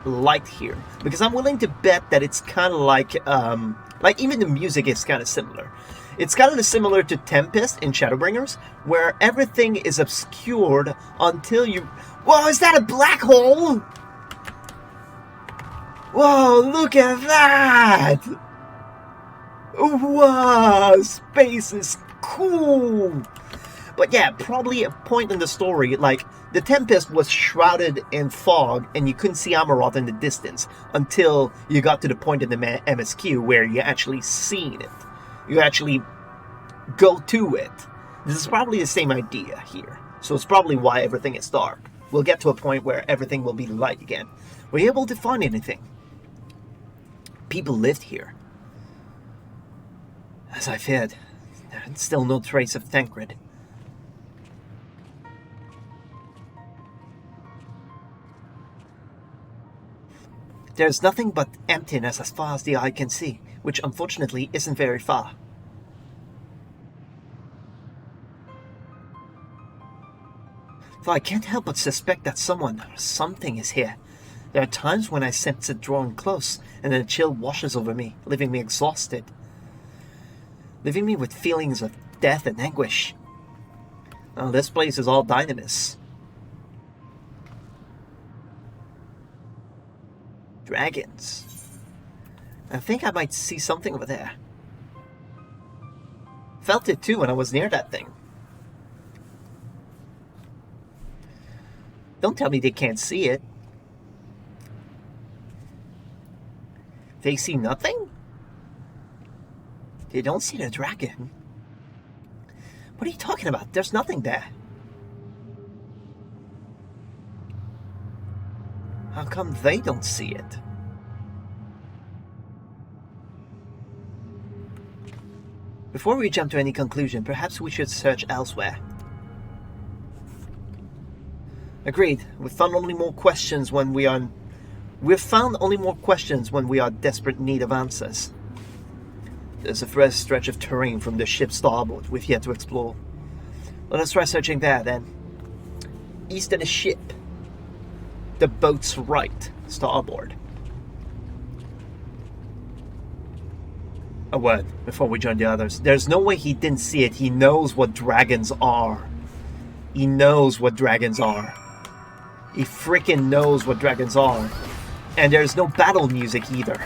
Speaker 1: light here, because I'm willing to bet that it's kind of like even the music is kind of similar. It's kind of similar to Tempest in Shadowbringers, where everything is obscured until you. Whoa! Is that a black hole? Whoa! Look at that! Whoa! Space is cool! But yeah, probably a point in the story, like, the Tempest was shrouded in fog and you couldn't see Amaroth in the distance until you got to the point in the MSQ where you actually seen it. You actually go to it. This is probably the same idea here. So it's probably why everything is dark. We'll get to a point where everything will be light again. Were you able to find anything? People lived here. As I feared, there's still no trace of Thancred. There's nothing but emptiness as far as the eye can see, which unfortunately isn't very far. Though I can't help but suspect that someone or something is here. There are times when I sense it drawing close, and then a chill washes over me, leaving me exhausted. Leaving me with feelings of death and anguish. Oh, this place is all dynamis. Dragons. I think I might see something over there. Felt it too when I was near that thing. Don't tell me they can't see it. They see nothing? They don't see the dragon. What are you talking about? There's nothing there. How come they don't see it? Before we jump to any conclusion, perhaps we should search elsewhere. Agreed. We've found only more questions when we are desperate in need of answers. There's a fresh stretch of terrain from the ship's starboard we've yet to explore. Let us try searching there, then. East of the ship. The boat's right, starboard. A word before we join the others. There's no way he didn't see it. He knows what dragons are. He knows what dragons are. He freaking knows what dragons are. And there's no battle music either.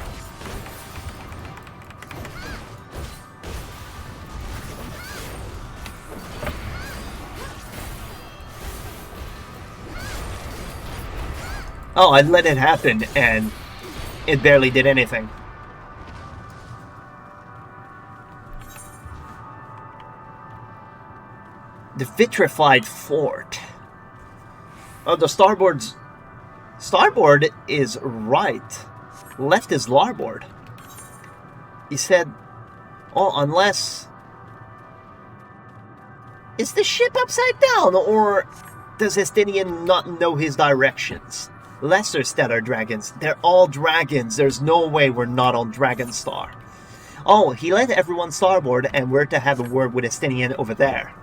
Speaker 1: Oh, I let it happen, and it barely did anything. The vitrified fort. Oh, the starboard is right. Left is larboard. He said, oh, unless... Is the ship upside down, or does Estinian not know his directions? Lesser stellar dragons. They're all dragons. There's no way we're not on Dragonstar. Oh, he led everyone starboard, and we're to have a word with Estinian over there.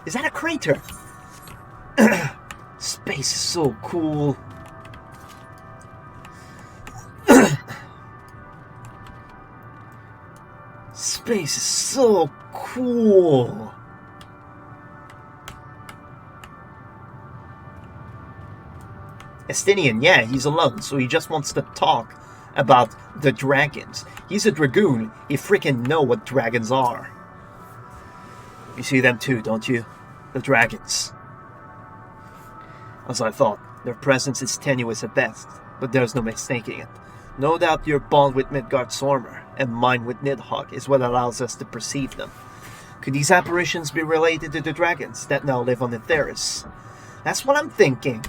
Speaker 1: Is that a crater? Space is so cool. Space is so cool. Estinian, yeah, he's alone, so he just wants to talk about the dragons. He's a dragoon. He freaking know what dragons are. You see them too, don't you? The dragons. As I thought, their presence is tenuous at best, but there's no mistaking it. No doubt your bond with Midgard Sormer and mine with Nidhogg is what allows us to perceive them. Could these apparitions be related to the dragons that now live on Etheris? That's what I'm thinking.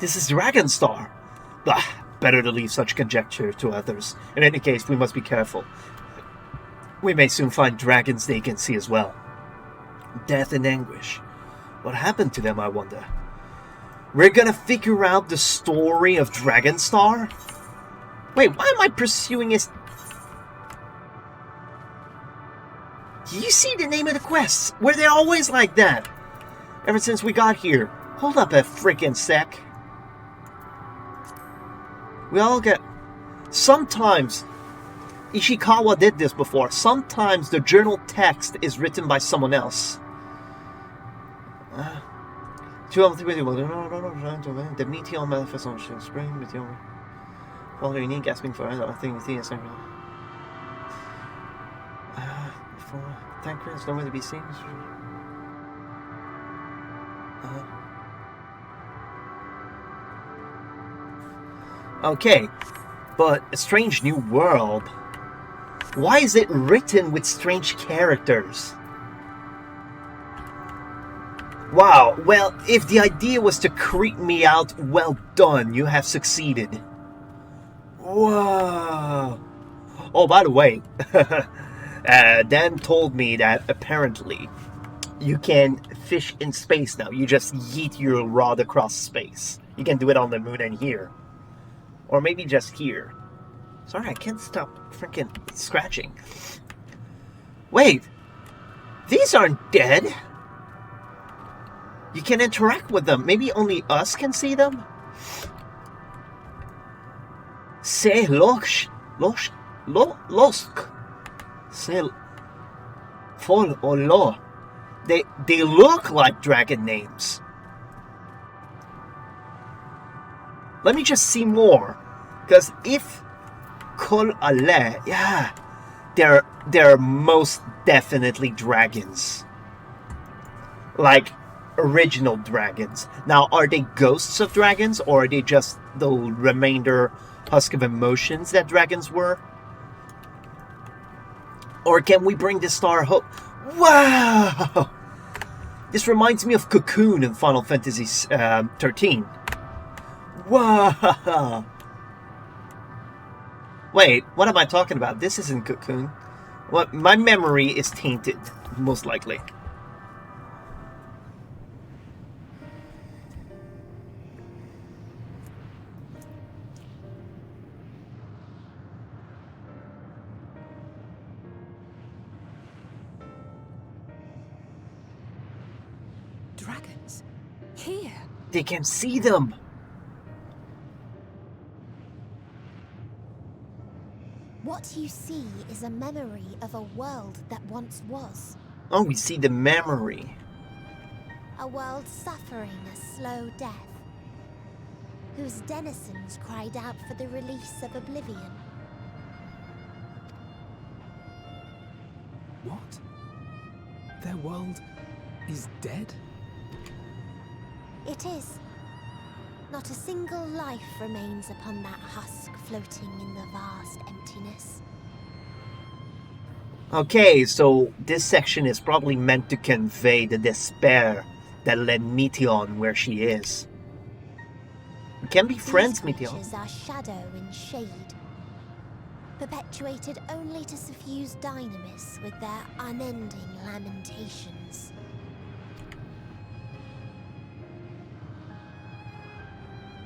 Speaker 1: This is Dragonstar. Bah, better to leave such conjecture to others. In any case, we must be careful. We may soon find dragons they can see as well. Death and anguish. What happened to them, I wonder? We're gonna figure out the story of Dragonstar? Wait, why am I pursuing his... Do you see the name of the quests? Were they always like that? Ever since we got here. Hold up a freaking sec. We all get... Sometimes... Ishikawa did this before. Sometimes the journal text is written by someone else. The meteor manifests on spring. Meteor. Follow unique asking for I think the thing is for tanker is nowhere to be seen. Okay, but a strange new world. Why is it written with strange characters? Wow, well, if the idea was to creep me out, well done, you have succeeded. Whoa. Oh, by the way, Dan told me that apparently you can fish in space now. You just yeet your rod across space. You can do it on the moon and here. Or maybe just here. Sorry, I can't stop freaking scratching. Wait, these aren't dead. You can interact with them. Maybe only us can see them? Se losk. Se fol or lo. They look like dragon names. Let me just see more. Because if Kol Ale, yeah, they're most definitely dragons. Like original dragons. Now, are they ghosts of dragons, or are they just the remainder husk of emotions that dragons were? Or can we bring this star home? Wow! This reminds me of Cocoon in Final Fantasy 13. Wow! Wait, what am I talking about? This isn't Cocoon. Well, my memory is tainted, most likely.
Speaker 12: Dragons? Here?
Speaker 1: They can see them!
Speaker 17: What you see is a memory of a world that once was.
Speaker 1: Oh, we see the memory.
Speaker 17: A world suffering a slow death, whose denizens cried out for the release of oblivion.
Speaker 4: What? Their world is dead?
Speaker 17: It is. Not a single life remains upon that husk floating in the vast emptiness.
Speaker 1: Okay, so this section is probably meant to convey the despair that led Meteon where she is. We can be friends, Meteon.
Speaker 17: These creatures are shadow and shade, perpetuated only to suffuse dynamis with their unending lamentations.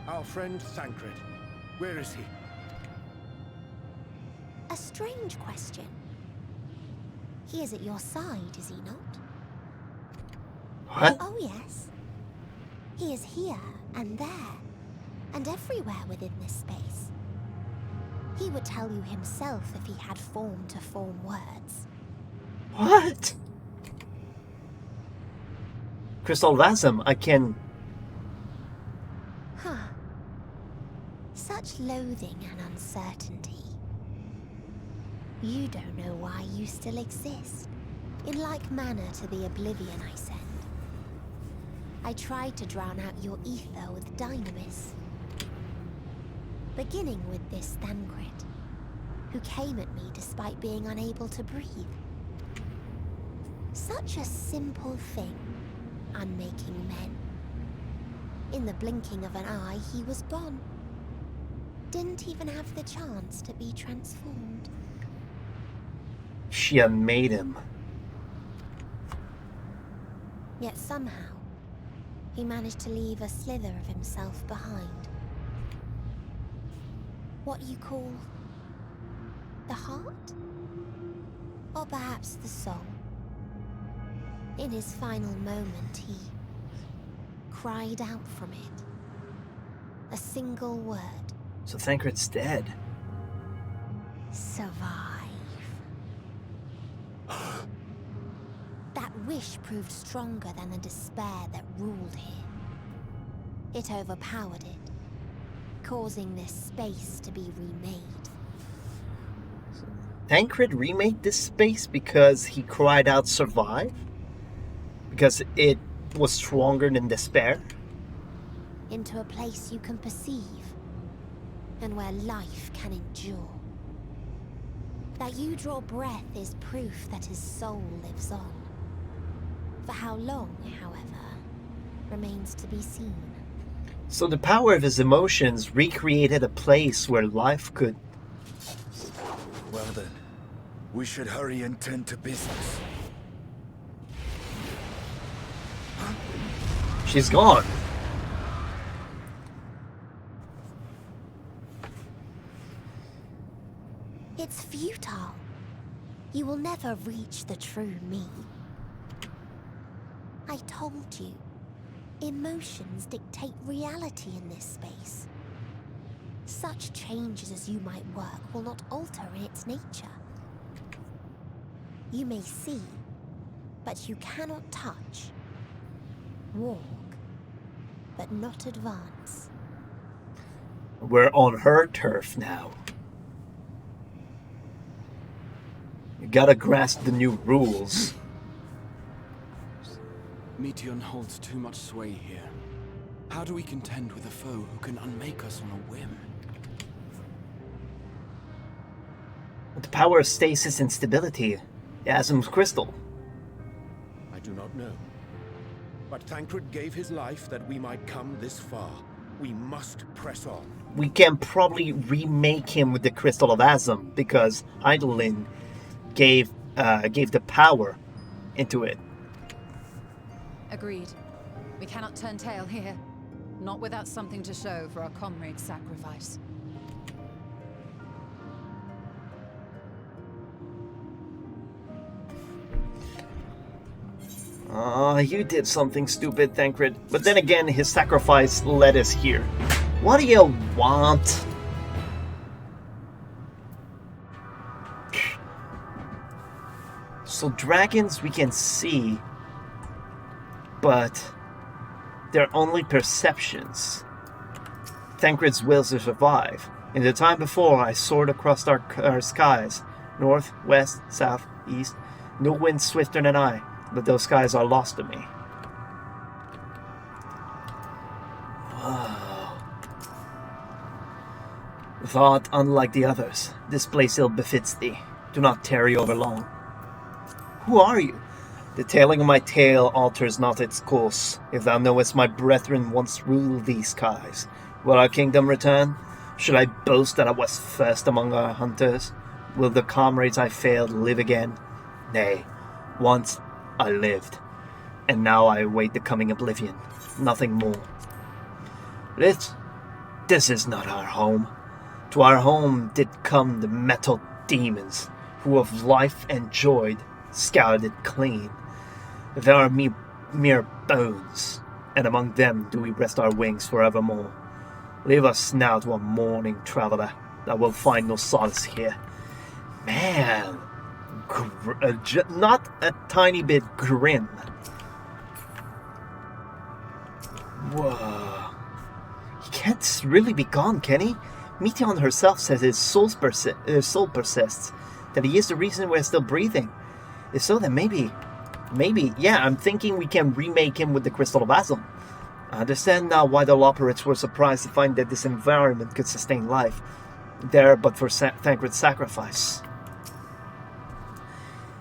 Speaker 6: Our friend Thancred. Where is he?
Speaker 17: A strange question. He is at your side, is he not?
Speaker 1: What?
Speaker 17: Oh, yes. He is here, and there, and everywhere within this space. He would tell you himself if he had form to form words.
Speaker 1: What? Crystal Vasm, I can...
Speaker 10: much loathing and uncertainty. You don't know why you still exist, in like manner to the oblivion I send. I tried to drown out your ether with dynamis, beginning with this Thancred, who came at me despite being unable to breathe. Such a simple thing, unmaking men. In the blinking of an eye, he was gone. Didn't even have the chance to be transformed.
Speaker 1: She unmade him.
Speaker 10: Yet somehow, he managed to leave a slither of himself behind. What you call the heart? Or perhaps the soul? In his final moment, he cried out from it. A single word.
Speaker 1: So Thancred's dead.
Speaker 10: Survive. That wish proved stronger than the despair that ruled here. It overpowered it, causing this space to be remade.
Speaker 1: Thancred remade this space because he cried out survive? Because it was stronger than despair?
Speaker 10: Into a place you can perceive, and where life can endure. That you draw breath is proof that his soul lives on. For how long, however, remains to be seen.
Speaker 1: So the power of his emotions recreated a place where life could...
Speaker 13: Well then, we should hurry and tend to business.
Speaker 1: She's gone.
Speaker 10: It's futile. You will never reach the true me. I told you, emotions dictate reality in this space. Such changes as you might work will not alter in its nature. You may see, but you cannot touch. Walk, but not advance.
Speaker 1: We're on her turf now. You gotta grasp the new rules.
Speaker 11: Meteion holds too much sway here. How do we contend with a foe who can unmake us on a whim?
Speaker 1: With the power of stasis and stability, Asm's crystal.
Speaker 6: I do not know. But Thancred gave his life that we might come this far. We must press on.
Speaker 1: We can probably remake him with the crystal of Asm because Hydaelyn gave the power into it.
Speaker 3: Agreed. We cannot turn tail here. Not without something to show for our comrade's sacrifice.
Speaker 1: You did something stupid, Thancred. But then again, his sacrifice led us here. What do you want? So dragons we can see, but they're only perceptions. Thancred's wills to survive. In the time before, I soared across our skies. North, west, south, east. No wind swifter than I. But those skies are lost to me. Whoa. Thought unlike the others, this place ill befits thee. Do not tarry over long. Who are you? The tailing of my tail alters not its course. If thou knowest my brethren once ruled these skies, will our kingdom return? Should I boast that I was first among our hunters? Will the comrades I failed live again? Nay, once I lived, and now I await the coming oblivion, nothing more. This is not our home. To our home did come the metal demons, who of life enjoyed, scoured it clean. There are mere bones, and among them do we rest our wings forevermore. Leave us now to a mourning traveler that will find no solace here. Man, not a tiny bit grim. Whoa. He can't really be gone, can he? Meteon herself says his soul persists, that he is the reason we're still breathing. If so, then maybe, yeah, I'm thinking we can remake him with the Crystal of Basil. I understand now why the Loperates were surprised to find that this environment could sustain life there, but for Thancred's sacrifice.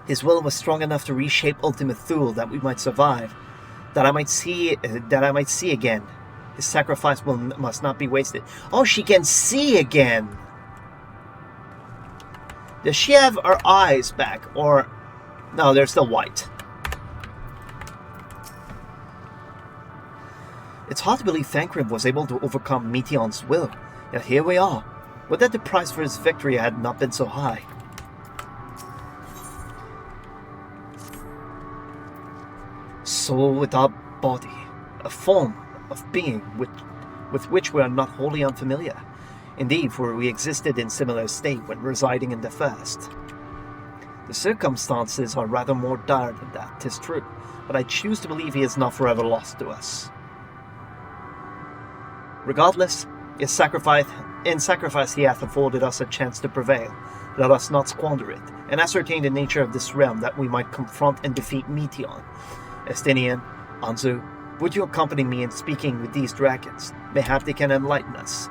Speaker 1: His will was strong enough to reshape Ultimate Thule that we might survive, that I might see again. His sacrifice must not be wasted. Oh, she can see again! Does she have her eyes back, or... No, they're still white. It's hard to believe Thancred was able to overcome Meteon's will, yet here we are. Would that the price for his victory had not been so high? Soul without body, a form of being with which we are not wholly unfamiliar. Indeed, for we existed in similar state when residing in the first. The circumstances are rather more dire than that, 'tis true, but I choose to believe he is not forever lost to us. Regardless, in sacrifice he hath afforded us a chance to prevail. Let us not squander it, and ascertain the nature of this realm that we might confront and defeat Meteon. Estinian, Anzu, would you accompany me in speaking with these dragons? Mayhap they can enlighten us.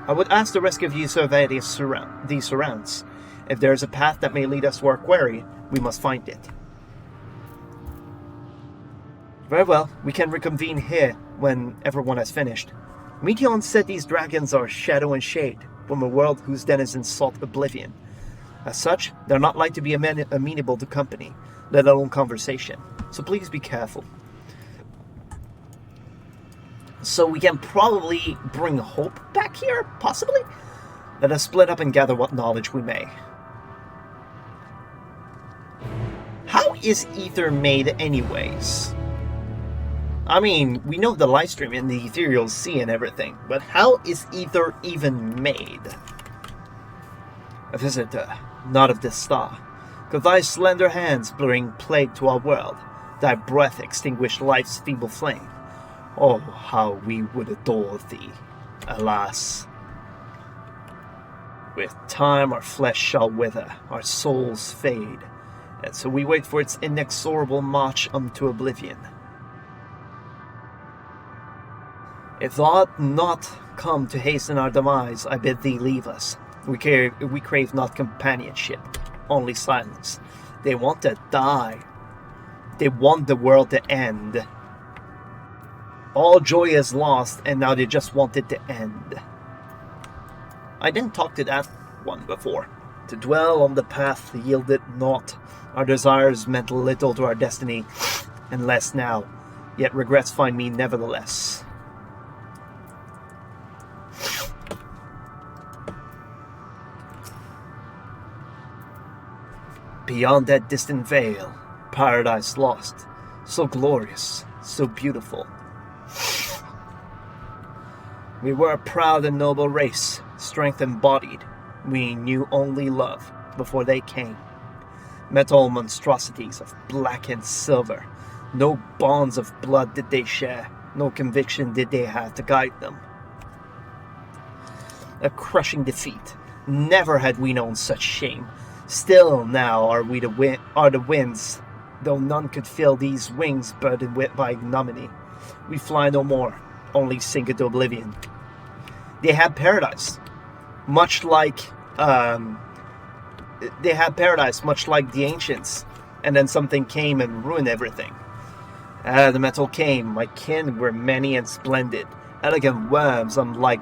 Speaker 1: I would ask the rest of you to survey these surrounds. If there is a path that may lead us to our quarry, we must find it. Very well, we can reconvene here when everyone has finished. Meteon said these dragons are shadow and shade, from a world whose denizens sought oblivion. As such, they're not like to be amenable to company, let alone conversation, so please be careful. So we can probably bring hope back here, possibly? Let us split up and gather what knowledge we may. How is Ether made anyways? I mean, we know the live stream in the ethereal sea and everything, but how is Ether even made? A visitor, not of this star. Could thy slender hands bring plague to our world, thy breath extinguish life's feeble flame? Oh, how we would adore thee. Alas. With time our flesh shall wither, our souls fade, and so we wait for its inexorable march unto oblivion. If thou art not come to hasten our demise, I bid thee leave us. We crave not companionship, only silence. They want to die. They want the world to end. All joy is lost, and now they just want it to end. I didn't talk to that one before. To dwell on the path yielded naught. Our desires meant little to our destiny, and less now. Yet regrets find me nevertheless. Beyond that distant veil, paradise lost. So glorious, so beautiful. We were a proud and noble race, strength embodied. We knew only love before they came. Metal monstrosities of black and silver. No bonds of blood did they share. No conviction did they have to guide them. A crushing defeat. Never had we known such shame. Still now are the winds, though none could fill these wings burdened by ignominy. We fly no more, only sink into oblivion. They had paradise, much like the ancients, and then something came and ruined everything. The metal came, my kin were many and splendid, elegant worms like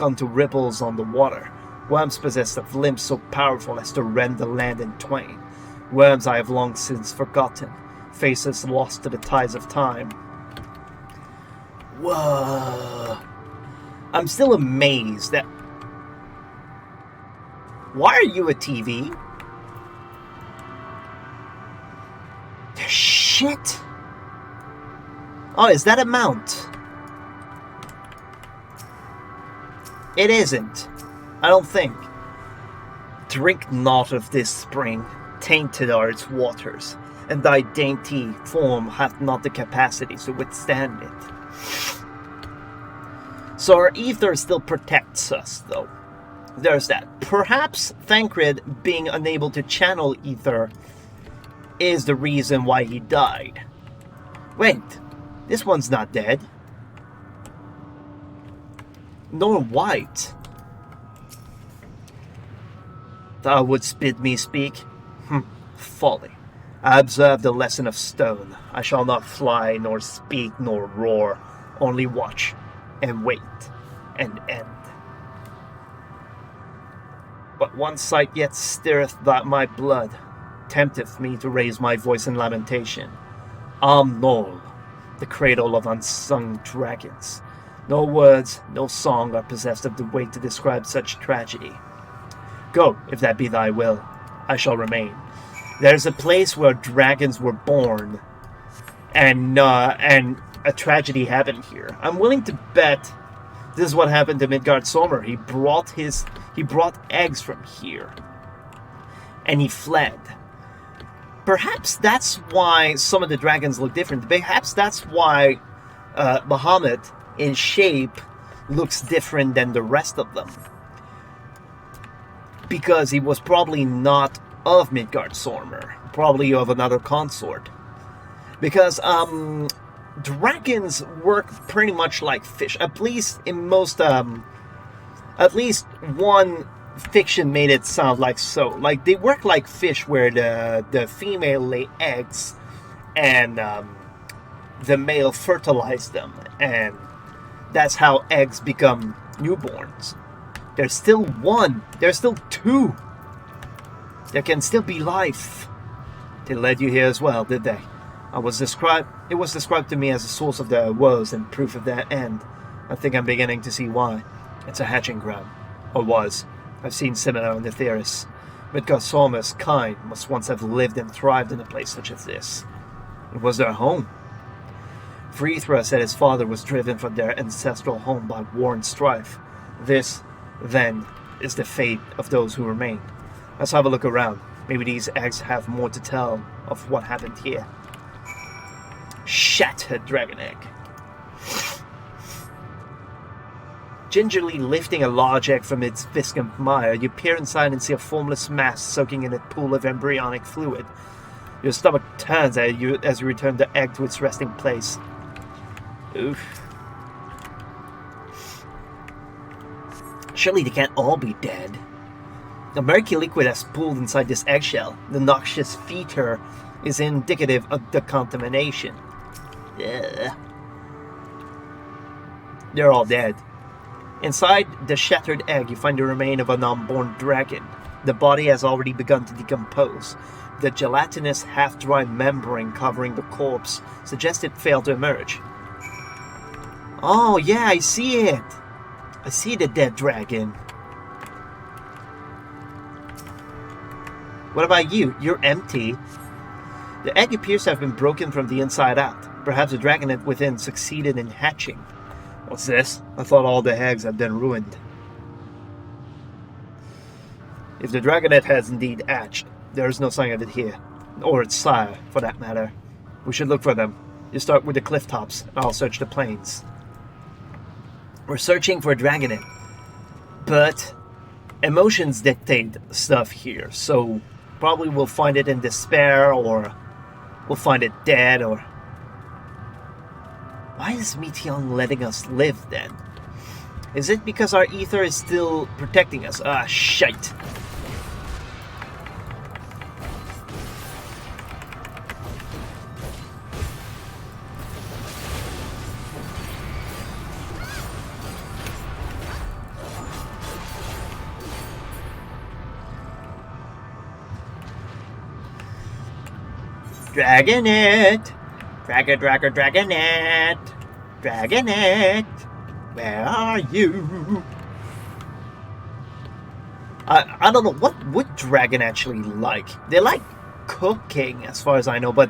Speaker 1: unto ripples on the water. Worms possessed of limbs so powerful as to rend the land in twain. Worms I have long since forgotten, faces lost to the tides of time. Whoa. I'm still amazed that... Why are you a TV? Shit! Oh, is that a mount? It isn't. I don't think. Drink not of this spring, tainted are its waters, and thy dainty form hath not the capacity to withstand it. So our ether still protects us, though. There's that. Perhaps Thancred being unable to channel ether is the reason why he died. Wait, this one's not dead. Nor white. Thou wouldst bid me speak? Folly. I observe the lesson of stone. I shall not fly, nor speak, nor roar. Only watch, and wait, and end. But one sight yet stirreth that my blood, tempteth me to raise my voice in lamentation. Nol, the cradle of unsung dragons. No words, no song are possessed of the weight to describe such tragedy. Go, if that be thy will. I shall remain. There's a place where dragons were born, and a tragedy happened here. I'm willing to bet this is what happened to Midgardsormr. He brought eggs from here, and he fled. Perhaps that's why some of the dragons look different. Perhaps that's why Bahamut, in shape, looks different than the rest of them. Because he was probably not of Midgardsormr, probably of another consort. Because dragons work pretty much like fish. At least in most, at least one fiction made it sound like so. Like they work like fish, where the female lay eggs, and the male fertilize them, and that's how eggs become newborns. There's still one. There's still two. There can still be life. They led you here as well, did they? It was described to me as a source of their woes and proof of their end. I think I'm beginning to see why. It's a hatching ground. Or was. I've seen similar in the theorists. Midgardsormr's kind must once have lived and thrived in a place such as this. It was their home. Frithra said his father was driven from their ancestral home by war and strife. This, then, is the fate of those who remain. Let's have a look around. Maybe these eggs have more to tell of what happened here. Shattered dragon egg. Gingerly lifting a large egg from its viscous mire, you peer inside and see a formless mass soaking in a pool of embryonic fluid. Your stomach turns as you return the egg to its resting place. Oof. Surely they can't all be dead. The murky liquid has pooled inside this eggshell. The noxious fetor is indicative of the contamination. Ugh. They're all dead. Inside the shattered egg, you find the remain of an unborn dragon. The body has already begun to decompose. The gelatinous, half-dry membrane covering the corpse suggests it failed to emerge. Oh, yeah, I see it. I see the dead dragon. What about you? You're empty. The egg appears to have been broken from the inside out. Perhaps the dragonet within succeeded in hatching. What's this? I thought all the eggs had been ruined. If the dragonet has indeed hatched, there is no sign of it here. Or its sire, for that matter. We should look for them. You start with the cliff tops, and I'll search the plains. We're searching for a dragonet. But emotions dictate stuff here, so probably we'll find it in despair, or we'll find it dead, or... Why is Meteon letting us live, then? Is it because our ether is still protecting us? Ah, shite. Dragonet! Dragonet! Dragonet! Where are you? I don't know, what would dragon actually like? They like cooking, as far as I know, but...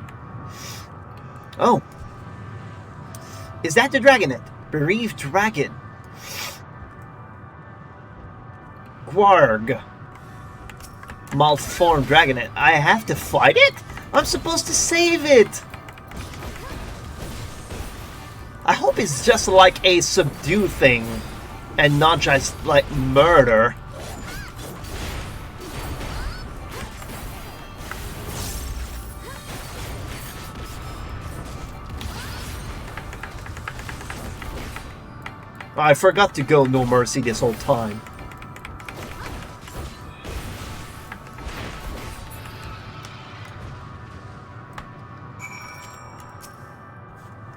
Speaker 1: Oh. Is that the dragonet? Bereaved dragon. Gwarg. Malformed dragonet. I have to fight it? I'm supposed to save it! I hope it's just like a subdue thing and not just like murder. I forgot to go no mercy this whole time.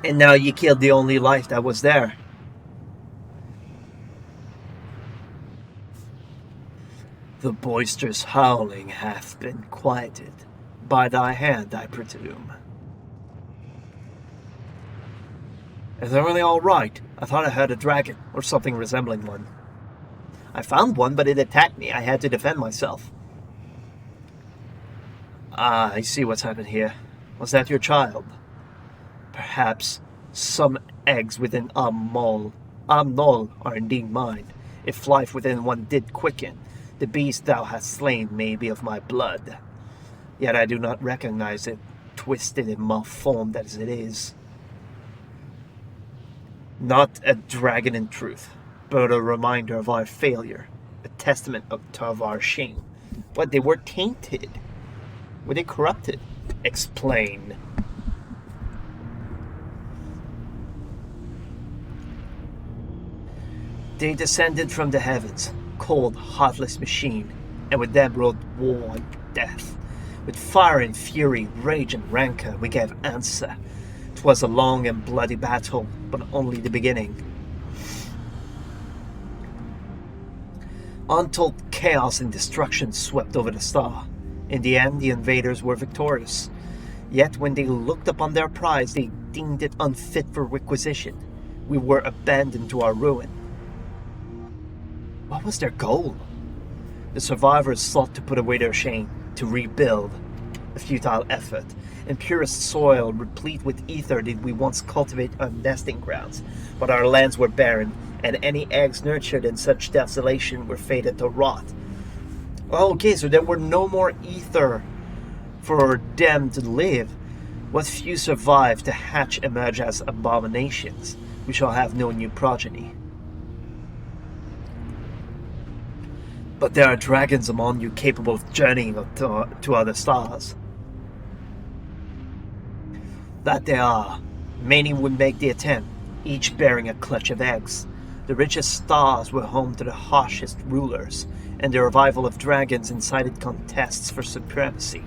Speaker 1: And now you killed the only life that was there. The boisterous howling hath been quieted by thy hand, I presume. Is that really all right? I thought I heard a dragon, or something resembling one. I found one, but it attacked me. I had to defend myself. Ah, I see what's happened here. Was that your child? Perhaps some eggs within Amnol are indeed mine. If life within one did quicken, the beast thou hast slain may be of my blood. Yet I do not recognize it, twisted and malformed as it is. Not a dragon in truth, but a reminder of our failure, a testament of our shame. But they were tainted. Were they corrupted? Explain. They descended from the heavens, cold, heartless machine, and with them rode war and death. With fire and fury, rage and rancor, we gave answer. 'Twas a long and bloody battle, but only the beginning. Untold chaos and destruction swept over the star. In the end, the invaders were victorious. Yet when they looked upon their prize, they deemed it unfit for requisition. We were abandoned to our ruin. What was their goal? The survivors sought to put away their shame, to rebuild. A futile effort. In purest soil, replete with ether, did we once cultivate our nesting grounds, but our lands were barren, and any eggs nurtured in such desolation were fated to rot. Okay, so there were no more ether for them to live. What few survived to hatch emerge as abominations. We shall have no new progeny. But there are dragons among you capable of journeying to other stars. That there are. Many would make the attempt, each bearing a clutch of eggs. The richest stars were home to the harshest rulers, and the revival of dragons incited contests for supremacy.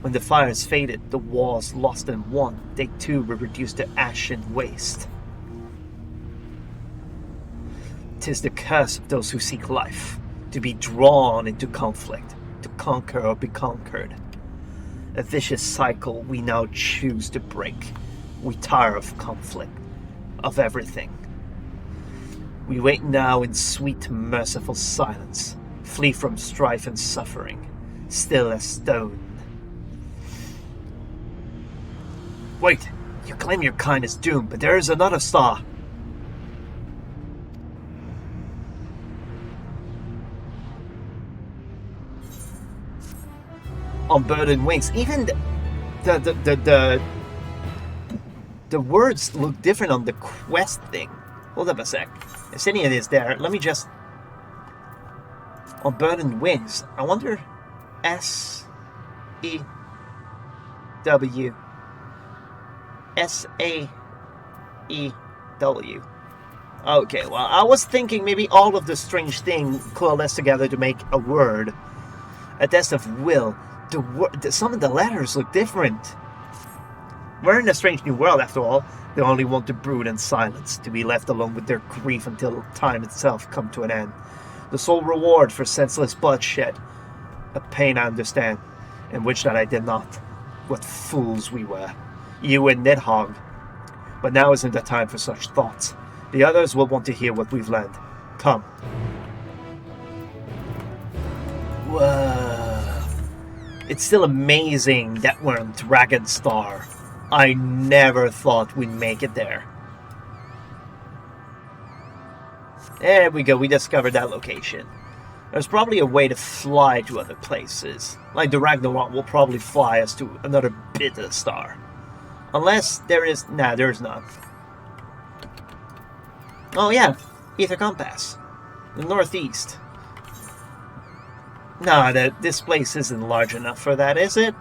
Speaker 1: When the fires faded, the wars lost and won, they too were reduced to ash and waste. 'Tis the curse of those who seek life, to be drawn into conflict, to conquer or be conquered. A vicious cycle we now choose to break. We tire of conflict, of everything. We wait now in sweet, merciful silence, flee from strife and suffering, still as stone. Wait, you claim your kind is doomed, but there is another star. On burdened wings. Even the words look different on the quest thing. Hold up a sec. If any of it is there, let me just... On burdened wings. I wonder... S-E-W. S-A-E-W. Okay, well, I was thinking maybe all of the strange thing coalesced together to make a word. A test of will. Some of the letters look different. We're in a strange new world, after all. They only want to brood in silence, to be left alone with their grief until time itself come to an end. The sole reward for senseless bloodshed. A pain I understand, and which that I did not. What fools we were. You and Nidhogg. But now isn't the time for such thoughts. The others will want to hear what we've learned. Come. Whoa. It's still amazing that we're on Dragonstar. I never thought we'd make it there. There we go, we discovered that location. There's probably a way to fly to other places. Like the Ragnarok will probably fly us to another bit of the star. Unless there is... Nah, there's not. Oh yeah, Ether Compass. The northeast. Nah, this place isn't large enough for that, is it?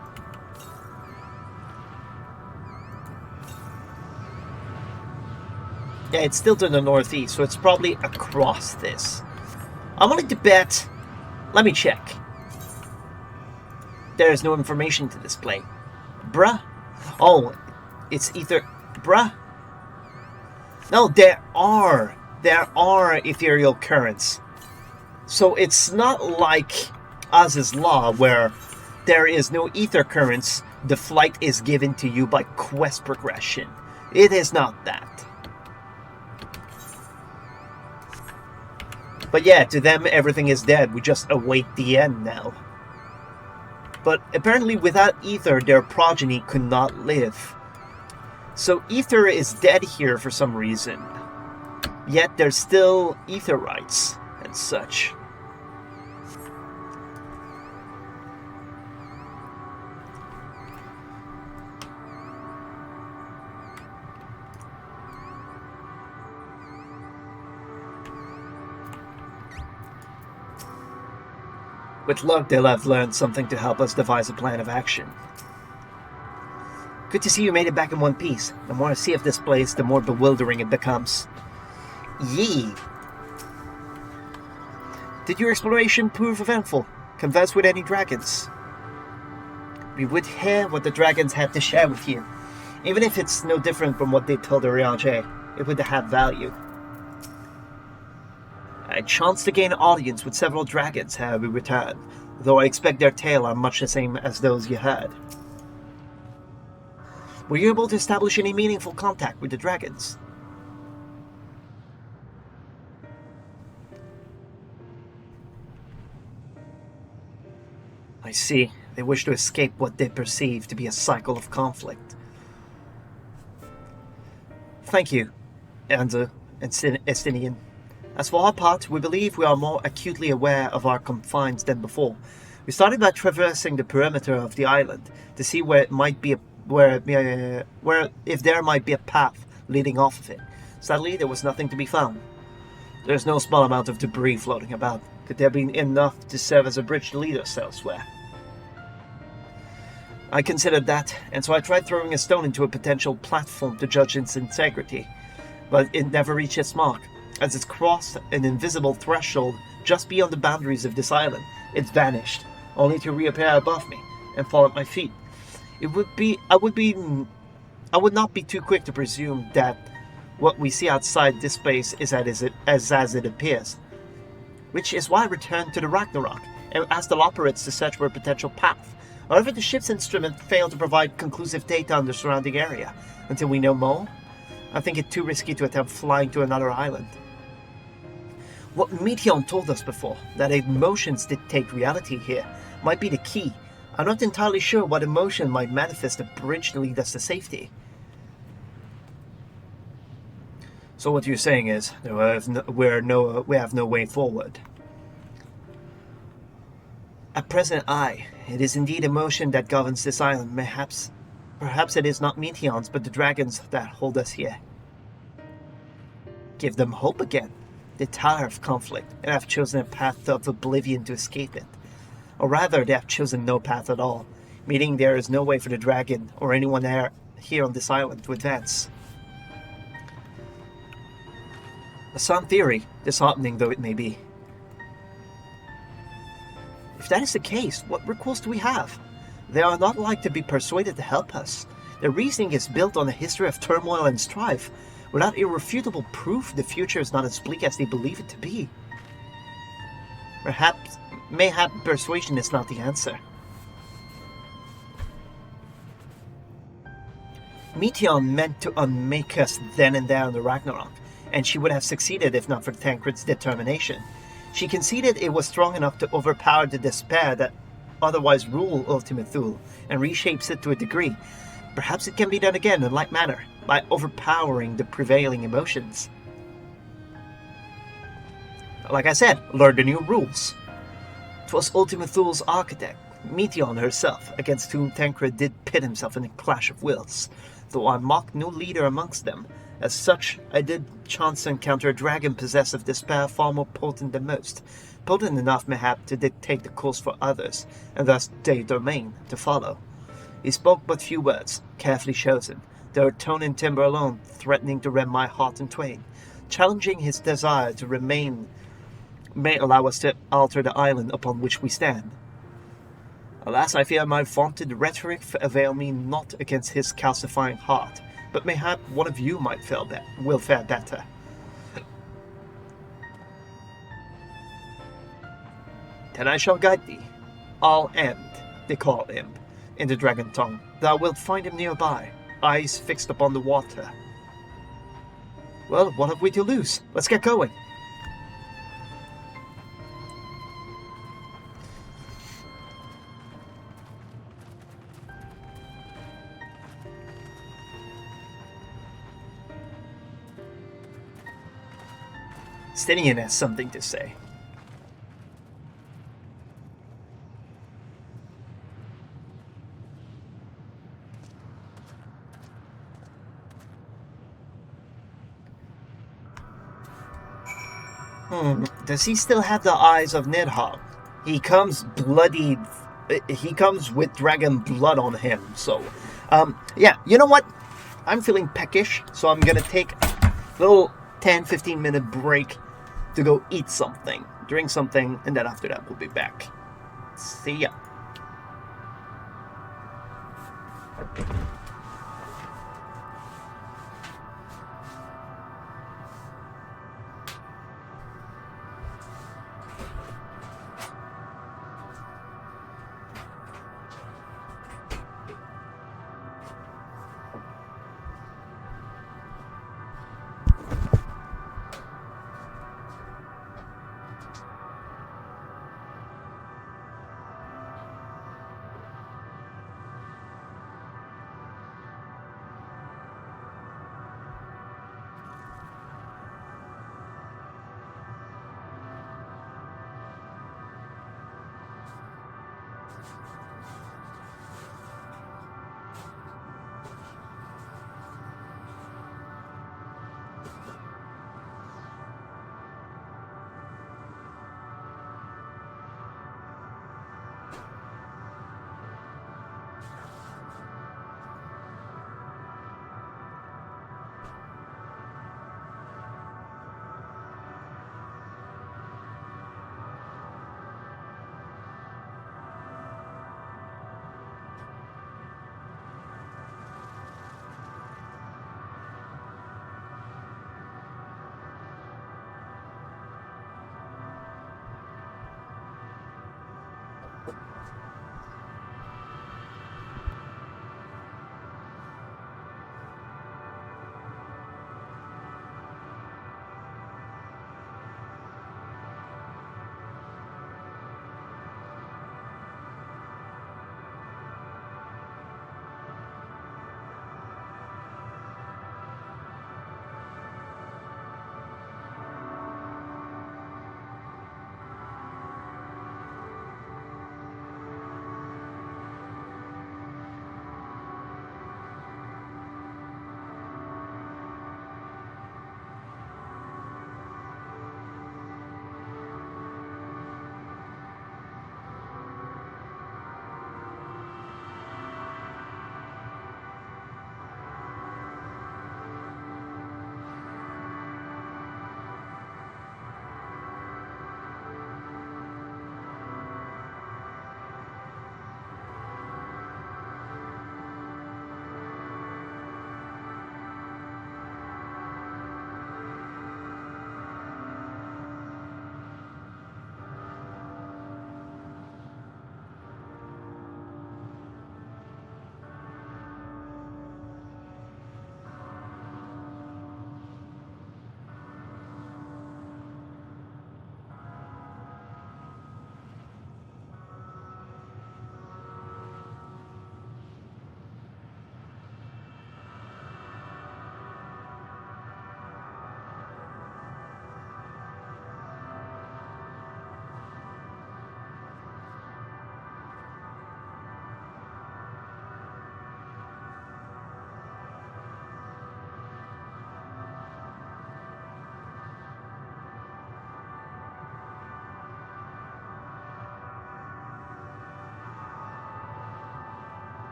Speaker 1: Yeah, it's still to the northeast, so it's probably across this. I'm willing to bet... Let me check. There is no information to display. Bruh? Oh, it's either... Bruh? No, there are ethereal currents. So it's not like Oz's Law, where there is no ether currents, the flight is given to you by quest progression. It is not that. But yeah, to them everything is dead, we just await the end now. But apparently without ether, their progeny could not live. So ether is dead here for some reason. Yet there's still ether rights and such. With luck, they'll have learned something to help us devise a plan of action. Good to see you made it back in one piece. The more I see of this place, the more bewildering it becomes. Yee! Did your exploration prove eventful? Converse with any dragons? We would hear what the dragons had to share with you. Even if it's no different from what they told Oriange, it would have value. I chanced to gain an audience with several dragons ere we returned, though I expect their tale are much the same as those you heard. Were you able to establish any meaningful contact with the dragons? I see. They wish to escape what they perceive to be a cycle of conflict. Thank you, Anza and Estinian. As for our part, we believe we are more acutely aware of our confines than before. We started by traversing the perimeter of the island to see where it might be if there might be a path leading off of it. Sadly, there was nothing to be found. There's no small amount of debris floating about. Could there be enough to serve as a bridge to lead us elsewhere? I considered that, and so I tried throwing a stone into a potential platform to judge its integrity, but it never reached its mark. As it crossed an invisible threshold just beyond the boundaries of this island, it vanished, only to reappear above me and fall at my feet. I would not be too quick to presume that what we see outside this place is as it appears. Which is why I returned to the Ragnarok and asked the operates to search for a potential path. However, the ship's instrument failed to provide conclusive data on the surrounding area. Until we know more, I think it too risky to attempt flying to another island. What Meteon told us before, that emotions dictate reality here, might be the key. I'm not entirely sure what emotion might manifest a bridge to lead us to safety. So what you're saying is, we have no way forward. At present, it is indeed emotion that governs this island. Perhaps it is not Meteons, but the dragons that hold us here. Give them hope again. They tire of conflict, and have chosen a path of oblivion to escape it. Or rather, they have chosen no path at all, meaning there is no way for the dragon or anyone here on this island to advance. A sound theory, disheartening though it may be. If that is the case, what recourse do we have? They are not like to be persuaded to help us. Their reasoning is built on a history of turmoil and strife. Without irrefutable proof, the future is not as bleak as they believe it to be. Mayhap persuasion is not the answer. Meteon meant to unmake us then and there on the Ragnarok, and she would have succeeded if not for Tancred's determination. She conceded it was strong enough to overpower the despair that otherwise rule Ultima Thule, and reshapes it to a degree. Perhaps it can be done again in like manner, by overpowering the prevailing emotions. Like I said, learn the new rules. 'Twas Ultima Thule's architect, Meteon herself, against whom Tancred did pit himself in a clash of wills, though I mocked no leader amongst them, As such, I did chance to encounter a dragon possessed of despair far more potent than most, potent enough mayhap to dictate the course for others, and thus their domain to follow. He spoke but few words, carefully chosen, their tone and timbre alone threatening to rend my heart in twain, challenging his desire to remain may allow us to alter the island upon which we stand. Alas, I fear my vaunted rhetoric avail me not against his calcifying heart, but mayhap one of you will fare better. Then I shall guide thee. I'll end, they call him, in the dragon tongue. Thou wilt find him nearby, eyes fixed upon the water. Well, what have we to lose? Let's get going. Stinian has something to say. Does he still have the eyes of Nidhogg? He comes bloodied. He comes with dragon blood on him, so... yeah, you know what? I'm feeling peckish, so I'm gonna take a little 10-15 minute break to go eat something, drink something, and then after that we'll be back. See ya.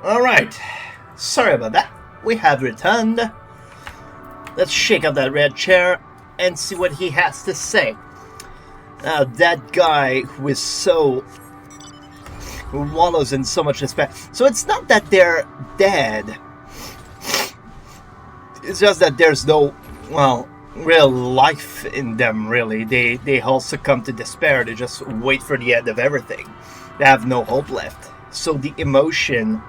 Speaker 1: Alright. Sorry about that. We have returned. Let's shake up that red chair and see what he has to say. That guy who wallows in so much despair. So it's not that they're dead. It's just that there's no, well, real life in them, really. They all succumb to despair. They just wait for the end of everything. They have no hope left. So the emotion...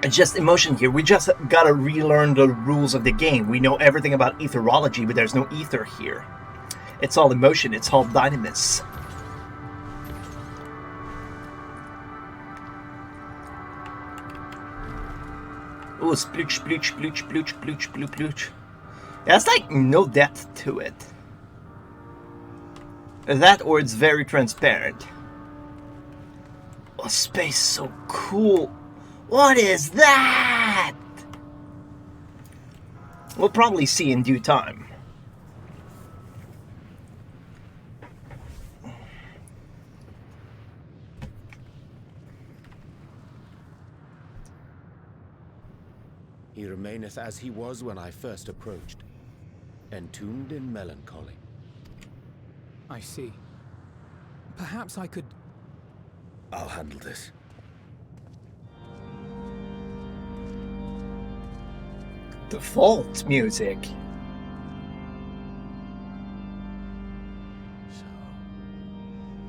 Speaker 1: It's just emotion here. We just gotta relearn the rules of the game. We know everything about etherology, but there's no ether here. It's all emotion. It's all dynamis. Oh, splooch, splooch, splooch, splooch, splooch, splooch, splooch. That's like no depth to it. That or it's very transparent. Oh, space so cool. What is that? We'll probably see in due time.
Speaker 6: He remaineth as he was when I first approached, entombed in melancholy.
Speaker 4: I see. Perhaps I could...
Speaker 13: I'll handle this.
Speaker 1: Default music.
Speaker 15: So,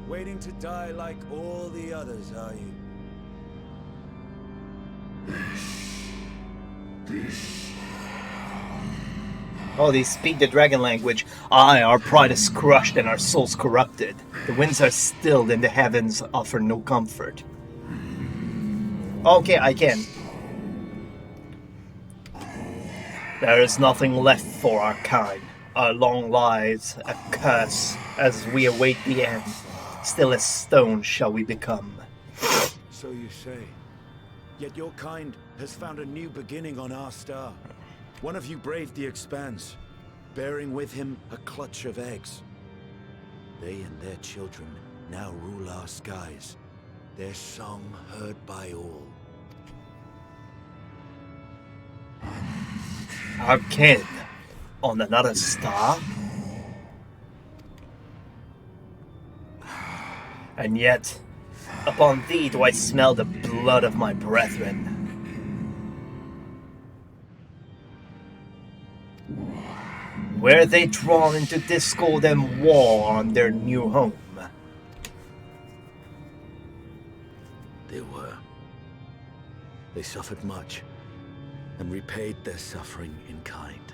Speaker 15: waiting to die like all the others, are you?
Speaker 1: Oh, they speak the dragon language. Aye, our pride is crushed and our souls corrupted. The winds are stilled and the heavens offer no comfort. Okay, I can. There is nothing left for our kind. Our long lives a curse as we await the end. Still as stone shall we become.
Speaker 15: So you say. Yet your kind has found a new beginning on our star. One of you braved the expanse, bearing with him a clutch of eggs. They and their children now rule our skies, their song heard by all.
Speaker 1: Our kin on another star? And yet, upon thee do I smell the blood of my brethren. Were they drawn into discord and war on their new home?
Speaker 15: They were. They suffered much, and repaid their suffering in kind.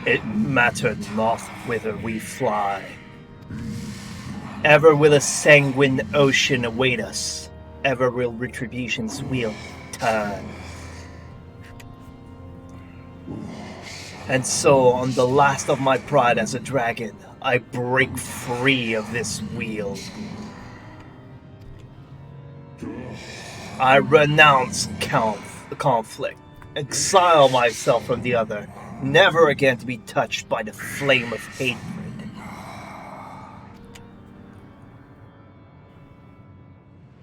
Speaker 1: It mattered not whither we fly. Ever will a sanguine ocean await us. Ever will retribution's wheel turn. And so, on the last of my pride as a dragon, I break free of this wheel. I renounce conflict, exile myself from the other, never again to be touched by the flame of hatred.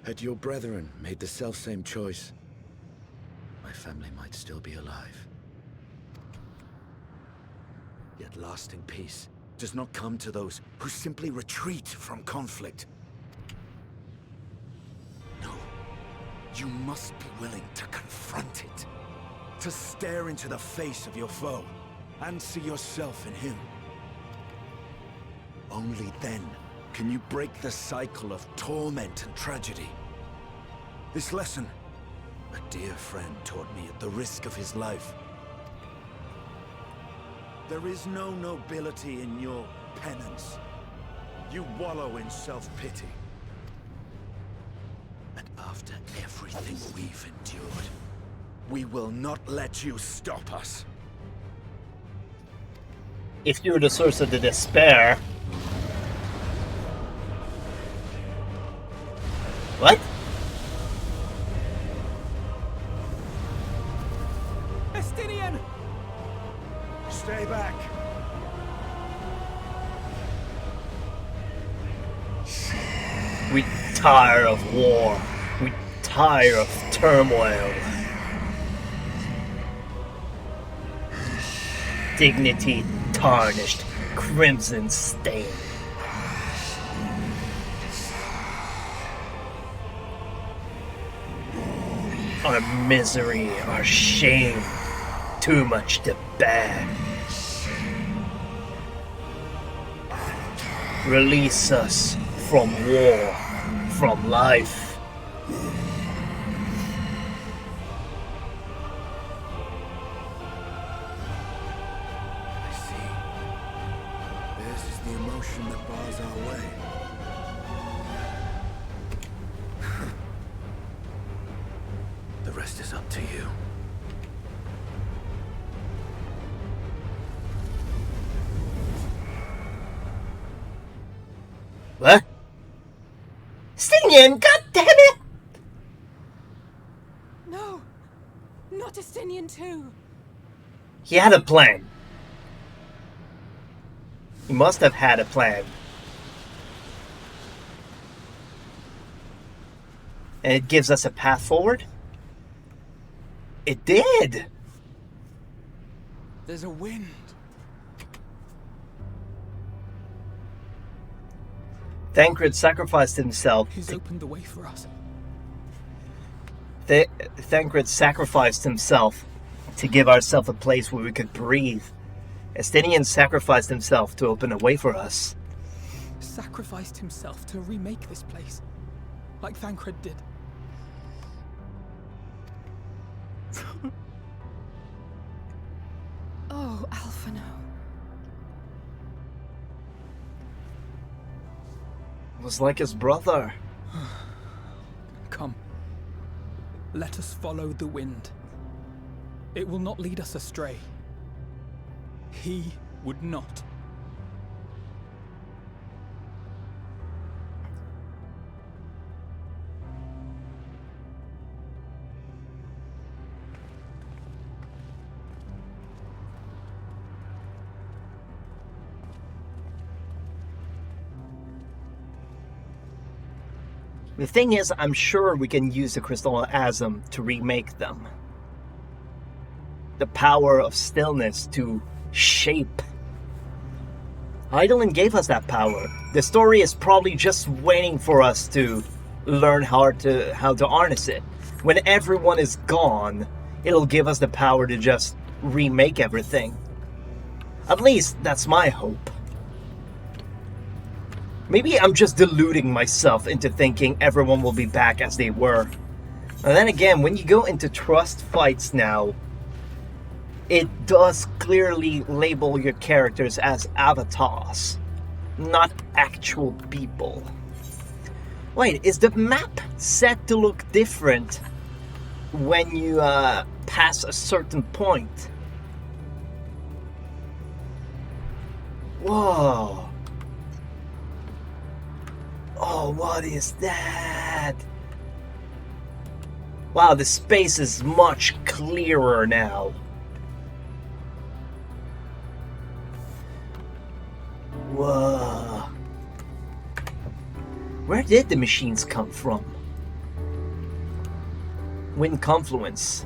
Speaker 15: Had your brethren made the selfsame choice, my family might still be alive. Yet lasting peace does not come to those who simply retreat from conflict. No, you must be willing to confront it, to stare into the face of your foe, and see yourself in him. Only then can you break the cycle of torment and tragedy. This lesson, a dear friend taught me at the risk of his life. There is no nobility in your penance. You wallow in self-pity. And after everything we've endured, we will not let you stop us.
Speaker 1: If you're the source of the despair... What?
Speaker 15: Estinian! Stay back.
Speaker 1: We tire of war. We tire of turmoil. Dignity tarnished, crimson stained. Our misery, our shame, too much to bear. Release us from war, from life.
Speaker 15: I see. This is the emotion that bars our way. The rest is up to you.
Speaker 1: What? Stinian, goddammit!
Speaker 12: No! Not Estinian too!
Speaker 1: He had a plan. He must have had a plan. And it gives us a path forward? It did!
Speaker 11: There's a wind.
Speaker 1: Thancred sacrificed himself.
Speaker 4: He's opened the way for us.
Speaker 1: Thancred sacrificed himself to give ourselves a place where we could breathe. Estinian sacrificed himself to open a way for us.
Speaker 4: Sacrificed himself to remake this place, like Thancred did.
Speaker 12: Oh, Alphino.
Speaker 1: It was like his brother.
Speaker 4: Come. Let us follow the wind. It will not lead us astray. He would not.
Speaker 1: The thing is, I'm sure we can use the Crystal Asm to remake them. The power of stillness to shape. Eidolon gave us that power. The story is probably just waiting for us to learn how to harness it. When everyone is gone, it'll give us the power to just remake everything. At least, that's my hope. Maybe I'm just deluding myself into thinking everyone will be back as they were. And then again, when you go into trust fights now, it does clearly label your characters as avatars, not actual people. Wait, is the map set to look different when you pass a certain point? Whoa. Oh, what is that? Wow, the space is much clearer now. Whoa. Where did the machines come from? Wind confluence.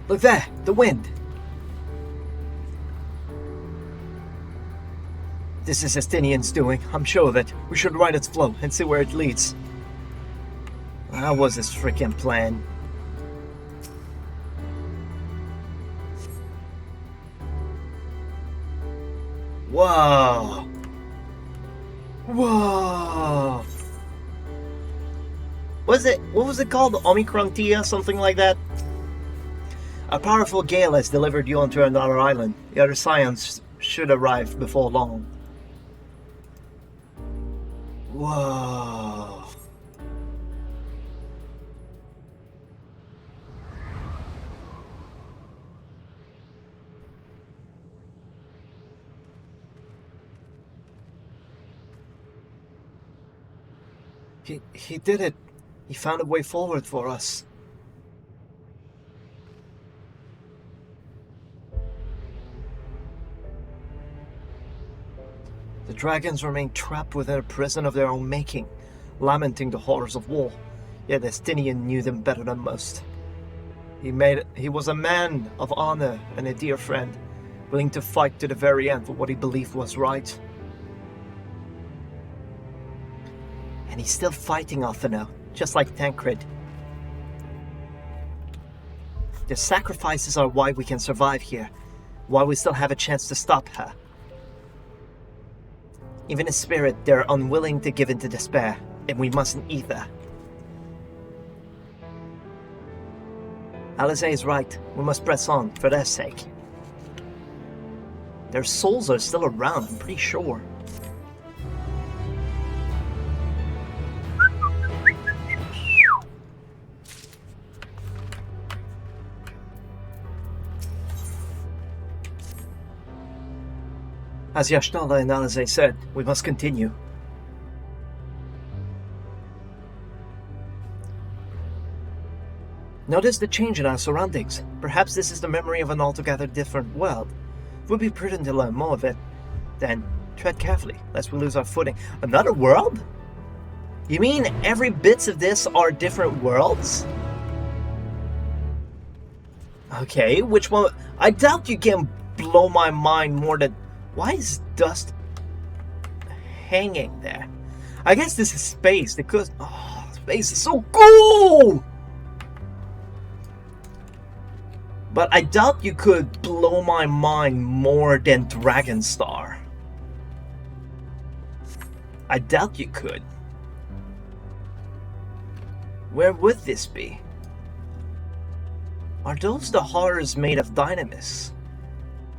Speaker 1: Look there, the wind. This is Estinian's doing. I'm sure of it. We should ride its flow and see where it leads. That was his freaking plan. Whoa! Whoa! What was it called? Omicron Tia? Something like that? A powerful gale has delivered you onto another island. The other scions should arrive before long. Whoa. He did it. He found a way forward for us. The dragons remain trapped within a prison of their own making, lamenting the horrors of war. Yet Estinian knew them better than most. He was a man of honor and a dear friend, willing to fight to the very end for what he believed was right. And he's still fighting Athena, just like Tancred. Their sacrifices are why we can survive here, why we still have a chance to stop her. Even in spirit, they're unwilling to give in to despair, and we mustn't either. Alice is right. We must press on, for their sake. Their souls are still around, I'm pretty sure. As Yashnala and Alize said, we must continue. Notice the change in our surroundings. Perhaps this is the memory of an altogether different world. It would be prudent to learn more of it. Then, tread carefully, lest we lose our footing. Another world? You mean every bits of this are different worlds? Okay, which one? I doubt you can blow my mind more than... Why is dust hanging there? I guess this is space, because... Oh, space is so cool! But I doubt you could blow my mind more than Dragonstar. I doubt you could. Where would this be? Are those the horrors made of dynamis?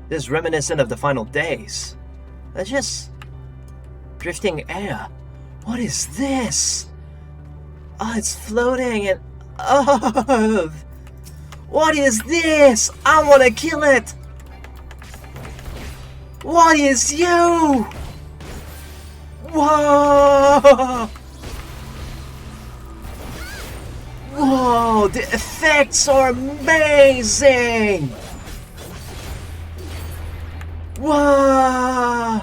Speaker 1: This is reminiscent of the final days. That's just drifting air. What is this? Oh, it's floating and... Oh! What is this? I want to kill it! What is you? Whoa! Whoa, the effects are amazing! Whoa!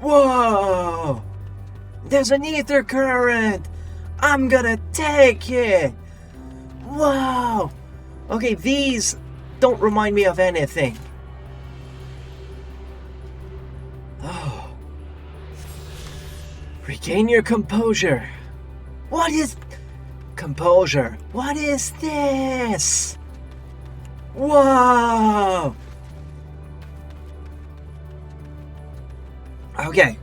Speaker 1: Whoa! There's an ether current! I'm gonna take it! Wow! Okay, these don't remind me of anything. Oh. Regain your composure. What is... Composure. What is this? Whoa! Okay.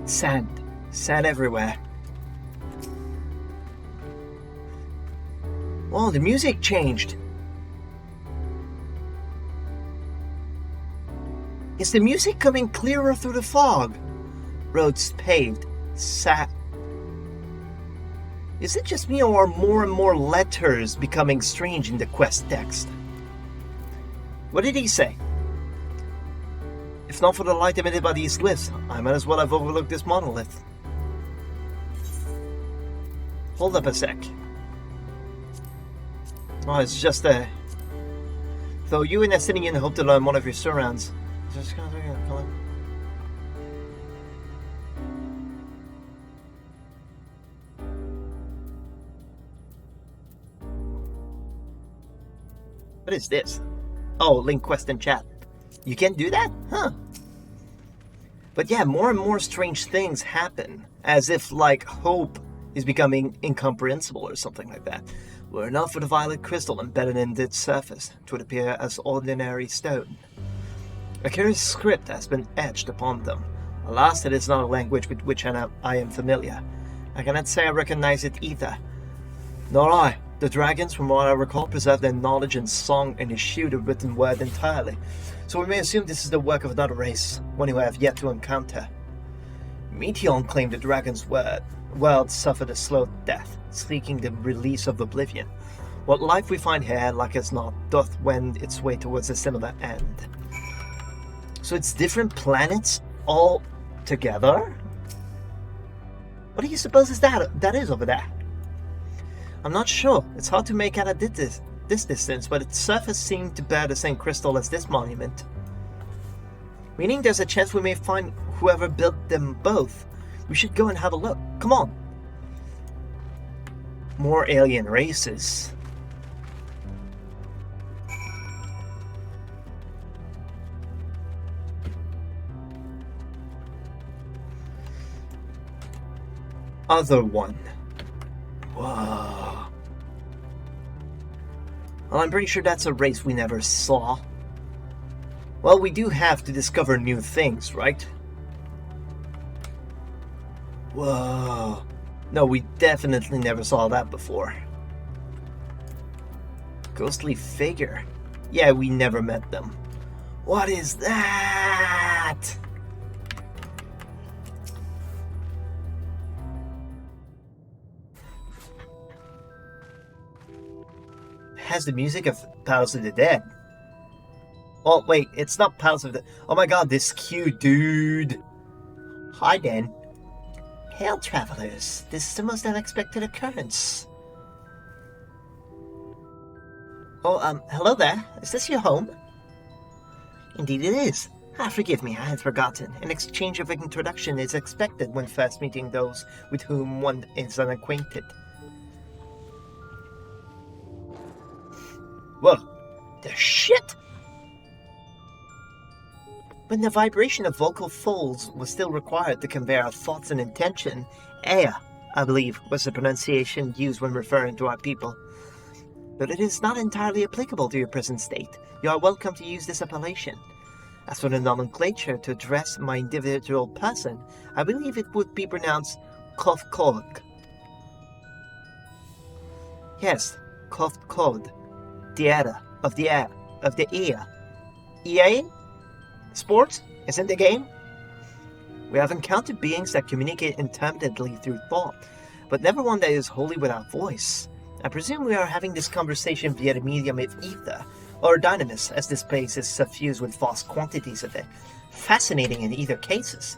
Speaker 1: Sand. Sand everywhere. Oh, the music changed. Is the music coming clearer through the fog? Roads paved. Is it just me, or are more and more letters becoming strange in the quest text? What did he say? If not for the light emitted by these glyphs, I might as well have overlooked this monolith. Hold up a sec. Oh, it's just a... Though you and Estinian hope to learn one of your surrounds. Just gonna come on. What is this? Oh, link quest in chat. You can do that? Huh. But yeah, more and more strange things happen. As if, like, hope is becoming incomprehensible or something like that. Were it not for the violet crystal embedded in its surface, it would appear as ordinary stone. A curious script has been etched upon them. Alas, it is not a language with which I am familiar. I cannot say I recognize it either. Nor I. The dragons, from what I recall, preserve their knowledge and song and eschew the written word entirely. So we may assume this is the work of another race, one who I have yet to encounter. Meteon claimed the dragon's world suffered a slow death, seeking the release of oblivion. What life we find here, like as not, doth wend its way towards a similar end. So it's different planets all together? What do you suppose that is over there? I'm not sure. It's hard to make out a this distance, but its surface seemed to bear the same crystal as this monument. Meaning there's a chance we may find whoever built them both. We should go and have a look. Come on. More alien races. Other one. Whoa. Well, I'm pretty sure that's a race we never saw. Well, we do have to discover new things, right? Whoa. No, we definitely never saw that before. Ghostly figure. Yeah, we never met them. What is that? Has the music of Palace of the Dead. Oh, wait, it's not Palace of the... Oh my god, this cute dude. Hi, Dan. Hail, travelers. This is the most unexpected occurrence. Oh, hello there. Is this your home? Indeed it is. Forgive me, I had forgotten. An exchange of introduction is expected when first meeting those with whom one is unacquainted. Whoa, the shit! When the vibration of vocal folds was still required to convey our thoughts and intention, Ea, I believe, was the pronunciation used when referring to our people. But it is not entirely applicable to your present state. You are welcome to use this appellation. As for the nomenclature to address my individual person, I believe it would be pronounced Kovkog. Yes, Kovkog. The era of the air of the ear. EA? Sports? Isn't the game? We have encountered beings that communicate intermittently through thought, but never one that is wholly without voice. I presume we are having this conversation via the medium of ether, or dynamis, as this place is suffused with vast quantities of it. Fascinating in either cases.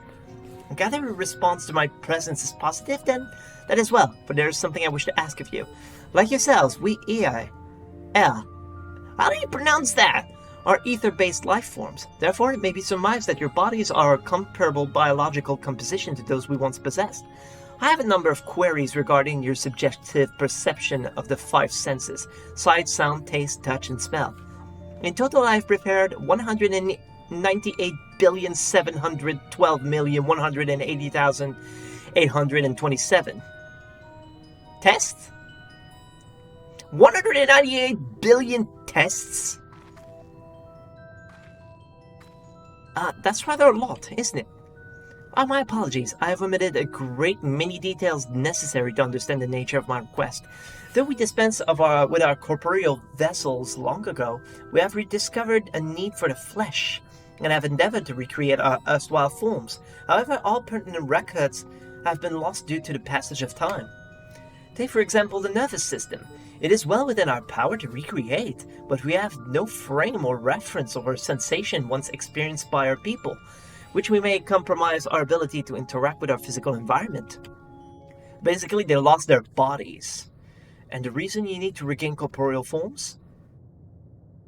Speaker 1: I gather a response to my presence is positive, then? That is well, for there is something I wish to ask of you. Like yourselves, we how do you pronounce that? Are ether-based life forms. Therefore, it may be surmised that your bodies are a comparable biological composition to those we once possessed. I have a number of queries regarding your subjective perception of the five senses: sight, sound, taste, touch, and smell. In total, I have prepared 198,712,180,827 tests? 198 billion tests? That's rather a lot, isn't it? My apologies, I have omitted a great many details necessary to understand the nature of my request. Though we dispensed with our corporeal vessels long ago, we have rediscovered a need for the flesh, and have endeavored to recreate our erstwhile forms. However, all pertinent records have been lost due to the passage of time. Take, for example, the nervous system. It is well within our power to recreate, but we have no frame or reference or sensation once experienced by our people, which we may compromise our ability to interact with our physical environment. Basically, they lost their bodies. And the reason you need to regain corporeal forms?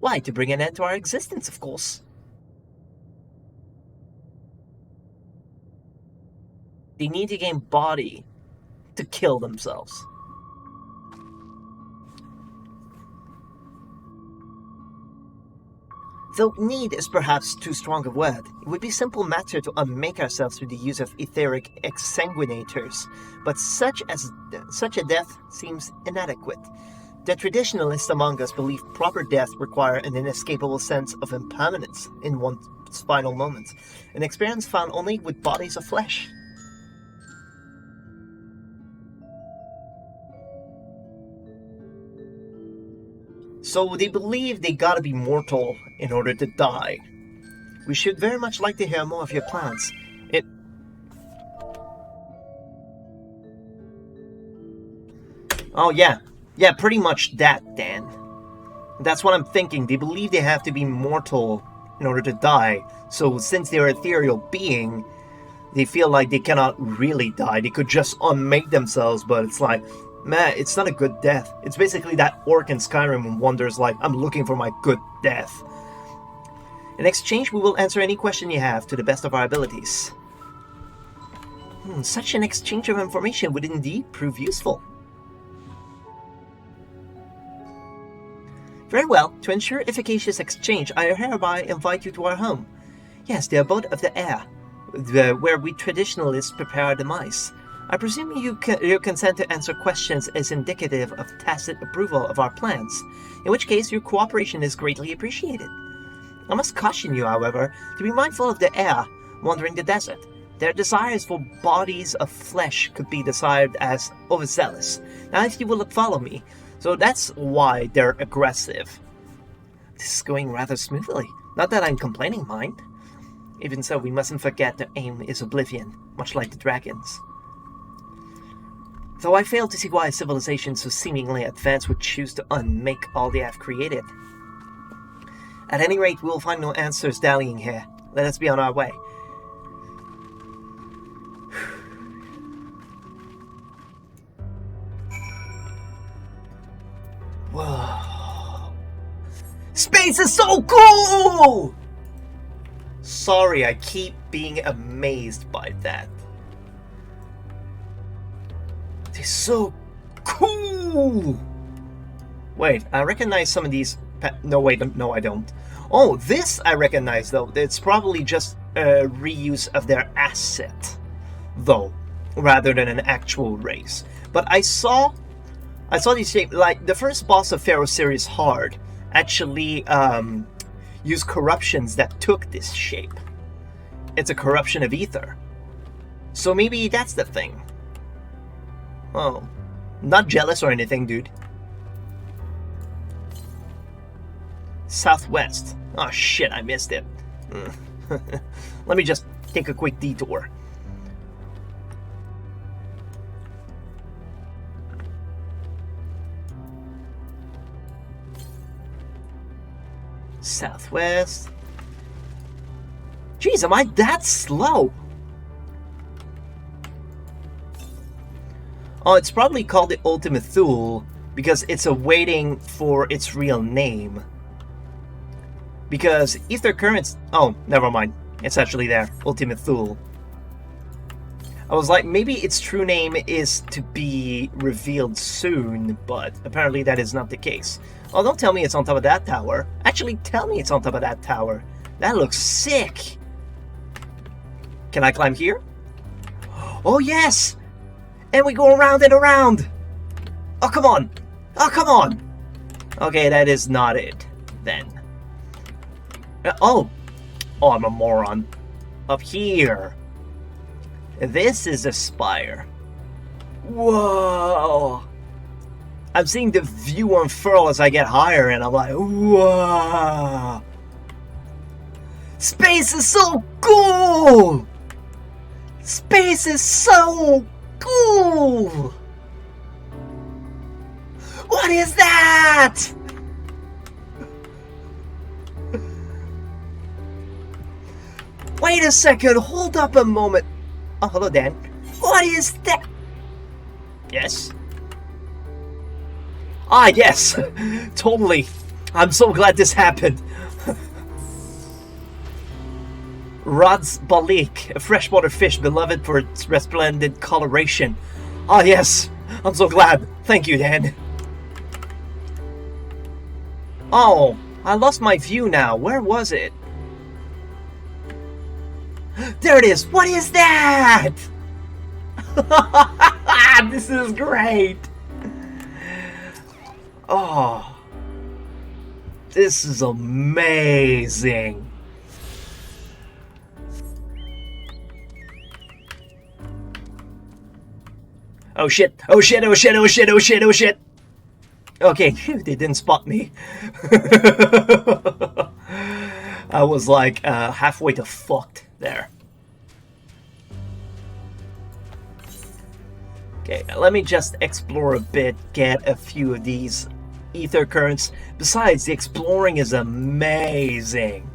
Speaker 1: Why, to bring an end to our existence, of course. They need to gain body to kill themselves. Though need is perhaps too strong a word, it would be simple matter to unmake ourselves through the use of etheric exsanguinators, but such a death seems inadequate. The traditionalists among us believe proper death require an inescapable sense of impermanence in one's final moments, an experience found only with bodies of flesh. So they believe they gotta be mortal in order to die. We should very much like to hear more of your plans. Oh yeah. Yeah, pretty much that, Dan. That's what I'm thinking. They believe they have to be mortal in order to die. So since they're an ethereal being, they feel like they cannot really die. They could just unmake themselves, but it's like, Man, it's not a good death. It's basically that orc in Skyrim who wonders like, I'm looking for my good death. In exchange, we will answer any question you have to the best of our abilities. Such an exchange of information would indeed prove useful. Very well. To ensure efficacious exchange, I hereby invite you to our home. Yes, the abode of the air, where we traditionalists prepare our demise. I presume your consent to answer questions is indicative of tacit approval of our plans, in which case your cooperation is greatly appreciated. I must caution you, however, to be mindful of the air wandering the desert. Their desires for bodies of flesh could be described as overzealous. Now, if you will follow me, so that's why they're aggressive. This is going rather smoothly. Not that I'm complaining, mind. Even so, we mustn't forget their aim is oblivion, much like the dragons. Though I fail to see why a civilization so seemingly advanced would choose to unmake all they have created. At any rate, we will find no answers dallying here. Let us be on our way. Whoa. Space is so cool! Sorry, I keep being amazed by that. It's so cool! Wait, I recognize some of these... No, wait, no, I don't. Oh, this I recognize, though. It's probably just a reuse of their asset, though, rather than an actual race. But I saw these shapes, like, the first boss of Pharaoh series Hard actually used corruptions that took this shape. It's a corruption of ether. So maybe that's the thing. Oh, not jealous or anything, dude. Southwest. Oh shit, I missed it. Let me just take a quick detour. Southwest. Jeez, am I that slow? Oh, it's probably called the Ultimate Thule because it's awaiting for its real name. Because Ether Currents... Oh, never mind. It's actually there. Ultimate Thule. I was like, maybe its true name is to be revealed soon, but apparently that is not the case. Oh, don't tell me it's on top of that tower. Actually, tell me it's on top of that tower. That looks sick. Can I climb here? Oh, yes! And we go around and around! Oh, come on! Oh, come on! Okay, that is not it, then. Oh, I'm a moron. Up here. This is a spire. Whoa! I'm seeing the view unfurl as I get higher, and I'm like, whoa! Space is so cool! Space is so cool! What is that? Wait a second, hold up a moment. Oh, hello, Dan. What is that? Yes? Ah, yes! Totally. I'm so glad this happened. Rod's Balik, a freshwater fish beloved for its resplendent coloration. Ah, yes. I'm so glad. Thank you, Dan. Oh, I lost my view now. Where was it? There it is! What is that? This is great! Oh, this is amazing. Oh shit, oh shit, oh shit, oh shit, oh shit, oh shit. Okay, they didn't spot me. I was like halfway to fucked there. Okay, let me just explore a bit, get a few of these ether currents. Besides, the exploring is amazing.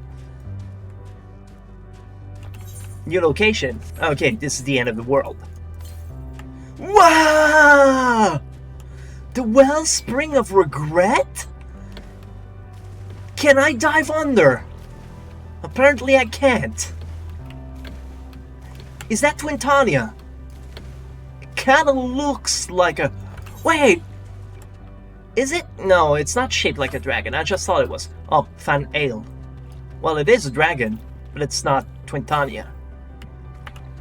Speaker 1: New location. Okay, this is the end of the world. Wow! The wellspring of regret? Can I dive under? Apparently I can't. Is that Twintania? It kinda looks like a... Wait! Is it? No, it's not shaped like a dragon. I just thought it was. Oh, Fan Ale. Well, it is a dragon, but it's not Twintania.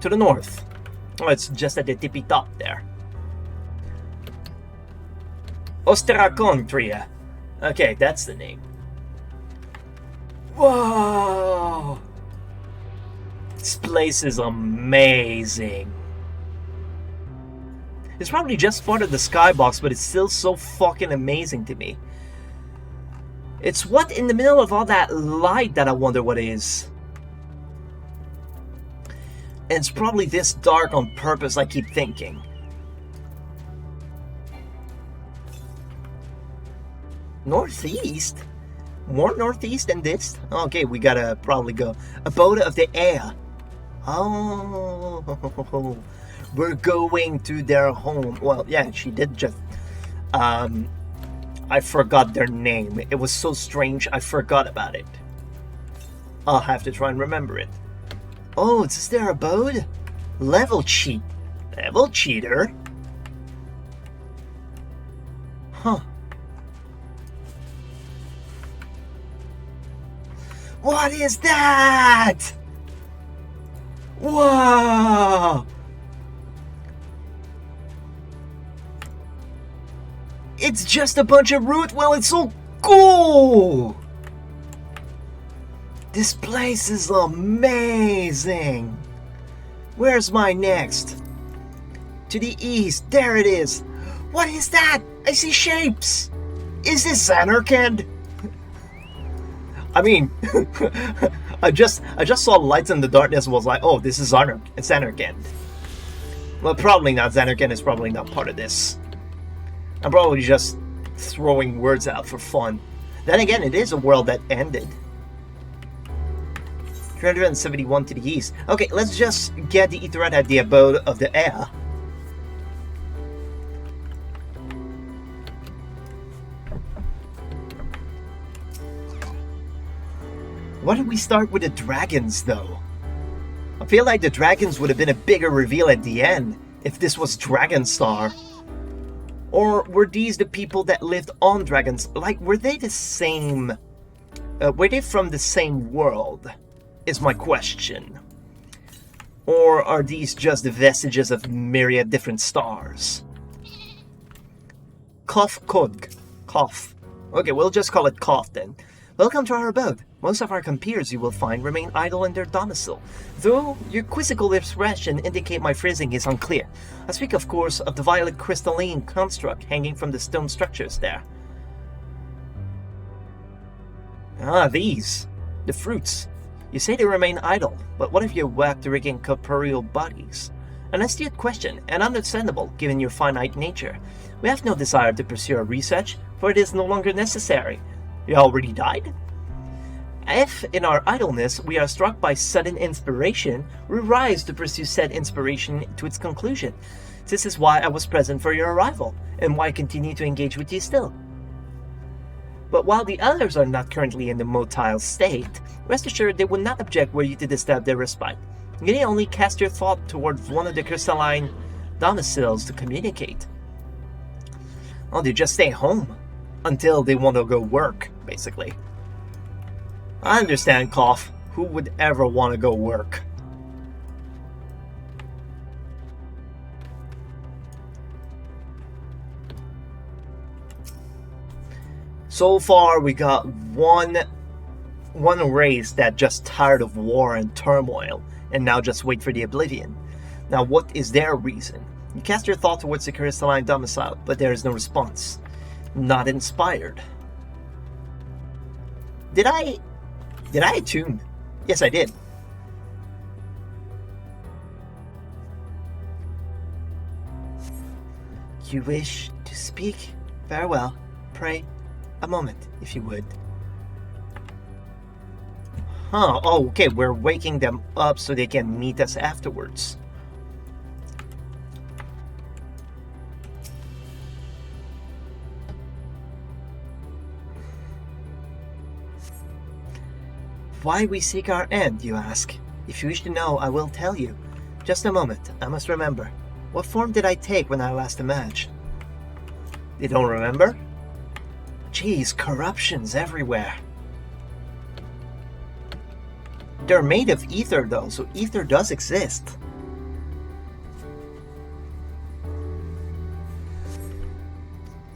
Speaker 1: To the north. Oh, it's just at the tippy top there. Osteracontria. Okay, that's the name. Whoa! This place is amazing. It's probably just part of the skybox, but it's still so fucking amazing to me. It's what in the middle of all that light that I wonder what is. And it's probably this dark on purpose, I keep thinking. Northeast? More northeast than this? Okay, we gotta probably go. Abode of the Air. Oh, we're going to their home. Well, yeah, she did just... I forgot their name. It was so strange, I forgot about it. I'll have to try and remember it. Oh, is this their abode? Level cheat. Level cheater? Huh. What is that? Whoa! It's just a bunch of root. Well, it's so cool! This place is amazing. Where's my next? To the east. There it is. What is that? I see shapes. Is this Xanarkand? I mean, I just saw lights in the darkness and was like, oh, this is Xanarkand. Well, probably not. Xanarkand is probably not part of this. I'm probably just throwing words out for fun. Then again, it is a world that ended. 371 to the east. Okay, let's just get the Aetherat at the abode of the air. Why did we start with the dragons, though? I feel like the dragons would have been a bigger reveal at the end if this was Dragonstar. Or were these the people that lived on dragons? Like, were they the same... were they from the same world? Is my question. Or are these just the vestiges of myriad different stars? Koth Kodg. Koth. Okay, we'll just call it Koth then. Welcome to our abode. Most of our compeers, you will find, remain idle in their domicile, though your quizzical expression indicate my phrasing is unclear. I speak, of course, of the violet crystalline construct hanging from the stone structures there. Ah, these. The fruits. You say they remain idle, but what if you work to regain corporeal bodies? An astute question, and understandable given your finite nature. We have no desire to pursue our research, for it is no longer necessary. You already died? If, in our idleness, we are struck by sudden inspiration, we rise to pursue said inspiration to its conclusion. This is why I was present for your arrival, and why I continue to engage with you still. But while the others are not currently in the motile state, rest assured they would not object were you to disturb their respite. You need only cast your thought towards one of the crystalline domiciles to communicate. Oh, they just stay home until they want to go work, basically. I understand, Koth. Who would ever want to go work? So far, we got one race that just tired of war and turmoil, and now just wait for the oblivion. Now, what is their reason? You cast your thought towards the crystalline domicile, but there is no response. Not inspired. Did I attune? Yes, I did. You wish to speak? Very well. Pray, a moment, if you would. Huh, oh, okay, we're waking them up so they can meet us afterwards. Why we seek our end, you ask? If you wish to know, I will tell you. Just a moment, I must remember. What form did I take when I last emerged? You don't remember? Geez, corruption's everywhere. They're made of ether though, so ether does exist.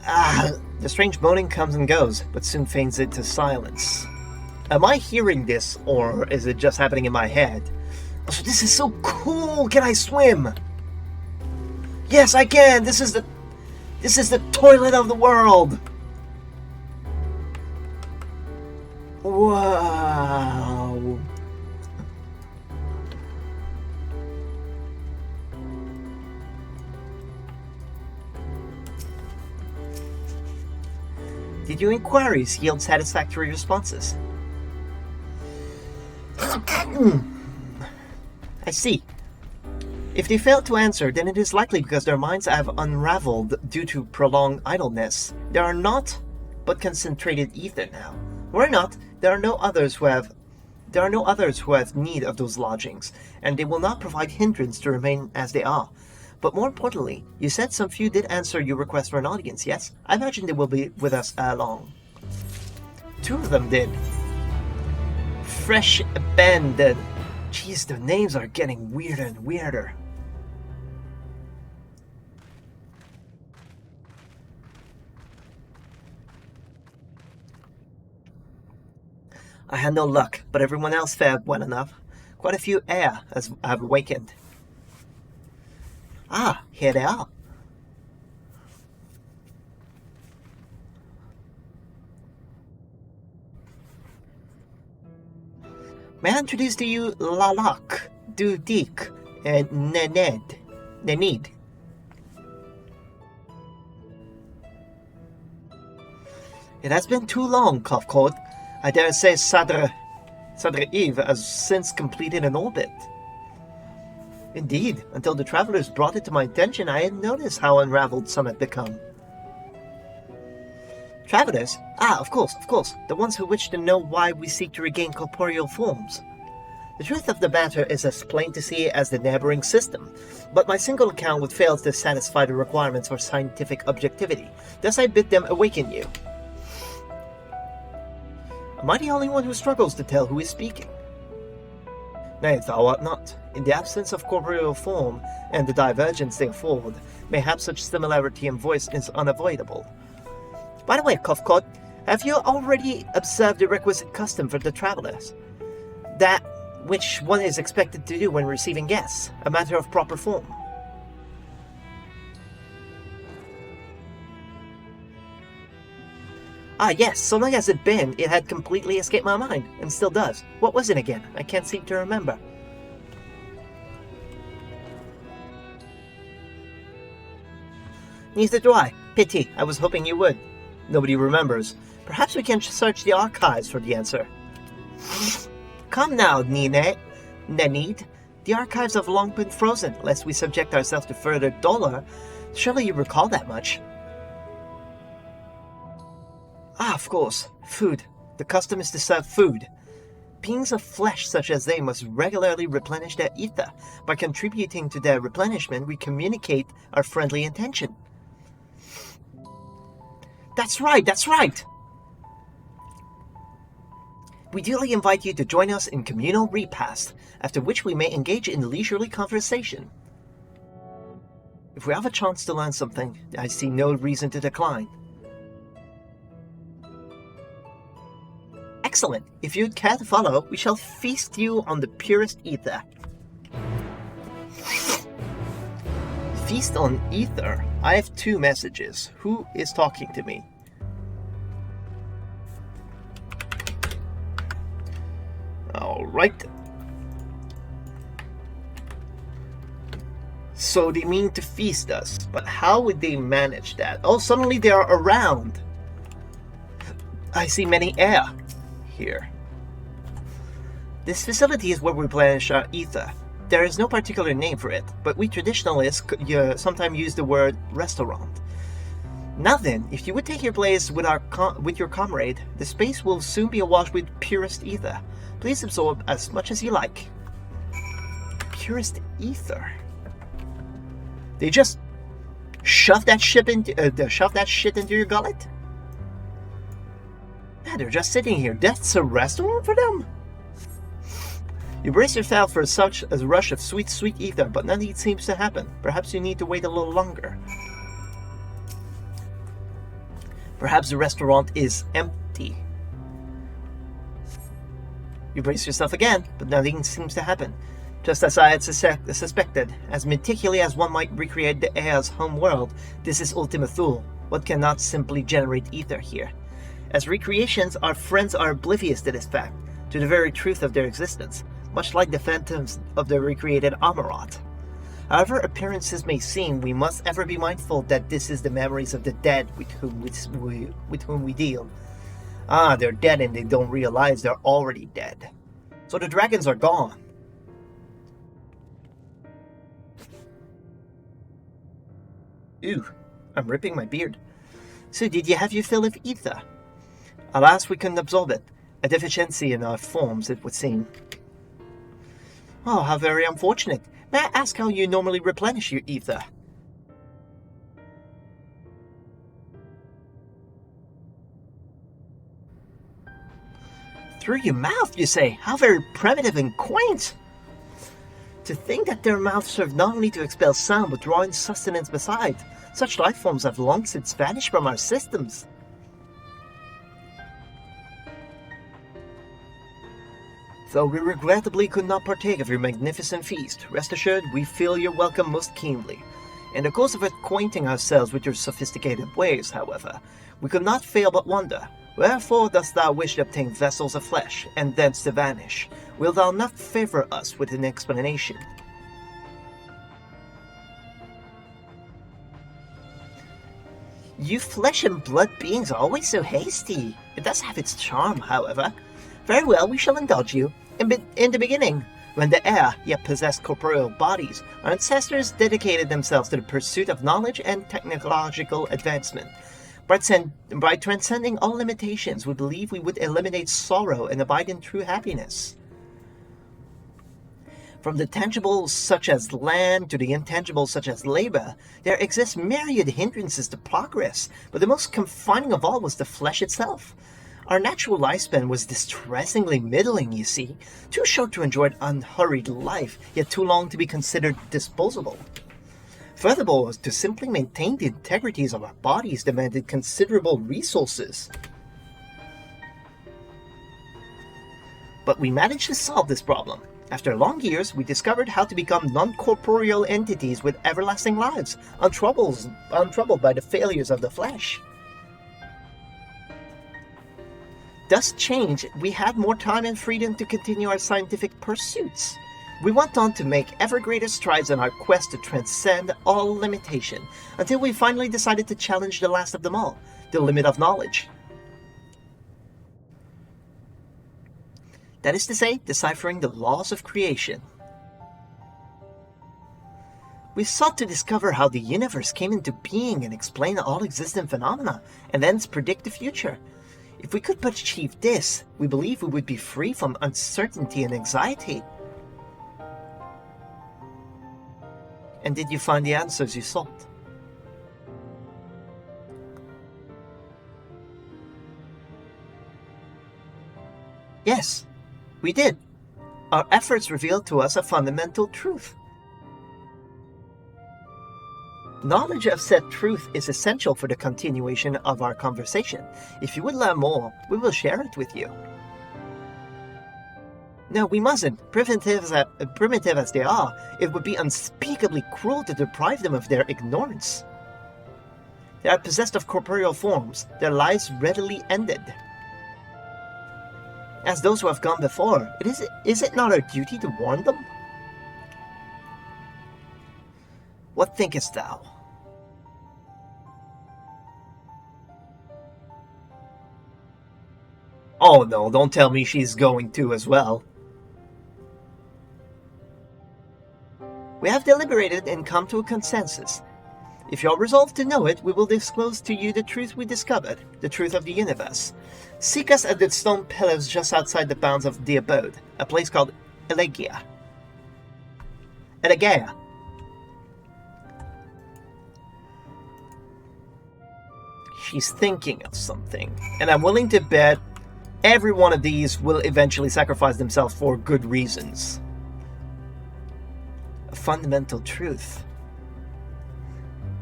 Speaker 1: The strange moaning comes and goes, but soon fades into silence. Am I hearing this, or is it just happening in my head? Oh, this is so cool! Can I swim? Yes, I can! This is the toilet of the world! Wow! Did your inquiries yield satisfactory responses? I see. If they failed to answer, then it is likely because their minds have unraveled due to prolonged idleness. There are not but concentrated ether now. Were not, there are no others who have need of those lodgings, and they will not provide hindrance to remain as they are. But more importantly, you said some few did answer your request for an audience, yes? I imagine they will be with us long. 2 of them did. Fresh Abandoned. Jeez, the names are getting weirder and weirder. I had no luck, but everyone else fared well enough. Quite a few heir have awakened. Ah, here they are. May I introduce to you Lalak, Dudik, and Nenid. It has been too long, Kofkod. I dare say Sadr Eve has since completed an orbit. Indeed, until the travelers brought it to my attention, I hadn't noticed how unraveled some had become. Travelers? Ah, of course. The ones who wish to know why we seek to regain corporeal forms. The truth of the matter is as plain to see as the neighboring system, but my single account would fail to satisfy the requirements for scientific objectivity. Thus I bid them awaken you. Am I the only one who struggles to tell who is speaking? Nay, thou art not. In the absence of corporeal form and the divergence they afford, mayhap such similarity in voice is unavoidable. By the way, Kofkod, have you already observed the requisite custom for the travelers? That which one is expected to do when receiving guests, a matter of proper form. Ah yes, so long as it been, it had completely escaped my mind, and still does. What was it again? I can't seem to remember. Neither do I. Pity, I was hoping you would. Nobody remembers. Perhaps we can search the archives for the answer. Come now, Nenid. The archives have long been frozen, lest we subject ourselves to further dolor. Surely you recall that much. Ah, of course. Food. The custom is to serve food. Beings of flesh such as they must regularly replenish their ether. By contributing to their replenishment, we communicate our friendly intention. That's right! We duly invite you to join us in communal repast, after which we may engage in leisurely conversation. If we have a chance to learn something, I see no reason to decline. Excellent. If you'd care to follow, we shall feast you on the purest ether. Feast on ether? I have 2 messages. Who is talking to me? Alright. So they mean to feast us, but how would they manage that? Oh, suddenly they are around. I see many air here. This facility is where we replenish our ether. There is no particular name for it, but we traditionalists sometimes use the word restaurant. Now then, if you would take your place with your comrade, the space will soon be awash with purest ether. Please absorb as much as you like. Purest ether? They just shove that shit into your gullet? Yeah, they're just sitting here. That's a restaurant for them? You brace yourself for such a rush of sweet, sweet ether, but nothing seems to happen. Perhaps you need to wait a little longer. Perhaps the restaurant is empty. You brace yourself again, but nothing seems to happen. Just as I had suspected, as meticulously as one might recreate the Air's home world, this is Ultima Thule. One cannot simply generate ether here. As recreations, our friends are oblivious to this fact, to the very truth of their existence, much like the phantoms of the recreated Amarot. However appearances may seem, we must ever be mindful that this is the memories of the dead with whom we deal. Ah, they're dead and they don't realize they're already dead. So the dragons are gone. Ooh, I'm ripping my beard. So did you have your fill of ether? Alas, we couldn't absorb it. A deficiency in our forms, it would seem. Oh, how very unfortunate. May I ask how you normally replenish your ether? Through your mouth, you say? How very primitive and quaint! To think that their mouths serve not only to expel sound, but draw in sustenance besides. Such life forms have long since vanished from our systems. Though we regrettably could not partake of your magnificent feast, rest assured we feel your welcome most keenly. In the course of acquainting ourselves with your sophisticated ways, however, we could not fail but wonder, wherefore dost thou wish to obtain vessels of flesh, and thence to vanish? Wilt thou not favor us with an explanation? You flesh and blood beings are always so hasty. It does have its charm, however. Very well, we shall indulge you. In the beginning, when the air yet possessed corporeal bodies, our ancestors dedicated themselves to the pursuit of knowledge and technological advancement. By transcending all limitations, we believe we would eliminate sorrow and abide in true happiness. From the tangible such as land to the intangible such as labor, there exist myriad hindrances to progress, but the most confining of all was the flesh itself. Our natural lifespan was distressingly middling, you see, too short to enjoy an unhurried life, yet too long to be considered disposable. Furthermore, to simply maintain the integrities of our bodies demanded considerable resources. But we managed to solve this problem. After long years, we discovered how to become non-corporeal entities with everlasting lives, untroubled by the failures of the flesh. Thus changed, we had more time and freedom to continue our scientific pursuits. We went on to make ever greater strides on our quest to transcend all limitation, until we finally decided to challenge the last of them all, the limit of knowledge. That is to say, deciphering the laws of creation. We sought to discover how the universe came into being and explain all existent phenomena, and thence predict the future. If we could but achieve this, we believe we would be free from uncertainty and anxiety. And did you find the answers you sought? Yes, we did. Our efforts revealed to us a fundamental truth. Knowledge of said truth is essential for the continuation of our conversation. If you would learn more, we will share it with you. No, we mustn't. Primitive as they are, it would be unspeakably cruel to deprive them of their ignorance. They are possessed of corporeal forms, their lives readily ended. As those who have gone before, is it not our duty to warn them? What thinkest thou? Oh no, don't tell me she's going to as well. We have deliberated and come to a consensus. If you are resolved to know it, we will disclose to you the truth we discovered, the truth of the universe. Seek us at the stone pillars just outside the bounds of the abode, a place called Elegia. Elegia. She's thinking of something, and I'm willing to bet every one of these will eventually sacrifice themselves for good reasons. A fundamental truth.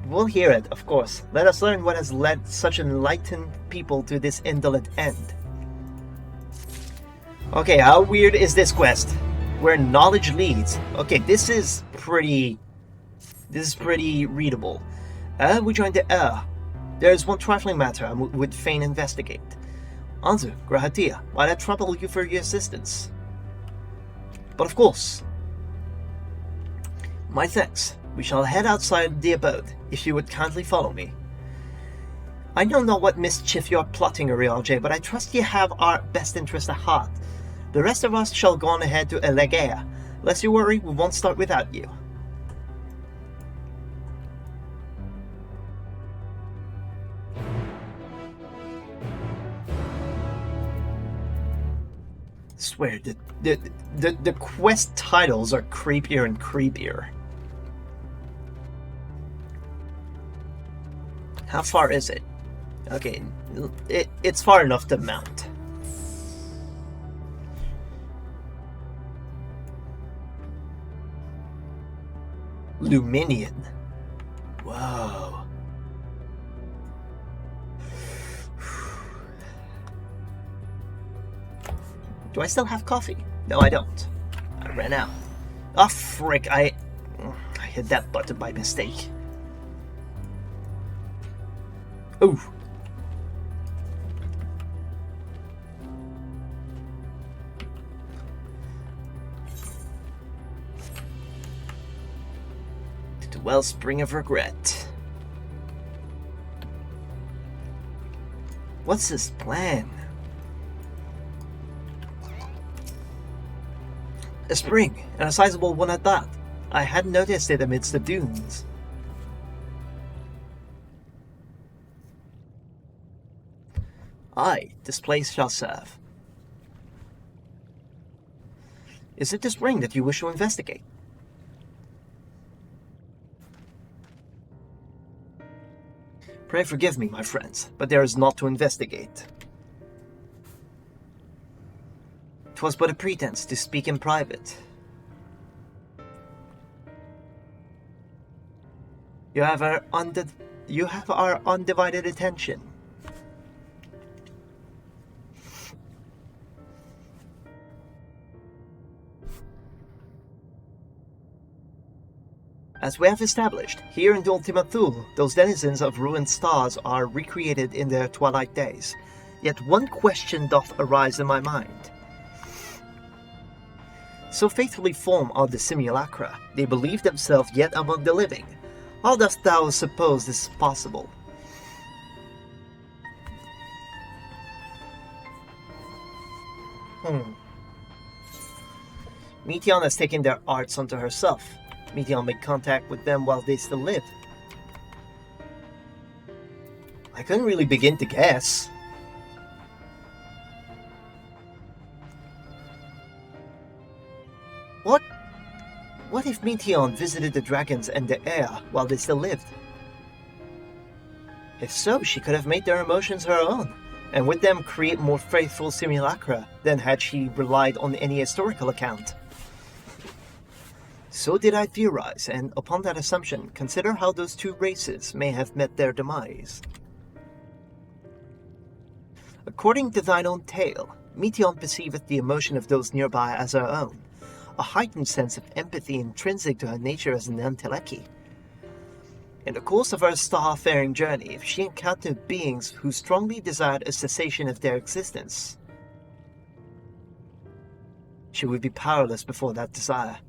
Speaker 1: We'll hear it, of course. Let us learn what has led such enlightened people to this indolent end. Okay, how weird is this quest? Where knowledge leads. Okay, this is pretty readable. We joined the There is one trifling matter I would fain investigate. Anzu, Grahatia, might I trouble you for your assistance? But of course. My thanks. We shall head outside the abode, if you would kindly follow me. I know not what mischief you are plotting, Ariaje, but I trust you have our best interest at heart. The rest of us shall go on ahead to Elegea. Lest you worry, we won't start without you. I swear, the quest titles are creepier and creepier. How far is it? Okay, it's far enough to mount. Luminian. Whoa. Do I still have coffee? No, I don't. I ran out. Oh, frick, I hit that button by mistake. Ooh. The wellspring of regret. What's his plan? A spring, and a sizable one at that. I hadn't noticed it amidst the dunes. Aye, this place shall serve. Is it the spring that you wish to investigate? Pray forgive me, my friends, but there is naught to investigate. 'Twas but a pretense to speak in private. You have our undivided attention. As we have established, here in Ultima Thule, those denizens of ruined stars are recreated in their twilight days. Yet one question doth arise in my mind. So faithfully formed are the simulacra, they believe themselves yet among the living. How dost thou suppose this is possible? Meteon has taken their arts unto herself. Meteon made contact with them while they still lived. I couldn't really begin to guess. What if Meteon visited the dragons and the air while they still lived? If so, she could have made their emotions her own, and with them create more faithful simulacra than had she relied on any historical account. So did I theorize, and upon that assumption, consider how those two races may have met their demise. According to thine own tale, Meteon perceiveth the emotion of those nearby as her own, a heightened sense of empathy intrinsic to her nature as an Enteleki. In the course of her star-faring journey, if she encountered beings who strongly desired a cessation of their existence, she would be powerless before that desire.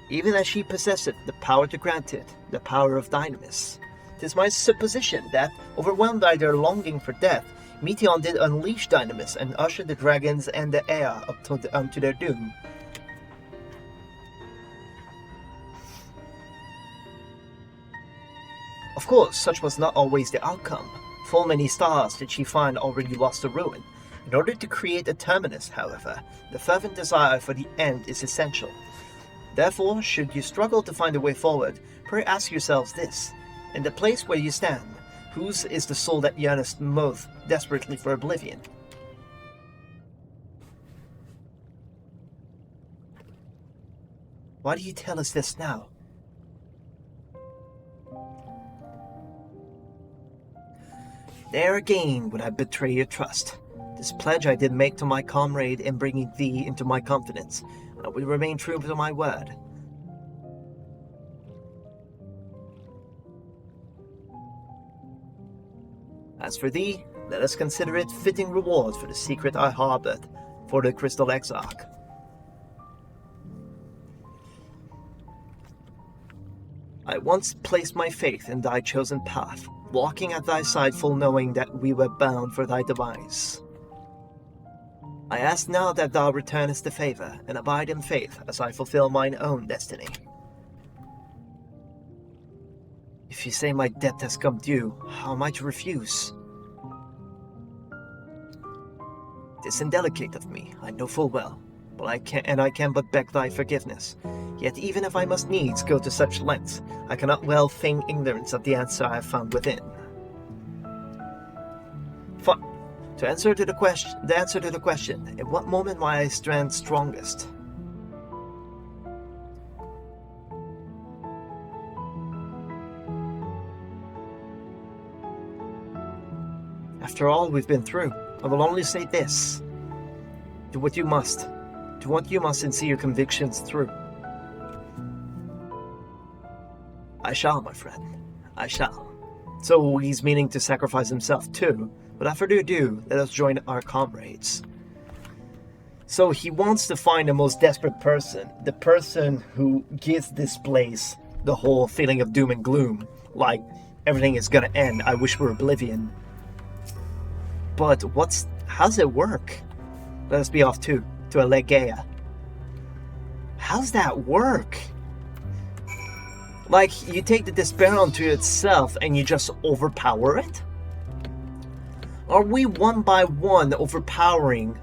Speaker 1: Even as she possesseth the power to grant it, the power of Dynamis. 'Tis my supposition that, overwhelmed by their longing for death, Meteon did unleash Dynamis and usher the dragons and the air up unto their doom. course, such was not always the outcome. Full many stars did she find already lost to ruin. In order to create a terminus, however, the fervent desire for the end is essential. Therefore, should you struggle to find a way forward, pray ask yourselves this. In the place where you stand, whose is the soul that yearns most desperately for oblivion? Why do you tell us this now? There again would I betray your trust. This pledge I did make to my comrade in bringing thee into my confidence, and I will remain true to my word. As for thee, let us consider it fitting reward for the secret I harbored for the Crystal Exarch. I once placed my faith in thy chosen path, walking at thy side full knowing that we were bound for thy demise. I ask now that thou returnest the favor, and abide in faith as I fulfill mine own destiny. If you say my debt has come due, how am I to refuse? Tis indelicate of me, I know full well, but I can but beg thy forgiveness. Yet even if I must needs go to such lengths, I cannot well feign ignorance of the answer I have found within. Fine. The answer to the question, at what moment might I stand strongest? After all we've been through, I will only say this. Do what you must. Do what you must and see your convictions through. I shall, my friend. I shall. So he's meaning to sacrifice himself too. Without further ado, let us join our comrades. So he wants to find the most desperate person. The person who gives this place the whole feeling of doom and gloom. Like, everything is gonna end. I wish we're oblivion. But how's it work? Let us be off to Alegea. How's that work? Like, you take the despair onto itself and you just overpower it? Are we one by one overpowering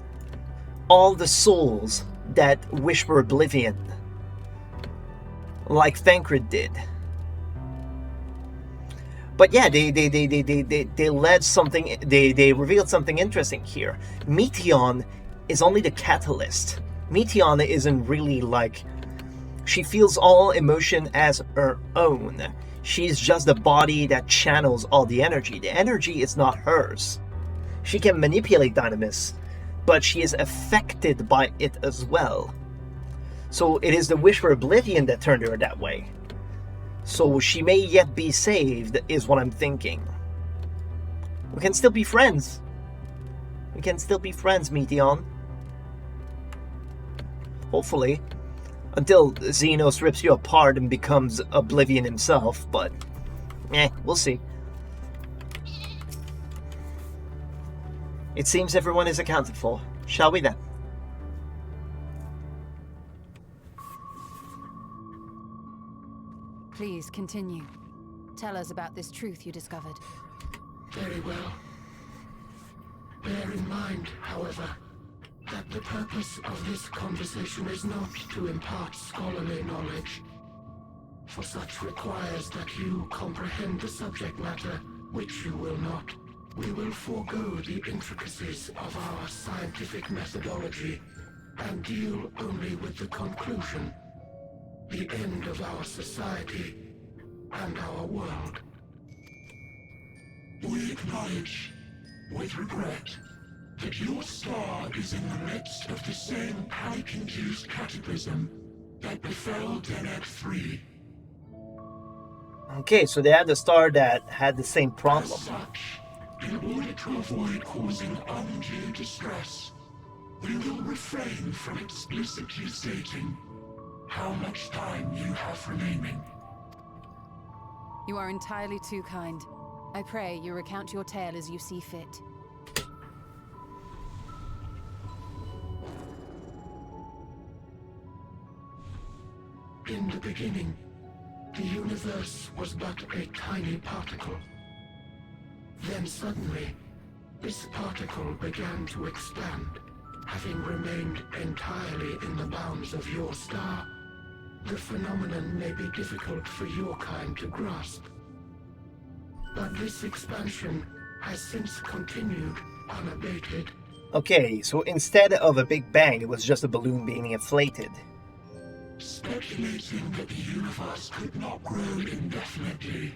Speaker 1: all the souls that wish for oblivion? Like Thancred did. But yeah, they led something, they revealed something interesting here. Meteon is only the catalyst. Meteon isn't really like, she feels all emotion as her own. She's just the body that channels all the energy. The energy is not hers. She can manipulate Dynamis, but she is affected by it as well. So it is the wish for oblivion that turned her that way. So she may yet be saved, is what I'm thinking. We can still be friends. We can still be friends, Meteon. Hopefully. Until Xenos rips you apart and becomes Oblivion himself, but... we'll see. It seems everyone is accounted for. Shall we then?
Speaker 3: Please continue. Tell us about this truth you discovered.
Speaker 18: Very well. Bear in mind, however, that the purpose of this conversation is not to impart scholarly knowledge, for such requires that you comprehend the subject matter, which you will not. We will forego the intricacies of our scientific methodology and deal only with the conclusion, the end of our society and our world. We acknowledge, with regret, that your star is in the midst of the same panic-induced cataclysm that befell Deneb 3.
Speaker 1: Okay, so they had a star that had the same problem.
Speaker 18: As such, in order to avoid causing undue distress, we will refrain from explicitly stating how much time you have remaining.
Speaker 3: You are entirely too kind. I pray you recount your tale as you see fit.
Speaker 18: In the beginning, the universe was but a tiny particle. Then suddenly, this particle began to expand. Having remained entirely in the bounds of your star, the phenomenon may be difficult for your kind to grasp. But this expansion has since continued unabated.
Speaker 1: Okay, so instead of a big bang, it was just a balloon being inflated.
Speaker 18: Speculating that the universe could not grow indefinitely,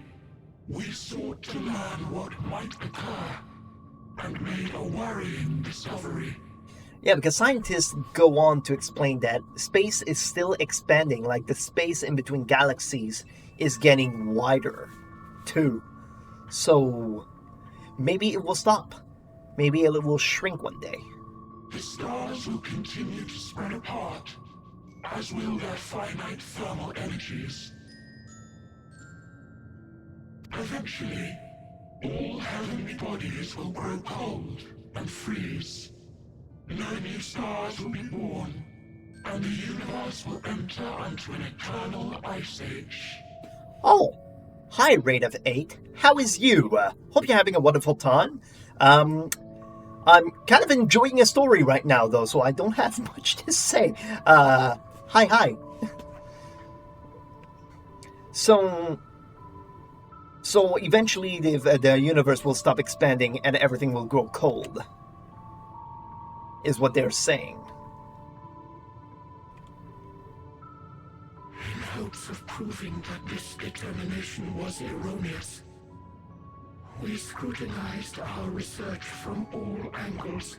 Speaker 18: we sought to learn what might occur, and made a worrying discovery.
Speaker 1: Yeah, because scientists go on to explain that space is still expanding, like the space in between galaxies is getting wider, too. So, maybe it will stop. Maybe it will shrink one day.
Speaker 18: The stars will continue to spread apart, as will their finite thermal energies. Eventually, all heavenly bodies will grow cold and freeze. No new stars will be born, and the universe will enter into an eternal ice age.
Speaker 1: Oh, hi, Rate of 8. How is you? Hope you're having a wonderful time. I'm kind of enjoying a story right now, though, so I don't have much to say. Hi. So eventually the universe will stop expanding and everything will grow cold, is what they're saying.
Speaker 18: In hopes of proving that this determination was erroneous, we scrutinized our research from all angles,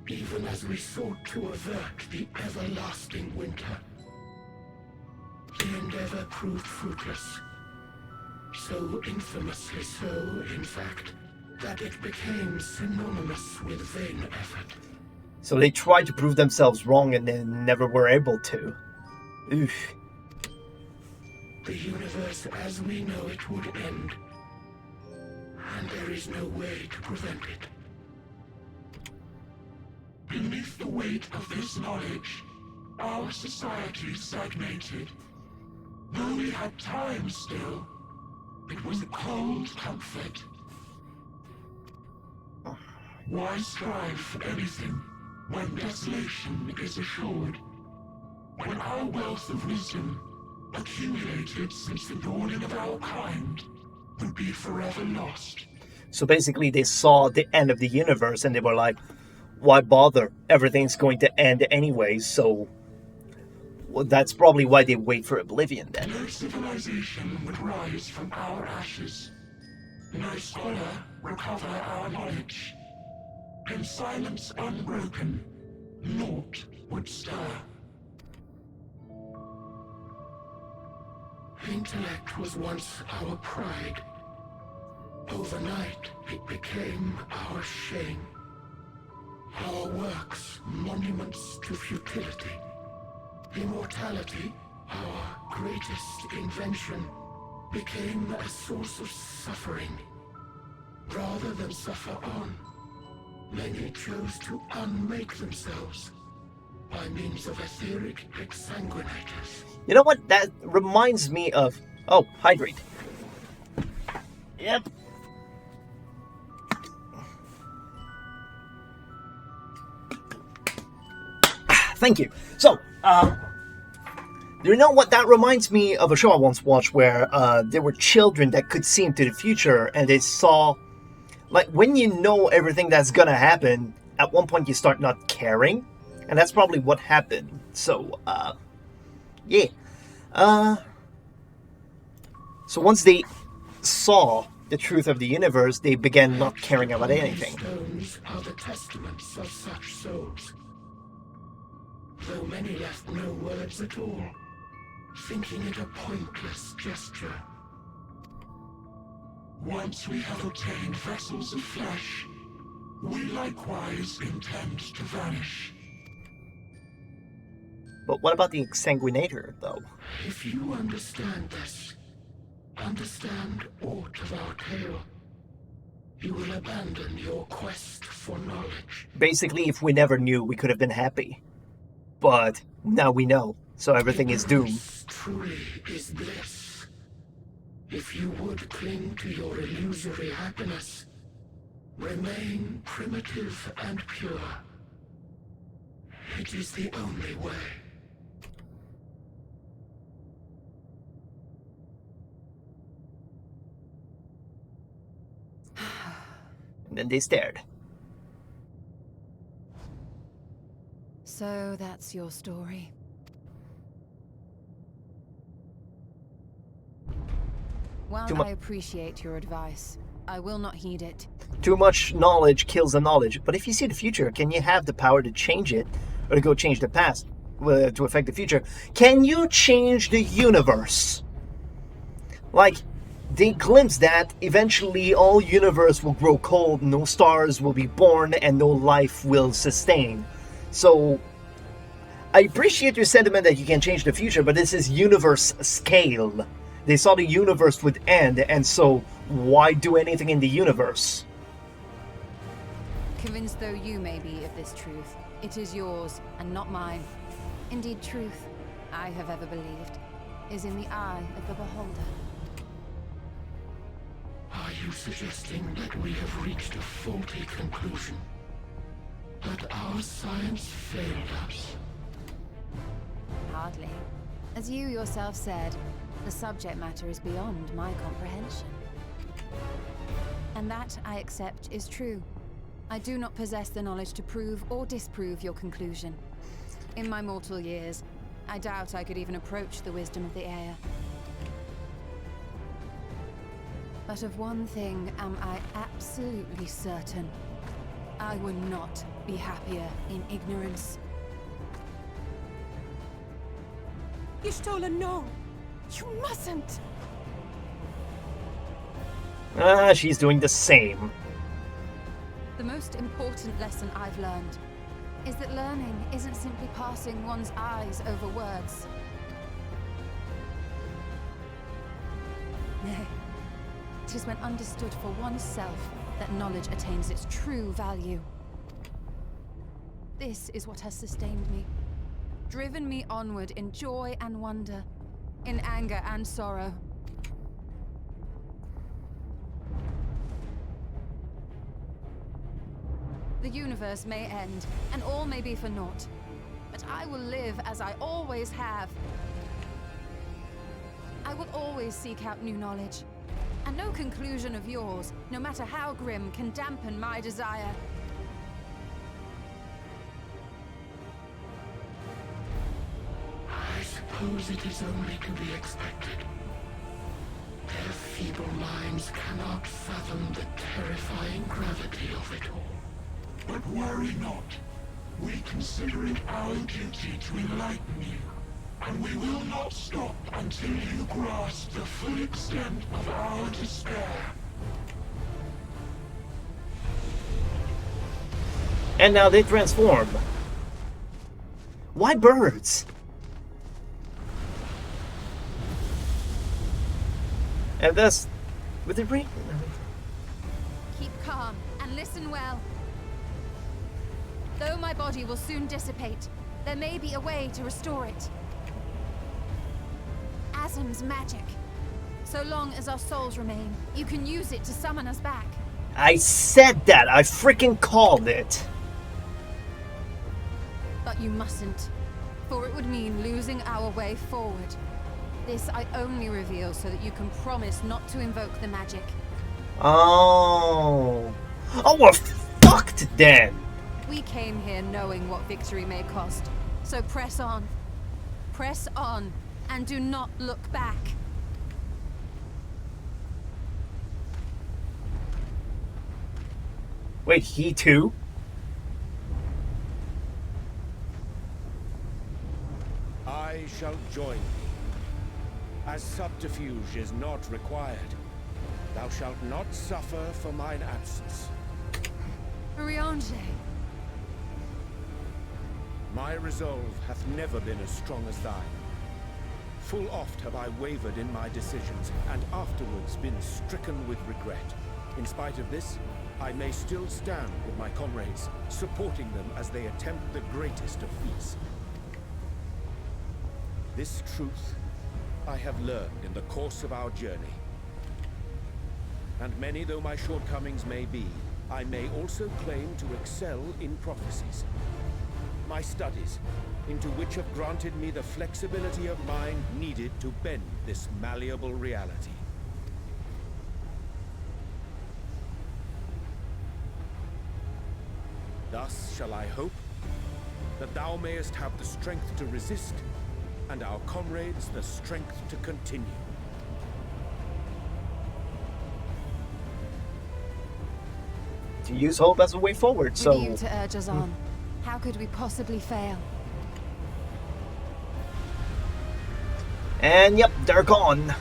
Speaker 18: even as we sought to avert the everlasting winter. The endeavor proved fruitless. So infamously so, in fact, that it became synonymous with vain effort.
Speaker 1: So they tried to prove themselves wrong and then never were able to. Oof.
Speaker 18: The universe as we know it would end, and there is no way to prevent it. Beneath the weight of this knowledge, our society stagnated. Though we had time still, it was a cold comfort. Why strive for anything when desolation is assured? When our wealth of wisdom, accumulated since the dawning of our kind, would be forever lost.
Speaker 1: So basically they saw the end of the universe and they were like, why bother? Everything's going to end anyway, so... Well, that's probably why they wait for oblivion then.
Speaker 18: No civilization would rise from our ashes. No scholar recover our knowledge. In silence unbroken, naught would stir. Intellect was once our pride. Overnight, it became our shame. Our works, monuments to futility. Immortality, our greatest invention, became a source of suffering. Rather than suffer on, many chose to unmake themselves by means of etheric exsanguinators.
Speaker 1: You know what? That reminds me of... Oh, hydrate. Yep. Thank you. So, you know what? That reminds me of a show I once watched where there were children that could see into the future and they saw... Like, when you know everything that's gonna happen, at one point you start not caring. And that's probably what happened. So, yeah. So once they saw the truth of the universe, they began not caring about anything.
Speaker 18: Stones are the testaments of such souls. Though many left no words at all, thinking it a pointless gesture. Once we have obtained vessels of flesh, we likewise intend to vanish.
Speaker 1: But what about the exsanguinator, though?
Speaker 18: If you understand this, understand aught of our tale, you will abandon your quest for knowledge.
Speaker 1: Basically, if we never knew, we could have been happy. But now we know, so everything is doomed.
Speaker 18: Truly is bliss. If you would cling to your illusory happiness, remain primitive and pure. It is the only way.
Speaker 1: And then they stared.
Speaker 3: So that's your story. While I appreciate your advice, I will not heed it.
Speaker 1: Too much knowledge kills the knowledge. But if you see the future, can you have the power to change it? Or to go change the past to affect the future? Can you change the universe? Like, they glimpse that eventually all universe will grow cold, no stars will be born, and no life will sustain. So, I appreciate your sentiment that you can change the future, but this is universe scale. They saw the universe would end, and so why do anything in the universe?
Speaker 3: Convinced though you may be of this truth, it is yours and not mine. Indeed, truth, I have ever believed, is in the eye of the beholder.
Speaker 18: Are you suggesting that we have reached a faulty conclusion? That our science failed us?
Speaker 3: Hardly. As you yourself said, the subject matter is beyond my comprehension. And that, I accept, is true. I do not possess the knowledge to prove or disprove your conclusion. In my mortal years, I doubt I could even approach the wisdom of the air. But of one thing am I absolutely certain. I would not be happier in ignorance.
Speaker 12: Y'shtola, no! You mustn't!
Speaker 1: She's doing the same.
Speaker 3: The most important lesson I've learned is that learning isn't simply passing one's eyes over words. Nay, it is when understood for oneself that knowledge attains its true value. This is what has sustained me, driven me onward in joy and wonder, in anger and sorrow. The universe may end, and all may be for naught. But I will live as I always have. I will always seek out new knowledge. And no conclusion of yours, no matter how grim, can dampen my desire.
Speaker 18: I suppose it is only to be expected. Their feeble minds cannot fathom the terrifying gravity of it all. But worry not. We consider it our duty to enlighten you, and we will not stop until you grasp the full extent of our despair.
Speaker 1: And now they transform. Why birds? And thus, with the ring.
Speaker 3: Keep calm and listen well. Though my body will soon dissipate, there may be a way to restore it. Asm's magic. So long as our souls remain, you can use it to summon us back.
Speaker 1: I said that! I freaking called it!
Speaker 3: But you mustn't, for it would mean losing our way forward. This I only reveal so that you can promise not to invoke the magic.
Speaker 1: Oh. Oh, we're fucked then!
Speaker 3: We came here knowing what victory may cost, so press on. Press on, and do not look back.
Speaker 1: Wait, he too?
Speaker 6: I shall join thee. As subterfuge is not required, thou shalt not suffer for mine absence.
Speaker 3: Riange.
Speaker 6: My resolve hath never been as strong as thine. Full oft have I wavered in my decisions, and afterwards been stricken with regret. In spite of this, I may still stand with my comrades, supporting them as they attempt the greatest of feats. This truth I have learned in the course of our journey. And many though my shortcomings may be, I may also claim to excel in prophecies. My studies, into which have granted me the flexibility of mind needed to bend this malleable reality. Thus shall I hope that thou mayest have the strength to resist, and our comrades the strength to continue.
Speaker 1: To use hope as a way forward, so...
Speaker 3: With you to urge us on, how could we possibly fail?
Speaker 1: And yep, they're gone.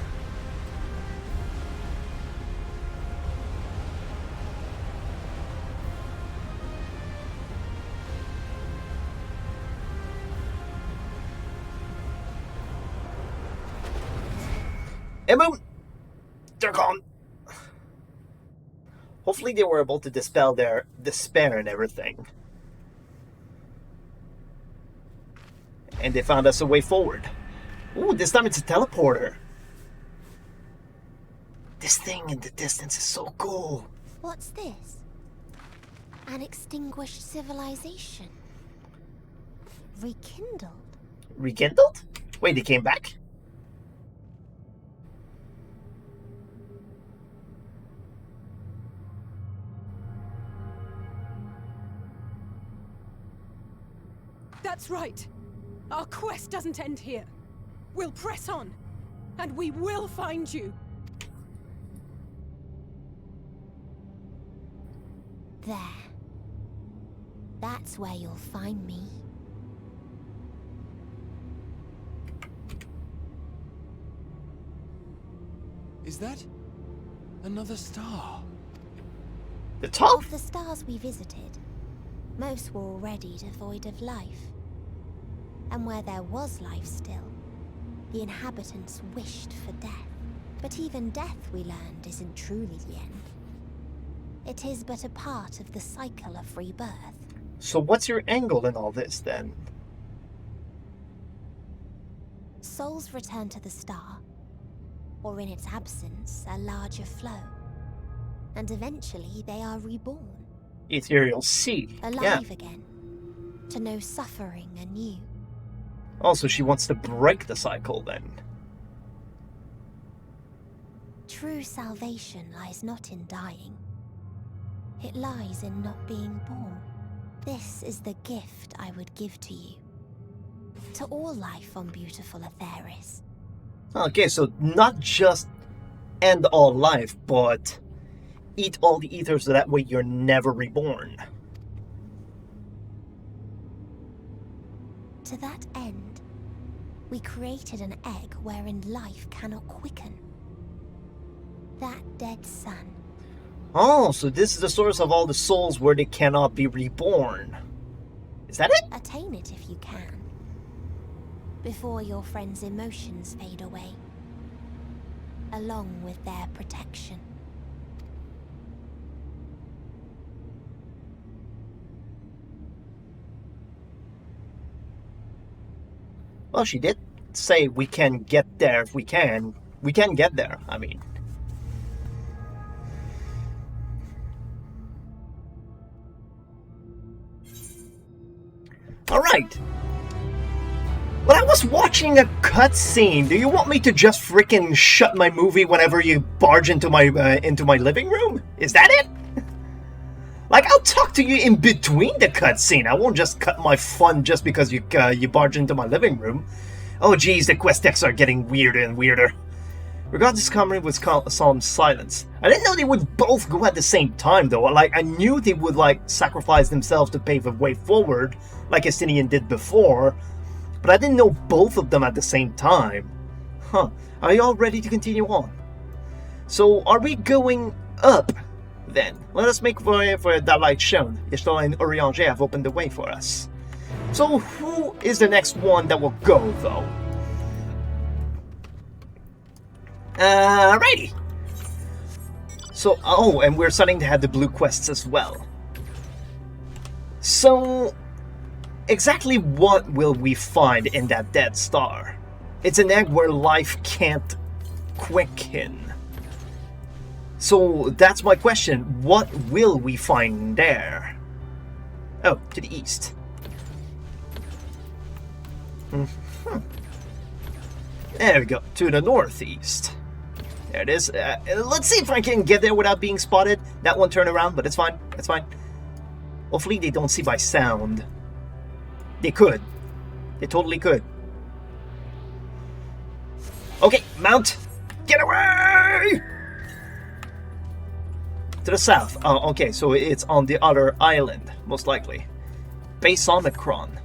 Speaker 1: And boom! They're gone. Hopefully they were able to dispel their despair and everything. And they found us a way forward. Ooh, this time it's a teleporter. This thing in the distance is so cool.
Speaker 10: What's this? An extinguished civilization. Rekindled.
Speaker 1: Rekindled? Wait, they came back?
Speaker 12: That's right. Our quest doesn't end here. We'll press on, and we will find you.
Speaker 10: There. That's where you'll find me.
Speaker 11: Is that another star?
Speaker 1: The top?
Speaker 10: Of the stars we visited, most were already devoid of life. And where there was life still, the inhabitants wished for death. But even death, we learned, isn't truly the end. It is but a part of the cycle of rebirth.
Speaker 1: So what's your angle in all this, then?
Speaker 10: Souls return to the star, or in its absence, a larger flow. And eventually they are reborn.
Speaker 1: Ethereal Sea.
Speaker 10: Alive again, to know suffering anew.
Speaker 1: Also, she wants to break the cycle, then.
Speaker 10: True salvation lies not in dying. It lies in not being born. This is the gift I would give to you. To all life on beautiful Aetheris.
Speaker 1: Okay, so not just end all life, but eat all the ether so that way you're never reborn.
Speaker 10: To that end, we created an egg wherein life cannot quicken. That dead sun.
Speaker 1: Oh, so this is the source of all the souls where they cannot be reborn. Is that it?
Speaker 10: Attain it if you can. Before your friend's emotions fade away. Along with their protection.
Speaker 1: Well, she did say we can get there if we can. We can get there, I mean. Alright. Well, I was watching a cutscene. Do you want me to just freaking shut my movie whenever you barge into my living room? Is that it? Like, I'll talk to you in between the cutscene. I won't just cut my fun just because you barge into my living room. Oh, geez, the quest texts are getting weirder and weirder. Regard this comment with solemn silence. I didn't know they would both go at the same time, though. Like, I knew they would, like, sacrifice themselves to pave a way forward, like Estinian did before, but I didn't know both of them at the same time. Huh. Are you all ready to continue on? So, are we going up, then? Let us make way for that light shown. Ishtal and Urianger have opened the way for us. So, who is the next one that will go, though? Alrighty. So, oh, and we're starting to have the blue quests as well. So, exactly what will we find in that dead star? It's an egg where life can't quicken. So that's my question. What will we find there? Oh, to the east. There we go. To the northeast. There it is. Let's see if I can get there without being spotted. That one turned around, but it's fine. It's fine. Hopefully they don't see by sound. They could. They totally could. Okay, mount. Get away! To the south. Oh, okay, so it's on the other island, most likely. Base Omicron.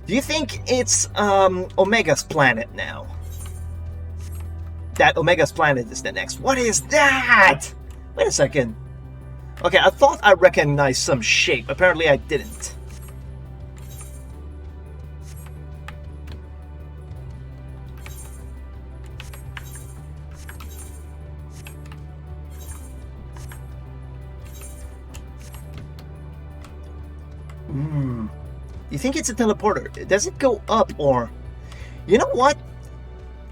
Speaker 1: Do you think it's Omega's planet now? That Omega's planet is the next. What is that? Wait a second. Okay, I thought I recognized some shape. Apparently I didn't. You think it's a teleporter? Does it go up or... You know what?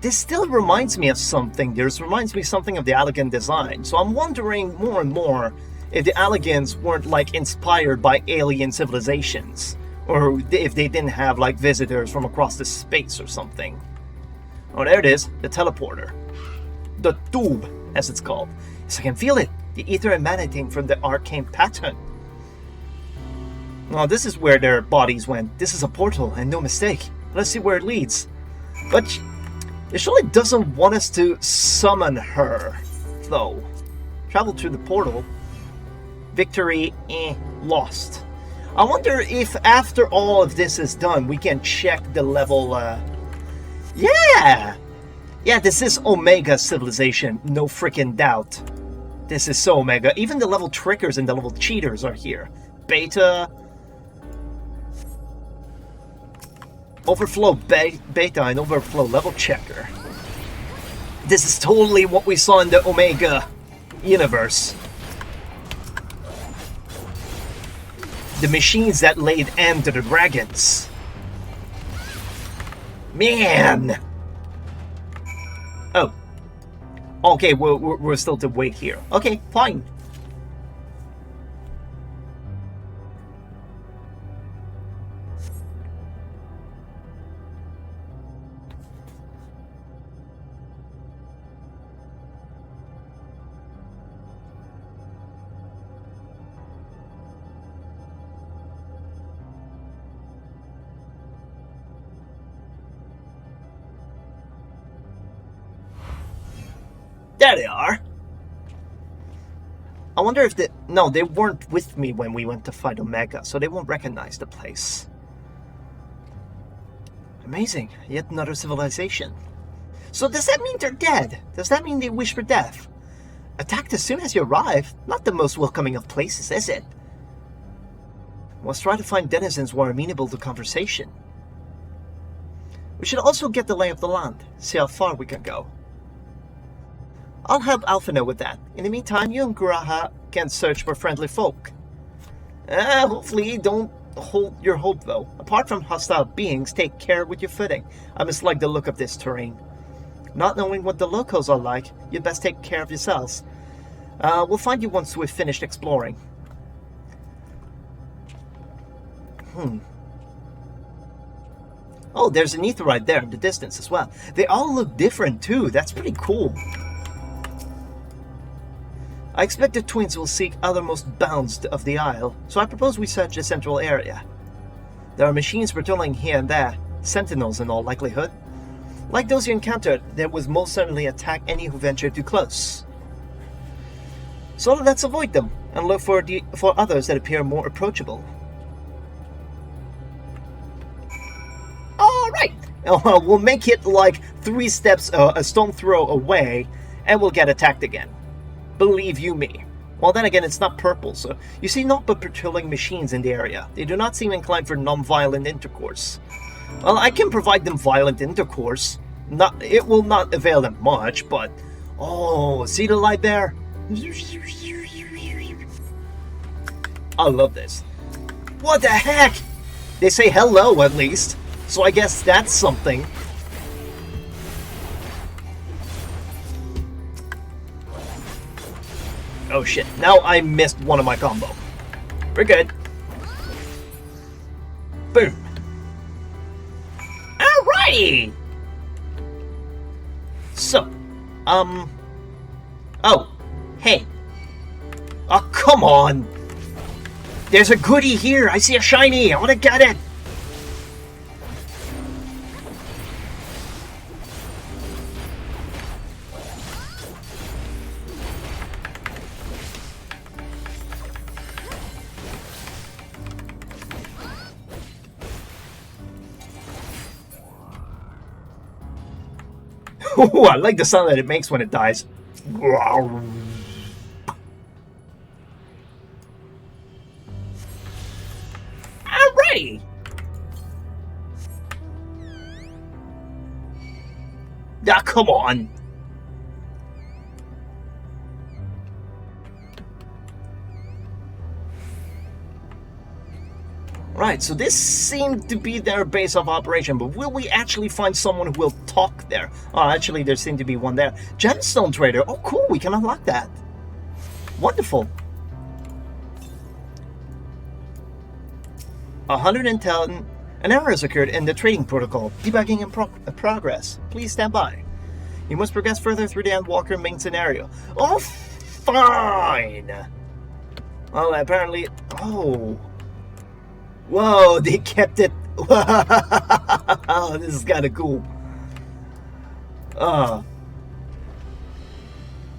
Speaker 1: This still reminds me of something. This reminds me something of the Allegan design. So I'm wondering more and more if the Allegans weren't like inspired by alien civilizations. Or if they didn't have like visitors from across the space or something. Oh, there it is. The teleporter. The tube, as it's called. Yes, I can feel it. The ether emanating from the arcane pattern. Well, this is where their bodies went. This is a portal, and no mistake. Let's see where it leads. But it surely doesn't want us to summon her, though. Travel through the portal. Victory, lost. I wonder if after all of this is done, we can check the level, Yeah! Yeah, this is Omega civilization, no freaking doubt. This is so Omega. Even the level trickers and the level cheaters are here. Beta... Overflow beta and overflow level checker. This is totally what we saw in the Omega universe. The machines that laid end to the dragons. Man! Oh. Okay, we're still to wait here. Okay, fine. There they are. I wonder if they... No, they weren't with me when we went to fight Omega, so they won't recognize the place. Amazing. Yet another civilization. So does that mean they're dead? Does that mean they wish for death? Attacked as soon as you arrive? Not the most welcoming of places, is it? Let's try to find denizens who are amenable to conversation. We should also get the lay of the land, see how far we can go. I'll help Alphina with that. In the meantime, you and Guraha can search for friendly folk. Hopefully don't hold your hope though. Apart from hostile beings, take care with your footing. I mislike the look of this terrain. Not knowing what the locals are like, you'd best take care of yourselves. We'll find you once we've finished exploring. Oh, there's an ether right there in the distance as well. They all look different too. That's pretty cool. I expect the twins will seek othermost bounds of the Isle, so I propose we search the central area. There are machines patrolling here and there, sentinels in all likelihood. Like those you encountered, they would most certainly attack any who venture too close. So let's avoid them, and look for others that appear more approachable. Alright! We'll make it like 3 steps a stone throw away, and we'll get attacked again. Believe you me. Well, then again, it's not purple, so you see not but patrolling machines in the area. They do not seem inclined for non-violent intercourse. Well, I can provide them violent intercourse. It will not avail them much, but... Oh, see the light there? I love this. What the heck? They say hello, at least. So I guess that's something. Oh shit, now I missed one of my combo. We're good. Boom. Alrighty! So, oh, hey. Oh, come on! There's a goodie here! I see a shiny! I wanna get it! Ooh, I like the sound that it makes when it dies. Alrighty! Ah, come on! Right, so this seemed to be their base of operation, but will we actually find someone who will talk there? Oh, actually, there seemed to be one there. Gemstone Trader. Oh, cool, we can unlock that. Wonderful. 110. An error has occurred in the trading protocol. Debugging in progress. Please stand by. You must progress further through the Endwalker main scenario. Oh, fine! Well, apparently... Oh... Whoa, they kept it. This is kind of cool.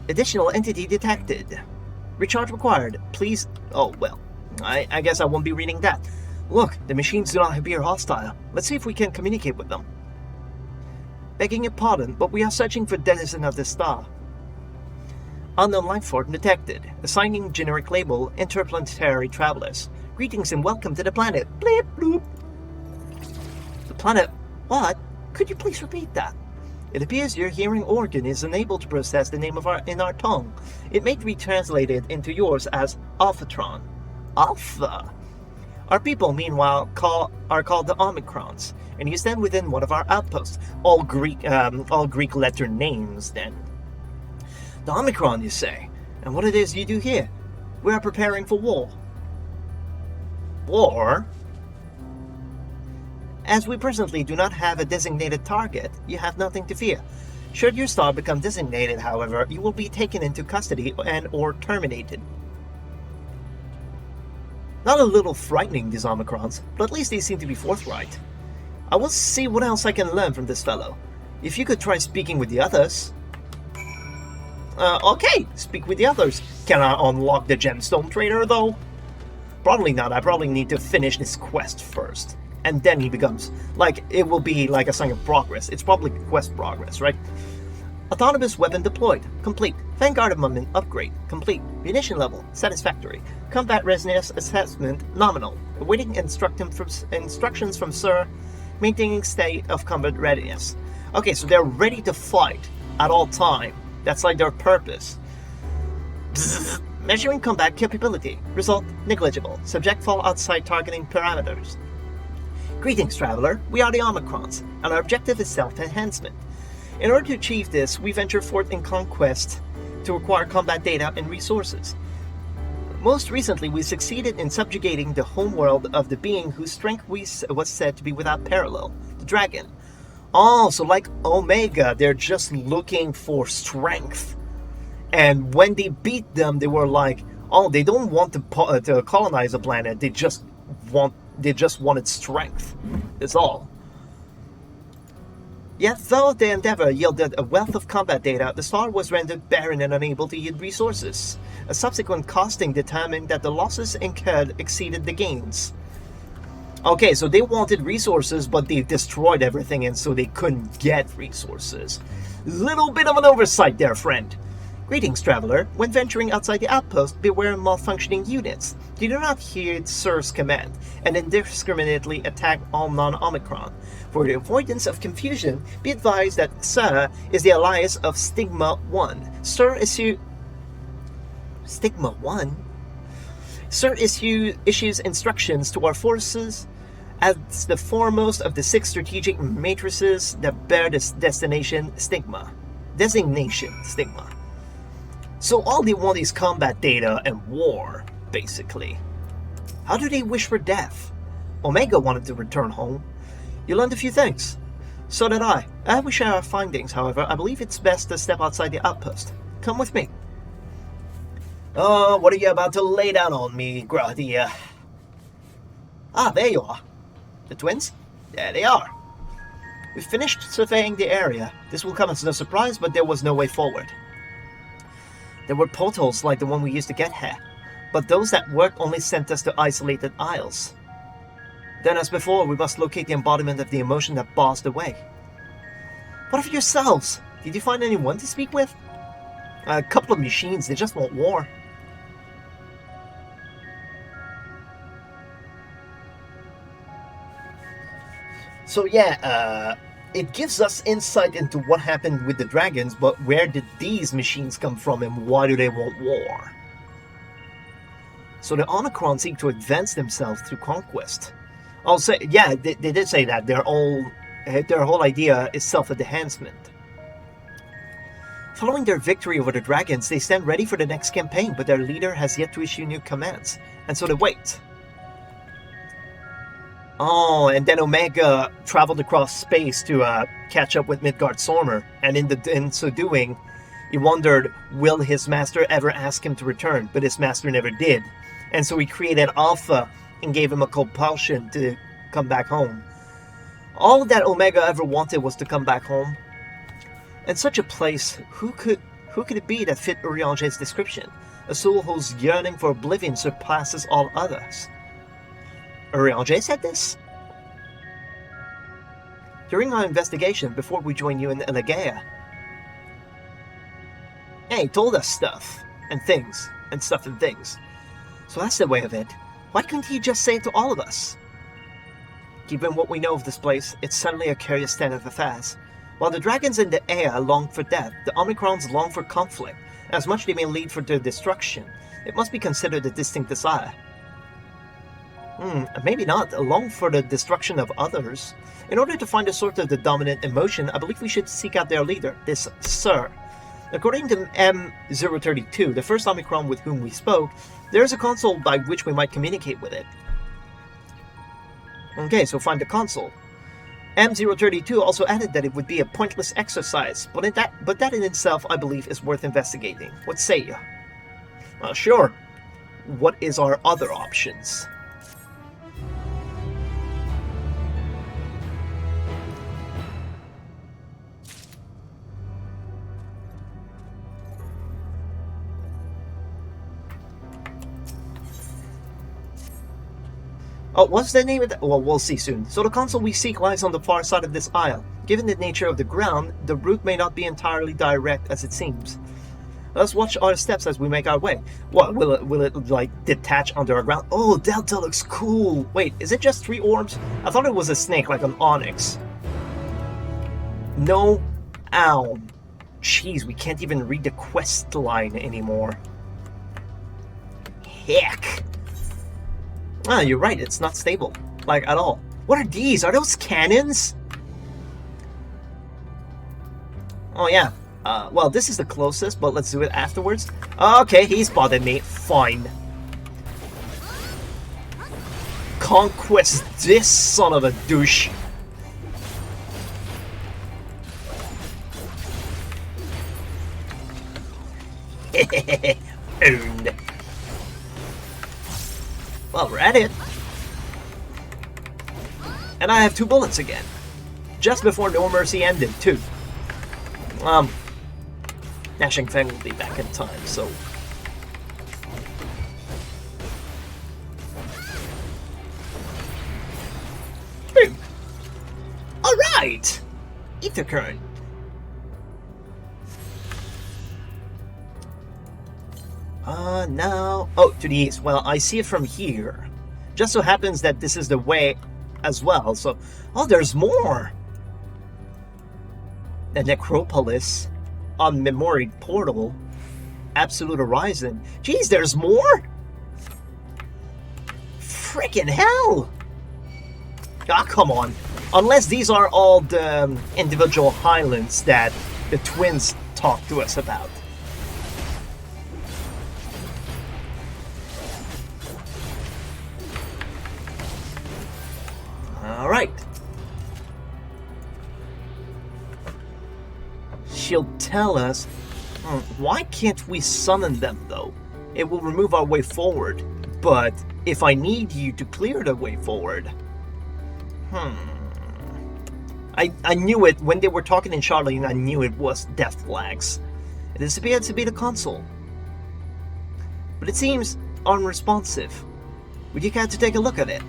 Speaker 1: Additional entity detected. Recharge required. Please. Oh, well. I guess I won't be reading that. Look, the machines do not appear hostile. Let's see if we can communicate with them. Begging your pardon, but we are searching for denizen of the star. Unknown life form detected. Assigning generic label interplanetary travelers. Greetings and welcome to the planet. Bleep bloop. The planet? What? Could you please repeat that? It appears your hearing organ is unable to process the name in our tongue. It may be translated into yours as Alphatron. Alpha. Our people, meanwhile, are called the Omicrons, and you stand within one of our outposts. All Greek letter names, then. The Omicron, you say? And what it is you do here? We are preparing for war. War? As we presently do not have a designated target, you have nothing to fear. Should your star become designated, however, you will be taken into custody and or terminated. Not a little frightening, these Omicrons, but at least they seem to be forthright. I will see what else I can learn from this fellow. If you could try speaking with the others... okay, speak with the others. Can I unlock the Gemstone Trader, though? Probably not. I probably need to finish this quest first. And then he becomes... Like, it will be like a sign of progress. It's probably quest progress, right? Autonomous weapon deployed. Complete. Vanguard armament upgrade. Complete. Munition level. Satisfactory. Combat readiness assessment. Nominal. Awaiting instructions from Sir. Maintaining state of combat readiness. Okay, so they're ready to fight at all time. That's like their purpose. Bzz. Measuring combat capability. Result, negligible. Subject fall outside targeting parameters. Greetings, traveler. We are the Omicrons, and our objective is self-enhancement. In order to achieve this, we venture forth in conquest to acquire combat data and resources. Most recently, we succeeded in subjugating the homeworld of the being whose strength was said to be without parallel, the dragon. Oh, so like Omega, they're just looking for strength. And when they beat them, they were like, oh, they don't want to colonize a planet. They just wanted strength. That's all. Yet, though the endeavor yielded a wealth of combat data, the star was rendered barren and unable to yield resources. A subsequent costing determined that the losses incurred exceeded the gains. Okay, so they wanted resources, but they destroyed everything, and so they couldn't get resources. Little bit of an oversight there, friend. Greetings, traveler. When venturing outside the outpost, beware malfunctioning units. Do not heed Sir's command, and indiscriminately attack all non-Omicron. For the avoidance of confusion, be advised that Sir is the alias of Stigma 1. Stigma 1? Sir issues instructions to our forces as the foremost of the 6 strategic matrices that bear this designation Stigma. So all they want is combat data and war, basically. How do they wish for death? Omega wanted to return home. You learned a few things. So did I. As we share our findings, however, I believe it's best to step outside the outpost. Come with me. Oh, what are you about to lay down on me, Gradia? Ah, there you are. The twins? There they are. We finished surveying the area. This will come as no surprise, but there was no way forward. There were portals like the one we used to get here, but those that worked only sent us to isolated isles. Then, as before, we must locate the embodiment of the emotion that bars the way. What of yourselves? Did you find anyone to speak with? A couple of machines, they just want war. So yeah, it gives us insight into what happened with the dragons, but where did these machines come from and why do they want war? So the Omicron seek to advance themselves through conquest. I'll say, yeah, they did say that. Their whole idea is self-enhancement. Following their victory over the dragons, they stand ready for the next campaign, but their leader has yet to issue new commands, and so they wait. Oh, and then Omega traveled across space to catch up with Midgard-Sormer, and in so doing, he wondered, will his master ever ask him to return? But his master never did, and so he created Alpha and gave him a compulsion to come back home. All that Omega ever wanted was to come back home. In such a place, who could it be that fit Urianger's description? A soul whose yearning for oblivion surpasses all others. Urianger said this? During our investigation, before we joined you in Elegea. Yeah, he told us stuff and things. So that's the way of it. Why couldn't he just say it to all of us? Given what we know of this place, it's certainly a curious state of affairs. While the dragons in the air long for death, the Omicrons long for conflict. As much they may lead for their destruction, it must be considered a distinct desire. Maybe not. A long for the destruction of others. In order to find a sort of the dominant emotion, I believe we should seek out their leader, this Sir. According to M032, the first Omicron with whom we spoke, there is a console by which we might communicate with it. Okay, so find the console. M032 also added that it would be a pointless exercise, but that in itself, I believe, is worth investigating. What say you? Well, sure. What is our other options? Oh, what's the name of that? Well, we'll see soon. So the console we seek lies on the far side of this isle. Given the nature of the ground, the route may not be entirely direct as it seems. Let's watch our steps as we make our way. What, will it like, detach under our ground? Oh, Delta looks cool! Wait, is it just 3 orbs? I thought it was a snake, like an onyx. No. Ow. Jeez, we can't even read the quest line anymore. Heck! Ah, you're right, it's not stable. Like, at all. What are these? Are those cannons? Oh, yeah. Well, this is the closest, but let's do it afterwards. Okay, he spotted me. Fine. Conquest this son of a douche. Owned. Well, we're at it. And I have 2 bullets again. Just before No Mercy ended, too. Gnashing Fang will be back in time, so... Boom! Alright! Ether current. Now... Oh, to the east. Well, I see it from here. Just so happens that this is the way as well, so... Oh, there's more! The Necropolis, Unmemoried Portal, Absolute Horizon. Jeez, there's more? Frickin' hell! Ah, come on. Unless these are all the individual highlands that the twins talked to us about. tell us... why can't we summon them, though? It will remove our way forward. But if I need you to clear the way forward... I knew it. When they were talking in Charlene, I knew it was death flags. It is appeared to be the console. But it seems unresponsive. Would you care to take a look at it?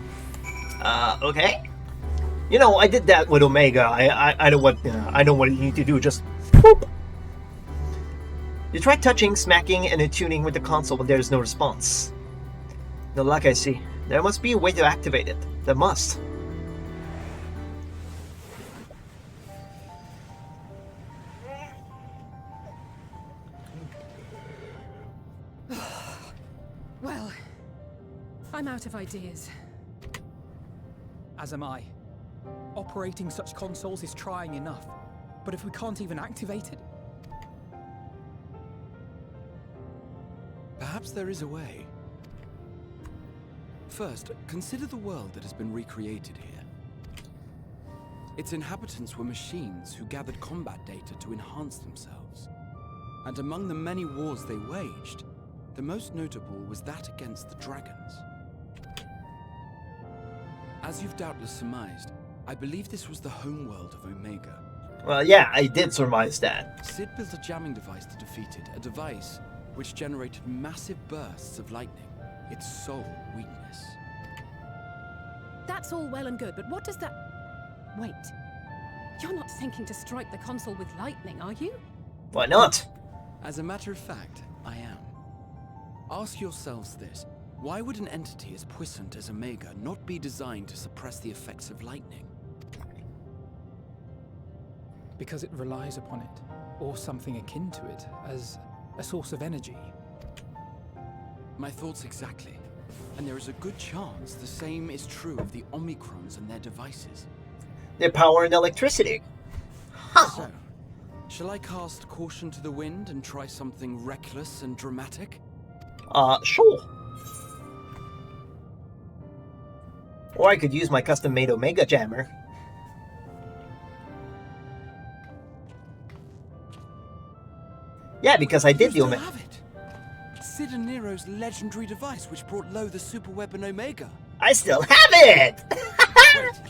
Speaker 1: Okay. You know, I did that with Omega. I know what you need to do. Just whoop. You try touching, smacking, and attuning with the console, but there is no response. No luck, I see. There must be a way to activate it. There must.
Speaker 12: Well, I'm out of ideas.
Speaker 4: As am I. Operating such consoles is trying enough, but if we can't even activate it...
Speaker 11: Perhaps there is a way. First, consider the world that has been recreated here. Its inhabitants were machines who gathered combat data to enhance themselves. And among the many wars they waged, the most notable was that against the dragons. As you've doubtless surmised, I believe this was the homeworld of Omega.
Speaker 1: Well, yeah, I did surmise that.
Speaker 11: Sid built a jamming device to defeat it, a device which generated massive bursts of lightning, its sole weakness.
Speaker 12: That's all well and good, but what does that... Wait. You're not thinking to strike the console with lightning, are you?
Speaker 1: Why not?
Speaker 11: As a matter of fact, I am. Ask yourselves this. Why would an entity as puissant as Omega not be designed to suppress the effects of lightning?
Speaker 4: Because it relies upon it, or something akin to it, as a source of energy.
Speaker 11: My thoughts exactly. And there is a good chance the same is true of the Omicrons and their devices.
Speaker 1: Their power and electricity.
Speaker 11: So, shall I cast caution to the wind and try something reckless and dramatic?
Speaker 1: Sure. Or I could use my custom-made Omega jammer. Yeah, because I did the Omega.
Speaker 11: Have it. Sid and Nero's legendary device which brought low the superweapon Omega.
Speaker 1: I still have it!
Speaker 11: Wait.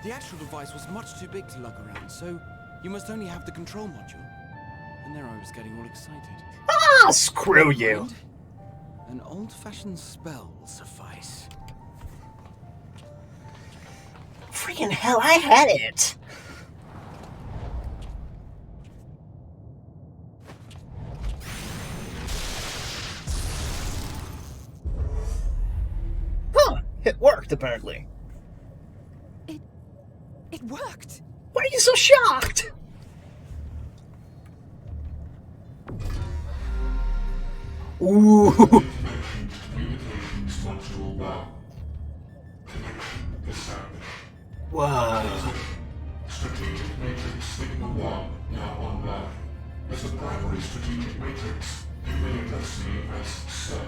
Speaker 11: The actual device was much too big to lug around, so you must only have the control module. And there I was getting all excited.
Speaker 1: Ah, screw you!
Speaker 11: An old-fashioned spell will suffice.
Speaker 1: Freaking hell, I had it! Huh, it worked apparently.
Speaker 12: It worked!
Speaker 1: Why are you so shocked? Ooh. Wow.
Speaker 18: Strategic Matrix Sigma 1 now online. As the primary strategic matrix, you may address me as Sir.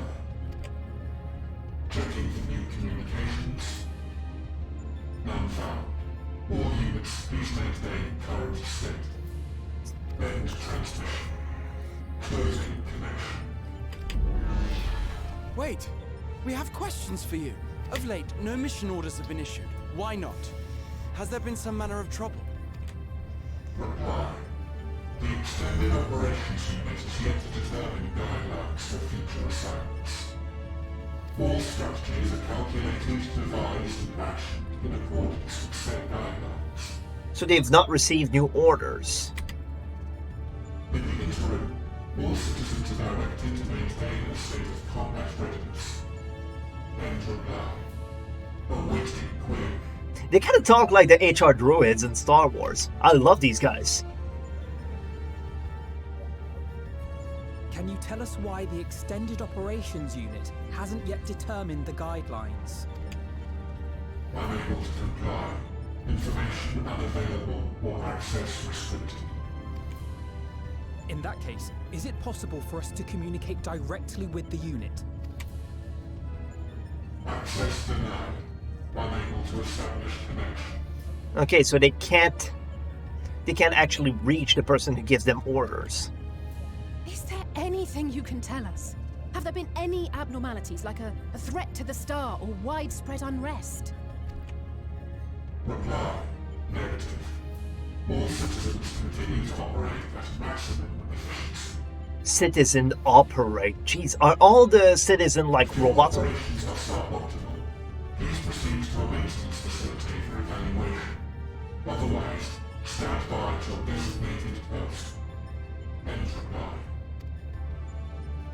Speaker 18: Checking for new communications. None found. All units, please maintain current state. End transmission. Closing connection.
Speaker 11: Wait! We have questions for you. Of late, no mission orders have been issued. Why not? Has there been some manner of trouble?
Speaker 18: Reply. The Extended Operations Unit is yet to determine guidelines for future assignments. All strategies are calculated, devised, and actioned in accordance with said guidelines.
Speaker 1: So they've not received new orders.
Speaker 18: In the interim, all citizens are directed to maintain a state of combat readiness. End reply. Awaiting quick.
Speaker 1: They kind of talk like the HR droids in Star Wars. I love these guys.
Speaker 4: Can you tell us why the Extended Operations Unit hasn't yet determined the guidelines?
Speaker 18: Unable to comply. Information unavailable or access restricted.
Speaker 4: In that case, is it possible for us to communicate directly with the unit?
Speaker 18: Access denied. Unable to establish connection.
Speaker 1: Okay, so they can't they can't actually reach the person who gives them orders.
Speaker 12: Is there anything you can tell us? Have there been any abnormalities, like a threat to the star or widespread unrest?
Speaker 18: Reply. Negative. All citizens continue to operate at maximum efficiency.
Speaker 1: Citizen operate. Jeez, are all the citizens like robots?
Speaker 18: Operations are suboptimal. Please proceed to a maintenance facility for evaluation. Otherwise, stand by at your designated post. End reply.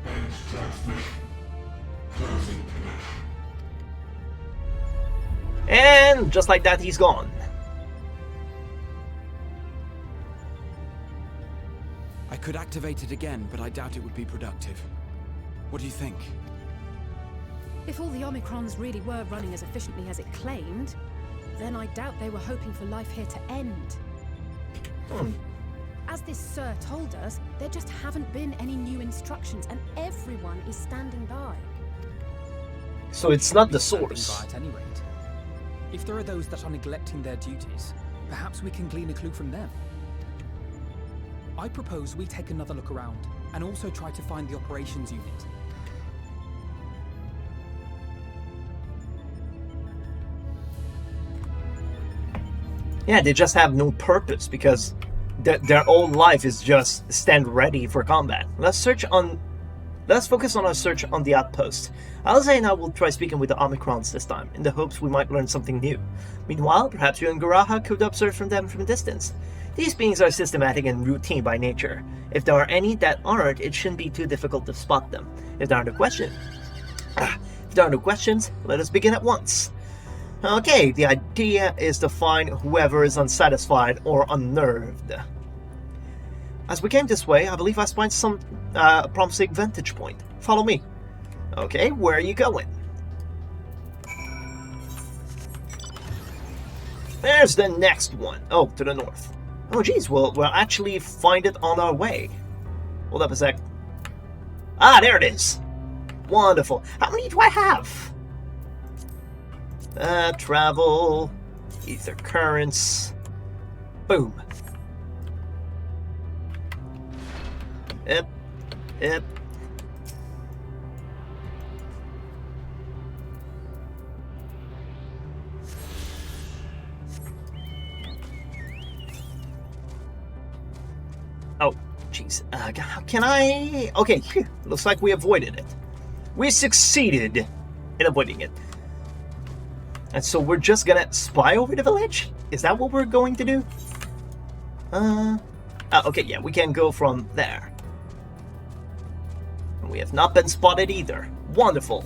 Speaker 18: End transmission. Closing connection.
Speaker 1: And just like that, he's gone.
Speaker 11: I could activate it again, but I doubt it would be productive. What do you think?
Speaker 12: If all the Omicrons really were running as efficiently as it claimed, then I doubt they were hoping for life here to end. As this Sir told us, there just haven't been any new instructions, and everyone is standing by.
Speaker 1: So it's not the source.
Speaker 4: At any rate, if there are those that are neglecting their duties, perhaps we can glean a clue from them. I propose we take another look around, and also try to find the operations unit.
Speaker 1: Yeah, they just have no purpose because their own life is just stand ready for combat. Let's focus on our search on the outpost. Alzay and I will try speaking with the Omicrons this time, in the hopes we might learn something new. Meanwhile, perhaps you and Garaha could observe from them from a distance. These beings are systematic and routine by nature. If there are any that aren't, it shouldn't be too difficult to spot them. If there are no questions, let us begin at once. Okay, the idea is to find whoever is unsatisfied or unnerved. As we came this way, I believe I spied some promising vantage point. Follow me. Okay, where are you going? There's the next one. Oh, to the north. Oh, geez, we'll actually find it on our way. Hold up a sec. Ah, there it is. Wonderful. How many do I have? Travel. Ether currents. Boom. Yep. Oh, jeez. Can I... Okay, looks like we avoided it. We succeeded in avoiding it. And so we're just gonna spy over the village? Is that what we're going to do? Okay, yeah, we can go from there. And we have not been spotted either. Wonderful.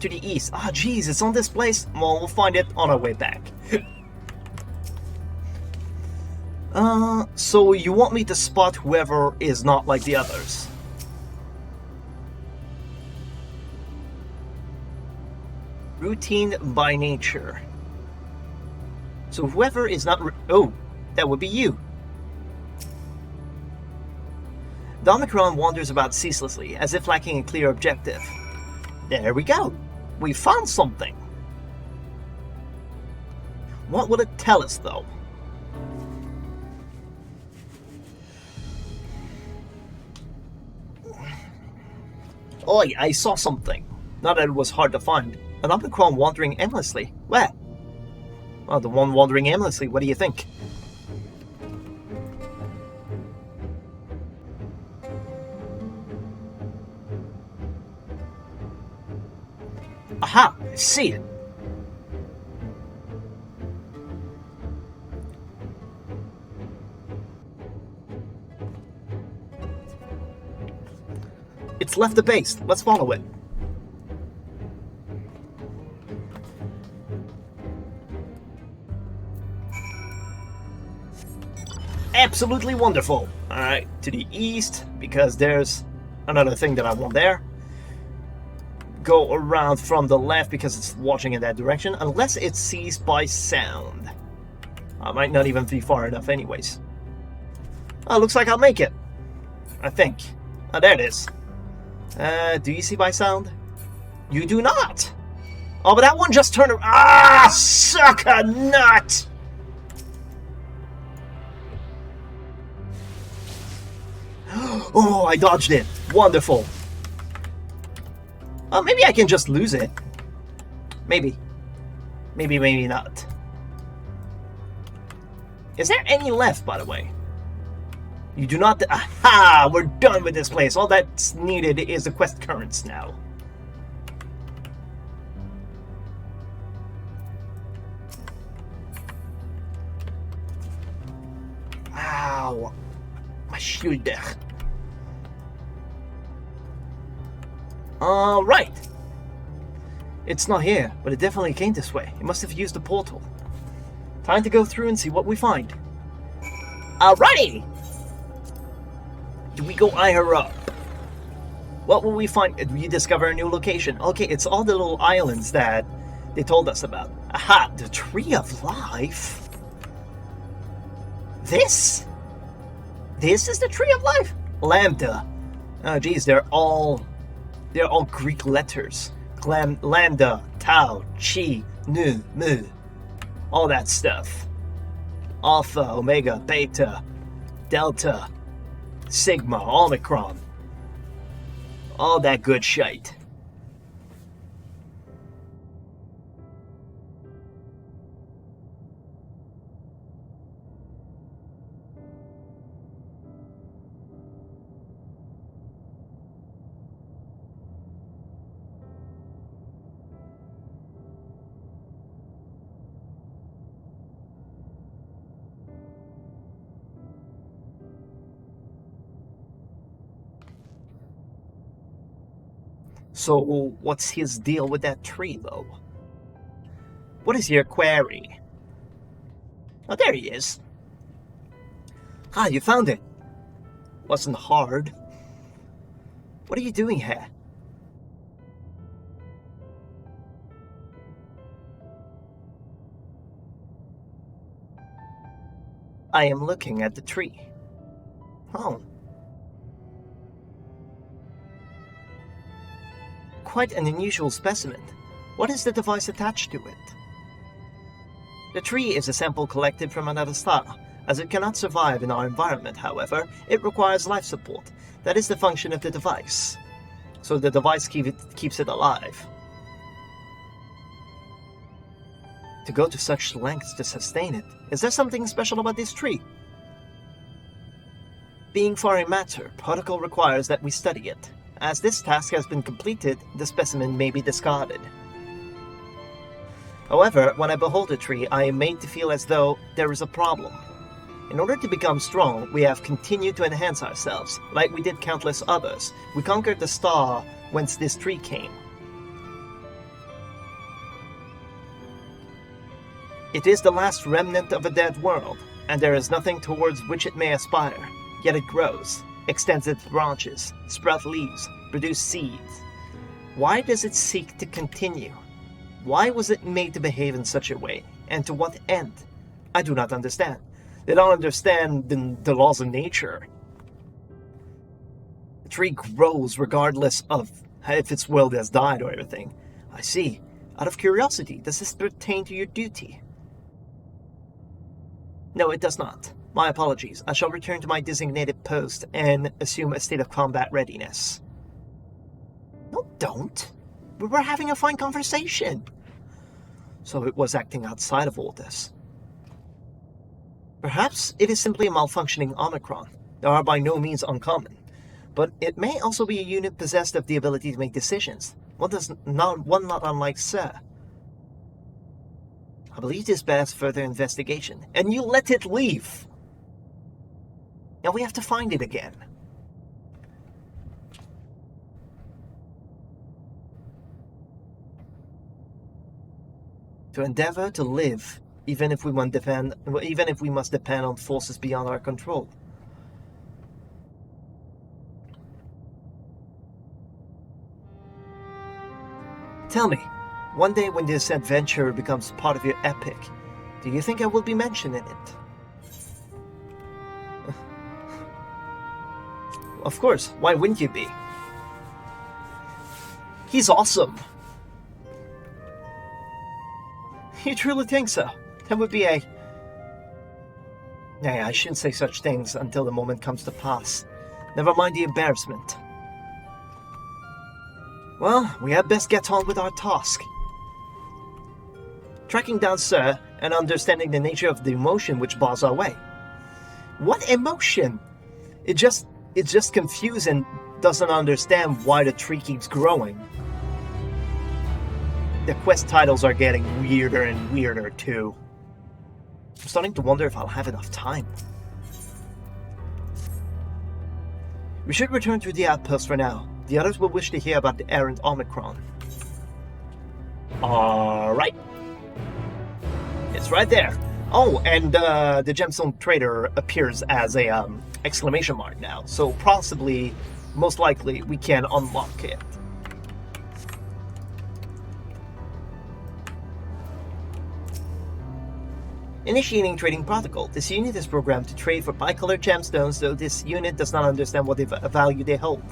Speaker 1: To the east. Ah, jeez, it's on this place. Well, we'll find it on our way back. So you want me to spot whoever is not like the others? Routine by nature. So whoever is not... Oh, that would be you. The Omicron wanders about ceaselessly, as if lacking a clear objective. There we go. We found something. What will it tell us, though? Oh, I saw something. Not that it was hard to find. An Omicron wandering aimlessly. Where? Well, the one wandering aimlessly, what do you think? Aha! I see it! It's left the base. Let's follow it. Absolutely wonderful. Alright, to the east, because there's another thing that I want there. Go around from the left because it's watching in that direction, unless it's seized by sound. I might not even be far enough anyways. Oh, looks like I'll make it. I think. Oh, there it is. Do you see by sound? You do not! Oh, but that one just turned around. Ah, sucker nut! Oh, I dodged it. Wonderful. Maybe I can just lose it. Maybe. Maybe not. Is there any left, by the way? You do not... Aha! We're done with this place. All that's needed is the quest currents now. Ow. My shoulder. Alright. It's not here, but it definitely came this way. It must have used the portal. Time to go through and see what we find. Alrighty! Do we go eye her up? What will we find? We discover a new location. Okay, it's all the little islands that they told us about. Aha! The Tree of Life? This? This is the Tree of Life? Lambda. Oh geez, they're all Greek letters. Lambda, Tau, Chi, Nu, Mu. All that stuff. Alpha, Omega, Beta, Delta, Sigma, Omicron. All that good shite. So, what's his deal with that tree, though? What is your query? Oh, there he is. Ah, you found it. Wasn't hard. What are you doing here? I am looking at the tree. Oh. Quite an unusual specimen. What is the device attached to it? The tree is a sample collected from another star. As it cannot survive in our environment, however, it requires life support. That is the function of the device. So the device keeps it alive. To go to such lengths to sustain it, is there something special about this tree? Being foreign matter, protocol requires that we study it. As this task has been completed, the specimen may be discarded. However, when I behold a tree, I am made to feel as though there is a problem. In order to become strong, we have continued to enhance ourselves, like we did countless others. We conquered the star whence this tree came. It is the last remnant of a dead world, and there is nothing towards which it may aspire. Yet it grows, extends its branches, sprout leaves, produce seeds. Why does it seek to continue? Why was it made to behave in such a way, and to what end? I do not understand. They don't understand the laws of nature. The tree grows regardless of if its world has died or everything. I see. Out of curiosity, does this pertain to your duty? No, it does not. My apologies. I shall return to my designated post and assume a state of combat readiness. No, don't. We were having a fine conversation. So it was acting outside of all this. Perhaps it is simply a malfunctioning Omicron. They are by no means uncommon. But it may also be a unit possessed of the ability to make decisions. One not unlike Sir. I believe this bears further investigation. And you let it leave! Now we have to find it again. To endeavor to live, even if we must depend on forces beyond our control. Tell me, one day when this adventure becomes part of your epic, do you think I will be mentioned in it? Of course, why wouldn't you be? He's awesome! You truly think so? That would be a... Nay, I shouldn't say such things until the moment comes to pass. Never mind the embarrassment. Well, we had best get on with our task. Tracking down Sir and understanding the nature of the emotion which bars our way. What emotion? It's just confused and doesn't understand why the tree keeps growing. The quest titles are getting weirder and weirder too. I'm starting to wonder if I'll have enough time. We should return to the outpost for now. The others will wish to hear about the errant Omicron. Alright. It's right there. Oh, and the gemstone trader appears as a exclamation mark now. So possibly, most likely, we can unlock it. Initiating trading protocol. This unit is programmed to trade for bicolored gemstones, though this unit does not understand what value they hold.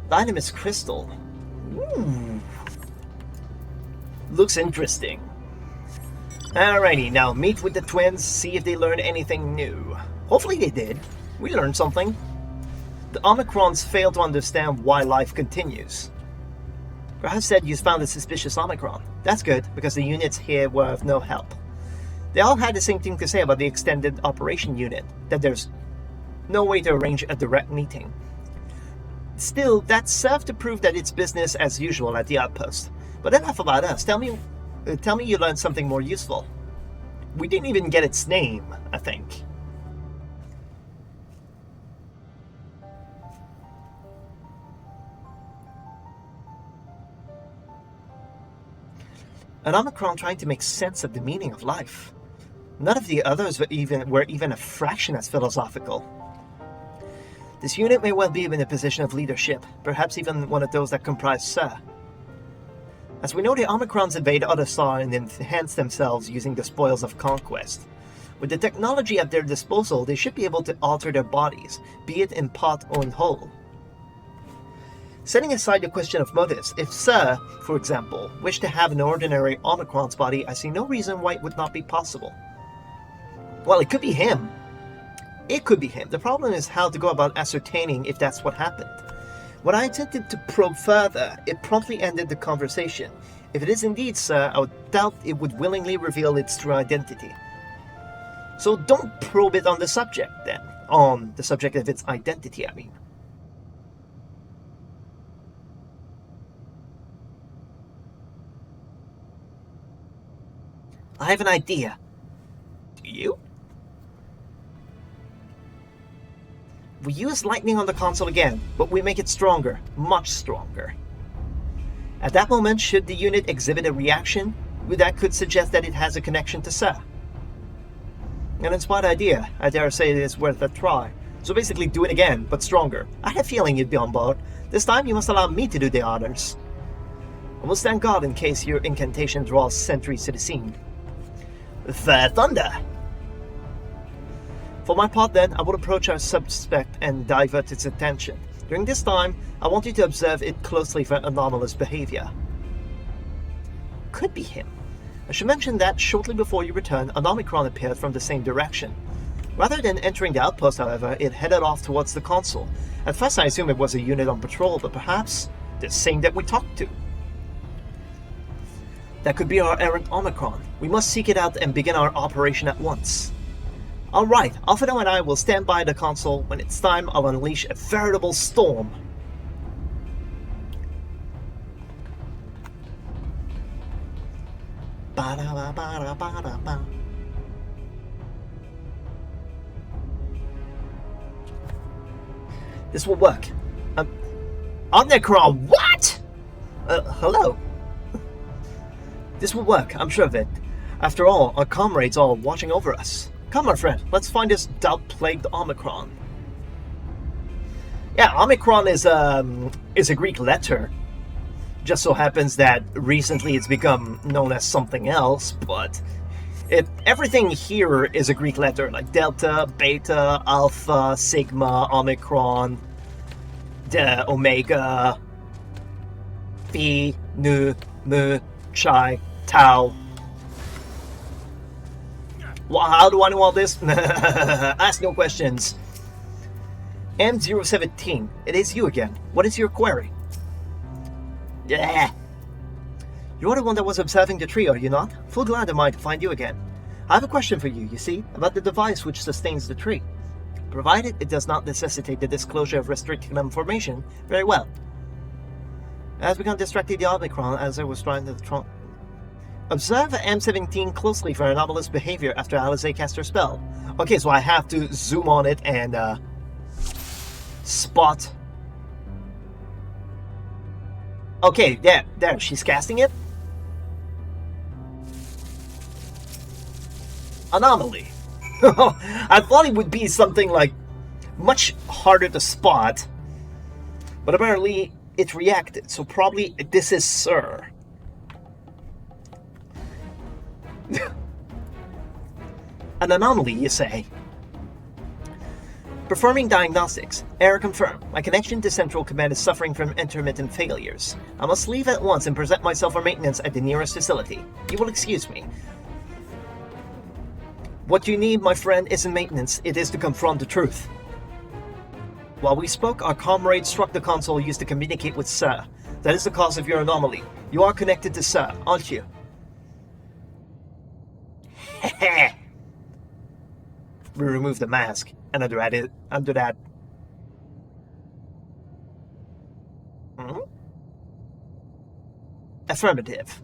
Speaker 1: The item is crystal. Ooh. Looks interesting. Alrighty, now meet with the twins, see if they learned anything new. Hopefully they did. We learned something. The Omicrons fail to understand why life continues. Perhaps said you found a suspicious Omicron. That's good, because the units here were of no help. They all had the same thing to say about the extended operation unit, that there's no way to arrange a direct meeting. Still, that served to prove that it's business as usual at the outpost. But enough about us. Tell me you learned something more useful. We didn't even get its name, I think. An Omicron trying to make sense of the meaning of life. None of the others were even a fraction as philosophical. This unit may well be in a position of leadership, perhaps even one of those that comprise Sir. As we know, the Omicrons invade other stars and enhance themselves using the spoils of conquest. With the technology at their disposal, they should be able to alter their bodies, be it in part or in whole. Setting aside the question of motives, if Sir, for example, wished to have an ordinary Omicron's body, I see no reason why it would not be possible. Well, it could be him. It could be him. The problem is how to go about ascertaining if that's what happened. When I attempted to probe further, it promptly ended the conversation. If it is indeed Sir, I would doubt it would willingly reveal its true identity. So don't probe it on the subject, then. On the subject of its identity, I mean. I have an idea. Do you? We use lightning on the console again, but we make it stronger, much stronger. At that moment, should the unit exhibit a reaction, that could suggest that it has a connection to Sir. An inspired idea. I dare say it is worth a try. So basically do it again, but stronger. I had a feeling you'd be on board. This time you must allow me to do the honors. I will stand guard in case your incantation draws sentries to the scene. Fair thunder! For my part then, I would approach our suspect and divert its attention. During this time, I want you to observe it closely for anomalous behavior. Could be him. I should mention that shortly before you return, an Omicron appeared from the same direction. Rather than entering the outpost, however, it headed off towards the console. At first I assumed it was a unit on patrol, but perhaps the same that we talked to. That could be our errant Omicron. We must seek it out and begin our operation at once. Alright, Alfredo and I will stand by the console. When it's time, I'll unleash a veritable storm. Ba-da-ba-ba-da-ba-da-ba. This will work. Omicron, what? Hello? This will work, I'm sure of it. After all, our comrades are watching over us. Come, my friend, let's find this doubt-plagued Omicron. Yeah, Omicron is a Greek letter. Just so happens that recently it's become known as something else, but everything here is a Greek letter, like Delta, Beta, Alpha, Sigma, Omicron, Omega, Phi, Nu, Mu, Chi, Tau. Well, how do I know all this? Ask no questions. M017, it is you again. What is your query? Yeah. You're the one that was observing the tree, are you not? Full glad am I to find you again. I have a question for you, you see, about the device which sustains the tree. Provided it does not necessitate the disclosure of restricted information, very well. As become distracted the Omicron as I was trying to observe M17 closely for anomalous behavior after Alize cast her spell. Okay, so I have to zoom on it and spot. Okay, there, she's casting it. Anomaly. I thought it would be something like much harder to spot, but apparently it reacted, so probably this is Sir. An anomaly, you say? Performing diagnostics. Error confirmed. My connection to Central Command is suffering from intermittent failures. I must leave at once and present myself for maintenance at the nearest facility. You will excuse me. What you need, my friend, isn't maintenance. It is to confront the truth. While we spoke, our comrade struck the console used to communicate with Sir. That is the cause of your anomaly. You are connected to Sir, aren't you? Heh. We remove the mask, and under that. Affirmative.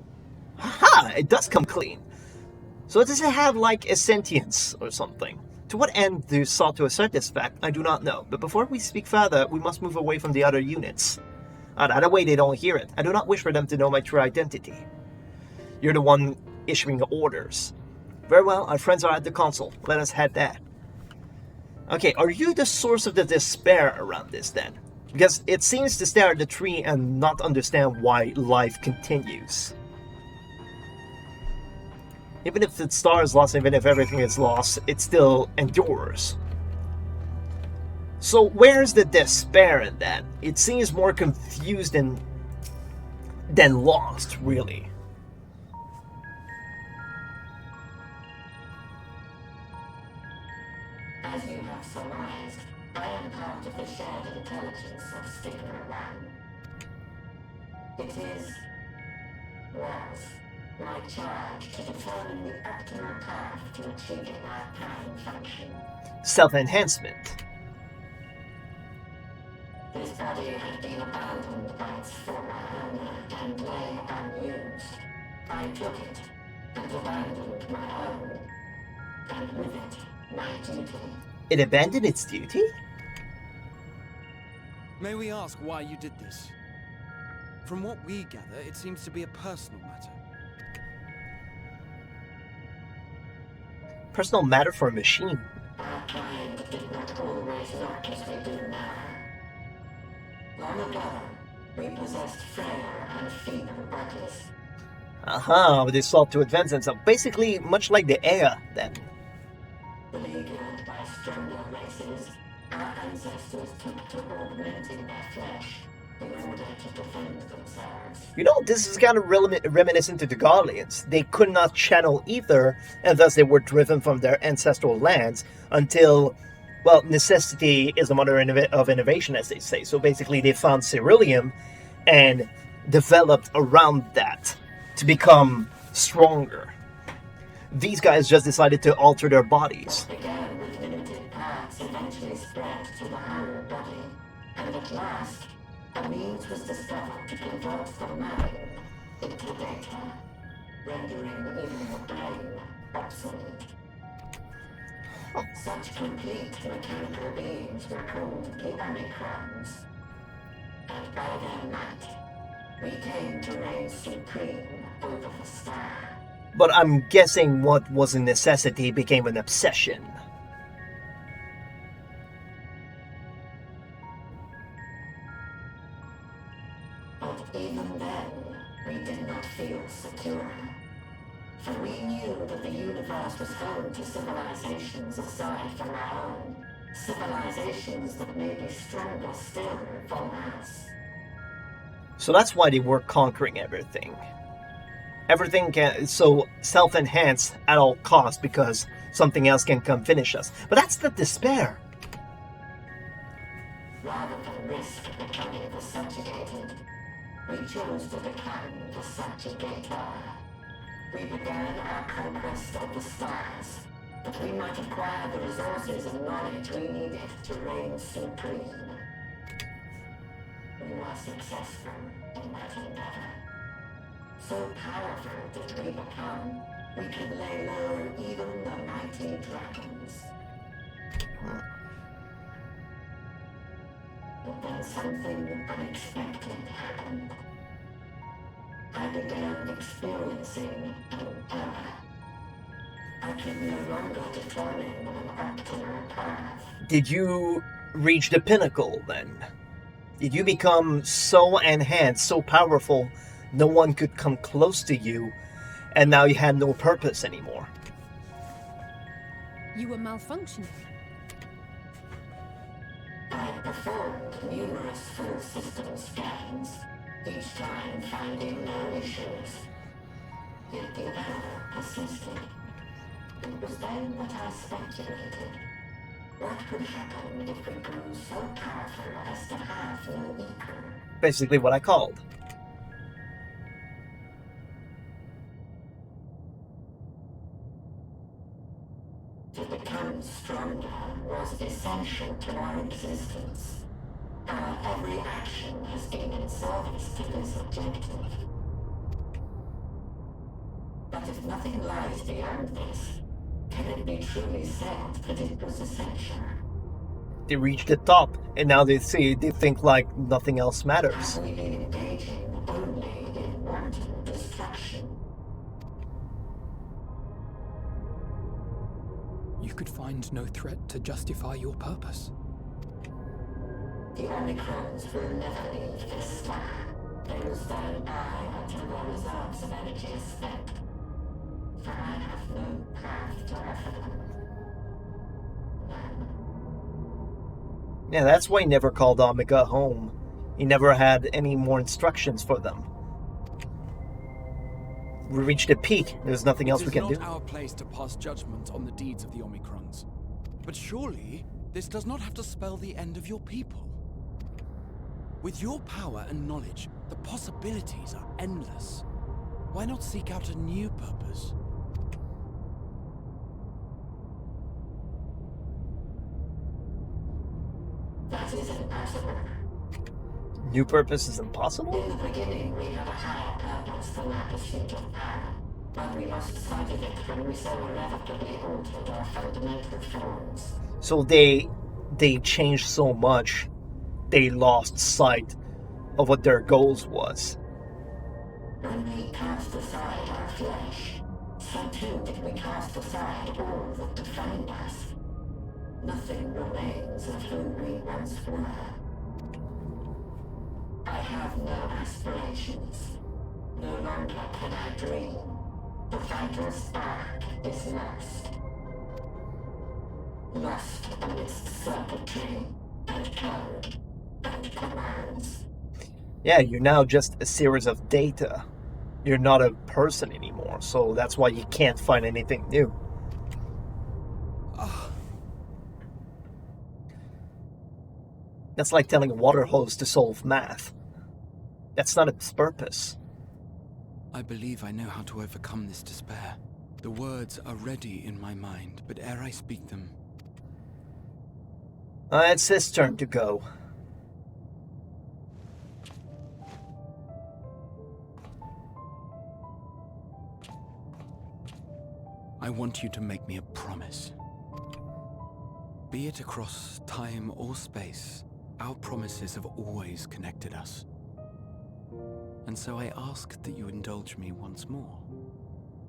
Speaker 1: Haha! It does come clean. So does it have like a sentience or something? To what end do you sought to assert this fact, I do not know. But before we speak further, we must move away from the other units. That way they don't hear it. I do not wish for them to know my true identity. You're the one issuing the orders. Very well, our friends are at the console. Let us head there. Okay, are you the source of the despair around this then? Because it seems to stare at the tree and not understand why life continues. Even if the star is lost, even if everything is lost, it still endures. So where's the despair in that? It seems more confused than lost, really.
Speaker 19: As you have surmised, I am part of the shared intelligence of Stigma 1. It was my charge to determine the optimal path to achieving my prime function.
Speaker 1: Self-enhancement.
Speaker 19: This body had been abandoned by its former owner and lay unused. I took it and abandoned my own, and with it, my duty.
Speaker 1: It abandoned its duty?
Speaker 11: May we ask why you did this? From what we gather, it seems to be a personal matter.
Speaker 1: Personal matter for a machine.
Speaker 19: Our kind did not always work as we do now. Long ago, we possessed frail and feeble bodies.
Speaker 1: But they sought to advance themselves. Basically, much like the Air, then.
Speaker 19: Beleaguered by stronger races, our ancestors took to augmenting their flesh in order to defend themselves.
Speaker 1: You know, this is kind of reminiscent to the Guardians. They could not channel ether, and thus they were driven from their ancestral lands until, well, necessity is the mother of innovation, as they say. So basically, they found Ceruleum and developed around that to become stronger. These guys just decided to alter their bodies.
Speaker 19: What began with limited parts eventually spread to the whole body, and at last, a means was discovered to convert the mind into data, rendering even the brain obsolete. Such complete mechanical beings were called the Omicrons, and by their might, we came to reign supreme over the star.
Speaker 1: But I'm guessing what was a necessity became an obsession.
Speaker 19: But even then, we did not feel secure. For we knew that the universe was home to civilizations aside from our own. Civilizations that may be stronger still than us.
Speaker 1: So that's why they were conquering everything. Everything can so self-enhance at all costs because something else can come finish us. But that's the despair.
Speaker 19: chose to become the subjugator. We began our conquest of the stars, that we might acquire the resources and knowledge we needed to reign supreme. We were successful in that endeavor. So powerful did we become, we could lay low even the mighty dragons. But then something unexpected happened. I began experiencing an error. I could no longer determine an optimal path.
Speaker 1: Did you reach the pinnacle then? Did you become so enhanced, so powerful, no one could come close to you, and now you had no purpose anymore?
Speaker 12: You were malfunctioning.
Speaker 19: I performed numerous full system scans, each time finding no issues. Yet the error persisted. It was then that I speculated. What could happen if we grew so powerful as to have no equal?
Speaker 1: Basically what I called.
Speaker 19: To become stronger was essential to our existence. Our every action has been in service to this objective. But if nothing lies beyond this, can it be truly said that it was essential?
Speaker 1: They reached the top, and now they think like nothing else matters.
Speaker 19: Have we been engaging only in wanton destruction?
Speaker 4: You could find no threat to justify your purpose.
Speaker 19: The Omicrons will never leave this star. They will stand by until their reserves of energy is spent. For I have no path to offer them.
Speaker 1: Yeah, that's why he never called Omega home. He never had any more instructions for them. We reached a peak. There's nothing else we can do.
Speaker 11: It is not our place to pass judgment on the deeds of the Omicrons. But surely, this does not have to spell the end of your people. With your power and knowledge, the possibilities are endless. Why not seek out a new purpose?
Speaker 19: That is impossible.
Speaker 1: New purpose is impossible?
Speaker 19: In the beginning, we had a higher purpose than our pursuit of power. But we lost sight of it when we so irrevocably altered our fundamental forms.
Speaker 1: So they changed so much, they lost sight of what their goals was.
Speaker 19: When we cast aside our flesh, so too did we cast aside all that defined us. Nothing remains of who we once were. I have no aspirations. No longer can I dream. The vital spark is lost. Lost amidst circuitry and code and commands.
Speaker 1: Yeah, you're now just a series of data. You're not a person anymore, so that's why you can't find anything new. That's like telling a water hose to solve math. That's not its purpose.
Speaker 11: I believe I know how to overcome this despair. The words are ready in my mind, but ere I speak them...
Speaker 1: It's his turn to go.
Speaker 11: I want you to make me a promise. Be it across time or space, our promises have always connected us. And so I ask that you indulge me once more.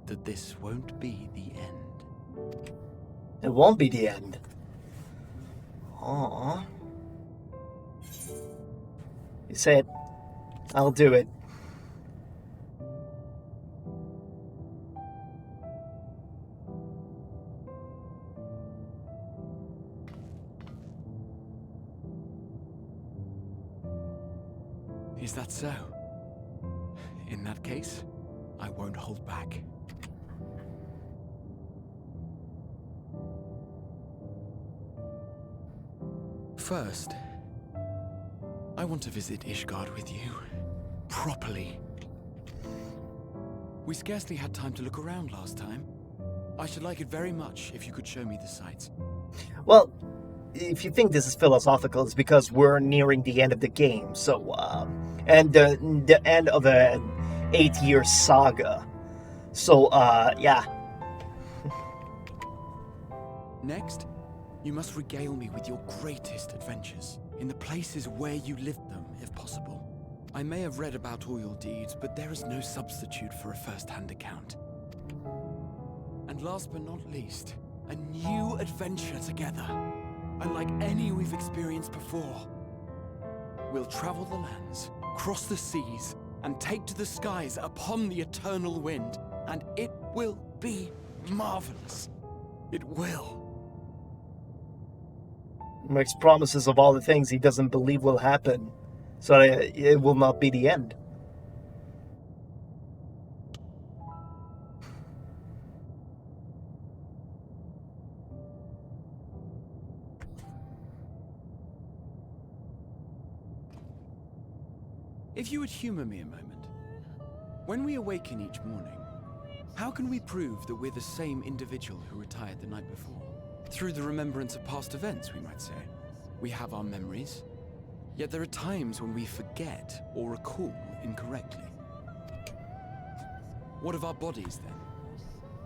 Speaker 11: That this won't be the end.
Speaker 1: It won't be the end. Aww. You said, I'll do it.
Speaker 11: Is that so? In that case, I won't hold back. First, I want to visit Ishgard with you. properly. We scarcely had time to look around last time. I should like it very much if you could show me the sights.
Speaker 1: Well, if you think this is philosophical, it's because we're nearing the end of the game, so, and the end of an 8-year saga. So, yeah.
Speaker 11: Next, you must regale me with your greatest adventures, in the places where you lived them, if possible. I may have read about all your deeds, but there is no substitute for a first-hand account. And last but not least, a new adventure together, unlike any we've experienced before. We'll travel the lands, cross the seas, and take to the skies upon the eternal wind, and it will be marvelous. It will.
Speaker 1: Makes promises of all the things he doesn't believe will happen, so it will not be the end.
Speaker 11: If you would humor me a moment, when we awaken each morning, how can we prove that we're the same individual who retired the night before? Through the remembrance of past events, we might say. We have our memories, yet there are times when we forget or recall incorrectly. What of our bodies, then?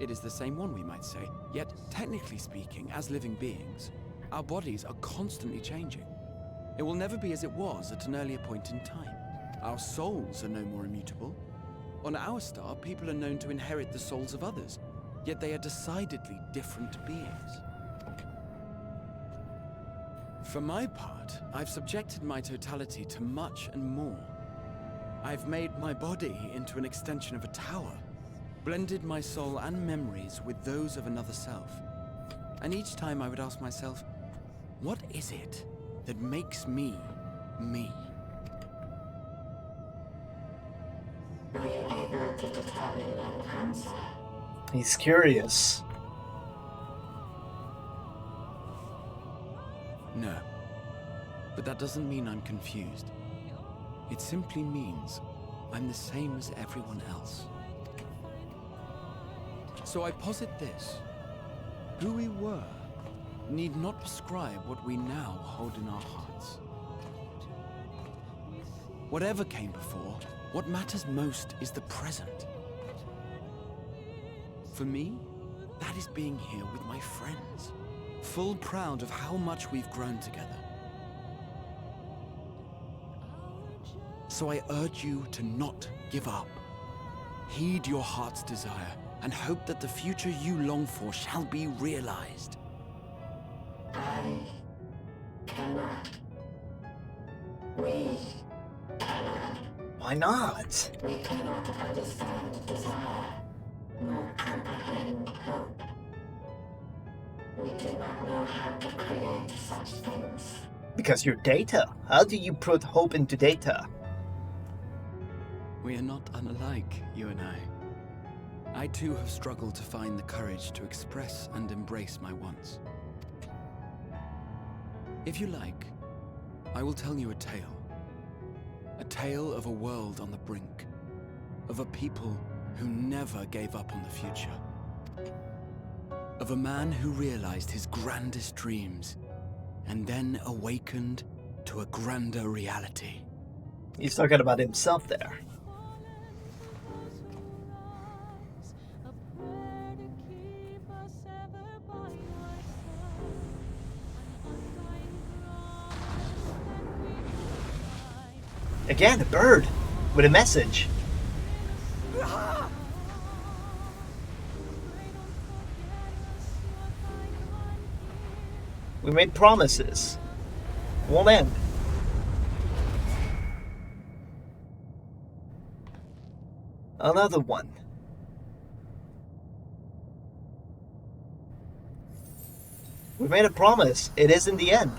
Speaker 11: It is the same one, we might say, yet technically speaking, as living beings, our bodies are constantly changing. It will never be as it was at an earlier point in time. Our souls are no more immutable. On our star, people are known to inherit the souls of others, yet they are decidedly different beings. For my part, I've subjected my totality to much and more. I've made my body into an extension of a tower, blended my soul and memories with those of another self. And each time I would ask myself, what is it that makes me, me?
Speaker 19: Were you able to determine an answer?
Speaker 1: He's curious.
Speaker 11: No. But that doesn't mean I'm confused. It simply means I'm the same as everyone else. So I posit this. Who we were need not prescribe what we now hold in our hearts. Whatever came before, what matters most is the present. For me, that is being here with my friends, full proud of how much we've grown together. So I urge you to not give up. Heed your heart's desire and hope that the future you long for shall be realized.
Speaker 19: I cannot. We cannot.
Speaker 1: Why not?
Speaker 19: We cannot understand desire, nor comprehend hope. We do not know how to create such things.
Speaker 1: Because you're data. How do you put hope into data?
Speaker 11: We are not unlike, you and I. I too have struggled to find the courage to express and embrace my wants. If you like, I will tell you a tale. A tale of a world on the brink. Of a people who never gave up on the future. Of a man who realized his grandest dreams and then awakened to a grander reality.
Speaker 1: He's talking about himself there. Again, a bird with a message. We made promises. Won't end. Another one. We made a promise. It isn't the end.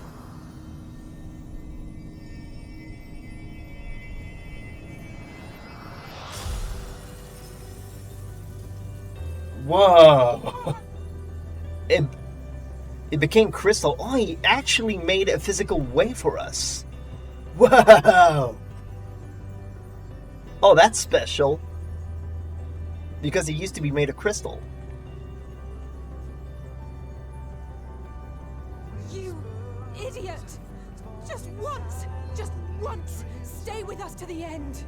Speaker 1: Whoa! It became crystal. Oh, he actually made a physical way for us. Wow! Oh, that's special. Because it used to be made of crystal.
Speaker 12: You idiot! Just once, stay with us to the end.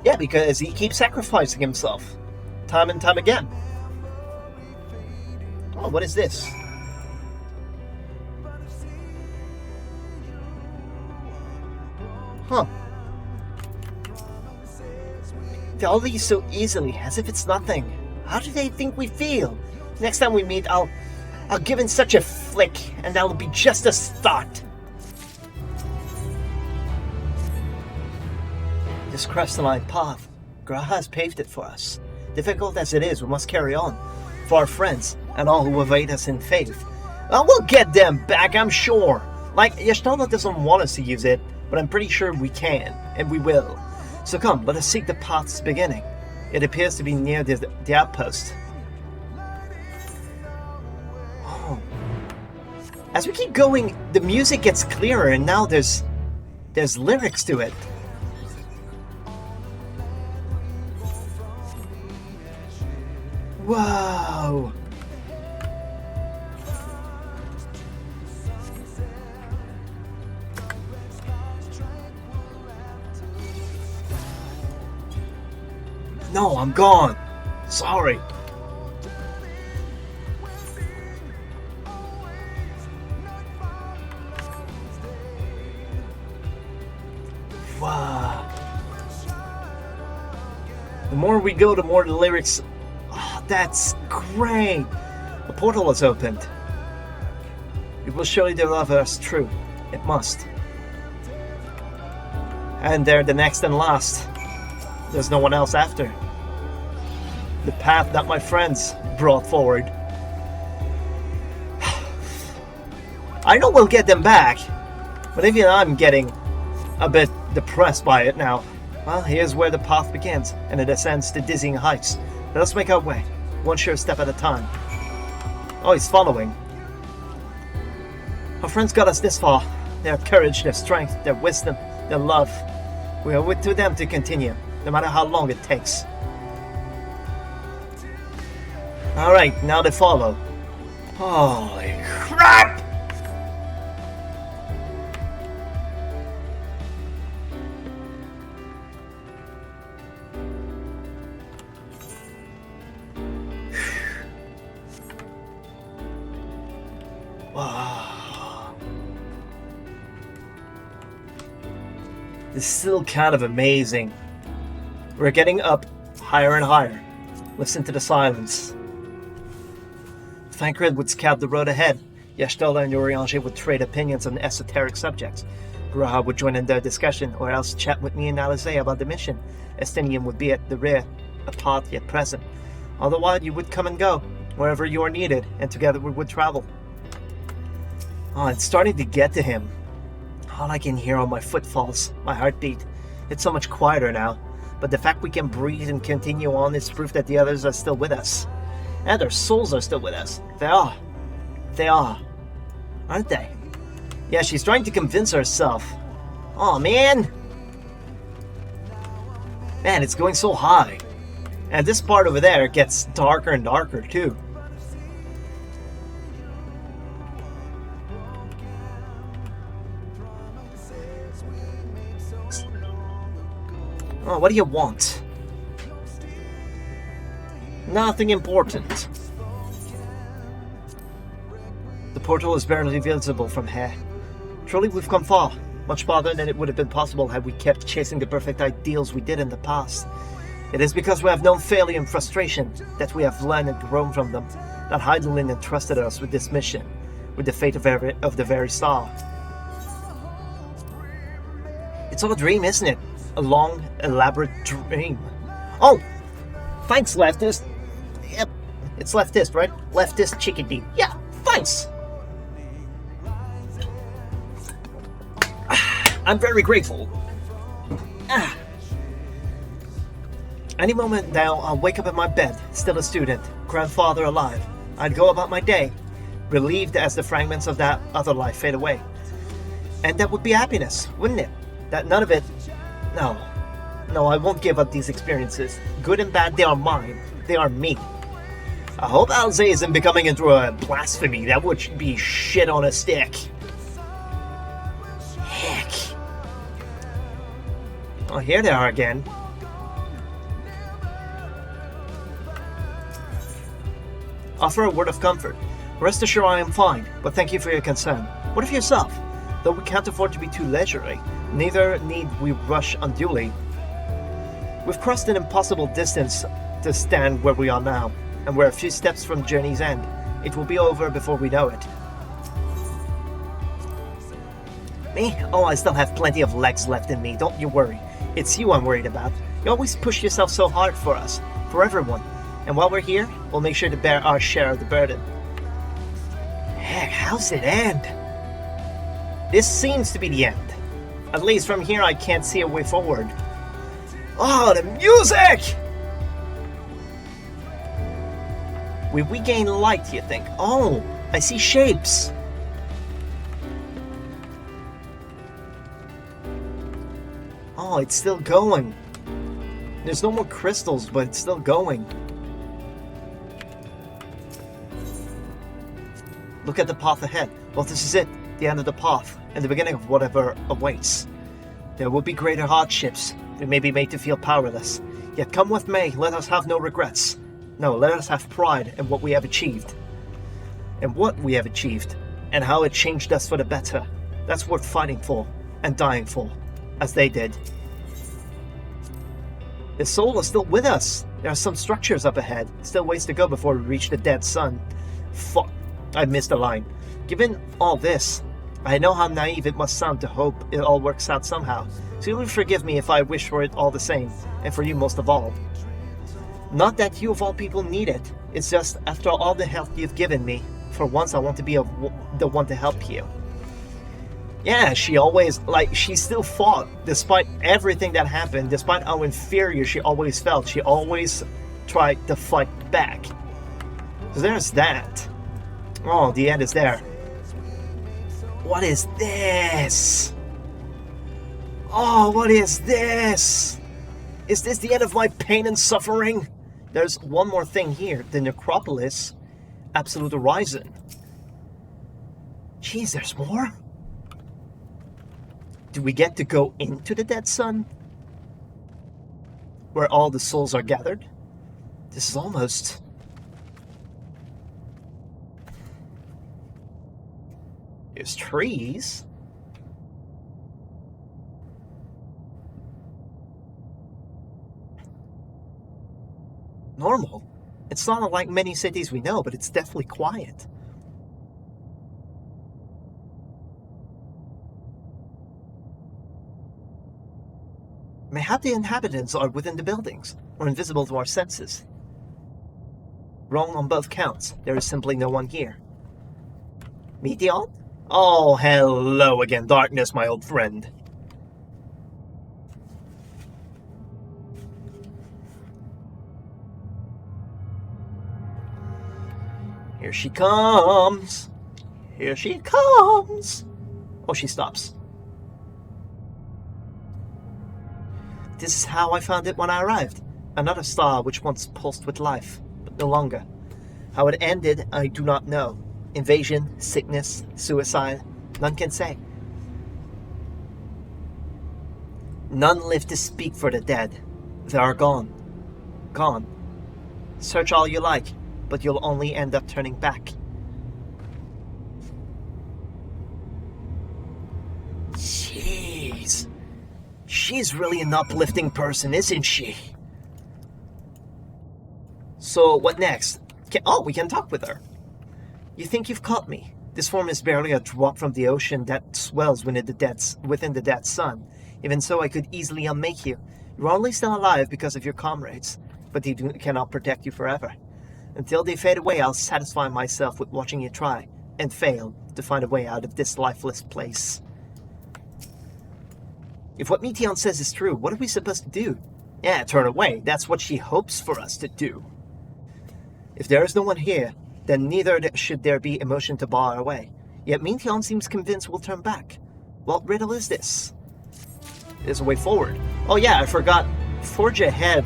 Speaker 1: Yeah, because he keeps sacrificing himself. Time and time again. Oh, what is this? Huh. They all leave so easily, as if it's nothing. How do they think we feel? Next time we meet, I'll give in such a flick, and that'll be just a start. This crystalline path, Graha has paved it for us. Difficult as it is, we must carry on. For our friends, and all who await us in faith. We'll get them back, I'm sure. Like, Y'shtola doesn't want us to use it, but I'm pretty sure we can, and we will. So come, let us seek the path's beginning. It appears to be near the outpost. Oh. As we keep going, the music gets clearer, and now there's lyrics to it. Wow. No, I'm gone. Sorry. Wow. The more we go, the more the lyrics... Oh, that's great. A portal is opened. It will surely deliver us true. It must. And they're the next and last. There's no one else after. The path that my friends brought forward. I know we'll get them back, but even I'm getting a bit depressed by it now. Well, here's where the path begins, and it ascends to dizzying heights. Let us make our way, one sure step at a time. Oh, he's following. Our friends got us this far. Their courage, their strength, their wisdom, their love. We owe it to them to continue, no matter how long it takes. Alright, now they follow. Holy crap! Wow. This is still kind of amazing. We're getting up higher and higher. Listen to the silence. Thancred would scout the road ahead. Y'shtola and Urianger would trade opinions on esoteric subjects. Graha would join in their discussion, or else chat with me and Alizé about the mission. Estinian would be at the rear, apart yet present. Otherwise, you would come and go, wherever you are needed, and together we would travel. Oh, it's starting to get to him. All I can hear are my footfalls, my heartbeat. It's so much quieter now, but the fact we can breathe and continue on is proof that the others are still with us. And their souls are still with us. They are. They are. Aren't they? Yeah, she's trying to convince herself. Oh, man! Man, it's going so high. And this part over there gets darker and darker, too. Oh, what do you want? Nothing important. The portal is barely visible from here. Truly, we've come far. Much farther than it would have been possible had we kept chasing the perfect ideals we did in the past. It is because we have known failure and frustration that we have learned and grown from them, that Heidelin entrusted us with this mission, with the fate of the very star. It's all a dream, isn't it? A long, elaborate dream. Oh! Thanks, leftist. Yep, it's leftist, right? Leftist chickadee. Yeah, thanks! I'm very grateful. Any moment now, I'll wake up in my bed, still a student, grandfather alive. I'd go about my day, relieved as the fragments of that other life fade away. And that would be happiness, wouldn't it? That none of it... No. No, I won't give up these experiences. Good and bad, they are mine. They are me. I hope Alze isn't becoming into a blasphemy. That would be shit on a stick. Heck. Oh, here they are again. Offer a word of comfort. Rest assured I am fine, but thank you for your concern. What of yourself? Though we can't afford to be too leisurely, neither need we rush unduly. We've crossed an impossible distance to stand where we are now, and we're a few steps from journey's end. It will be over before we know it. Me? Oh, I still have plenty of legs left in me, don't you worry. It's you I'm worried about. You always push yourself so hard for us, for everyone. And while we're here, we'll make sure to bear our share of the burden. Heck, how's it end? This seems to be the end. At least from here I can't see a way forward. Oh, the music! Will we gain light, you think? Oh, I see shapes. Oh, it's still going. There's no more crystals, but it's still going. Look at the path ahead. Well, this is it. The end of the path, and the beginning of whatever awaits. There will be greater hardships. We may be made to feel powerless. Yet come with me, let us have no regrets. No, let us have pride in what we have achieved. And what we have achieved, and how it changed us for the better. That's worth fighting for, and dying for, as they did. The soul is still with us. There are some structures up ahead. Still ways to go before we reach the dead sun. Fuck, I missed a line. Given all this, I know how naive it must sound to hope it all works out somehow, so you will forgive me if I wish for it all the same, and for you most of all. Not that you of all people need it, it's just after all the help you've given me, for once I want to be the one to help you. Yeah, she always, she still fought, despite everything that happened, despite how inferior she always felt, she always tried to fight back. So there's that. Oh, the end is there. What is this? Oh, what is this? Is this the end of my pain and suffering? There's one more thing here. The necropolis. Absolute Horizon. Jeez, there's more? Do we get to go into the dead sun? Where all the souls are gathered? This is almost... There's trees. Normal. It's not unlike many cities we know, but it's definitely quiet. Mayhap the inhabitants are within the buildings, or invisible to our senses. Wrong on both counts. There is simply no one here. Meteon? Oh, hello again, darkness, my old friend. Here she comes. Here she comes. Oh, she stops. This is how I found it when I arrived. Another star which once pulsed with life, but no longer. How it ended, I do not know. Invasion, sickness, suicide, none can say. None live to speak for the dead. They are gone. Gone. Search all you like, but you'll only end up turning back. Jeez. She's really an uplifting person, isn't she? So, what next? We can talk with her. You think you've caught me? This form is barely a drop from the ocean that swells within the dead sun. Even so, I could easily unmake you. You're only still alive because of your comrades, but they cannot protect you forever. Until they fade away, I'll satisfy myself with watching you try, and fail, to find a way out of this lifeless place. If what Meteon says is true, what are we supposed to do? Yeah, turn away. That's what she hopes for us to do. If there is no one here, then neither should there be emotion to bar our way. Yet Meteon seems convinced we'll turn back. What riddle is this? There's a way forward. Oh yeah, I forgot. Forge ahead.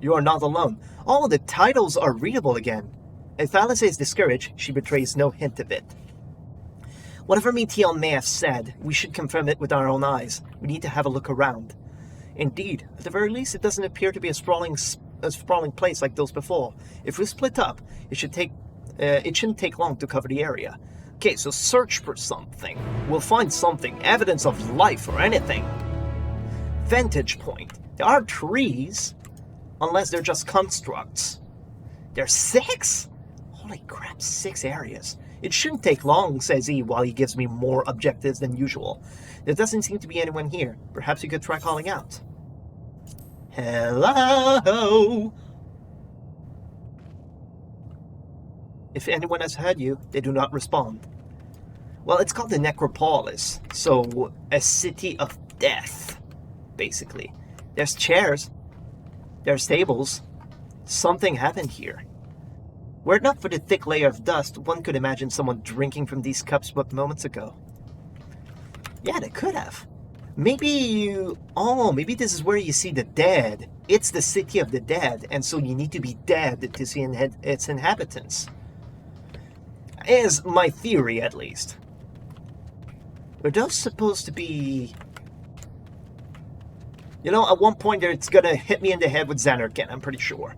Speaker 1: You are not alone. All the titles are readable again. If Alice is discouraged, she betrays no hint of it. Whatever Métiel may have said, we should confirm it with our own eyes. We need to have a look around. Indeed, at the very least, it doesn't appear to be a sprawling place like those before. If we split up, it shouldn't take long to cover the area. Okay, so search for something. We'll find something, evidence of life or anything. Vantage point. There are trees, unless they're just constructs. There's 6? Holy crap, 6 areas. It shouldn't take long, says he, while he gives me more objectives than usual. There doesn't seem to be anyone here. Perhaps you could try calling out. Hello? If anyone has heard you, they do not respond. Well, it's called the Necropolis, so a city of death, basically. There's chairs. There's tables. Something happened here. Were it not for the thick layer of dust, one could imagine someone drinking from these cups but moments ago. Yeah, they could have. Maybe maybe this is where you see the dead. It's the city of the dead, and so you need to be dead to see its inhabitants. Is my theory, at least. Are those supposed to be... You know, at one point it's gonna hit me in the head with Xanarkand, I'm pretty sure.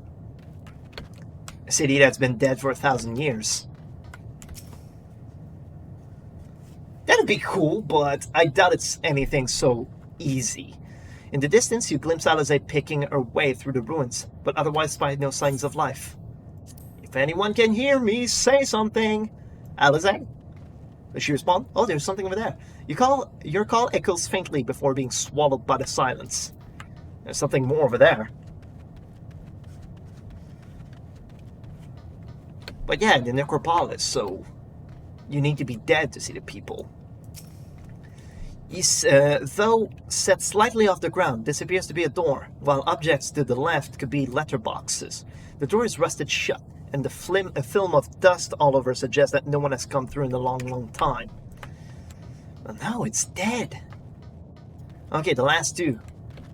Speaker 1: A city that's been dead for 1,000 years. That'd be cool, but I doubt it's anything so easy. In the distance, you glimpse Alizé picking her way through the ruins, but otherwise find no signs of life. If anyone can hear me, say something! Alizé? Does she respond? Oh, there's something over there. Your call echoes faintly before being swallowed by the silence. There's something more over there. But yeah, the Necropolis, so you need to be dead to see the people. Though set slightly off the ground, this appears to be a door, while objects to the left could be letterboxes. The door is rusted shut, and a film of dust all over suggests that no one has come through in a long, long time. But now it's dead. Okay, the last two.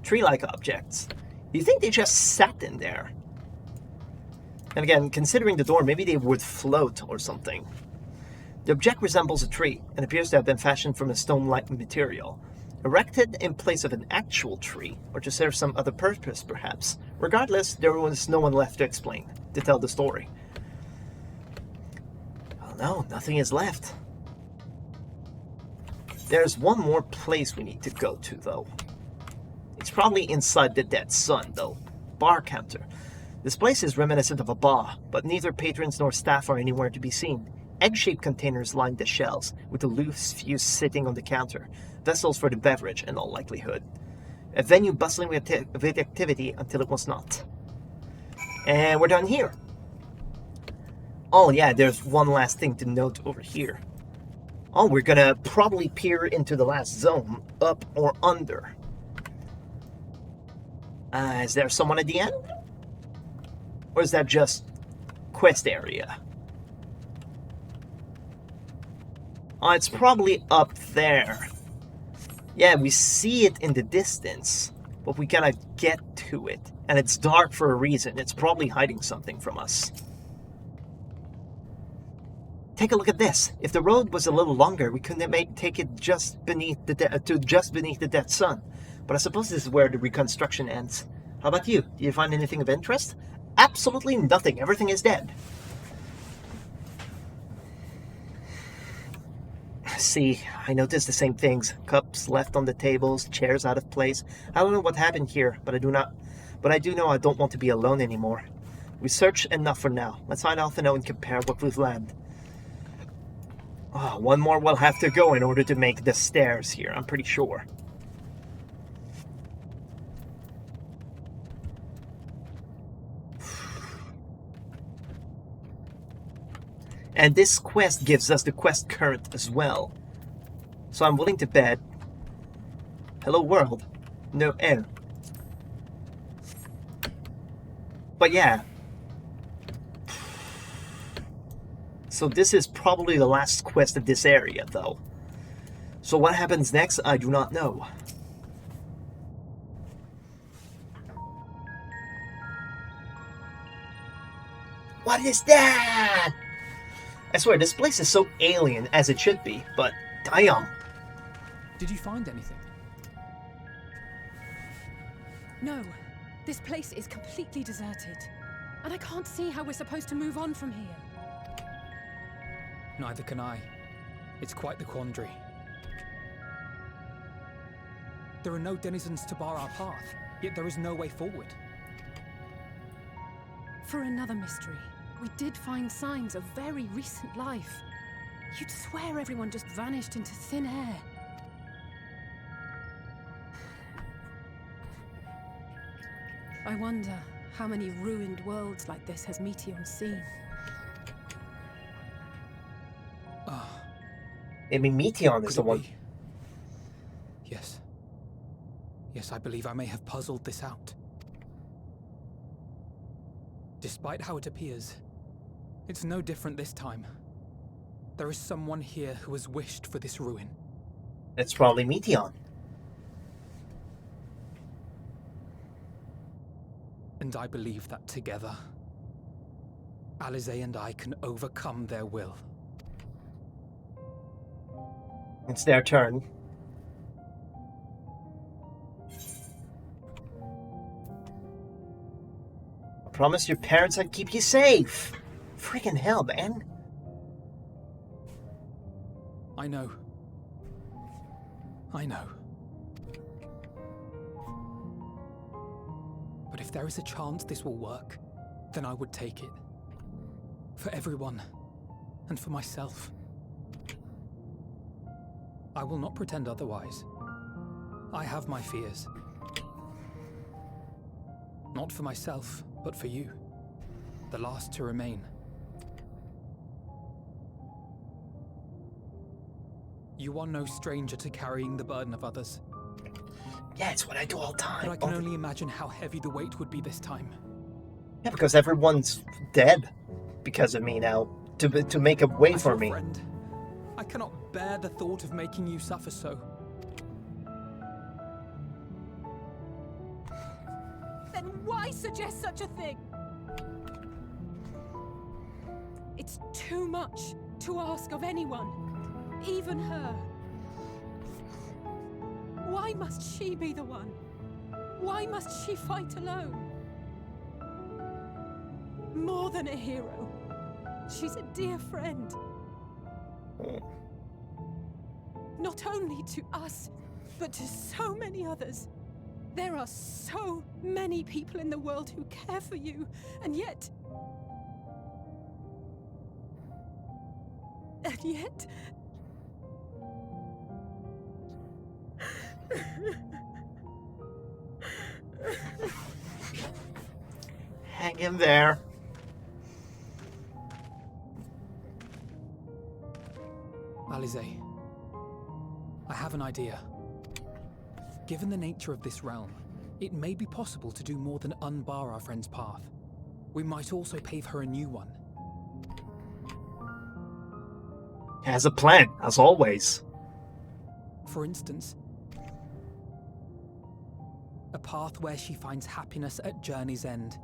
Speaker 1: Tree-like objects. You think they just sat in there? And again, considering the door, maybe they would float or something. The object resembles a tree and appears to have been fashioned from a stone-like material. Erected in place of an actual tree, or to serve some other purpose, perhaps. Regardless, there was no one left to explain, to tell the story. Oh no, nothing is left. There's one more place we need to go to, though. It's probably inside the Dead Sun, though. Bar counter. This place is reminiscent of a bar, but neither patrons nor staff are anywhere to be seen. Egg-shaped containers line the shelves, with a loose fuse sitting on the counter. Vessels for the beverage, in all likelihood. A venue bustling with activity until it was not. And we're done here. Oh yeah, there's one last thing to note over here. Oh, we're gonna probably peer into the last zone, up or under. Is there someone at the end? Or is that just quest area? Oh, it's probably up there. Yeah, we see it in the distance, but we gotta get to it. And it's dark for a reason. It's probably hiding something from us. Take a look at this. If the road was a little longer, we couldn't take it just beneath the Dead Sun. But I suppose this is where the reconstruction ends. How about you? Do you find anything of interest? Absolutely nothing. Everything is dead. See, I noticed the same things. Cups left on the tables, chairs out of place. I don't know what happened here, but I do know I don't want to be alone anymore. We searched enough for now. Let's find Alphino and compare what we've learned. Oh, one more will have to go in order to make the stairs here, I'm pretty sure. And this quest gives us the quest current as well. So I'm willing to bet... Hello world. No L. But yeah. So this is probably the last quest of this area, though. So what happens next, I do not know. What is that? I swear, this place is so alien as it should be, but damn.
Speaker 4: Did you find anything?
Speaker 12: No. This place is completely deserted. And I can't see how we're supposed to move on from here.
Speaker 4: Neither can I. It's quite the quandary. There are no denizens to bar our path, yet there is no way forward.
Speaker 12: For another mystery, we did find signs of very recent life. You'd swear everyone just vanished into thin air. I wonder how many ruined worlds like this has Meteon seen.
Speaker 1: Maybe Meteon is the one.
Speaker 4: Yes. Yes, I believe I may have puzzled this out. Despite how it appears, it's no different this time. There is someone here who has wished for this ruin.
Speaker 1: It's probably Meteon.
Speaker 4: And I believe that together, Alize and I can overcome their will.
Speaker 1: It's their turn. I promise your parents I'd keep you safe. Freaking hell, man.
Speaker 4: I know. I know. But if there is a chance this will work, then I would take it. For everyone, and for myself. I will not pretend otherwise. I have my fears. Not for myself, but for you. The last to remain. You are no stranger to carrying the burden of others.
Speaker 1: Yeah, it's what I do all the time.
Speaker 4: But I can only imagine how heavy the weight would be this time.
Speaker 1: Yeah, because everyone's dead because of me now. To make a way for me.
Speaker 4: Friend, I cannot bear the thought of making you suffer so.
Speaker 12: Then why suggest such a thing? It's too much to ask of anyone, even her. Why must she be the one? Why must she fight alone? More than a hero, she's a dear friend. Not only to us, but to so many others. There are so many people in the world who care for you, and yet... And yet...
Speaker 1: Hang in there.
Speaker 4: Alize, I have an idea. Given the nature of this realm, it may be possible to do more than unbar our friend's path. We might also pave her a new one.
Speaker 1: Has a plan, as always.
Speaker 4: For instance, a path where she finds happiness at journey's end.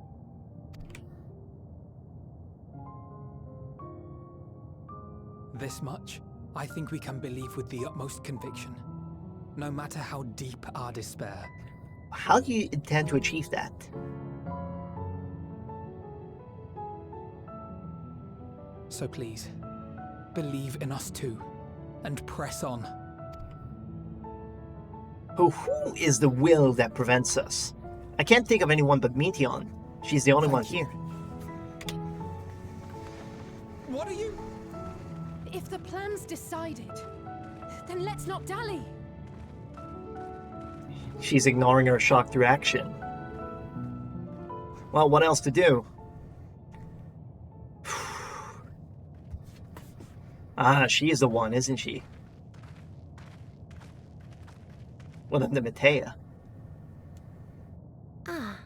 Speaker 4: This much, I think we can believe with the utmost conviction, no matter how deep our despair.
Speaker 1: How do you intend to achieve that?
Speaker 4: So please, believe in us too, and press on.
Speaker 1: Who is the will that prevents us? I can't think of anyone but Meteon. She's the only one here.
Speaker 4: What are you?
Speaker 12: If the plan's decided, then let's not dally.
Speaker 1: She's ignoring her shock through action. Well, what else to do? Ah, she is the one, isn't she? Well, then the Matea.
Speaker 10: Ah,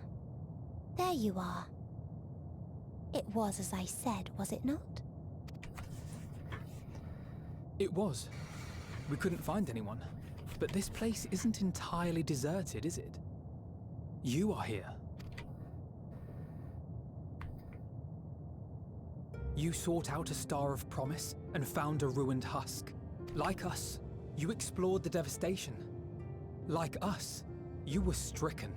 Speaker 10: there you are. It was as I said, was it not?
Speaker 4: It was. We couldn't find anyone. But this place isn't entirely deserted, is it? You are here. You sought out a star of promise and found a ruined husk. Like us, you explored the devastation. Like us, you were stricken.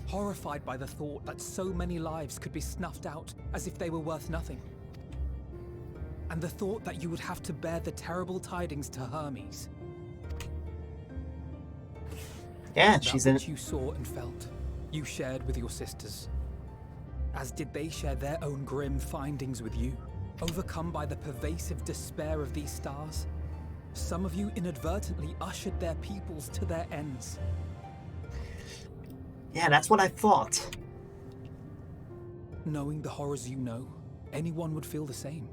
Speaker 4: Horrified by the thought that so many lives could be snuffed out as if they were worth nothing. And the thought that you would have to bear the terrible tidings to Hermes.
Speaker 1: Yeah, she's in.
Speaker 4: That which you saw and felt, you shared with your sisters. As did they share their own grim findings with you, overcome by the pervasive despair of these stars. Some of you inadvertently ushered their peoples to their ends.
Speaker 1: Yeah, that's what I thought.
Speaker 4: Knowing the horrors you know, anyone would feel the same.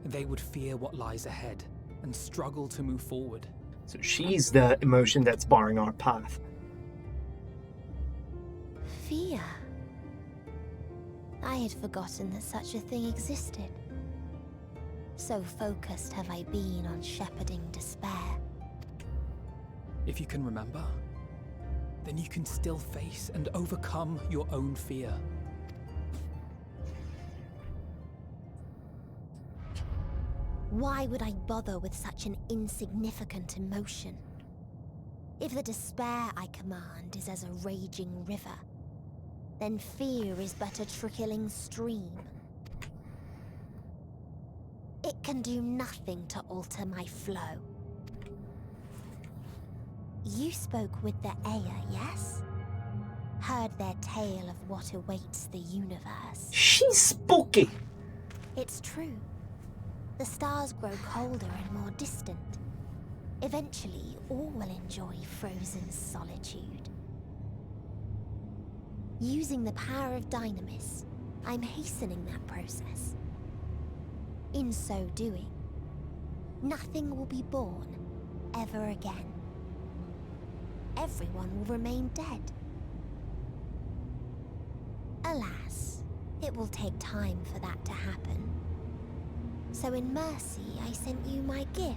Speaker 4: They would fear what lies ahead and struggle to move forward.
Speaker 1: So she's the emotion that's barring our path.
Speaker 10: Fear. I had forgotten that such a thing existed. So focused have I been on shepherding despair.
Speaker 4: If you can remember, then you can still face and overcome your own fear.
Speaker 10: Why would I bother with such an insignificant emotion? If the despair I command is as a raging river, then fear is but a trickling stream. It can do nothing to alter my flow. You spoke with the Aya, yes? Heard their tale of what awaits the universe.
Speaker 1: She's spooky!
Speaker 10: It's true. The stars grow colder and more distant. Eventually, all will enjoy frozen solitude. Using the power of Dynamis, I'm hastening that process. In so doing, nothing will be born ever again. Everyone will remain dead. Alas, it will take time for that to happen. So in mercy, I sent you my gift,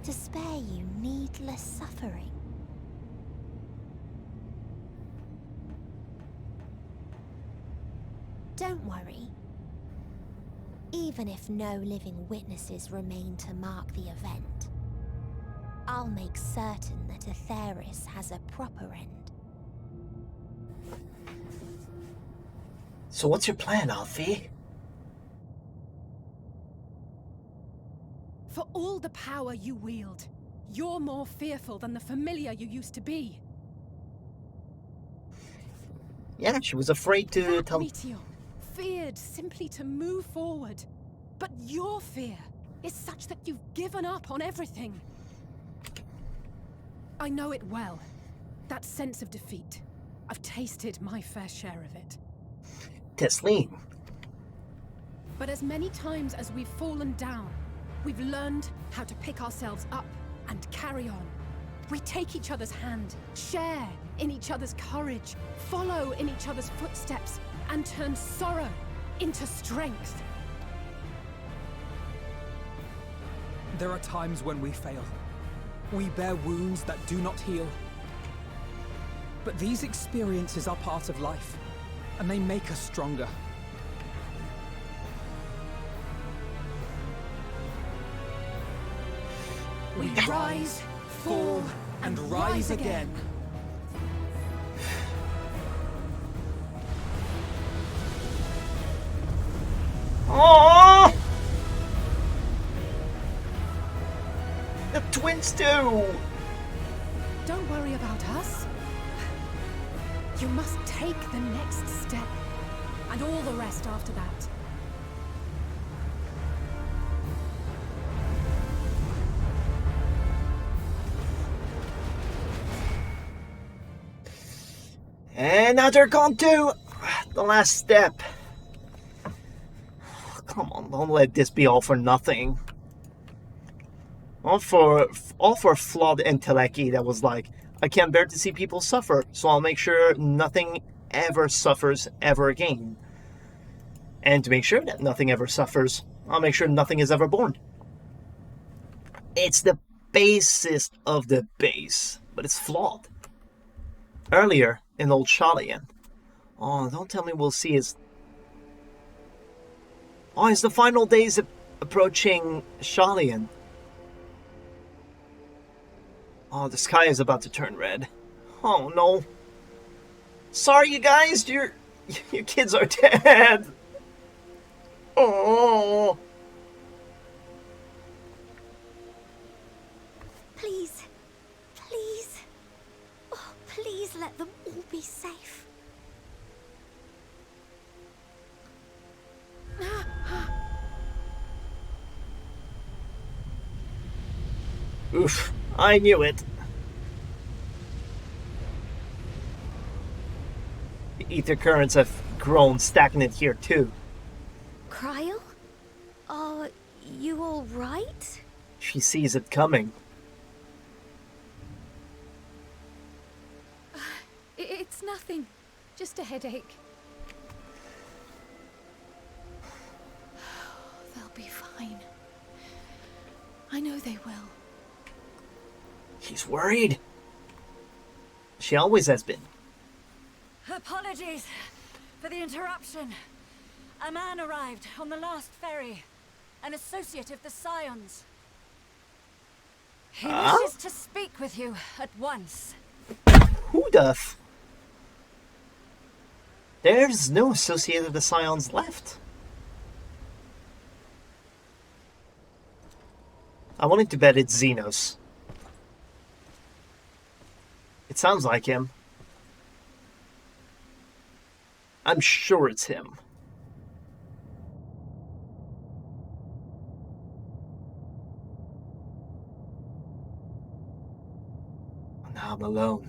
Speaker 10: to spare you needless suffering. Don't worry. Even if no living witnesses remain to mark the event, I'll make certain that Atheris has a proper end.
Speaker 1: So what's your plan, Alfie?
Speaker 12: For all the power you wield, you're more fearful than the familiar you used to be.
Speaker 1: Yeah, she was afraid to
Speaker 12: That
Speaker 1: tell...
Speaker 12: Meteor feared simply to move forward. But your fear is such that you've given up on everything. I know it well. That sense of defeat. I've tasted my fair share of it.
Speaker 1: Tesleen.
Speaker 12: But as many times as we've fallen down, we've learned how to pick ourselves up and carry on. We take each other's hand, share in each other's courage, follow in each other's footsteps, and turn sorrow into strength.
Speaker 4: There are times when we fail. We bear wounds that do not heal. But these experiences are part of life, and they make us stronger.
Speaker 12: We rise, fall, and rise again.
Speaker 1: Aww! The twins too!
Speaker 12: Don't worry about us. You must take the next step, and all the rest after that.
Speaker 1: And now they're gone to the last step. Come on, don't let this be all for nothing. All for flawed Enteleki that was like, I can't bear to see people suffer, so I'll make sure nothing ever suffers ever again. And to make sure that nothing ever suffers, I'll make sure nothing is ever born. It's the basest of the base, but it's flawed. Earlier in Old Shalien. Oh, don't tell me we'll see his... Oh, it's the final days approaching Shalien. Oh, the sky is about to turn red. Oh, no. Sorry, you guys, your kids are dead. Oh.
Speaker 10: Please. Please. Oh, please let them all be safe.
Speaker 1: Oof, I knew it. The ether currents have grown stagnant here too.
Speaker 10: Cryo? Are you all right?
Speaker 1: She sees it coming.
Speaker 12: It's nothing. Just a headache. They'll be fine. I know they will.
Speaker 1: She's worried. She always has been.
Speaker 14: Apologies for the interruption. A man arrived on the last ferry. An associate of the Scions. He wishes to speak with you at once.
Speaker 1: Who doth? There's no associate of the Scions left. I wanted to bet it's Xenos. It sounds like him. I'm sure it's him. Now I'm alone.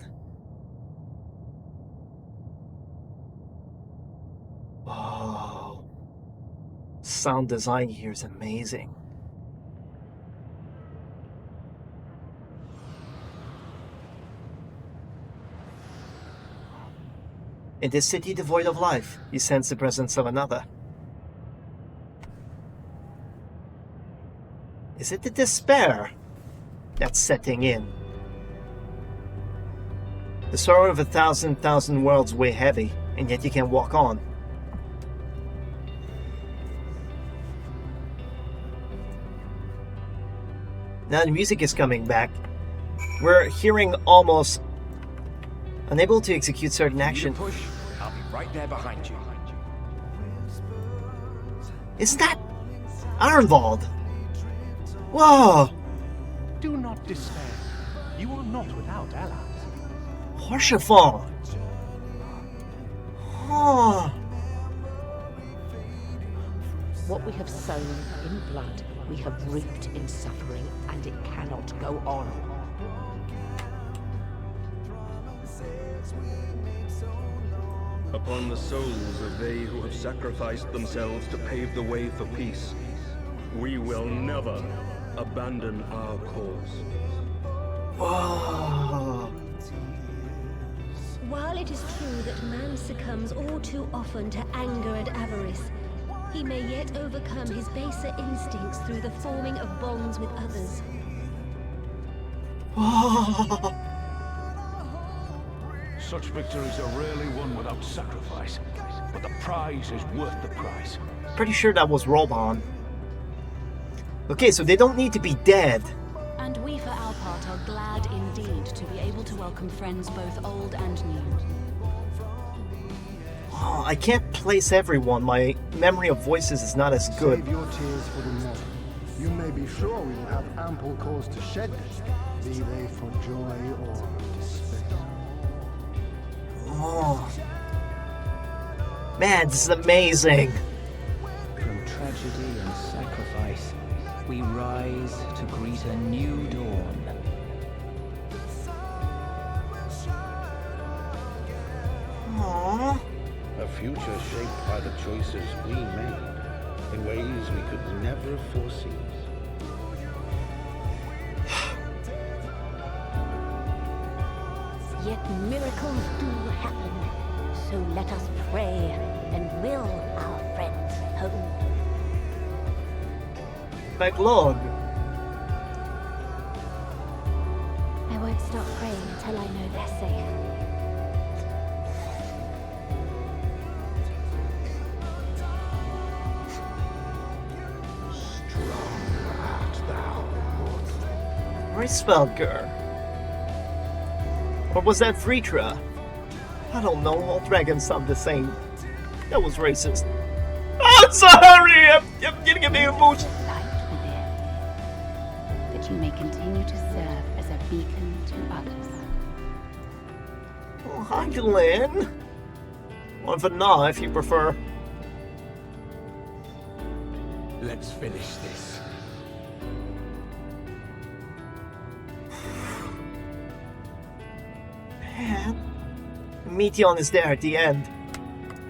Speaker 1: Oh. Sound design here is amazing. In this city devoid of life, you sense the presence of another. Is it the despair that's setting in? The sorrow of 1,000 worlds weigh heavy, and yet you can walk on. Now the music is coming back. We're hearing almost unable to execute certain action.
Speaker 20: Push. I'll be right there behind you.
Speaker 1: Isn't that Ironvald? Whoa!
Speaker 7: Do not despair. You are not without allies.
Speaker 1: Horsefall. Oh.
Speaker 23: What we have sown in blood, we have reaped in suffering, and it cannot go on.
Speaker 24: Upon the souls of they who have sacrificed themselves to pave the way for peace, we will never abandon our cause.
Speaker 1: Whoa.
Speaker 5: While it is true that man succumbs all too often to anger and avarice, he may yet overcome his baser instincts through the forming of bonds with others.
Speaker 25: Such victories are rarely won without sacrifice, but the prize is worth the price.
Speaker 1: Pretty sure that was Robon. Okay, so they don't need to be dead.
Speaker 26: And we, for our part, are glad indeed to be able to welcome friends both old and new.
Speaker 1: Oh, I can't place everyone. My memory of voices is not as good.
Speaker 27: Save your tears for the morrow. You may be sure we will have ample cause to shed them, be they for joy or despair.
Speaker 1: Oh. Man, this is amazing.
Speaker 28: From tragedy and sacrifice, we rise to greet a new dawn.
Speaker 1: Aww.
Speaker 29: A future shaped by the choices we made in ways we could never foresee.
Speaker 5: Yet miracles do happen, so let us pray and will our friends home.
Speaker 1: back log.
Speaker 10: I won't stop praying until I know they're safe.
Speaker 1: Rispelger. Or was that Vritra? I don't know, all dragons sound the same. That was racist. I'm sorry! I'm getting a big boost.
Speaker 26: That you may continue to serve as a beacon to others.
Speaker 1: Oh, hi, Glenn. Or for now, if you prefer.
Speaker 2: Let's finish this.
Speaker 1: Man. Meteon is there at the end.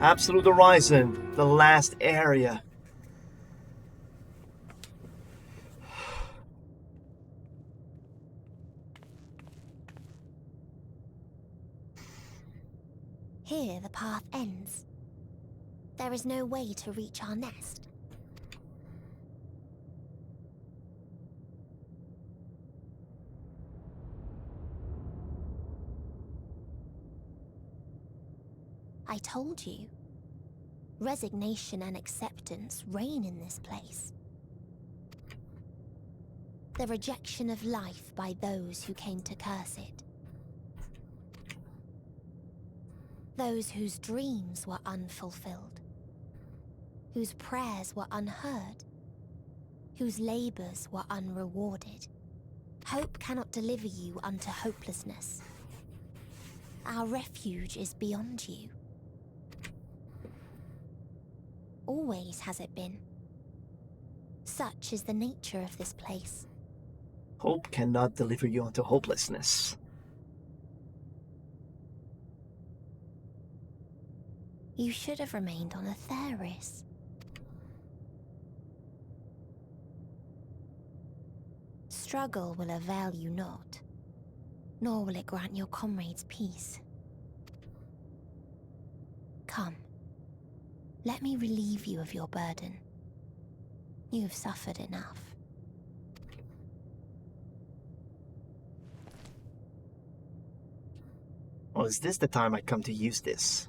Speaker 1: Absolute Horizon, the last area.
Speaker 10: Here the path ends. There is no way to reach our nest. I told you. Resignation and acceptance reign in this place. The rejection of life by those who came to curse it. Those whose dreams were unfulfilled. Whose prayers were unheard. Whose labors were unrewarded. Hope cannot deliver you unto hopelessness. Our refuge is beyond you. Always has it been. Such is the nature of this place.
Speaker 1: Hope cannot deliver you into hopelessness.
Speaker 10: You should have remained on Atheris. Struggle will avail you not, nor will it grant your comrades peace. Come. Let me relieve you of your burden. You've suffered enough.
Speaker 1: Well, is this the time I come to use this?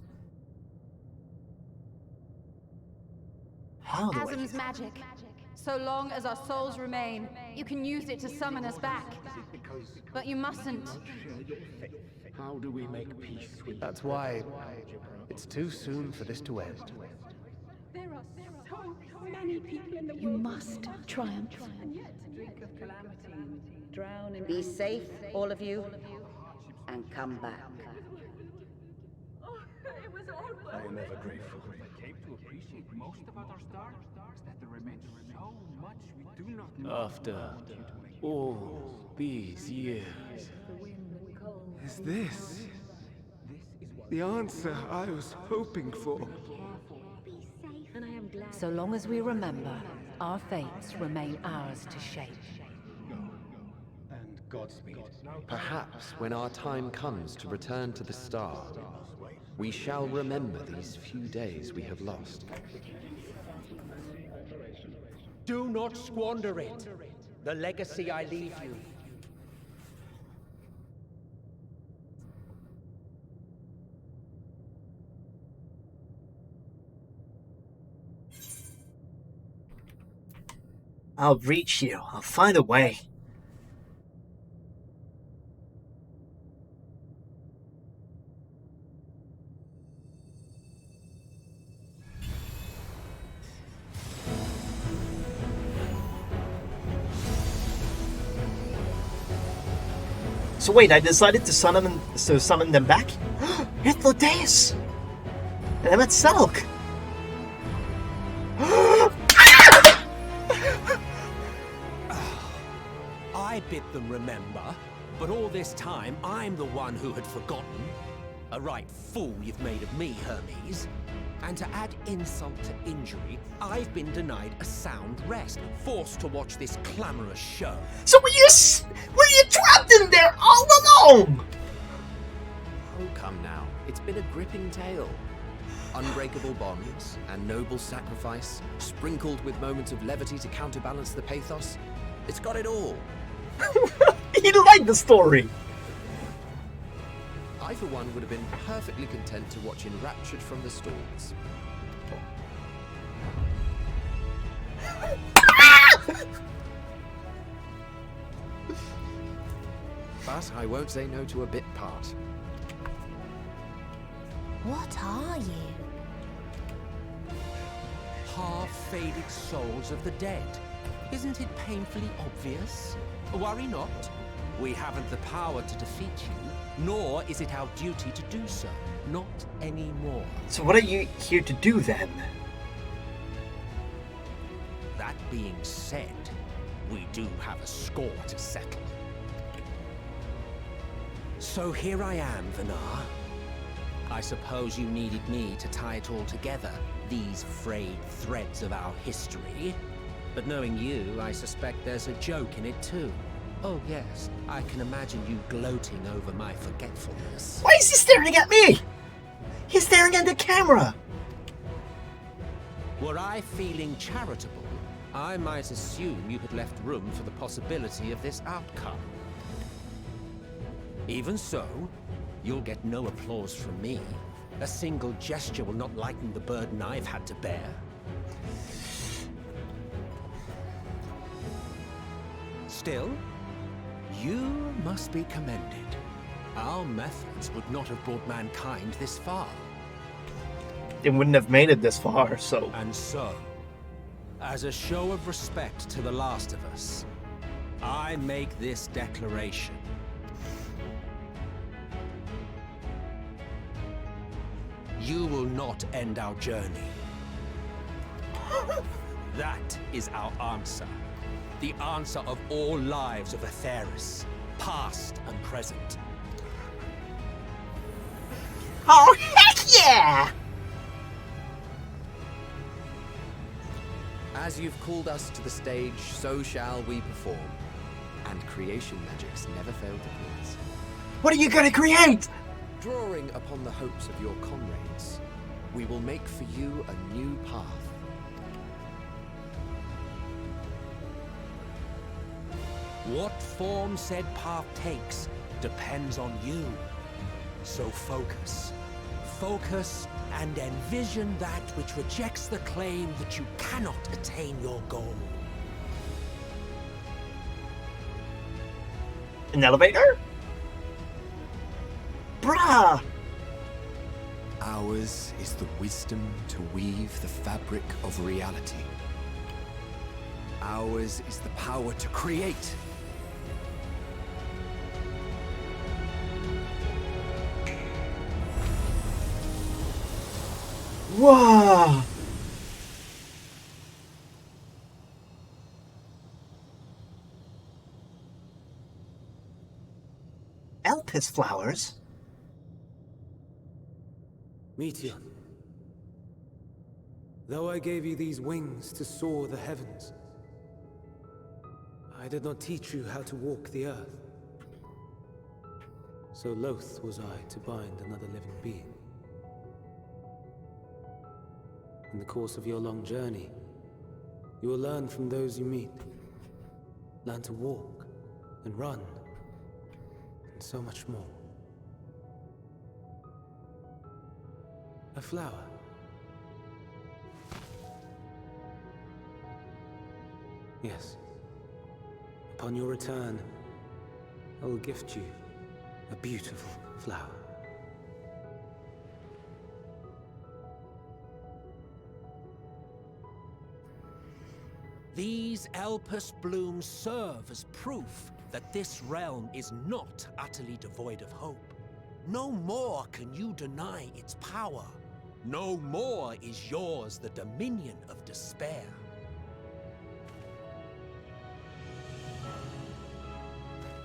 Speaker 1: How do I
Speaker 3: Asm's magic. So long as our souls remain, you can use it to summon us back. But you mustn't.
Speaker 29: How do we make peace with
Speaker 7: That's why it's too soon for this to end.
Speaker 12: There are so many people in the
Speaker 23: You must triumph.
Speaker 8: Be safe, all of you, and come back.
Speaker 29: I am ever grateful.
Speaker 25: I came to appreciate most about our star is that there remains so much we do not know.
Speaker 2: After all these years, is this the answer I was hoping for?
Speaker 23: So long as we remember, our fates remain ours to shape.
Speaker 29: And Godspeed.
Speaker 9: Perhaps when our time comes to return to the star, we shall remember these few days we have lost.
Speaker 13: Do not squander it. The legacy I leave you.
Speaker 1: I'll reach you. I'll find a way. So wait, I decided to summon them back? It's Lodeus! And I'm at Selk!
Speaker 13: I bid them remember, but all this time I'm the one who had forgotten. A right fool you've made of me, Hermes. And to add insult to injury, I've been denied a sound rest, forced to watch this clamorous show.
Speaker 1: So were you trapped in there all alone?
Speaker 9: Oh, come now. It's been a gripping tale. Unbreakable bonds and noble sacrifice, sprinkled with moments of levity to counterbalance the pathos. It's got it all.
Speaker 1: He liked the story.
Speaker 9: I, for one, would have been perfectly content to watch enraptured from the stalls. But I won't say no to a bit part.
Speaker 10: What are you?
Speaker 13: Half-faded souls of the dead. Isn't it painfully obvious? Worry not. We haven't the power to defeat you, nor is it our duty to do so. Not anymore.
Speaker 1: So what are you here to do then?
Speaker 13: That being said, we do have a score to settle. So here I am, Vanar. I suppose you needed me to tie it all together, these frayed threads of our history. But knowing you, I suspect there's a joke in it too. Oh yes, I can imagine you gloating over my forgetfulness.
Speaker 1: Why is he staring at me? He's staring at the camera.
Speaker 13: Were I feeling charitable, I might assume you had left room for the possibility of this outcome. Even so, you'll get no applause from me. A single gesture will not lighten the burden I've had to bear. Still, you must be commended. Our methods would not have brought mankind this far.
Speaker 1: They wouldn't have made it this far, so...
Speaker 13: And so, as a show of respect to the last of us, I make this declaration. You will not end our journey. That is our answer. The answer of all lives of Atheris, past and present.
Speaker 1: Oh, heck yeah!
Speaker 9: As you've called us to the stage, so shall we perform. And creation magics never fail to please.
Speaker 1: What are you gonna create?
Speaker 9: Drawing upon the hopes of your comrades, we will make for you a new path.
Speaker 13: What form said path takes depends on you. So focus. Focus and envision that which rejects the claim that you cannot attain your goal.
Speaker 1: An elevator? Bruh!
Speaker 9: Ours is the wisdom to weave the fabric of reality. Ours is the power to create.
Speaker 1: Whoa! Elpis flowers?
Speaker 2: Meteor, though I gave you these wings to soar the heavens, I did not teach you how to walk the earth. So loath was I to bind another living being. In the course of your long journey, you will learn from those you meet. Learn to walk and run, and so much more. A flower. Yes. Upon your return, I will gift you a beautiful flower.
Speaker 13: These Elpis blooms serve as proof that this realm is not utterly devoid of hope. No more can you deny its power. No more is yours the dominion of despair.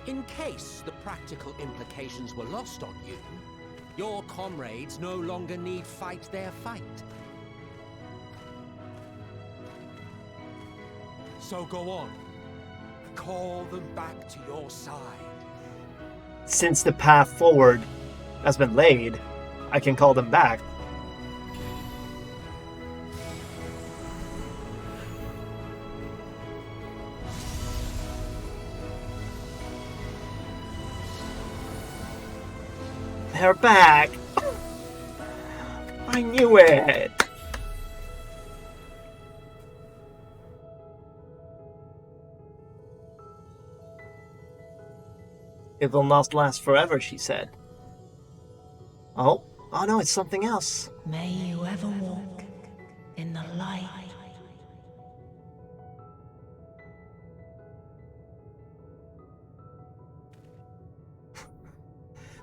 Speaker 13: In case the practical implications were lost on you, your comrades no longer need fight their fight. So go on. Call them back to your side.
Speaker 1: Since the path forward has been laid, I can call them back. her back. I knew it. It will not last forever, she said. Oh no, it's something else.
Speaker 6: May you ever walk in the light.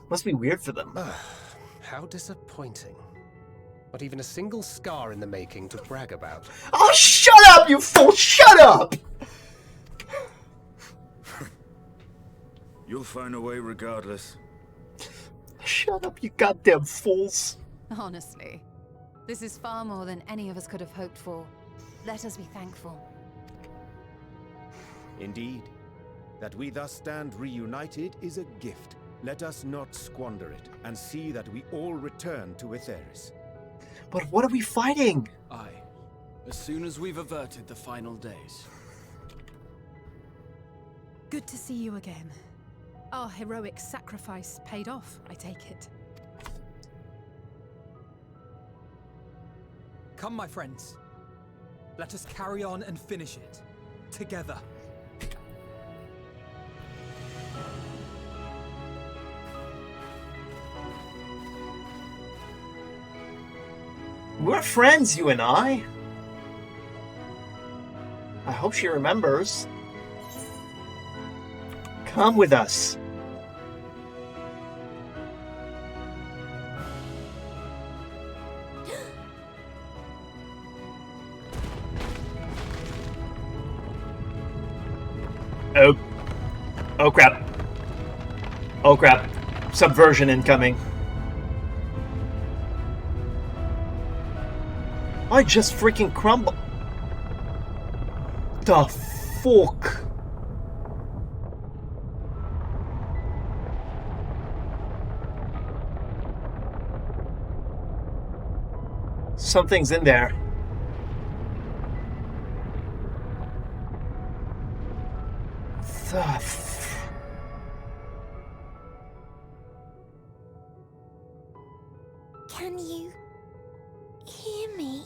Speaker 1: Must be weird for them.
Speaker 7: How disappointing. Not even a single scar in the making to brag about.
Speaker 1: Oh, shut up, you fool! Shut up!
Speaker 11: You'll find a way regardless.
Speaker 1: Shut up, you goddamn fools.
Speaker 3: Honestly, this is far more than any of us could have hoped for. Let us be thankful.
Speaker 15: Indeed. That we thus stand reunited is a gift. Let us not squander it, and see that we all return to Etheris.
Speaker 1: But what are we fighting?
Speaker 16: Aye. As soon as we've averted the final days.
Speaker 12: Good to see you again. Our heroic sacrifice paid off, I take it.
Speaker 4: Come, my friends. Let us carry on and finish it. Together.
Speaker 1: We're friends, you and I. I hope she remembers. Come with us. Oh crap. Oh crap. Subversion incoming. I just freaking crumble. The fuck? Something's in there.
Speaker 10: Can you hear me?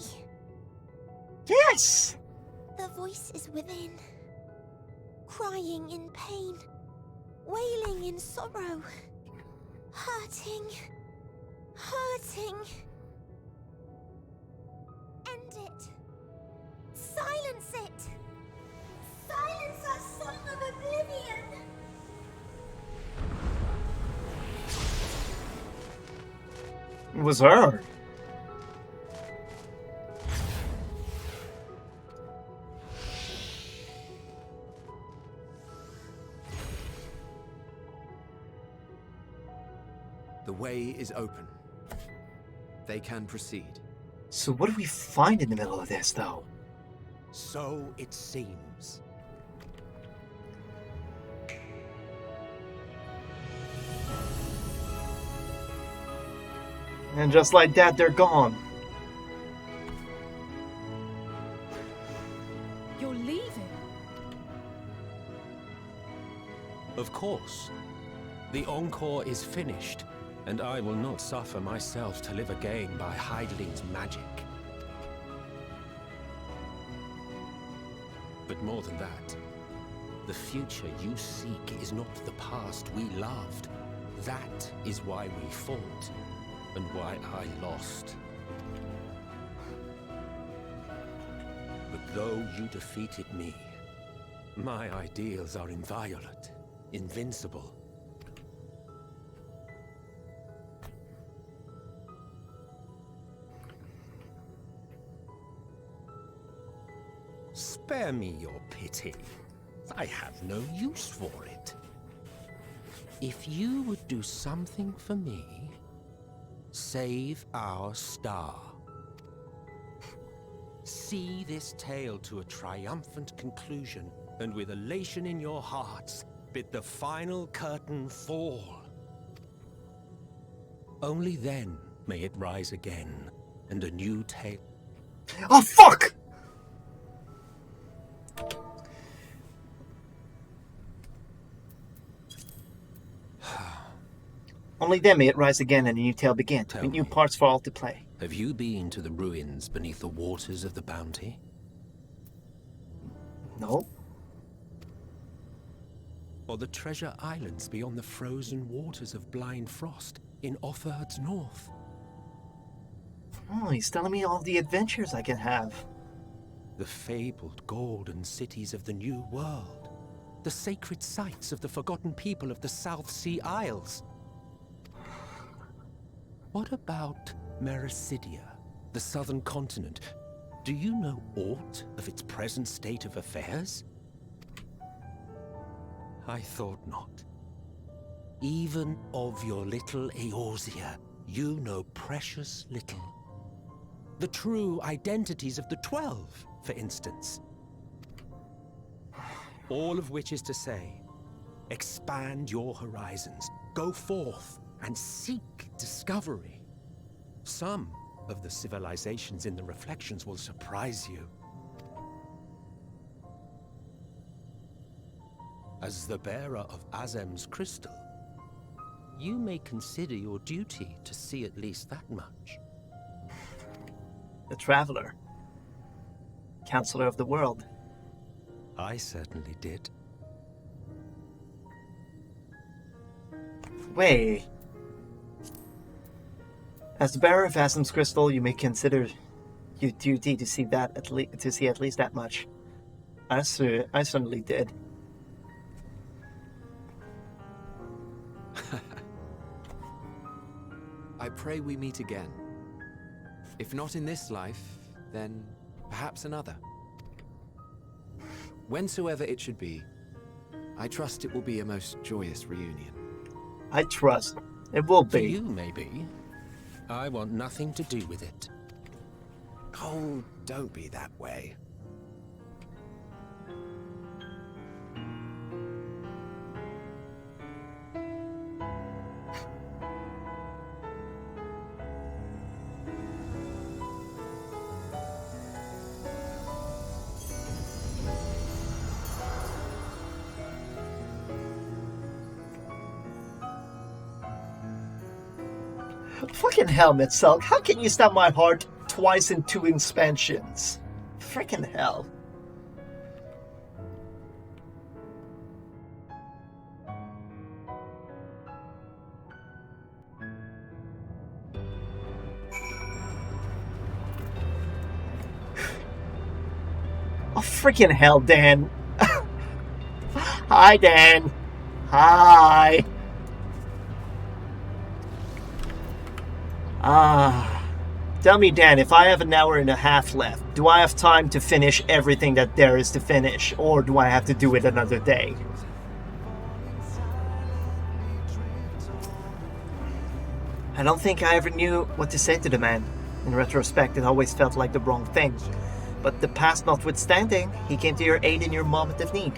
Speaker 1: Yes!
Speaker 10: The voice is within, crying in pain, wailing in sorrow, hurting. End it. Silence it. Silence our song of oblivion.
Speaker 1: It was her.
Speaker 9: The way is open. They can proceed.
Speaker 1: So what do we find in the middle of this, though?
Speaker 13: So it seems.
Speaker 1: And just like that, they're gone.
Speaker 12: You're leaving?
Speaker 13: Of course. The Encore is finished, and I will not suffer myself to live again by Heideling's magic. But more than that, the future you seek is not the past we loved. That is why we fought, and why I lost. But though you defeated me, my ideals are inviolate, invincible. Spare me your pity. I have no use for it. If you would do something for me, save our star. See this tale to a triumphant conclusion, and with elation in your hearts, bid the final curtain fall. Only then may it rise again, and a new tale...
Speaker 1: Oh, fuck! Only then may it rise again and a new tale begin, with new parts for all to play.
Speaker 13: Have you been to the ruins beneath the waters of the Bounty?
Speaker 1: No.
Speaker 13: Or the treasure islands beyond the frozen waters of Blind Frost in Offerd's north?
Speaker 1: Oh, he's telling me all the adventures I can have.
Speaker 13: The fabled golden cities of the New World. The sacred sites of the forgotten people of the South Sea Isles. What about Mericidia, the southern continent? Do you know aught of its present state of affairs? I thought not. Even of your little Eorzea, you know precious little. The true identities of the 12, for instance. All of which is to say, expand your horizons, go forth and seek discovery. Some of the civilizations in the reflections will surprise you. As the bearer of Azem's crystal, you may consider your duty to see at least that much.
Speaker 1: The Traveler. Counselor of the World.
Speaker 13: I certainly did.
Speaker 1: Wait. As the bearer of Azem's crystal, you may consider your duty to see that at least that much. I certainly did.
Speaker 9: I pray we meet again. If not in this life, then perhaps another. Whensoever it should be, I trust it will be a most joyous reunion.
Speaker 1: I trust it will be.
Speaker 13: For you, maybe. I want nothing to do with it.
Speaker 9: Oh, don't be that way.
Speaker 1: Fucking hell, Mitzel. How can you stab my heart twice in 2 expansions? Freaking hell. Oh, freaking hell, Dan. Hi, Dan. Hi. Tell me, Dan, if I have an hour and a half left, do I have time to finish everything that there is to finish, or do I have to do it another day? I don't think I ever knew what to say to the man. In retrospect, it always felt like the wrong thing. But the past notwithstanding, he came to your aid in your moment of need.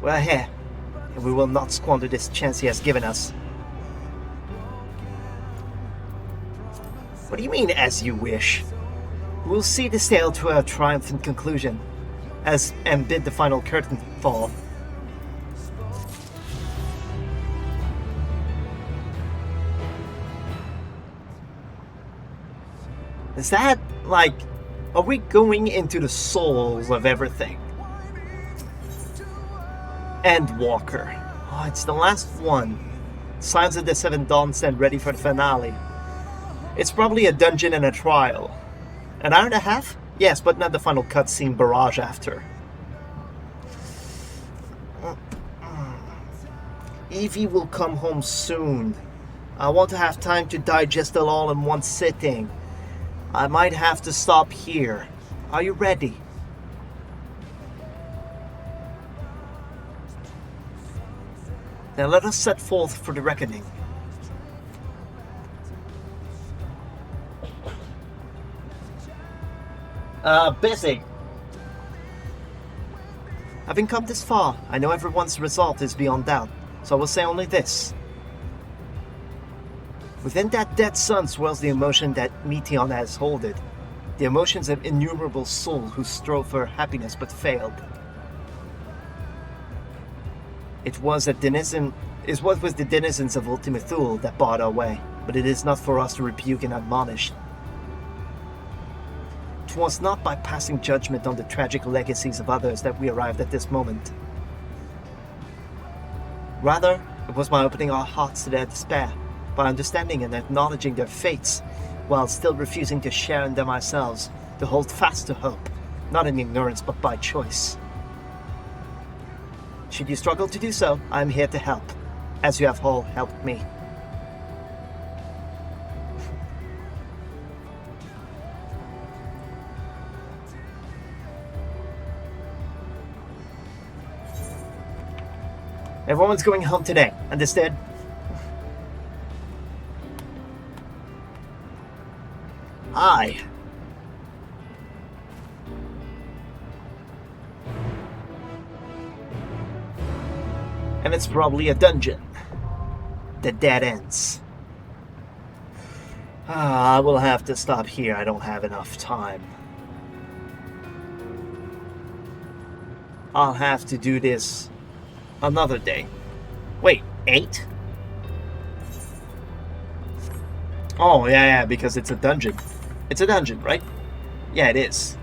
Speaker 1: Well, here, and we will not squander this chance he has given us. What do you mean, as you wish? We'll see this tale to a triumphant conclusion, and bid the final curtain fall. Is that, like, are we going into the souls of everything? Endwalker. Oh, it's the last one. Signs of the Seven Dawns stand ready for the finale. It's probably a dungeon and a trial. An hour and a half? Yes, but not the final cutscene barrage after. Evie will come home soon. I want to have time to digest it all in one sitting. I might have to stop here. Are you ready? Then let us set forth for the reckoning. Busy. Having come this far, I know everyone's result is beyond doubt, so I will say only this. Within that dead sun swells the emotion that Meteon has holded, the emotions of innumerable souls who strove for happiness but failed. It was a denizen is what was the denizens of Ultima Thule that barred our way, but it is not for us to rebuke and admonish. 'Twas not by passing judgment on the tragic legacies of others that we arrived at this moment. Rather, it was by opening our hearts to their despair, by understanding and acknowledging their fates, while still refusing to share in them ourselves, to hold fast to hope, not in ignorance but by choice. Should you struggle to do so, I am here to help, as you have all helped me. Everyone's going home today, understood? Aye. And it's probably a dungeon. The dead ends. I will have to stop here. I don't have enough time. I'll have to do this another day. Wait, 8? Oh, yeah, because it's a dungeon. It's a dungeon, right? Yeah, it is.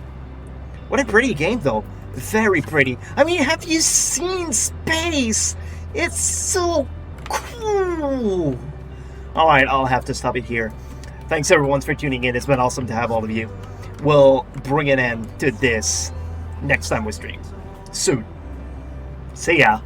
Speaker 1: What a pretty game, though. Very pretty. I mean, have you seen space? It's so cool. Alright, I'll have to stop it here. Thanks, everyone, for tuning in. It's been awesome to have all of you. We'll bring an end to this next time we stream. Soon. See ya.